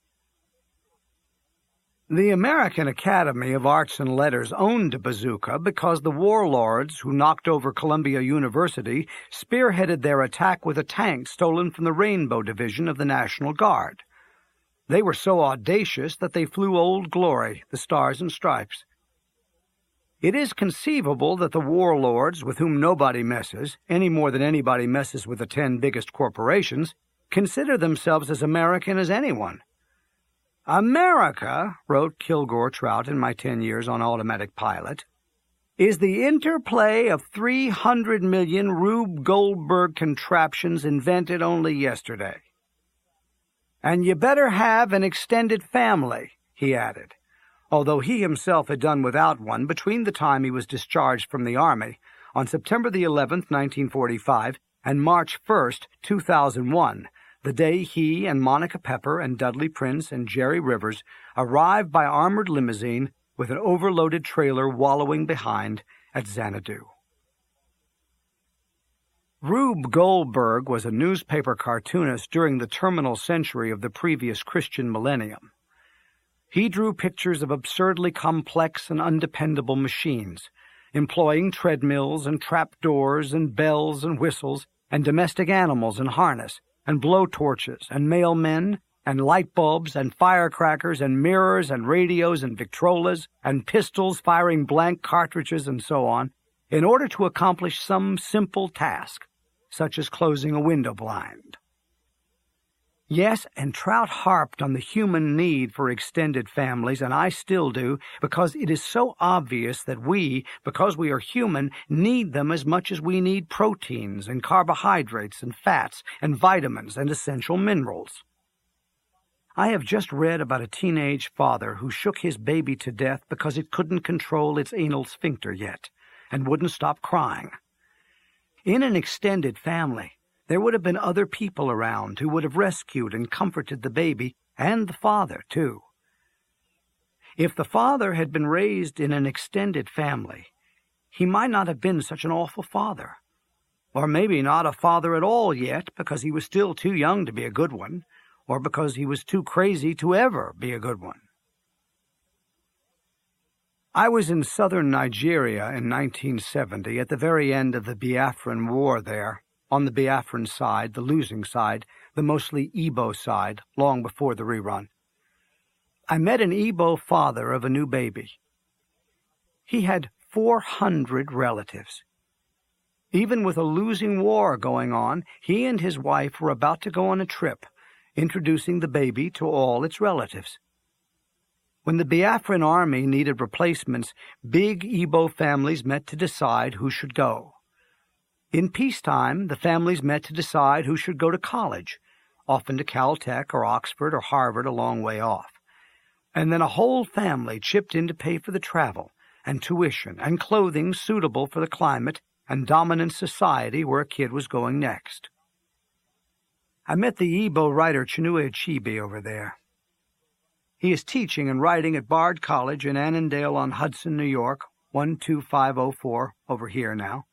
The American Academy of Arts and Letters owned a bazooka because the warlords who knocked over Columbia University spearheaded their attack with a tank stolen from the Rainbow Division of the National Guard. They were so audacious that they flew Old Glory, the Stars and Stripes. It is conceivable that the warlords, with whom nobody messes, any more than anybody messes with the 10 biggest corporations, consider themselves as American as anyone. America, wrote Kilgore Trout in my 10 years on automatic pilot, is the interplay of 300 million Rube Goldberg contraptions invented only yesterday. And you better have an extended family, he added, although he himself had done without one between the time he was discharged from the Army on September the 11th, 1945, and March 1st, 2001, the day he and Monica Pepper and Dudley Prince and Jerry Rivers arrived by armored limousine with an overloaded trailer wallowing behind at Xanadu. Rube Goldberg was a newspaper cartoonist during the terminal century of the previous Christian millennium. He drew pictures of absurdly complex and undependable machines, employing treadmills and trapdoors and bells and whistles and domestic animals in harness and blowtorches and mailmen and light bulbs and firecrackers and mirrors and radios and Victrolas and pistols firing blank cartridges and so on, in order to accomplish some simple task, such as closing a window blind. Yes, and Trout harped on the human need for extended families, and I still do, because it is so obvious that we, because we are human, need them as much as we need proteins and carbohydrates and fats and vitamins and essential minerals. I have just read about a teenage father who shook his baby to death because it couldn't control its anal sphincter yet and wouldn't stop crying. In an extended family, there would have been other people around who would have rescued and comforted the baby and the father, too. If the father had been raised in an extended family, he might not have been such an awful father. Or maybe not a father at all yet because he was still too young to be a good one, or because he was too crazy to ever be a good one. I was in southern Nigeria in 1970 at the very end of the Biafran War there, on the Biafran side, the losing side, the mostly Igbo side, long before the rerun. I met an Igbo father of a new baby. He had 400 relatives. Even with a losing war going on, he and his wife were about to go on a trip, introducing the baby to all its relatives. When the Biafran army needed replacements, big Igbo families met to decide who should go. In peacetime, the families met to decide who should go to college, often to Caltech or Oxford or Harvard a long way off. And then a whole family chipped in to pay for the travel and tuition and clothing suitable for the climate and dominant society where a kid was going next. I met the Igbo writer Chinua Achebe over there. He is teaching and writing at Bard College in Annandale-on-Hudson, New York, 12504, over here now.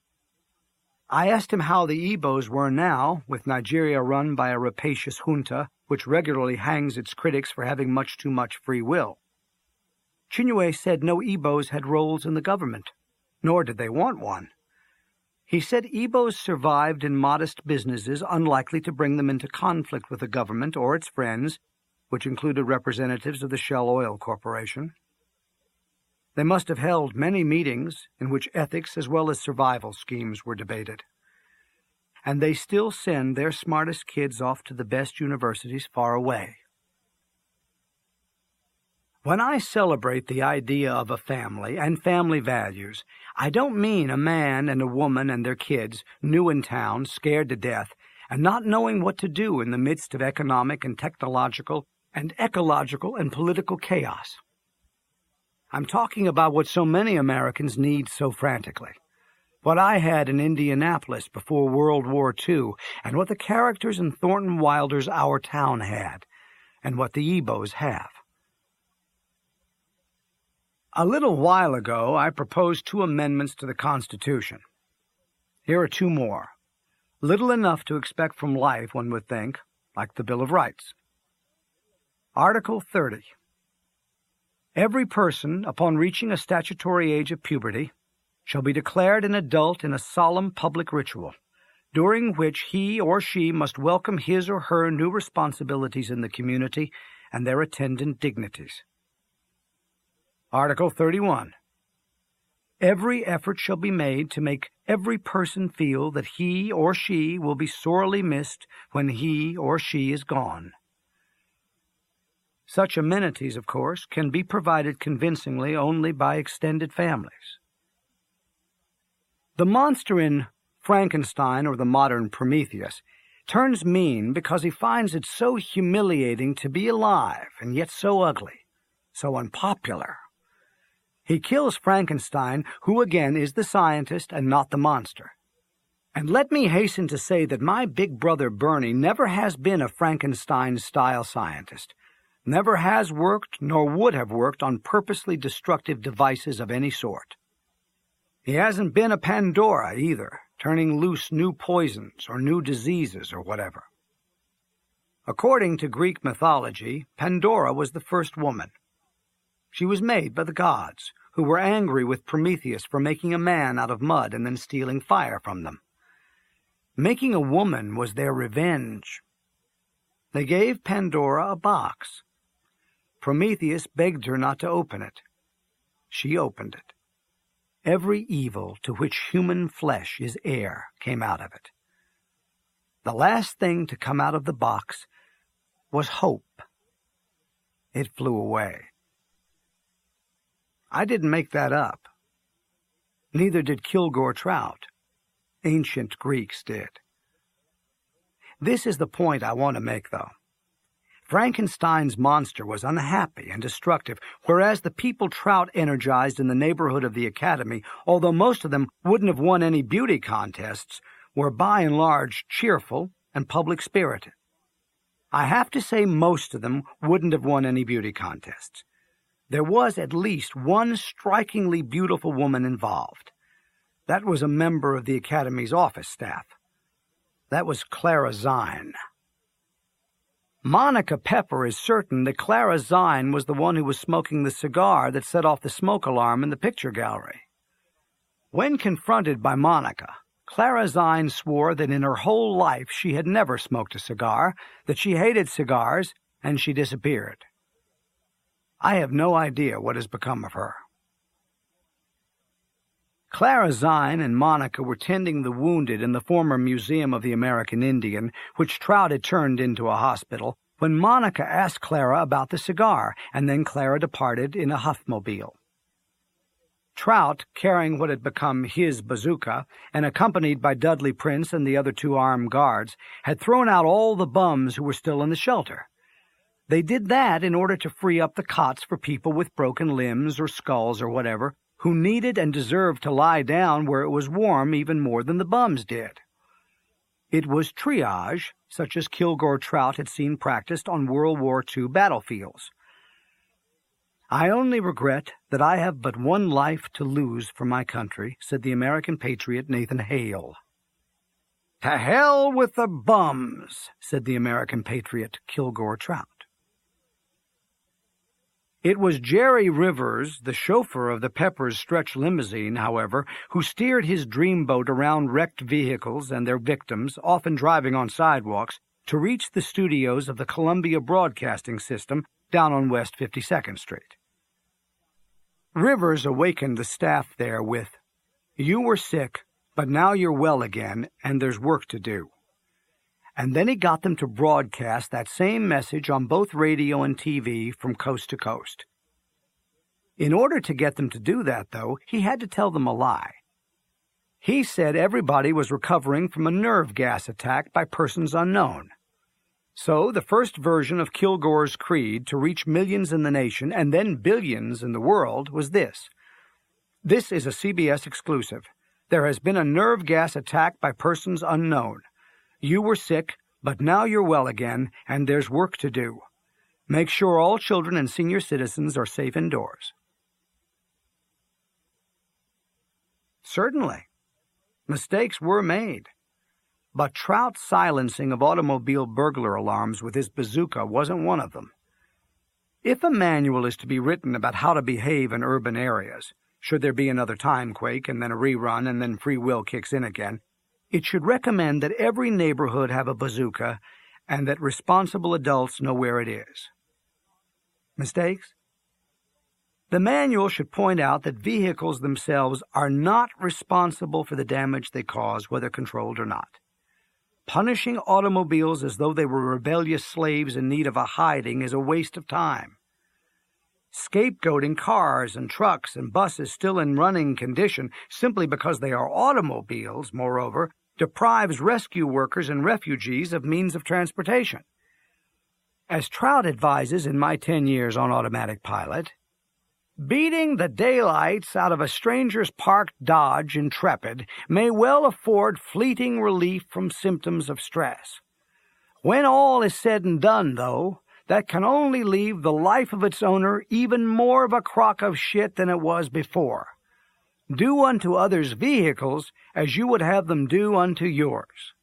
I asked him how the Igbos were now, with Nigeria run by a rapacious junta, which regularly hangs its critics for having much too much free will. Chinua said no Igbos had roles in the government, nor did they want one. He said Igbos survived in modest businesses unlikely to bring them into conflict with the government or its friends, which included representatives of the Shell Oil Corporation. They must have held many meetings in which ethics as well as survival schemes were debated. And they still send their smartest kids off to the best universities far away. When I celebrate the idea of a family and family values, I don't mean a man and a woman and their kids, new in town, scared to death, and not knowing what to do in the midst of economic and technological and ecological and political chaos. I'm talking about what so many Americans need so frantically. What I had in Indianapolis before World War II, and what the characters in Thornton Wilder's Our Town had, and what the Igbos have. A little while ago, I proposed 2 amendments to the Constitution. Here are 2 more. Little enough to expect from life, one would think, like the Bill of Rights. Article 30. Every person, upon reaching a statutory age of puberty, shall be declared an adult in a solemn public ritual, during which he or she must welcome his or her new responsibilities in the community and their attendant dignities. Article 31. Every effort shall be made to make every person feel that he or she will be sorely missed when he or she is gone. Such amenities, of course, can be provided convincingly only by extended families. The monster in Frankenstein, or the modern Prometheus, turns mean because he finds it so humiliating to be alive and yet so ugly, so unpopular. He kills Frankenstein, who again is the scientist and not the monster. And let me hasten to say that my big brother Bernie never has been a Frankenstein-style scientist, never has worked nor would have worked on purposely destructive devices of any sort. He hasn't been a Pandora either, turning loose new poisons or new diseases or whatever. According to Greek mythology, Pandora was the first woman. She was made by the gods, who were angry with Prometheus for making a man out of mud and then stealing fire from them. Making a woman was their revenge. They gave Pandora a box. Prometheus begged her not to open it. She opened it. Every evil to which human flesh is heir came out of it. The last thing to come out of the box was hope. It flew away. I didn't make that up. Neither did Kilgore Trout. Ancient Greeks did. This is the point I want to make, though. Frankenstein's monster was unhappy and destructive, whereas the people Trout energized in the neighborhood of the Academy, although most of them wouldn't have won any beauty contests, were by and large cheerful and public-spirited. I have to say most of them wouldn't have won any beauty contests. There was at least one strikingly beautiful woman involved. That was a member of the Academy's office staff. That was Clara Zine. Monica Pepper is certain that Clara Zine was the one who was smoking the cigar that set off the smoke alarm in the picture gallery. When confronted by Monica, Clara Zine swore that in her whole life she had never smoked a cigar, that she hated cigars, and she disappeared. I have no idea what has become of her. Clara Zine and Monica were tending the wounded in the former Museum of the American Indian, which Trout had turned into a hospital, when Monica asked Clara about the cigar, and then Clara departed in a Huffmobile. Trout, carrying what had become his bazooka, and accompanied by Dudley Prince and the other 2 armed guards, had thrown out all the bums who were still in the shelter. They did that in order to free up the cots for people with broken limbs or skulls or whatever, who needed and deserved to lie down where it was warm even more than the bums did. It was triage, such as Kilgore Trout had seen practiced on World War II battlefields. "I only regret that I have but one life to lose for my country," said the American patriot Nathan Hale. "To hell with the bums," said the American patriot Kilgore Trout. It was Jerry Rivers, the chauffeur of the Peppers stretch limousine, however, who steered his dreamboat around wrecked vehicles and their victims, often driving on sidewalks, to reach the studios of the Columbia Broadcasting System down on West 52nd Street. Rivers awakened the staff there with, "You were sick, but now you're well again, and there's work to do." And then he got them to broadcast that same message on both radio and TV from coast to coast. In order to get them to do that, though, he had to tell them a lie. He said everybody was recovering from a nerve gas attack by persons unknown. So the first version of Kilgore's creed to reach millions in the nation and then billions in the world was this. This is a CBS exclusive. There has been a nerve gas attack by persons unknown. You were sick, but now you're well again, and there's work to do. Make sure all children and senior citizens are safe indoors. Certainly, mistakes were made, but Trout's silencing of automobile burglar alarms with his bazooka wasn't one of them. If a manual is to be written about how to behave in urban areas, should there be another Timequake and then a rerun and then free will kicks in again, it should recommend that every neighborhood have a bazooka and that responsible adults know where it is. Mistakes? The manual should point out that vehicles themselves are not responsible for the damage they cause, whether controlled or not. Punishing automobiles as though they were rebellious slaves in need of a hiding is a waste of time. Scapegoating cars and trucks and buses still in running condition simply because they are automobiles, moreover, deprives rescue workers and refugees of means of transportation. As Trout advises in My 10 Years on Automatic Pilot, beating the daylights out of a stranger's parked Dodge Intrepid may well afford fleeting relief from symptoms of stress. When all is said and done, though, that can only leave the life of its owner even more of a crock of shit than it was before. Do unto others' vehicles as you would have them do unto yours.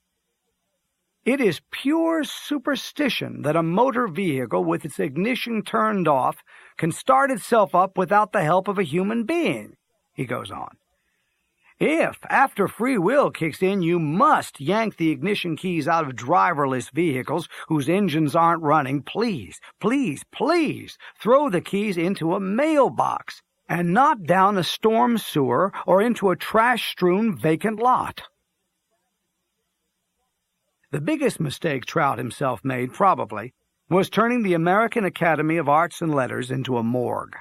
It is pure superstition that a motor vehicle with its ignition turned off can start itself up without the help of a human being, he goes on. If, after free will kicks in, you must yank the ignition keys out of driverless vehicles whose engines aren't running, please, please, please throw the keys into a mailbox and not down a storm sewer or into a trash-strewn vacant lot. The biggest mistake Trout himself made, probably, was turning the American Academy of Arts and Letters into a morgue.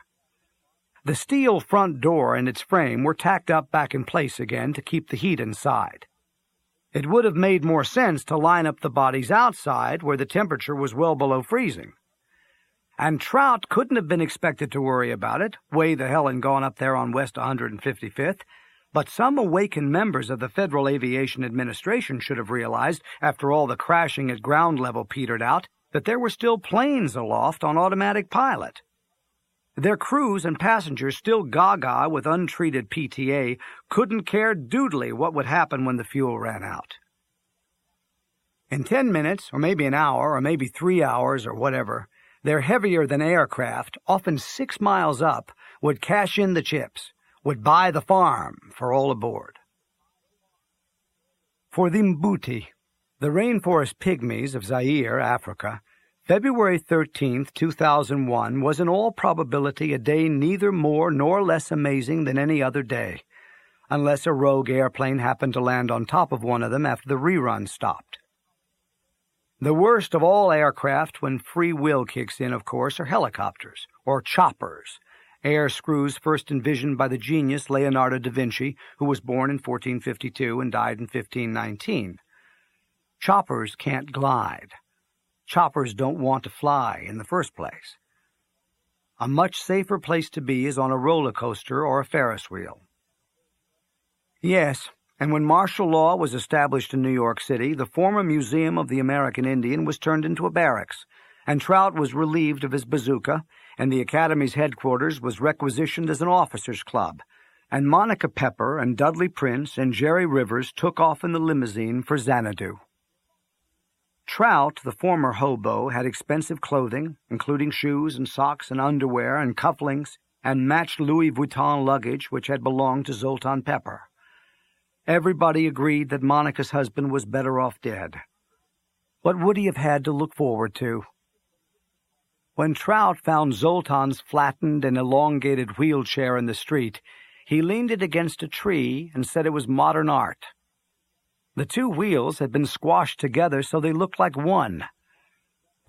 The steel front door and its frame were tacked up back in place again to keep the heat inside. It would have made more sense to line up the bodies outside where the temperature was well below freezing. And Trout couldn't have been expected to worry about it, way the hell and gone up there on West 155th, but some awakened members of the Federal Aviation Administration should have realized, after all the crashing at ground level petered out, that there were still planes aloft on automatic pilot. Their crews and passengers, still gaga with untreated PTA, couldn't care doodly what would happen when the fuel ran out. In 10 minutes, or maybe an hour, or maybe 3 hours, or whatever, their heavier-than aircraft, often 6 miles up, would cash in the chips, would buy the farm for all aboard. For the Mbuti, the rainforest pygmies of Zaire, Africa, February 13, 2001 was in all probability a day neither more nor less amazing than any other day, unless a rogue airplane happened to land on top of one of them after the rerun stopped. The worst of all aircraft when free will kicks in, of course, are helicopters, or choppers, air screws first envisioned by the genius Leonardo da Vinci, who was born in 1452 and died in 1519. Choppers can't glide. Choppers don't want to fly in the first place. A much safer place to be is on a roller coaster or a Ferris wheel. Yes, and when martial law was established in New York City, the former Museum of the American Indian was turned into a barracks, and Trout was relieved of his bazooka, and the Academy's headquarters was requisitioned as an officers' club, and Monica Pepper and Dudley Prince and Jerry Rivers took off in the limousine for Xanadu. Trout, the former hobo, had expensive clothing, including shoes and socks and underwear and cufflinks, and matched Louis Vuitton luggage which had belonged to Zoltan Pepper. Everybody agreed that Monica's husband was better off dead. What would he have had to look forward to? When Trout found Zoltan's flattened and elongated wheelchair in the street, he leaned it against a tree and said it was modern art. The two wheels had been squashed together so they looked like one.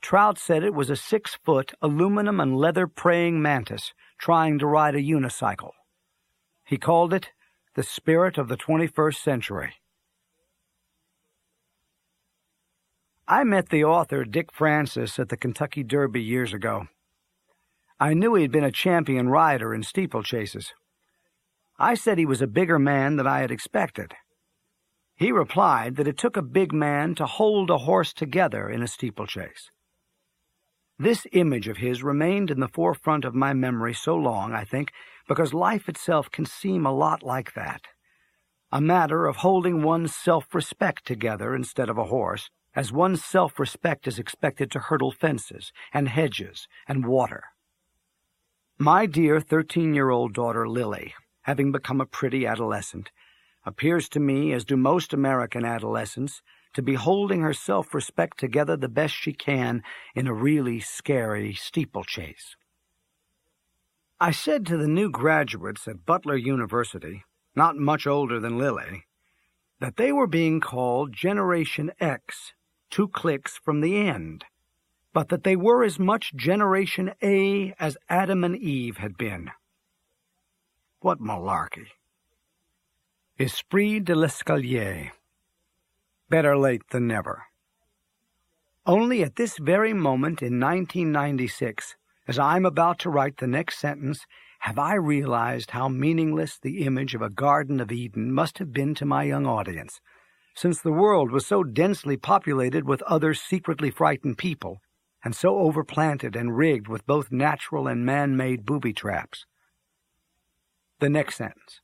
Trout said it was a 6-foot aluminum and leather praying mantis trying to ride a unicycle. He called it the spirit of the 21st century. I met the author Dick Francis at the Kentucky Derby years ago. I knew he'd been a champion rider in steeplechases. I said he was a bigger man than I had expected. He replied that it took a big man to hold a horse together in a steeplechase. This image of his remained in the forefront of my memory so long, I think, because life itself can seem a lot like that. A matter of holding one's self-respect together instead of a horse, as one's self-respect is expected to hurdle fences and hedges and water. My dear 13-year-old daughter Lily, having become a pretty adolescent, appears to me, as do most American adolescents, to be holding her self-respect together the best she can in a really scary steeplechase. I said to the new graduates at Butler University, not much older than Lily, that they were being called Generation X, 2 clicks from the end, but that they were as much Generation A as Adam and Eve had been. What malarkey. Esprit de l'escalier. Better late than never. Only at this very moment in 1996, as I'm about to write the next sentence, have I realized how meaningless the image of a Garden of Eden must have been to my young audience, since the world was so densely populated with other secretly frightened people, and so overplanted and rigged with both natural and man-made booby traps. The next sentence.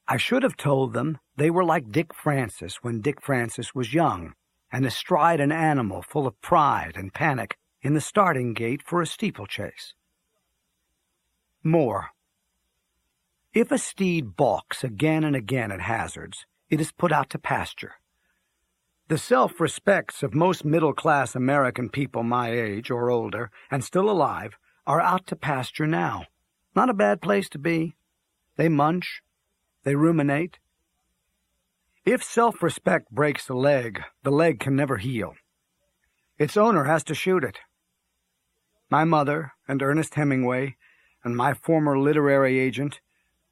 I should have told them they were like Dick Francis when Dick Francis was young, and astride an animal full of pride and panic in the starting gate for a steeplechase. More. If a steed balks again and again at hazards, it is put out to pasture. The self-respects of most middle-class American people my age or older, and still alive, are out to pasture now. Not a bad place to be. They munch. They ruminate. If self-respect breaks the leg can never heal. Its owner has to shoot it. My mother and Ernest Hemingway and my former literary agent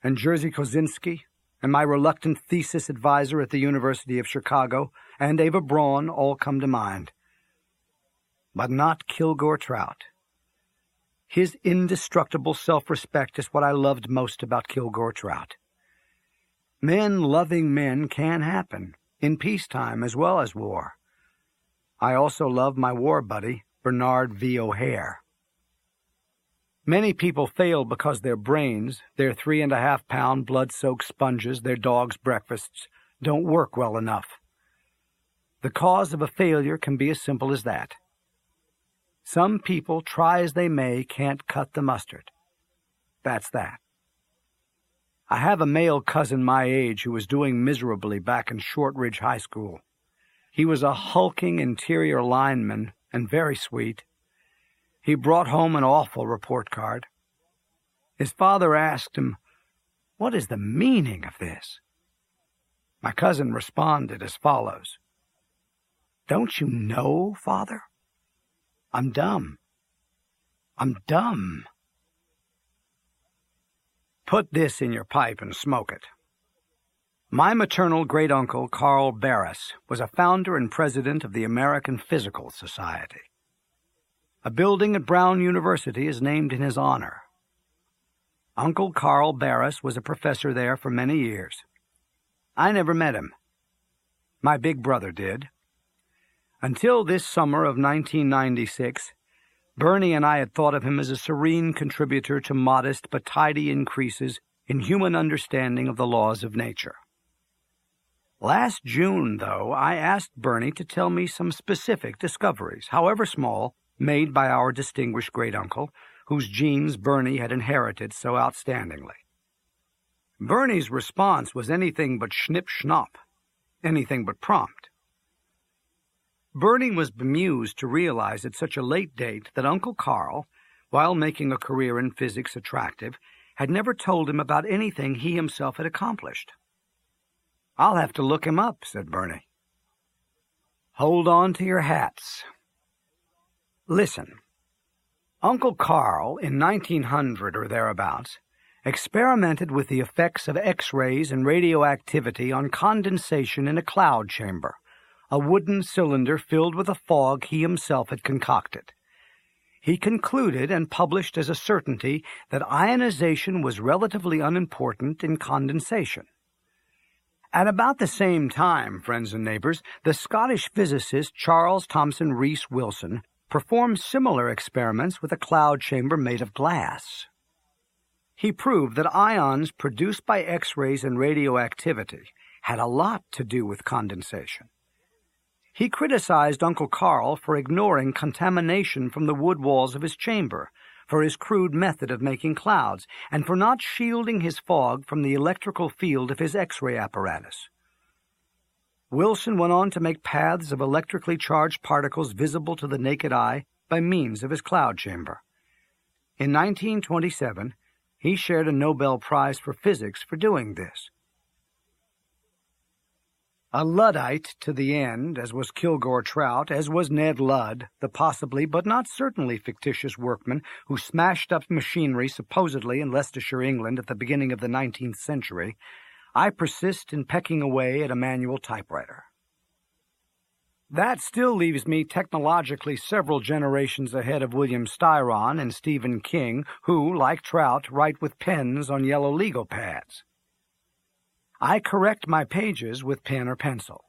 and Jerzy Kosinski and my reluctant thesis advisor at the University of Chicago, and Ava Braun all come to mind. But not Kilgore Trout. His indestructible self-respect is what I loved most about Kilgore Trout. Men loving men can happen, in peacetime as well as war. I also love my war buddy, Bernard V. O'Hare. Many people fail because their brains, their 3.5-pound blood-soaked sponges, their dog's breakfasts, don't work well enough. The cause of a failure can be as simple as that. Some people, try as they may, can't cut the mustard. That's that. I have a male cousin my age who was doing miserably back in Shortridge High School. He was a hulking interior lineman and very sweet. He brought home an awful report card. His father asked him, "What is the meaning of this?" My cousin responded as follows, "Don't you know, Father? I'm dumb. I'm dumb." Put this in your pipe and smoke it. My maternal great-uncle, Carl Barris, was a founder and president of the American Physical Society. A building at Brown University is named in his honor. Uncle Carl Barris was a professor there for many years. I never met him. My big brother did. Until this summer of 1996, Bernie and I had thought of him as a serene contributor to modest but tidy increases in human understanding of the laws of nature. Last June, though, I asked Bernie to tell me some specific discoveries, however small, made by our distinguished great-uncle, whose genes Bernie had inherited so outstandingly. Bernie's response was anything but schnipp-schnopp, anything but prompt. Bernie was bemused to realize at such a late date that Uncle Carl, while making a career in physics attractive, had never told him about anything he himself had accomplished. "I'll have to look him up," said Bernie. Hold on to your hats. Listen. Uncle Carl, in 1900 or thereabouts, experimented with the effects of X-rays and radioactivity on condensation in a cloud chamber, a wooden cylinder filled with a fog he himself had concocted. He concluded and published as a certainty that ionization was relatively unimportant in condensation. At about the same time, friends and neighbors, the Scottish physicist Charles Thomson Rees Wilson performed similar experiments with a cloud chamber made of glass. He proved that ions produced by X-rays and radioactivity had a lot to do with condensation. He criticized Uncle Carl for ignoring contamination from the wood walls of his chamber, for his crude method of making clouds, and for not shielding his fog from the electrical field of his X-ray apparatus. Wilson went on to make paths of electrically charged particles visible to the naked eye by means of his cloud chamber. In 1927, he shared a Nobel Prize for Physics for doing this. A Luddite to the end, as was Kilgore Trout, as was Ned Ludd, the possibly but not certainly fictitious workman who smashed up machinery supposedly in Leicestershire, England at the beginning of the 19th century, I persist in pecking away at a manual typewriter. That still leaves me technologically several generations ahead of William Styron and Stephen King, who, like Trout, write with pens on yellow legal pads. I correct my pages with pen or pencil.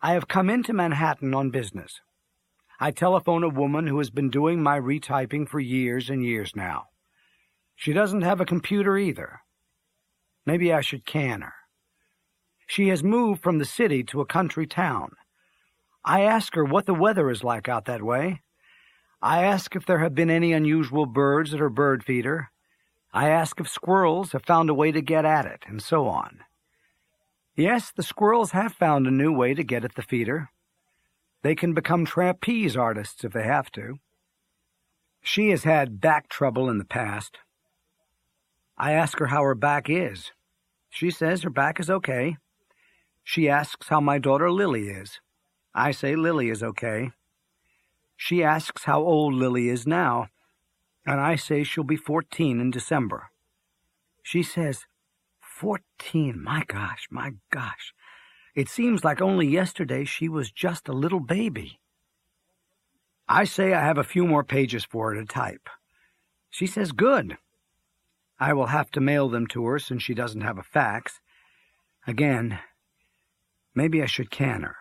I have come into Manhattan on business. I telephone a woman who has been doing my retyping for years and years now. She doesn't have a computer either. Maybe I should can her. She has moved from the city to a country town. I ask her what the weather is like out that way. I ask if there have been any unusual birds at her bird feeder. I ask if squirrels have found a way to get at it, and so on. Yes, the squirrels have found a new way to get at the feeder. They can become trapeze artists if they have to. She has had back trouble in the past. I ask her how her back is. She says her back is okay. She asks how my daughter Lily is. I say Lily is okay. She asks how old Lily is now, and I say she'll be 14 in December. She says, 14. My gosh, my gosh. It seems like only yesterday she was just a little baby. I say I have a few more pages for her to type. She says good. I will have to mail them to her since she doesn't have a fax. Again, maybe I should can her.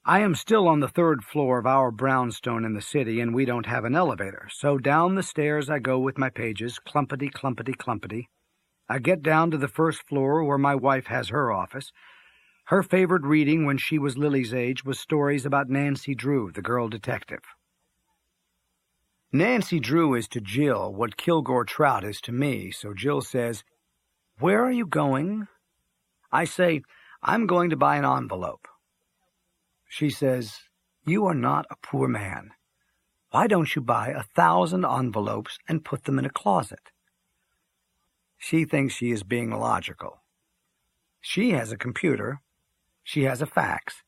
I am still on the 3rd floor of our brownstone in the city, and we don't have an elevator, so down the stairs I go with my pages, clumpety, clumpety, clumpety. I get down to the 1st floor where my wife has her office. Her favorite reading when she was Lily's age was stories about Nancy Drew, the girl detective. Nancy Drew is to Jill what Kilgore Trout is to me, so Jill says, "Where are you going?" I say, "I'm going to buy an envelope." She says, "You are not a poor man. Why don't you buy 1,000 envelopes and put them in a closet?" She thinks she is being logical. She has a computer. She has a fax.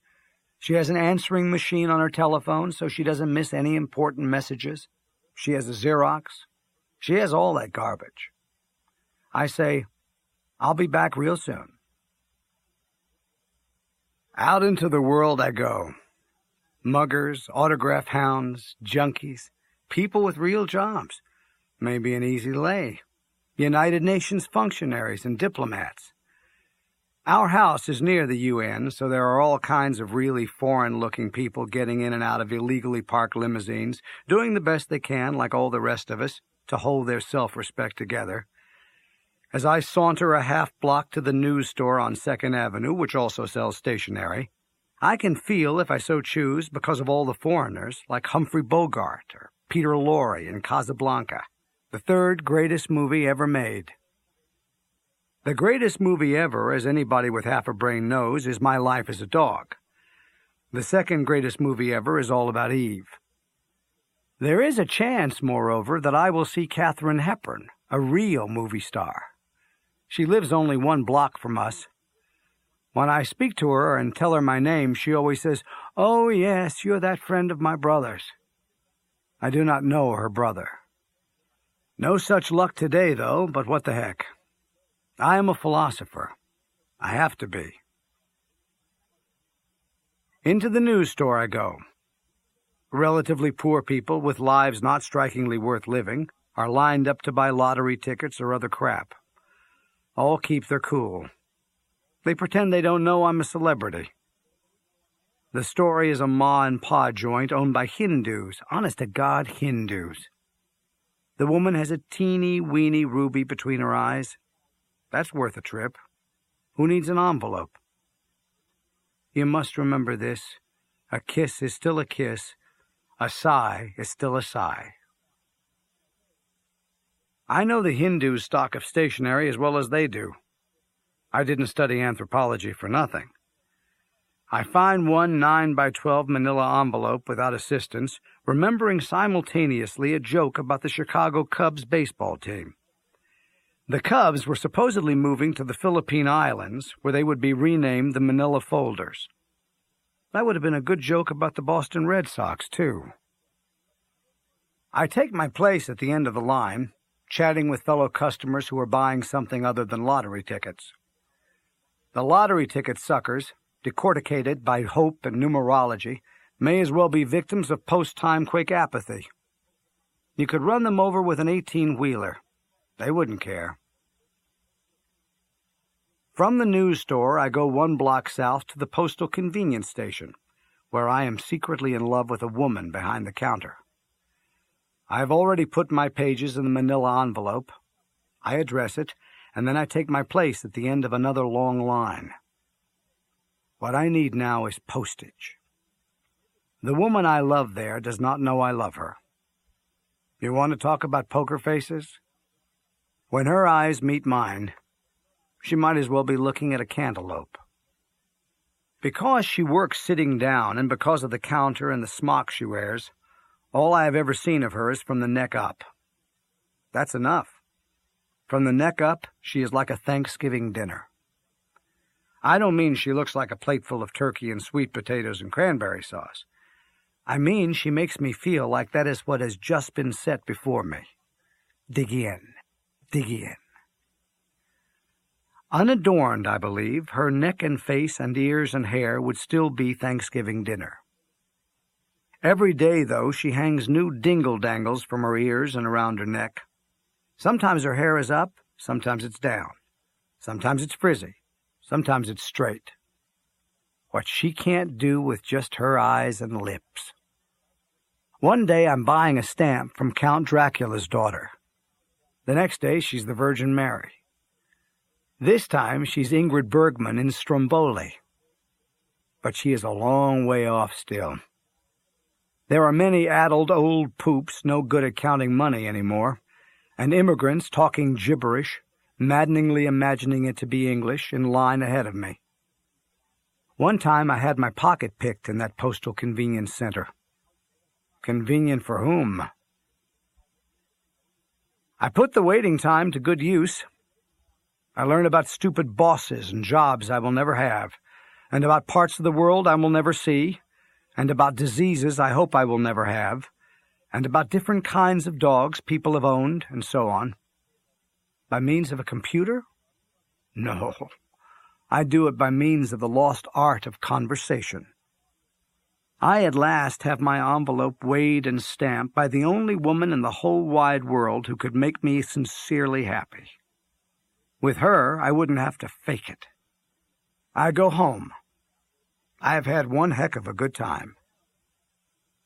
She has an answering machine on her telephone so she doesn't miss any important messages. She has a Xerox. She has all that garbage. I say, "I'll be back real soon." Out into the world I go. Muggers, autograph hounds, junkies, people with real jobs, maybe an easy lay, United Nations functionaries and diplomats. Our house is near the UN, so there are all kinds of really foreign-looking people getting in and out of illegally parked limousines, doing the best they can, like all the rest of us, to hold their self-respect together. As I saunter a half-block to the news store on 2nd Avenue, which also sells stationery, I can feel, if I so choose, because of all the foreigners, like Humphrey Bogart or Peter Lorre in Casablanca, the 3rd greatest movie ever made. The greatest movie ever, as anybody with half a brain knows, is My Life as a Dog. The 2nd greatest movie ever is All About Eve. There is a chance, moreover, that I will see Katharine Hepburn, a real movie star. She lives only 1 block from us. When I speak to her and tell her my name, she always says, "Oh, yes, you're that friend of my brother's." I do not know her brother. No such luck today, though, but what the heck. I am a philosopher. I have to be. Into the news store I go. Relatively poor people with lives not strikingly worth living are lined up to buy lottery tickets or other crap. All keep their cool. They pretend they don't know I'm a celebrity. The story is a ma and pa joint owned by Hindus, honest-to-God Hindus. The woman has a teeny-weeny ruby between her eyes. That's worth a trip. Who needs an envelope? You must remember this. A kiss is still a kiss. A sigh is still a sigh. I know the Hindus' stock of stationery as well as they do. I didn't study anthropology for nothing. I find one 9x12 manila envelope without assistance, remembering simultaneously a joke about the Chicago Cubs baseball team. The Cubs were supposedly moving to the Philippine Islands, where they would be renamed the Manila Folders. That would have been a good joke about the Boston Red Sox, too. I take my place at the end of the line, chatting with fellow customers who are buying something other than lottery tickets. The lottery ticket suckers, decorticated by hope and numerology, may as well be victims of post-Timequake apathy. You could run them over with an 18-wheeler. They wouldn't care. From the news store, I go 1 block south to the postal convenience station, where I am secretly in love with a woman behind the counter. I have already put my pages in the manila envelope. I address it, and then I take my place at the end of another long line. What I need now is postage. The woman I love there does not know I love her. You want to talk about poker faces? When her eyes meet mine, she might as well be looking at a cantaloupe. Because she works sitting down and because of the counter and the smock she wears, all I have ever seen of her is from the neck up. That's enough. From the neck up, she is like a Thanksgiving dinner. I don't mean she looks like a plateful of turkey and sweet potatoes and cranberry sauce. I mean she makes me feel like that is what has just been set before me. Dig in. Dig in. Unadorned, I believe, her neck and face and ears and hair would still be Thanksgiving dinner. Every day, though, she hangs new dingle-dangles from her ears and around her neck. Sometimes her hair is up, sometimes it's down. Sometimes it's frizzy, sometimes it's straight. What she can't do with just her eyes and lips. One day I'm buying a stamp from Count Dracula's daughter. The next day she's the Virgin Mary. This time she's Ingrid Bergman in Stromboli. But she is a long way off still. There are many addled old poops no good at counting money anymore, and immigrants talking gibberish, maddeningly imagining it to be English, in line ahead of me. One time I had my pocket picked in that postal convenience center. Convenient for whom? I put the waiting time to good use. I learned about stupid bosses and jobs I will never have, and about parts of the world I will never see, and about diseases I hope I will never have, and about different kinds of dogs people have owned, and so on. By means of a computer? No. I do it by means of the lost art of conversation. I at last have my envelope weighed and stamped by the only woman in the whole wide world who could make me sincerely happy. With her, I wouldn't have to fake it. I go home. I have had one heck of a good time.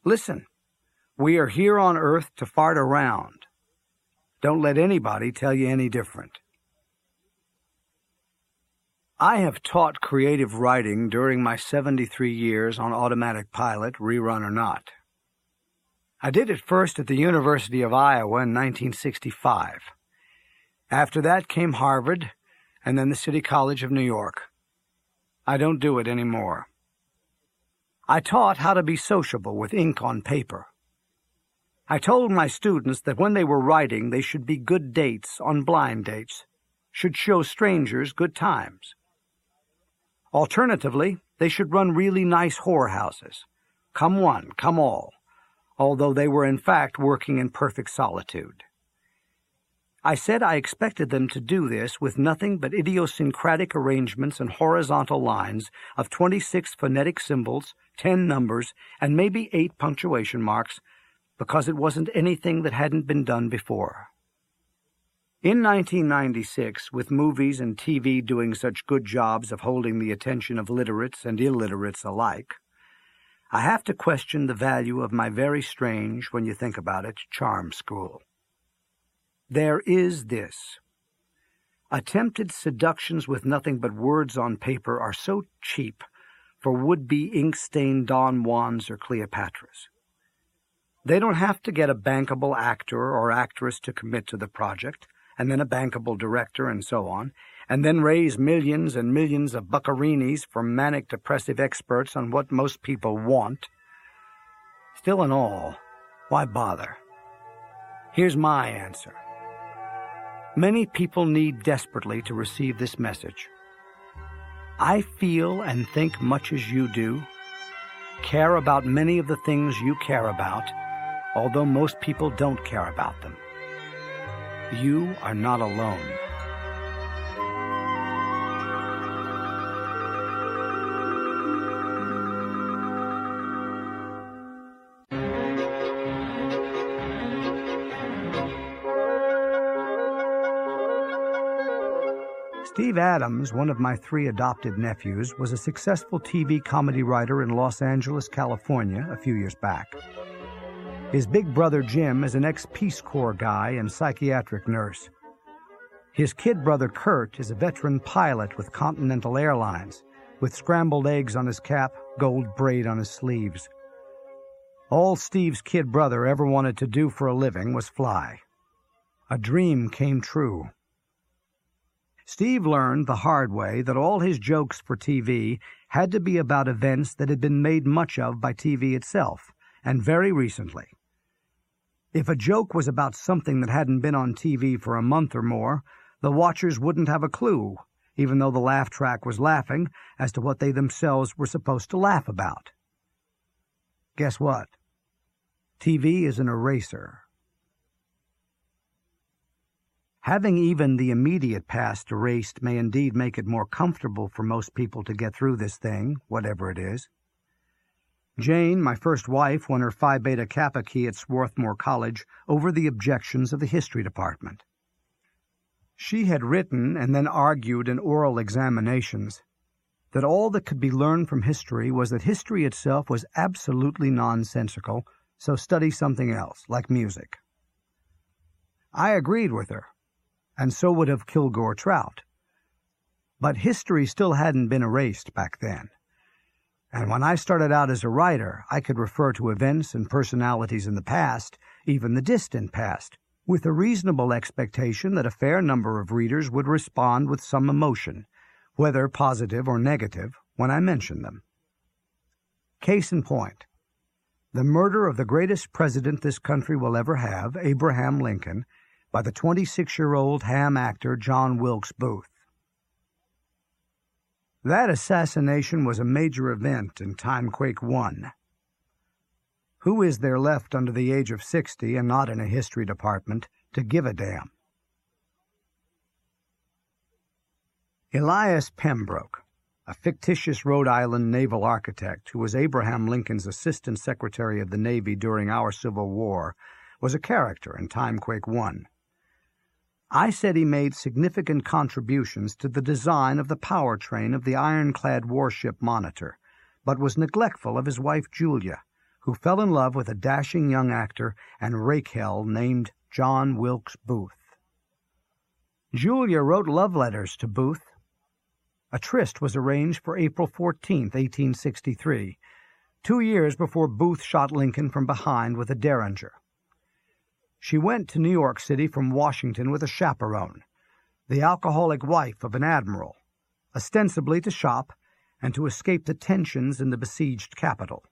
Listen, we are here on Earth to fart around. Don't let anybody tell you any different. I have taught creative writing during my 73 years on automatic pilot, rerun or not. I did it first at the University of Iowa in 1965. After that came Harvard, and then the City College of New York. I don't do it anymore. I taught how to be sociable with ink on paper. I told my students that when they were writing, they should be good dates on blind dates, should show strangers good times. Alternatively, they should run really nice whorehouses, come one, come all, although they were in fact working in perfect solitude. I said I expected them to do this with nothing but idiosyncratic arrangements and horizontal lines of 26 phonetic symbols, 10 numbers, and maybe 8 punctuation marks, because it wasn't anything that hadn't been done before. In 1996, with movies and TV doing such good jobs of holding the attention of literates and illiterates alike, I have to question the value of my very strange, when you think about it, charm school. There is this. Attempted seductions with nothing but words on paper are so cheap for would-be ink-stained Don Juans or Cleopatras. They don't have to get a bankable actor or actress to commit to the project, and then a bankable director, and so on, and then raise millions and millions of buccarinis from manic-depressive experts on what most people want. Still in all, why bother? Here's my answer. Many people need desperately to receive this message. I feel and think much as you do, care about many of the things you care about, although most people don't care about them. You are not alone. Steve Adams, one of my 3 adopted nephews, was a successful TV comedy writer in Los Angeles, California, a few years back. His big brother Jim is an ex-Peace Corps guy and psychiatric nurse. His kid brother Kurt is a veteran pilot with Continental Airlines, with scrambled eggs on his cap, gold braid on his sleeves. All Steve's kid brother ever wanted to do for a living was fly. A dream came true. Steve learned the hard way that all his jokes for TV had to be about events that had been made much of by TV itself, and very recently. If a joke was about something that hadn't been on TV for a month or more, the watchers wouldn't have a clue, even though the laugh track was laughing, as to what they themselves were supposed to laugh about. Guess what? TV is an eraser. Having even the immediate past erased may indeed make it more comfortable for most people to get through this thing, whatever it is. Jane, my first wife, won her Phi Beta Kappa key at Swarthmore College over the objections of the history department. She had written and then argued in oral examinations that all that could be learned from history was that history itself was absolutely nonsensical, so study something else, like music. I agreed with her, and so would have Kilgore Trout. But history still hadn't been erased back then. And when I started out as a writer, I could refer to events and personalities in the past, even the distant past, with a reasonable expectation that a fair number of readers would respond with some emotion, whether positive or negative, when I mentioned them. Case in point, the murder of the greatest president this country will ever have, Abraham Lincoln, by the 26-year-old ham actor John Wilkes Booth. That assassination was a major event in Timequake 1. Who is there left under the age of 60 and not in a history department to give a damn? Elias Pembroke, a fictitious Rhode Island naval architect who was Abraham Lincoln's assistant secretary of the Navy during our Civil War, was a character in Timequake 1. I said he made significant contributions to the design of the powertrain of the ironclad warship Monitor, but was neglectful of his wife Julia, who fell in love with a dashing young actor and rake-hell named John Wilkes Booth. Julia wrote love letters to Booth. A tryst was arranged for April 14, 1863, 2 years before Booth shot Lincoln from behind with a Derringer. She went to New York City from Washington with a chaperone, the alcoholic wife of an admiral, ostensibly to shop and to escape the tensions in the besieged capital.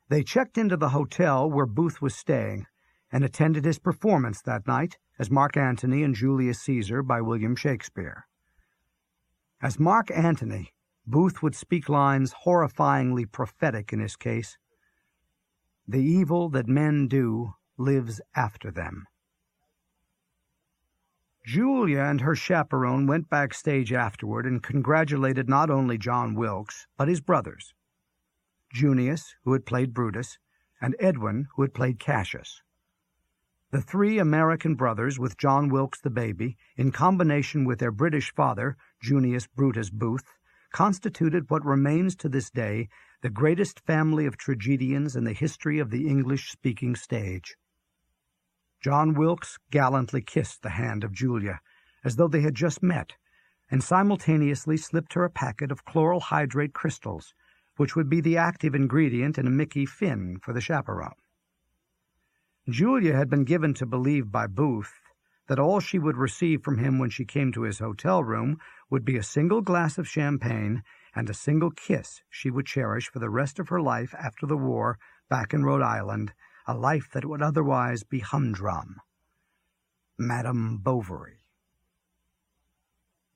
They checked into the hotel where Booth was staying and attended his performance that night as Mark Antony in Julius Caesar by William Shakespeare. As Mark Antony, Booth would speak lines horrifyingly prophetic in his case. The evil that men do lives after them. Julia and her chaperone went backstage afterward and congratulated not only John Wilkes, but his brothers, Junius, who had played Brutus, and Edwin, who had played Cassius. The three American brothers, with John Wilkes the baby, in combination with their British father, Junius Brutus Booth, constituted what remains to this day the greatest family of tragedians in the history of the English-speaking stage. John Wilkes gallantly kissed the hand of Julia, as though they had just met, and simultaneously slipped her a packet of chloral hydrate crystals, which would be the active ingredient in a Mickey fin for the chaperone. Julia had been given to believe by Booth that all she would receive from him when she came to his hotel room would be a single glass of champagne and a single kiss she would cherish for the rest of her life after the war back in Rhode Island, a life that would otherwise be humdrum. Madame Bovary.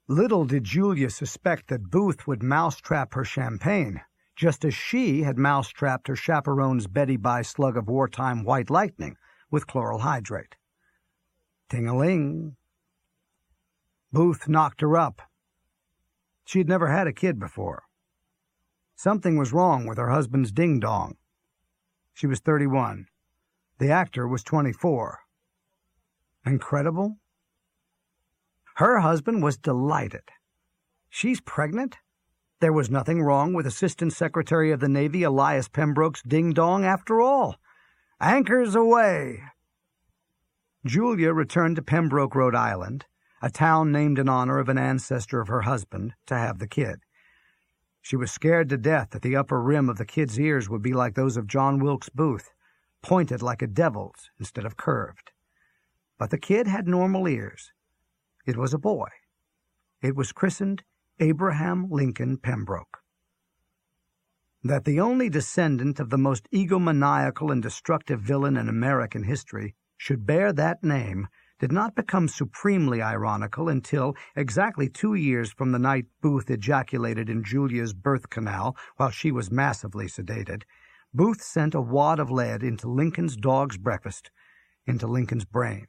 Little did Julia suspect that Booth would mousetrap her champagne, just as she had mousetrapped her chaperone's Betty Bye slug of wartime white lightning with chloral hydrate. Ting-a-ling. Booth knocked her up. She had never had a kid before. Something was wrong with her husband's ding-dong. She was 31. The actor was 24. Incredible? Her husband was delighted. She's pregnant? There was nothing wrong with Assistant Secretary of the Navy Elias Pembroke's ding-dong after all. Anchors away! Julia returned to Pembroke, Rhode Island, a town named in honor of an ancestor of her husband, to have the kid. She was scared to death that the upper rim of the kid's ears would be like those of John Wilkes Booth, pointed like a devil's instead of curved. But the kid had normal ears. It was a boy. It was christened Abraham Lincoln Pembroke. That the only descendant of the most egomaniacal and destructive villain in American history should bear that name did not become supremely ironical until, exactly 2 years from the night Booth ejaculated in Julia's birth canal while she was massively sedated, Booth sent a wad of lead into Lincoln's dog's breakfast, into Lincoln's brain.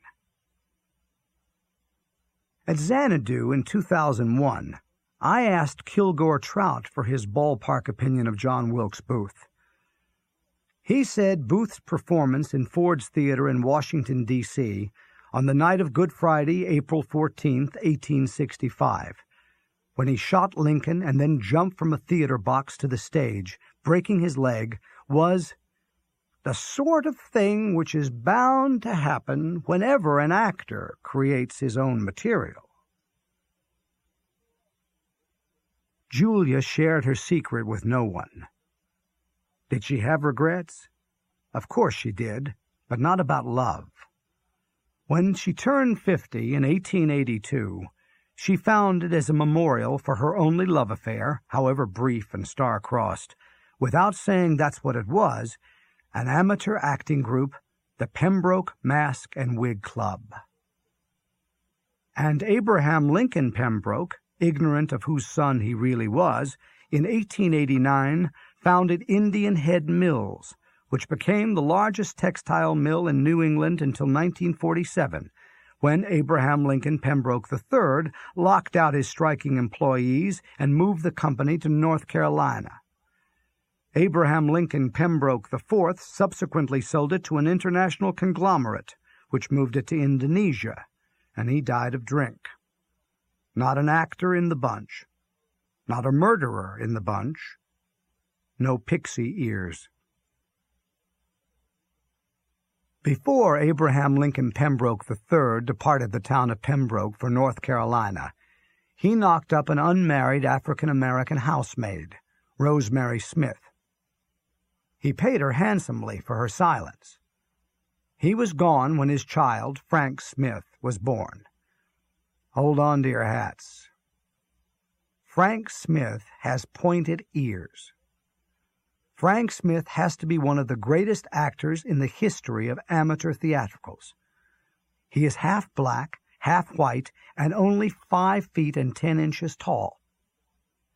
At Xanadu in 2001, I asked Kilgore Trout for his ballpark opinion of John Wilkes Booth. He said Booth's performance in Ford's Theater in Washington, D.C., on the night of Good Friday, April 14, 1865, when he shot Lincoln and then jumped from a theater box to the stage, breaking his leg, was the sort of thing which is bound to happen whenever an actor creates his own material. Julia shared her secret with no one. Did she have regrets? Of course she did, but not about love. When she turned 50 in 1882, she founded as a memorial for her only love affair, however brief and star-crossed, without saying that's what it was, an amateur acting group, the Pembroke Mask and Wig Club. And Abraham Lincoln Pembroke, ignorant of whose son he really was, in 1889 founded Indian Head Mills, which became the largest textile mill in New England until 1947, when Abraham Lincoln Pembroke III locked out his striking employees and moved the company to North Carolina. Abraham Lincoln Pembroke IV subsequently sold it to an international conglomerate, which moved it to Indonesia, and he died of drink. Not an actor in the bunch. Not a murderer in the bunch. No pixie ears. Before Abraham Lincoln Pembroke III departed the town of Pembroke for North Carolina, he knocked up an unmarried African-American housemaid, Rosemary Smith. He paid her handsomely for her silence. He was gone when his child, Frank Smith, was born. Hold on to your hats. Frank Smith has pointed ears. Frank Smith has to be one of the greatest actors in the history of amateur theatricals. He is half black, half white, and only 5 feet and 10 inches tall.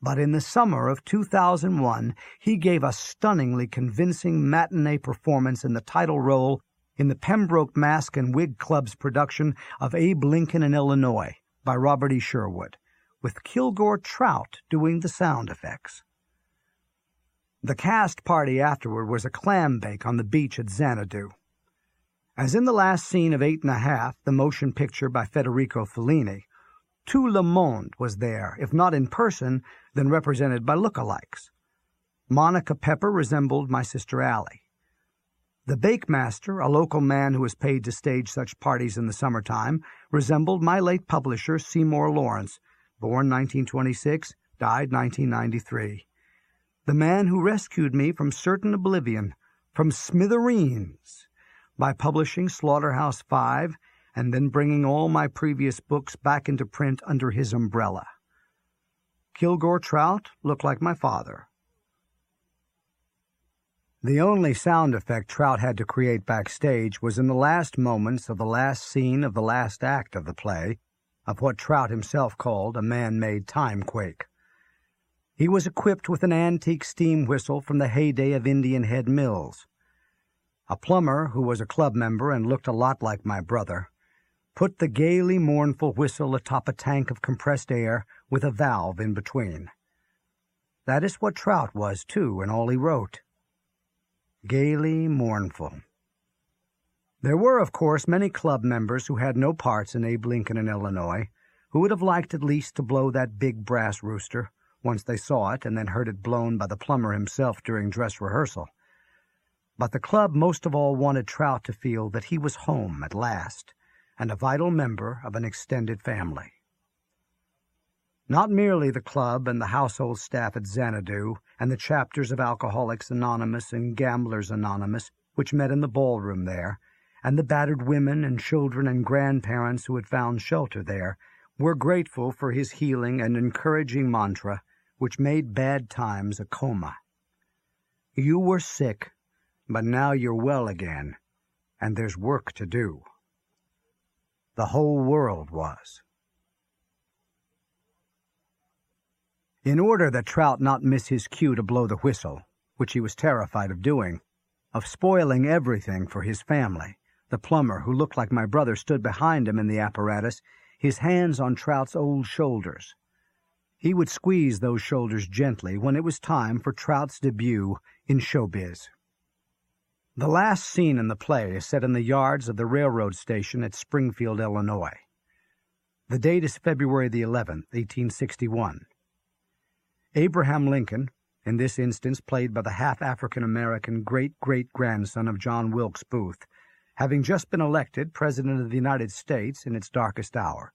But in the summer of 2001, he gave a stunningly convincing matinee performance in the title role in the Pembroke Mask and Wig Club's production of Abe Lincoln in Illinois by Robert E. Sherwood, with Kilgore Trout doing the sound effects. The cast party afterward was a clam bake on the beach at Xanadu. As in the last scene of 8 1/2, the motion picture by Federico Fellini, tout le monde was there, if not in person, then represented by look-alikes. Monica Pepper resembled my sister Allie. The bakemaster, a local man who was paid to stage such parties in the summertime, resembled my late publisher Seymour Lawrence, born 1926, died 1993. The man who rescued me from certain oblivion, from smithereens, by publishing Slaughterhouse-Five and then bringing all my previous books back into print under his umbrella. Kilgore Trout looked like my father. The only sound effect Trout had to create backstage was in the last moments of the last scene of the last act of the play, of what Trout himself called a man-made timequake. He was equipped with an antique steam whistle from the heyday of Indian Head Mills. A plumber, who was a club member and looked a lot like my brother, put the gaily mournful whistle atop a tank of compressed air with a valve in between. That is what Trout was, too, in all he wrote. Gaily mournful. There were, of course, many club members who had no parts in Abe Lincoln in Illinois, who would have liked at least to blow that big brass rooster, once they saw it and then heard it blown by the plumber himself during dress rehearsal. But the club most of all wanted Trout to feel that he was home at last, and a vital member of an extended family. Not merely the club and the household staff at Xanadu and the chapters of Alcoholics Anonymous and Gamblers Anonymous, which met in the ballroom there, and the battered women and children and grandparents who had found shelter there, were grateful for his healing and encouraging mantra, which made bad times a coma. You were sick, but now you're well again, and there's work to do. The whole world was. In order that Trout not miss his cue to blow the whistle, which he was terrified of doing, of spoiling everything for his family, the plumber, who looked like my brother, stood behind him in the apparatus, his hands on Trout's old shoulders. He would squeeze those shoulders gently when it was time for Trout's debut in showbiz. The last scene in the play is set in the yards of the railroad station at Springfield, Illinois. The date is February the 11th, 1861. Abraham Lincoln, in this instance played by the half-African-American great-great-grandson of John Wilkes Booth, having just been elected President of the United States in its darkest hour,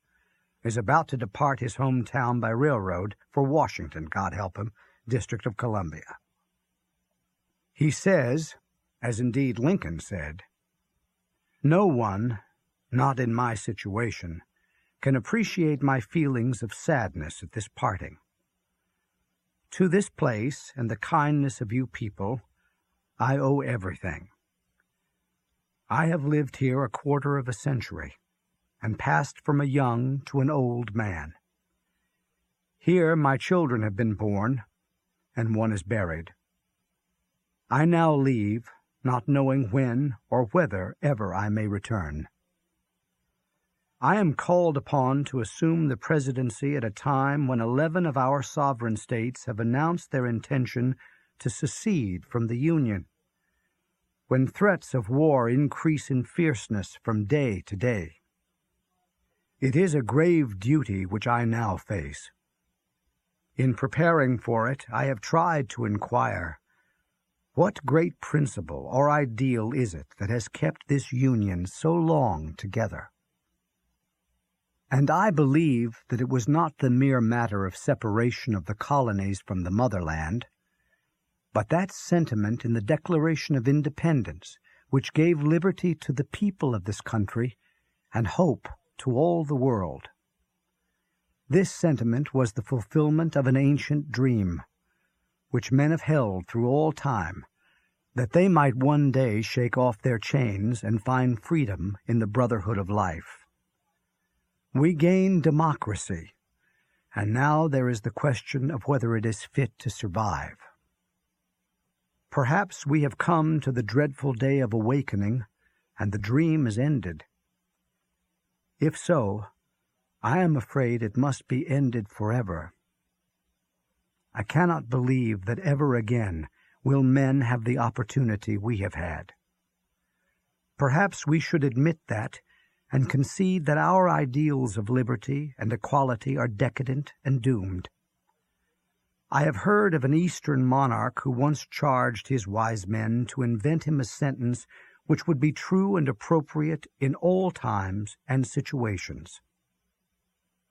is about to depart his hometown by railroad for Washington, God help him, District of Columbia. He says, as indeed Lincoln said, "No one, not in my situation, can appreciate my feelings of sadness at this parting. To this place and the kindness of you people, I owe everything. I have lived here a quarter of a century, and passed from a young to an old man. Here my children have been born, and one is buried. I now leave, not knowing when or whether ever I may return. I am called upon to assume the presidency at a time when 11 of our sovereign states have announced their intention to secede from the Union, when threats of war increase in fierceness from day to day. It is a grave duty which I now face. In preparing for it, I have tried to inquire, what great principle or ideal is it that has kept this Union so long together? And I believe that it was not the mere matter of separation of the colonies from the motherland, but that sentiment in the Declaration of Independence which gave liberty to the people of this country and hope to all the world. This sentiment was the fulfillment of an ancient dream, which men have held through all time, that they might one day shake off their chains and find freedom in the brotherhood of life. We gained democracy, and now there is the question of whether it is fit to survive. Perhaps we have come to the dreadful day of awakening, and the dream is ended. If so, I am afraid it must be ended forever. I cannot believe that ever again will men have the opportunity we have had. Perhaps we should admit that and concede that our ideals of liberty and equality are decadent and doomed. I have heard of an Eastern monarch who once charged his wise men to invent him a sentence which would be true and appropriate in all times and situations.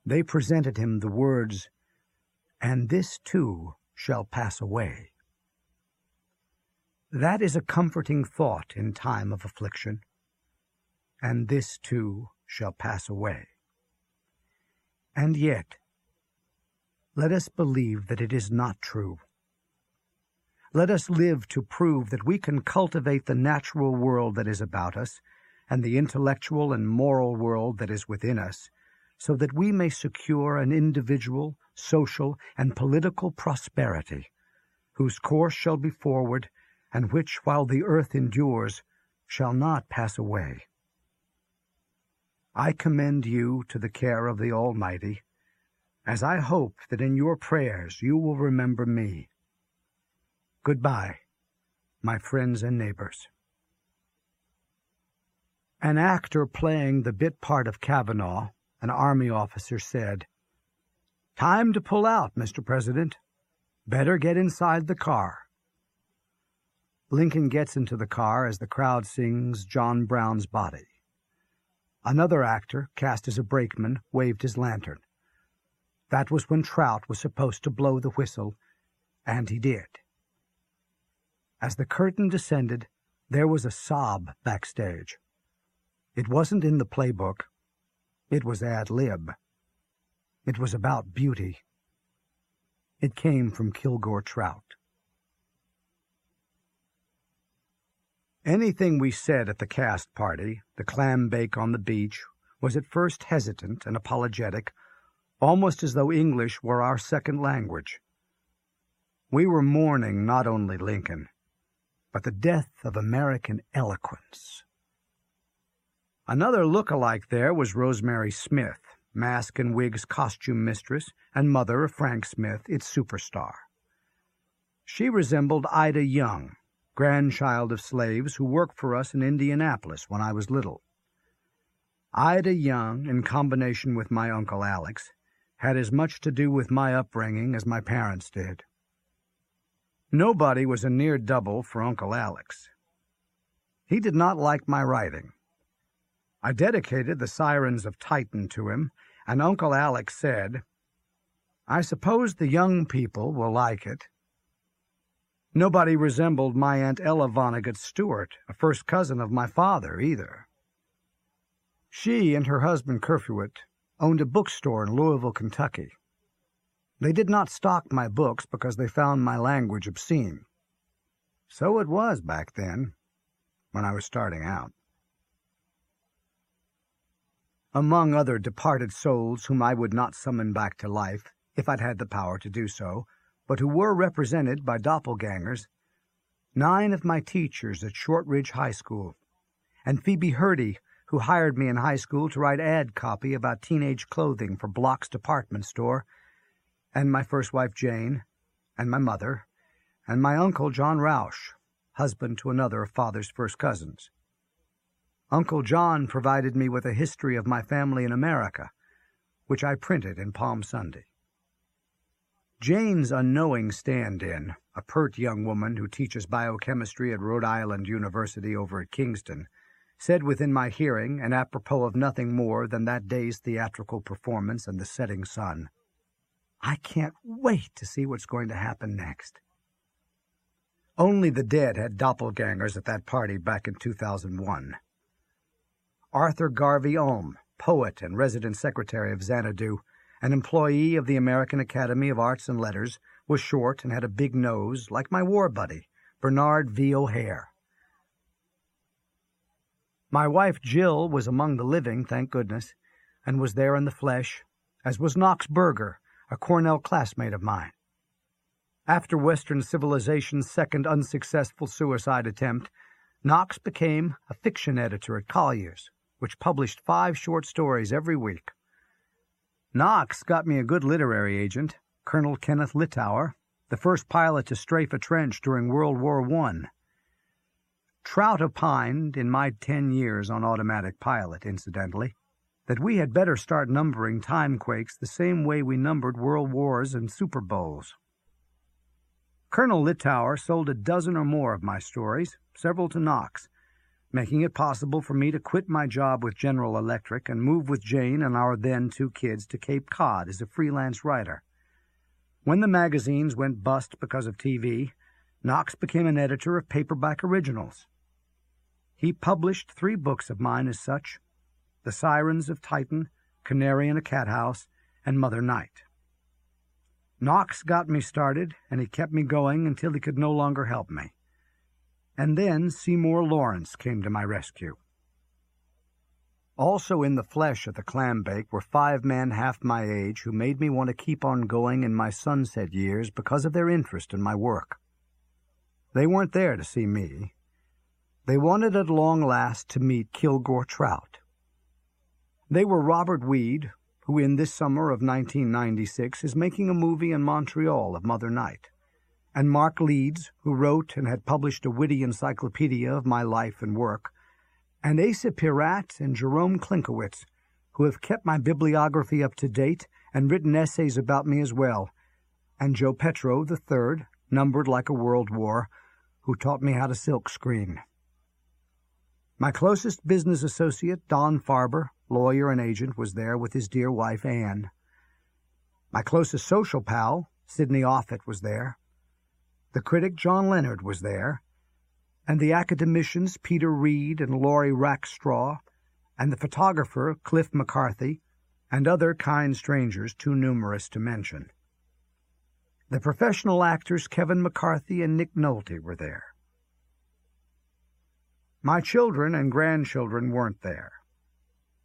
They presented him the words, "And this too shall pass away." That is a comforting thought in time of affliction. And this too shall pass away. And yet, let us believe that it is not true. Let us live to prove that we can cultivate the natural world that is about us and the intellectual and moral world that is within us, so that we may secure an individual, social, and political prosperity, whose course shall be forward, and which, while the earth endures, shall not pass away. I commend you to the care of the Almighty, as I hope that in your prayers you will remember me. Goodbye, my friends and neighbors. An actor playing the bit part of Kavanaugh, an Army officer, said, "Time to pull out, Mr. President. Better get inside the car." Lincoln gets into the car as the crowd sings John Brown's Body. Another actor, cast as a brakeman, waved his lantern. That was when Trout was supposed to blow the whistle, and he did. As the curtain descended, there was a sob backstage. It wasn't in the playbook. It was ad lib. It was about beauty. It came from Kilgore Trout. Anything we said at the cast party, the clam bake on the beach, was at first hesitant and apologetic, almost as though English were our second language. We were mourning not only Lincoln, but the death of American eloquence. Another look-alike there was Rosemary Smith, Mask and Wig's costume mistress and mother of Frank Smith, its superstar. She resembled Ida Young, grandchild of slaves who worked for us in Indianapolis when I was little. Ida Young, in combination with my Uncle Alex, had as much to do with my upbringing as my parents did. Nobody was a near double for Uncle Alex. He did not like my writing. I dedicated the Sirens of Titan to him, and Uncle Alex said, "I suppose the young people will like it." Nobody resembled my Aunt Ella Vonnegut Stewart, a first cousin of my father, either. She and her husband Kerfewit owned a bookstore in Louisville, Kentucky. They did not stock my books because they found my language obscene. So it was back then, when I was starting out. Among other departed souls whom I would not summon back to life, if I'd had the power to do so, but who were represented by doppelgangers, 9 of my teachers at Shortridge High School, and Phoebe Hurdy, who hired me in high school to write ad copy about teenage clothing for Block's department store, and my first wife Jane, and my mother, and my uncle John Roush, husband to another of Father's first cousins. Uncle John provided me with a history of my family in America, which I printed in Palm Sunday. Jane's unknowing stand-in, a pert young woman who teaches biochemistry at Rhode Island University over at Kingston, said within my hearing, and apropos of nothing more than that day's theatrical performance and the setting sun, "I can't wait to see what's going to happen next." Only the dead had doppelgangers at that party back in 2001. Arthur Garvey Ulm, poet and resident secretary of Xanadu, an employee of the American Academy of Arts and Letters, was short and had a big nose, like my war buddy, Bernard V. O'Hare. My wife Jill was among the living, thank goodness, and was there in the flesh, as was Knox Berger, a Cornell classmate of mine. After Western civilization's second unsuccessful suicide attempt, Knox became a fiction editor at Collier's, which published 5 short stories every week. Knox got me a good literary agent, Colonel Kenneth Littauer, the first pilot to strafe a trench during World War I. Trout opined, in my 10 years on automatic pilot, incidentally, that we had better start numbering Timequakes the same way we numbered World Wars and Super Bowls. Colonel Littauer sold a dozen or more of my stories, several to Knox, making it possible for me to quit my job with General Electric and move with Jane and our then 2 kids to Cape Cod as a freelance writer. When the magazines went bust because of TV, Knox became an editor of paperback originals. He published 3 books of mine as such: The Sirens of Titan, Canary in a Cat House, and Mother Night. Knox got me started, and he kept me going until he could no longer help me. And then Seymour Lawrence came to my rescue. Also in the flesh at the clam bake were 5 men half my age who made me want to keep on going in my sunset years because of their interest in my work. They weren't there to see me. They wanted at long last to meet Kilgore Trout. They were Robert Weed, who in this summer of 1996 is making a movie in Montreal of Mother Night, and Mark Leeds, who wrote and had published a witty encyclopedia of my life and work, and Asa Pirat and Jerome Klinkowitz, who have kept my bibliography up to date and written essays about me as well, and Joe Petro III, numbered like a world war, who taught me how to silkscreen. My closest business associate, Don Farber, lawyer and agent, was there with his dear wife, Anne. My closest social pal, Sidney Offutt, was there. The critic, John Leonard, was there, and the academicians, Peter Reed and Laurie Rackstraw, and the photographer, Cliff McCarthy, and other kind strangers too numerous to mention. The professional actors, Kevin McCarthy and Nick Nolte, were there. My children and grandchildren weren't there.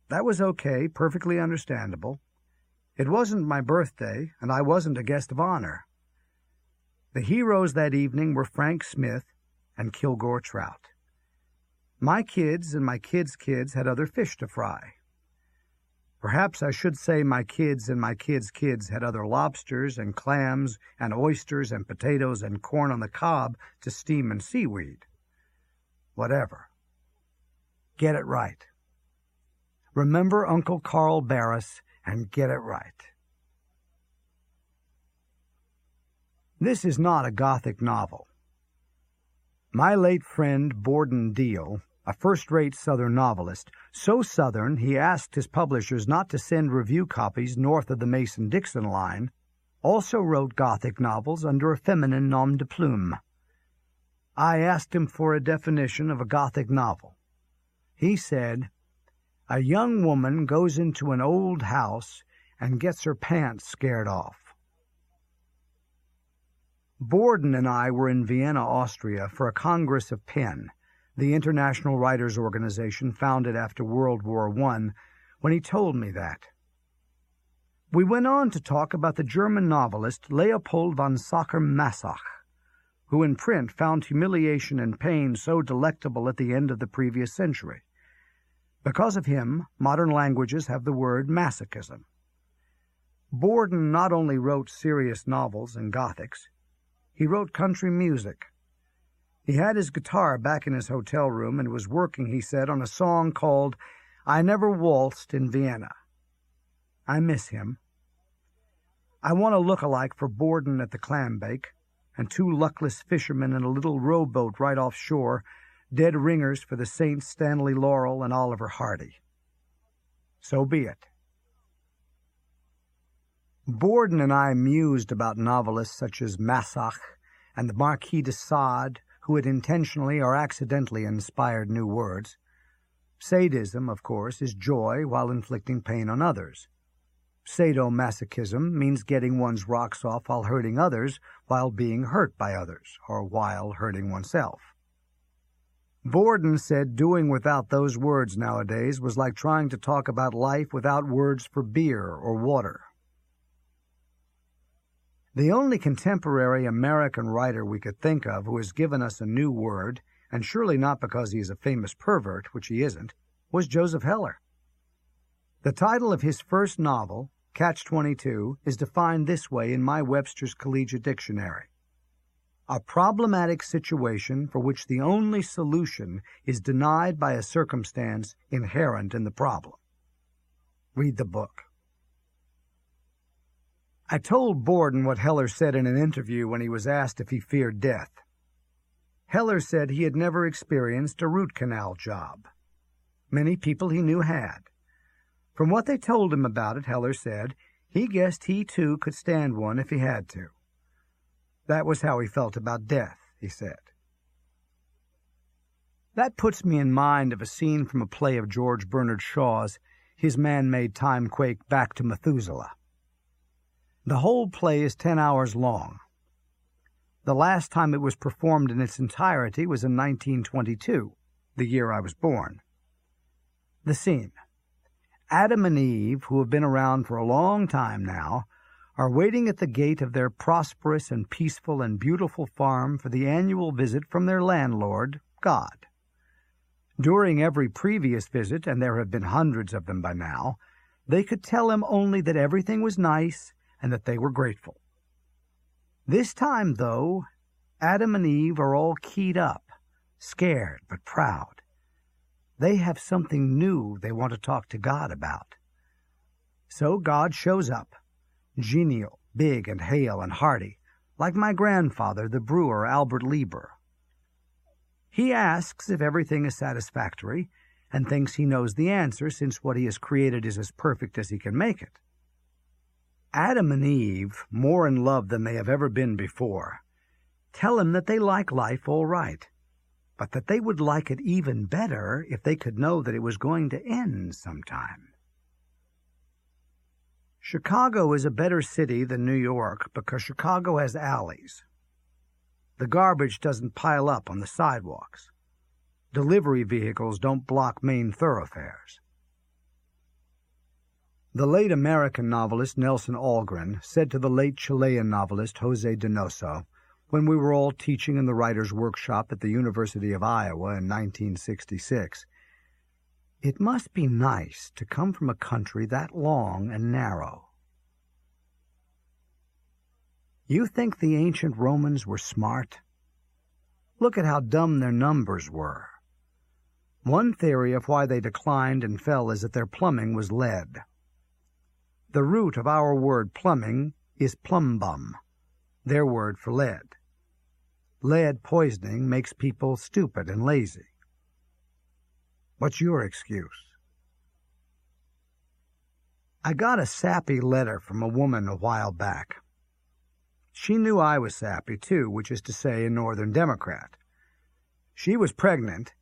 That was okay, perfectly understandable. It wasn't my birthday, and I wasn't a guest of honor. The heroes that evening were Frank Smith and Kilgore Trout. My kids and my kids' kids had other fish to fry. Perhaps I should say my kids and my kids' kids had other lobsters and clams and oysters and potatoes and corn on the cob to steam and seaweed. Whatever. Get it right. Remember Uncle Carl Barris and get it right. This is not a Gothic novel. My late friend Borden Deal, a first-rate Southern novelist, so Southern he asked his publishers not to send review copies north of the Mason-Dixon line, also wrote Gothic novels under a feminine nom de plume. I asked him for a definition of a Gothic novel. He said, "A young woman goes into an old house and gets her pants scared off." Borden and I were in Vienna, Austria, for a Congress of PEN, the International Writers' Organization founded after World War I, when he told me that. We went on to talk about the German novelist Leopold von Sacher-Masoch, who in print found humiliation and pain so delectable at the end of the previous century. Because of him, modern languages have the word masochism. Borden not only wrote serious novels and Gothics, he wrote country music. He had his guitar back in his hotel room and was working, he said, on a song called "I Never Waltzed in Vienna." I miss him. I want a look-alike for Borden at the clambake, and two luckless fishermen in a little rowboat right offshore, dead ringers for the Saints Stanley Laurel and Oliver Hardy. So be it. Borden and I mused about novelists such as Masoch and the Marquis de Sade, who had intentionally or accidentally inspired new words. Sadism, of course, is joy while inflicting pain on others. Sadomasochism means getting one's rocks off while hurting others while being hurt by others, or while hurting oneself. Borden said doing without those words nowadays was like trying to talk about life without words for beer or water. The only contemporary American writer we could think of who has given us a new word, and surely not because he is a famous pervert, which he isn't, was Joseph Heller. The title of his first novel, Catch-22, is defined this way in my Webster's Collegiate Dictionary: a problematic situation for which the only solution is denied by a circumstance inherent in the problem. Read the book. I told Borden what Heller said in an interview when he was asked if he feared death. Heller said he had never experienced a root canal job. Many people he knew had. From what they told him about it, Heller said, he guessed he too could stand one if he had to. That was how he felt about death, he said. That puts me in mind of a scene from a play of George Bernard Shaw's, his man-made Timequake Back to Methuselah. The whole play is 10 hours long. The last time it was performed in its entirety was in 1922, the year I was born. The scene. Adam and Eve, who have been around for a long time now, are waiting at the gate of their prosperous and peaceful and beautiful farm for the annual visit from their landlord, God. During every previous visit, and there have been hundreds of them by now, they could tell him only that everything was nice and that they were grateful. This time, though, Adam and Eve are all keyed up, scared but proud. They have something new they want to talk to God about. So God shows up, genial, big and hale and hearty, like my grandfather, the brewer Albert Lieber. He asks if everything is satisfactory and thinks he knows the answer since what he has created is as perfect as he can make it. Adam and Eve, more in love than they have ever been before, tell him that they like life all right, but that they would like it even better if they could know that it was going to end sometime. Chicago is a better city than New York because Chicago has alleys. The garbage doesn't pile up on the sidewalks. Delivery vehicles don't block main thoroughfares. The late American novelist Nelson Algren said to the late Chilean novelist José Donoso, when we were all teaching in the writer's workshop at the University of Iowa in 1966, It must be nice to come from a country that long and narrow. You think the ancient Romans were smart? Look at how dumb their numbers were. One theory of why they declined and fell is that their plumbing was lead. The root of our word plumbing is plumbum, their word for lead. Lead poisoning makes people stupid and lazy. What's your excuse? I got a sappy letter from a woman a while back. She knew I was sappy, too, which is to say a Northern Democrat. She was pregnant,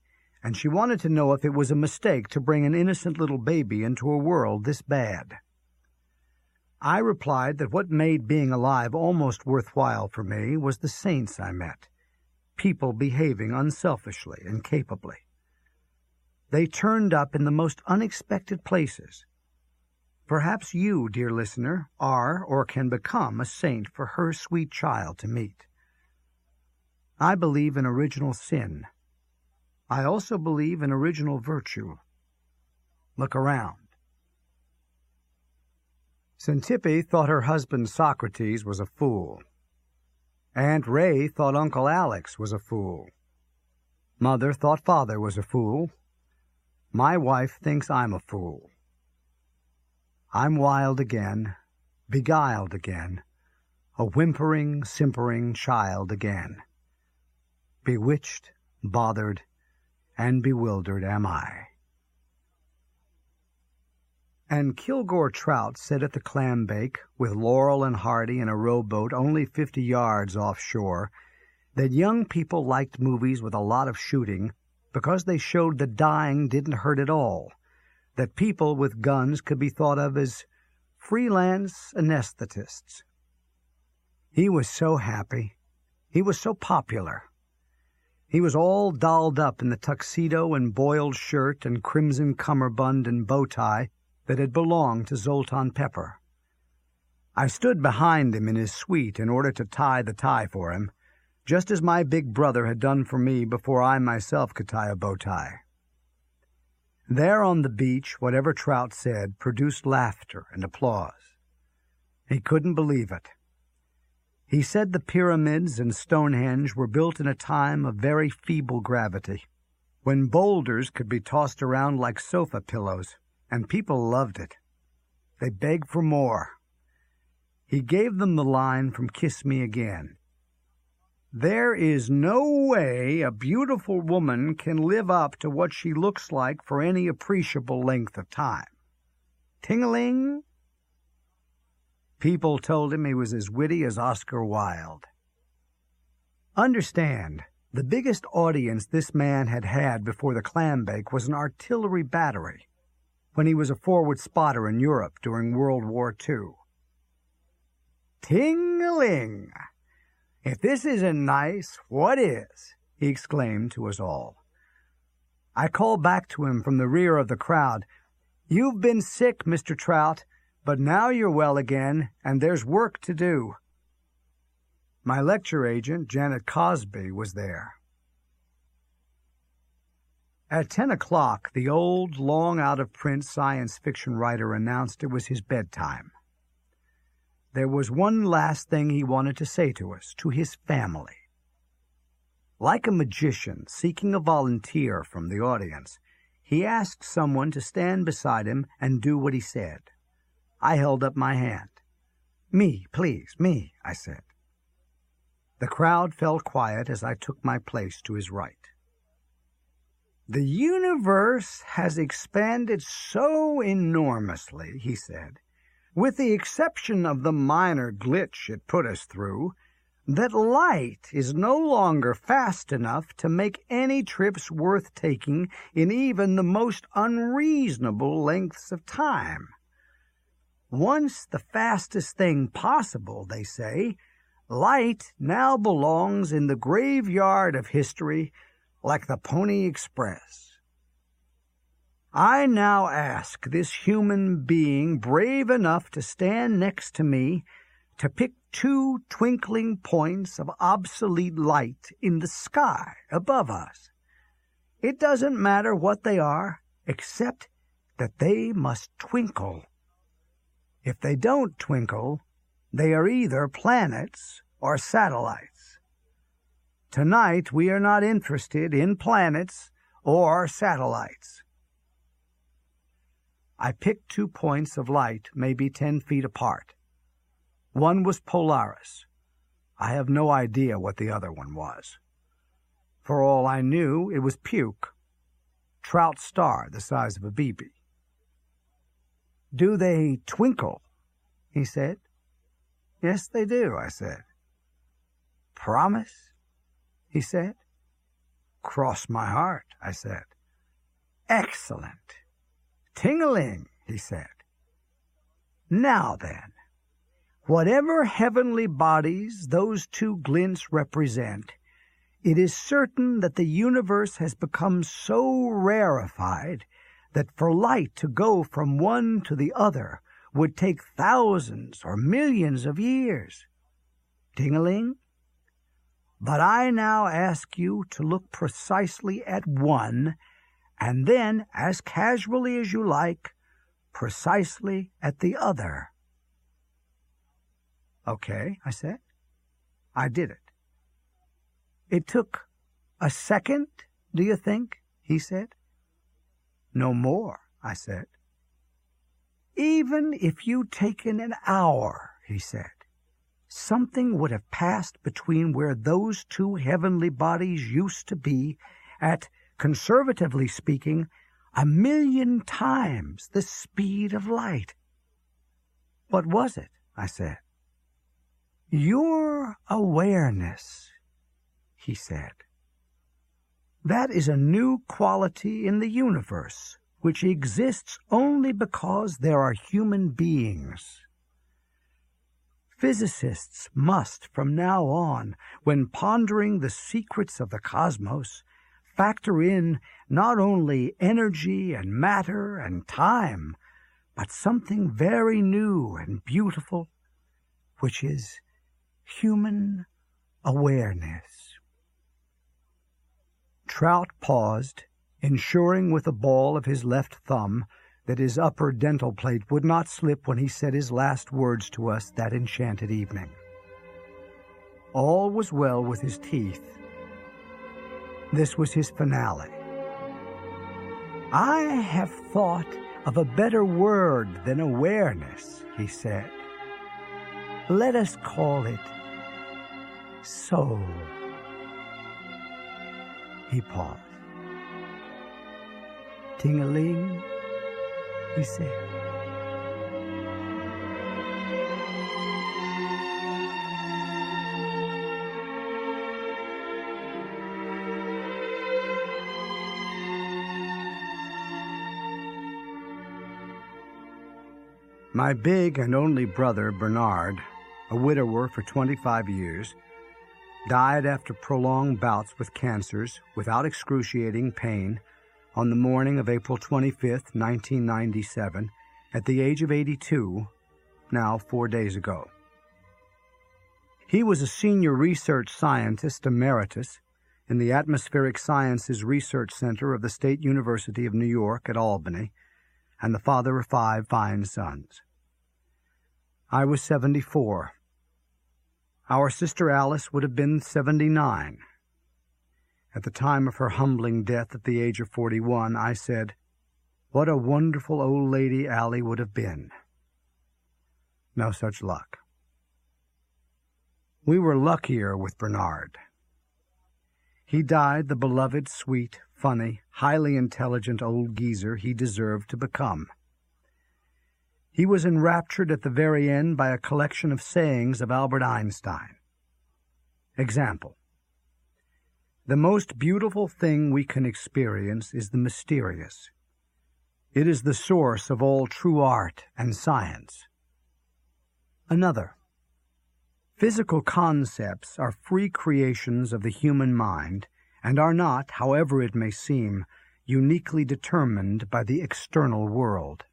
and she wanted to know if it was a mistake to bring an innocent little baby into a world this bad. I replied that what made being alive almost worthwhile for me was the saints I met, people behaving unselfishly and capably. They turned up in the most unexpected places. Perhaps you, dear listener, are or can become a saint for her sweet child to meet. I believe in original sin. I also believe in original virtue. Look around. Xantippe thought her husband Socrates was a fool. Aunt Ray thought Uncle Alex was a fool. Mother thought Father was a fool. My wife thinks I'm a fool. I'm wild again, beguiled again, a whimpering, simpering child again. Bewitched, bothered, and bewildered am I. And Kilgore Trout said at the clam bake, with Laurel and Hardy in a rowboat only 50 yards offshore, that young people liked movies with a lot of shooting because they showed that dying didn't hurt at all, that people with guns could be thought of as freelance anesthetists. He was so happy. He was so popular. He was all dolled up in the tuxedo and boiled shirt and crimson cummerbund and bow tie that had belonged to Zoltan Pepper. I stood behind him in his suite in order to tie the tie for him, just as my big brother had done for me before I myself could tie a bow tie. There on the beach, whatever Trout said produced laughter and applause. He couldn't believe it. He said the pyramids and Stonehenge were built in a time of very feeble gravity, when boulders could be tossed around like sofa pillows, and people loved it. They begged for more. He gave them the line from Kiss Me Again. There is no way a beautiful woman can live up to what she looks like for any appreciable length of time. Ting-a-ling! People told him he was as witty as Oscar Wilde. Understand, the biggest audience this man had had before the clam bake was an artillery battery, when he was a forward spotter in Europe during World War II. Ting-a-ling! If this isn't nice, what is? He exclaimed to us all. I called back to him from the rear of the crowd, "You've been sick, Mr. Trout, but now you're well again, and there's work to do." My lecture agent, Janet Cosby, was there. At 10 o'clock, the old, long-out-of-print science fiction writer announced it was his bedtime. There was one last thing he wanted to say to us, to his family. Like a magician seeking a volunteer from the audience, he asked someone to stand beside him and do what he said. I held up my hand. "Me, please, me," I said. The crowd fell quiet as I took my place to his right. "The universe has expanded so enormously," he said, "with the exception of the minor glitch it put us through, that light is no longer fast enough to make any trips worth taking in even the most unreasonable lengths of time. Once the fastest thing possible, they say, light now belongs in the graveyard of history like the Pony Express. I now ask this human being brave enough to stand next to me to pick 2 twinkling points of obsolete light in the sky above us. It doesn't matter what they are, except that they must twinkle. If they don't twinkle, they are either planets or satellites. Tonight, we are not interested in planets or satellites. I picked 2 points of light, maybe 10 feet apart. One was Polaris. I have no idea what the other one was. For all I knew, it was Puke, trout star the size of a BB. "Do they twinkle?" he said. "Yes, they do," I said. "Promise?" he said. "Cross my heart," I said. "Excellent. Ting-a-ling," he said. "Now then, whatever heavenly bodies those 2 glints represent, it is certain that the universe has become so rarefied that for light to go from one to the other would take thousands or millions of years. Ting-a-ling? But I now ask you to look precisely at one, and then, as casually as you like, precisely at the other." "Okay," I said. I did it. "It took a second, do you think?" he said. "No more," I said. "Even if you'd taken an hour," he said, "something would have passed between where those 2 heavenly bodies used to be at, conservatively speaking, 1,000,000 times the speed of light." "What was it?" I said. "Your awareness," he said. "That is a new quality in the universe, which exists only because there are human beings. Physicists must, from now on, when pondering the secrets of the cosmos, factor in not only energy and matter and time, but something very new and beautiful, which is human awareness." Trout paused, ensuring with the ball of his left thumb that his upper dental plate would not slip when he said his last words to us that enchanted evening. All was well with his teeth. This was his finale. "I have thought of a better word than awareness," he said. "Let us call it soul." He paused. "Ting-a-ling," he said. My big and only brother, Bernard, a widower for 25 years, died after prolonged bouts with cancers without excruciating pain on the morning of April 25, 1997, at the age of 82, now 4 days ago. He was a senior research scientist emeritus in the Atmospheric Sciences Research Center of the State University of New York at Albany, and the father of 5 fine sons. I was 74. Our sister Alice would have been 79. At the time of her humbling death at the age of 41, I said, "What a wonderful old lady Allie would have been." No such luck. We were luckier with Bernard. He died the beloved, sweet, funny, highly intelligent old geezer he deserved to become. He was enraptured at the very end by a collection of sayings of Albert Einstein. Example: "The most beautiful thing we can experience is the mysterious. It is the source of all true art and science." Another: "Physical concepts are free creations of the human mind and are not, however it may seem, uniquely determined by the external world."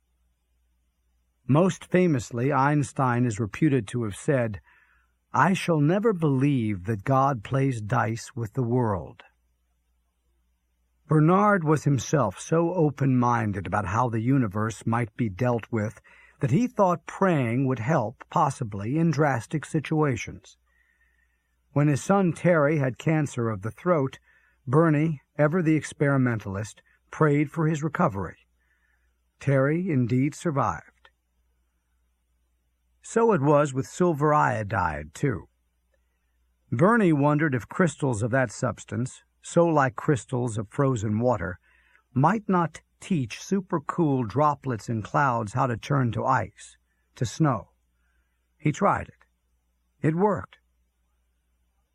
Most famously, Einstein is reputed to have said, "I shall never believe that God plays dice with the world." Bernard was himself so open-minded about how the universe might be dealt with that he thought praying would help, possibly, in drastic situations. When his son Terry had cancer of the throat, Bernie, ever the experimentalist, prayed for his recovery. Terry indeed survived. So it was with silver iodide, too. Bernie wondered if crystals of that substance, so like crystals of frozen water, might not teach supercool droplets in clouds how to turn to ice, to snow. He tried it. It worked.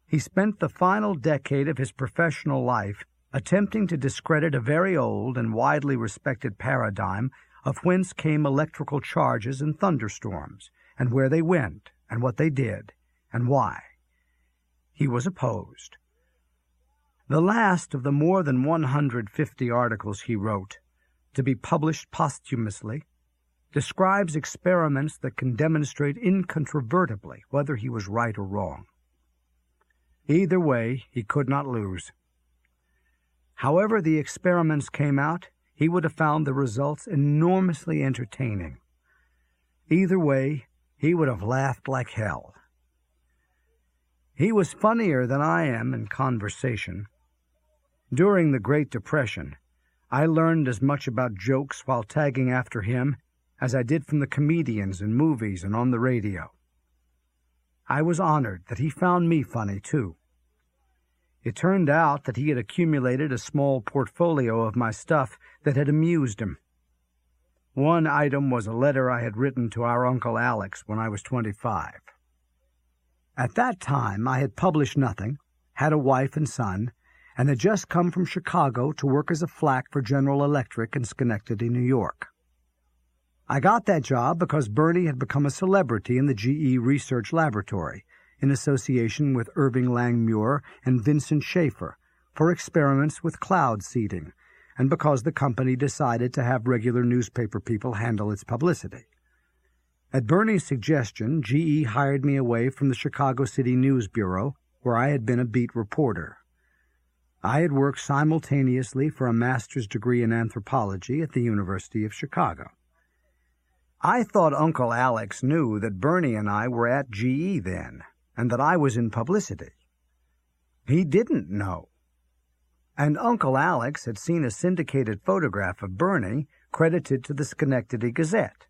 He spent the final decade of his professional life attempting to discredit a very old and widely respected paradigm of whence came electrical charges and thunderstorms, and where they went, and what they did, and why. He was opposed. The last of the more than 150 articles he wrote, to be published posthumously, describes experiments that can demonstrate incontrovertibly whether he was right or wrong. Either way, he could not lose. However the experiments came out, he would have found the results enormously entertaining. Either way, he would have laughed like hell. He was funnier than I am in conversation. During the Great Depression, I learned as much about jokes while tagging after him as I did from the comedians in movies and on the radio. I was honored that he found me funny, too. It turned out that he had accumulated a small portfolio of my stuff that had amused him. One item was a letter I had written to our Uncle Alex when I was 25. At that time, I had published nothing, had a wife and son, and had just come from Chicago to work as a flack for General Electric in Schenectady, New York. I got that job because Bernie had become a celebrity in the GE Research Laboratory, in association with Irving Langmuir and Vincent Schaefer, for experiments with cloud seeding, and because the company decided to have regular newspaper people handle its publicity. At Bernie's suggestion, GE hired me away from the Chicago City News Bureau, where I had been a beat reporter. I had worked simultaneously for a master's degree in anthropology at the University of Chicago. I thought Uncle Alex knew that Bernie and I were at GE then, and that I was in publicity. He didn't know. And Uncle Alex had seen a syndicated photograph of Bernie credited to the Schenectady Gazette.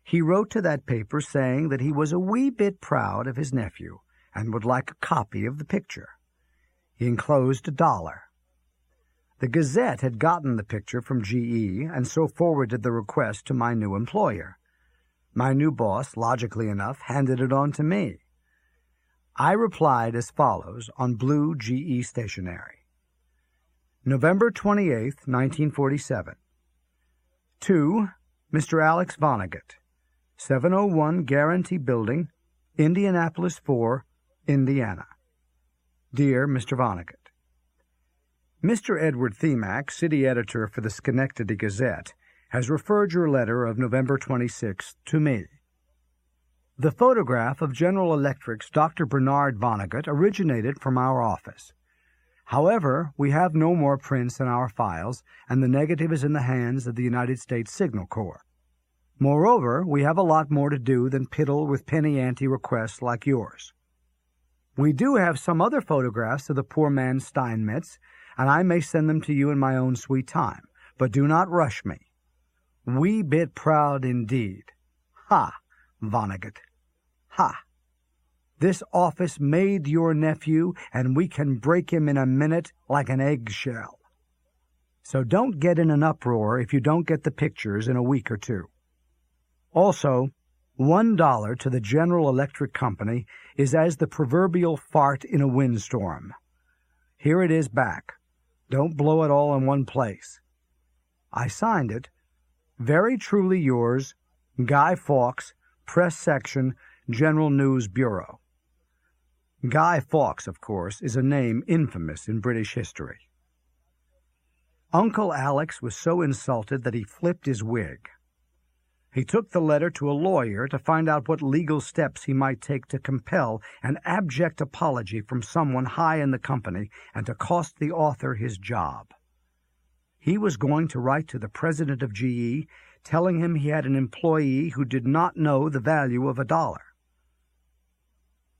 He wrote to that paper saying that he was a wee bit proud of his nephew and would like a copy of the picture. He enclosed $1. The Gazette had gotten the picture from GE and so forwarded the request to my new employer. My new boss, logically enough, handed it on to me. I replied as follows on blue GE stationery. November 28, 1947. To Mr. Alex Vonnegut, 701 Guarantee Building, Indianapolis 4, Indiana. Dear Mr. Vonnegut, Mr. Edward Themack, city editor for the Schenectady Gazette, has referred your letter of November 26th to me. The photograph of General Electric's Dr. Bernard Vonnegut originated from our office. However, we have no more prints in our files, and the negative is in the hands of the United States Signal Corps. Moreover, we have a lot more to do than piddle with penny-ante requests like yours. We do have some other photographs of the poor man Steinmetz, and I may send them to you in my own sweet time, but do not rush me. Wee bit proud indeed. Ha, Vonnegut. Ha! This office made your nephew, and we can break him in a minute like an eggshell. So don't get in an uproar if you don't get the pictures in a week or two. Also, $1 to the General Electric Company is as the proverbial fart in a windstorm. Here it is back. Don't blow it all in one place. I signed it. Very truly yours, Guy Fawkes, Press Section, General News Bureau. Guy Fawkes, of course, is a name infamous in British history. Uncle Alex was so insulted that he flipped his wig. He took the letter to a lawyer to find out what legal steps he might take to compel an abject apology from someone high in the company and to cost the author his job. He was going to write to the president of GE, telling him he had an employee who did not know the value of $1.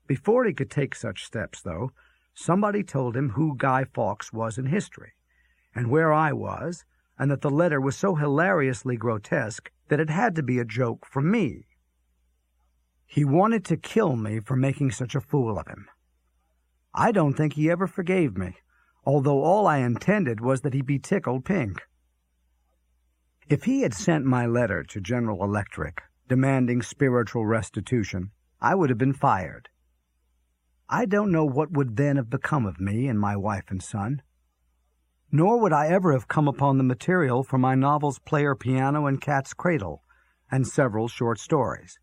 Before he could take such steps, though, somebody told him who Guy Fawkes was in history, and where I was, and that the letter was so hilariously grotesque that it had to be a joke from me. He wanted to kill me for making such a fool of him. I don't think he ever forgave me, although all I intended was that he be tickled pink. If he had sent my letter to General Electric, demanding spiritual restitution, I would have been fired. I don't know what would then have become of me and my wife and son. Nor would I ever have come upon the material for my novels Player Piano and Cat's Cradle, and several short stories.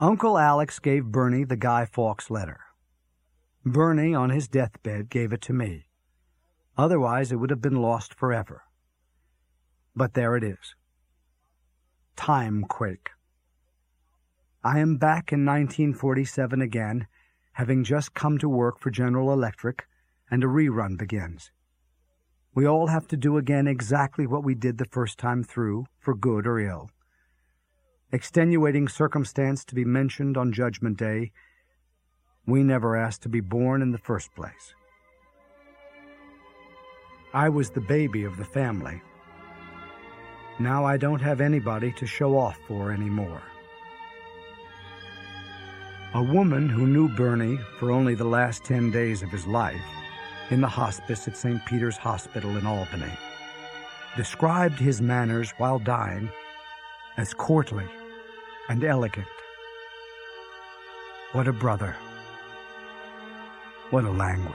Uncle Alex gave Bernie the Guy Fawkes letter. Bernie, on his deathbed, gave it to me. Otherwise, it would have been lost forever. But there it is. Timequake. I am back in 1947 again, having just come to work for General Electric, and a rerun begins. We all have to do again exactly what we did the first time through, for good or ill. Extenuating circumstance to be mentioned on Judgment Day, we never asked to be born in the first place. I was the baby of the family. Now I don't have anybody to show off for anymore. A woman who knew Bernie for only the last 10 days of his life, in the hospice at St. Peter's Hospital in Albany, described his manners while dying as courtly and elegant. What a brother. What a language.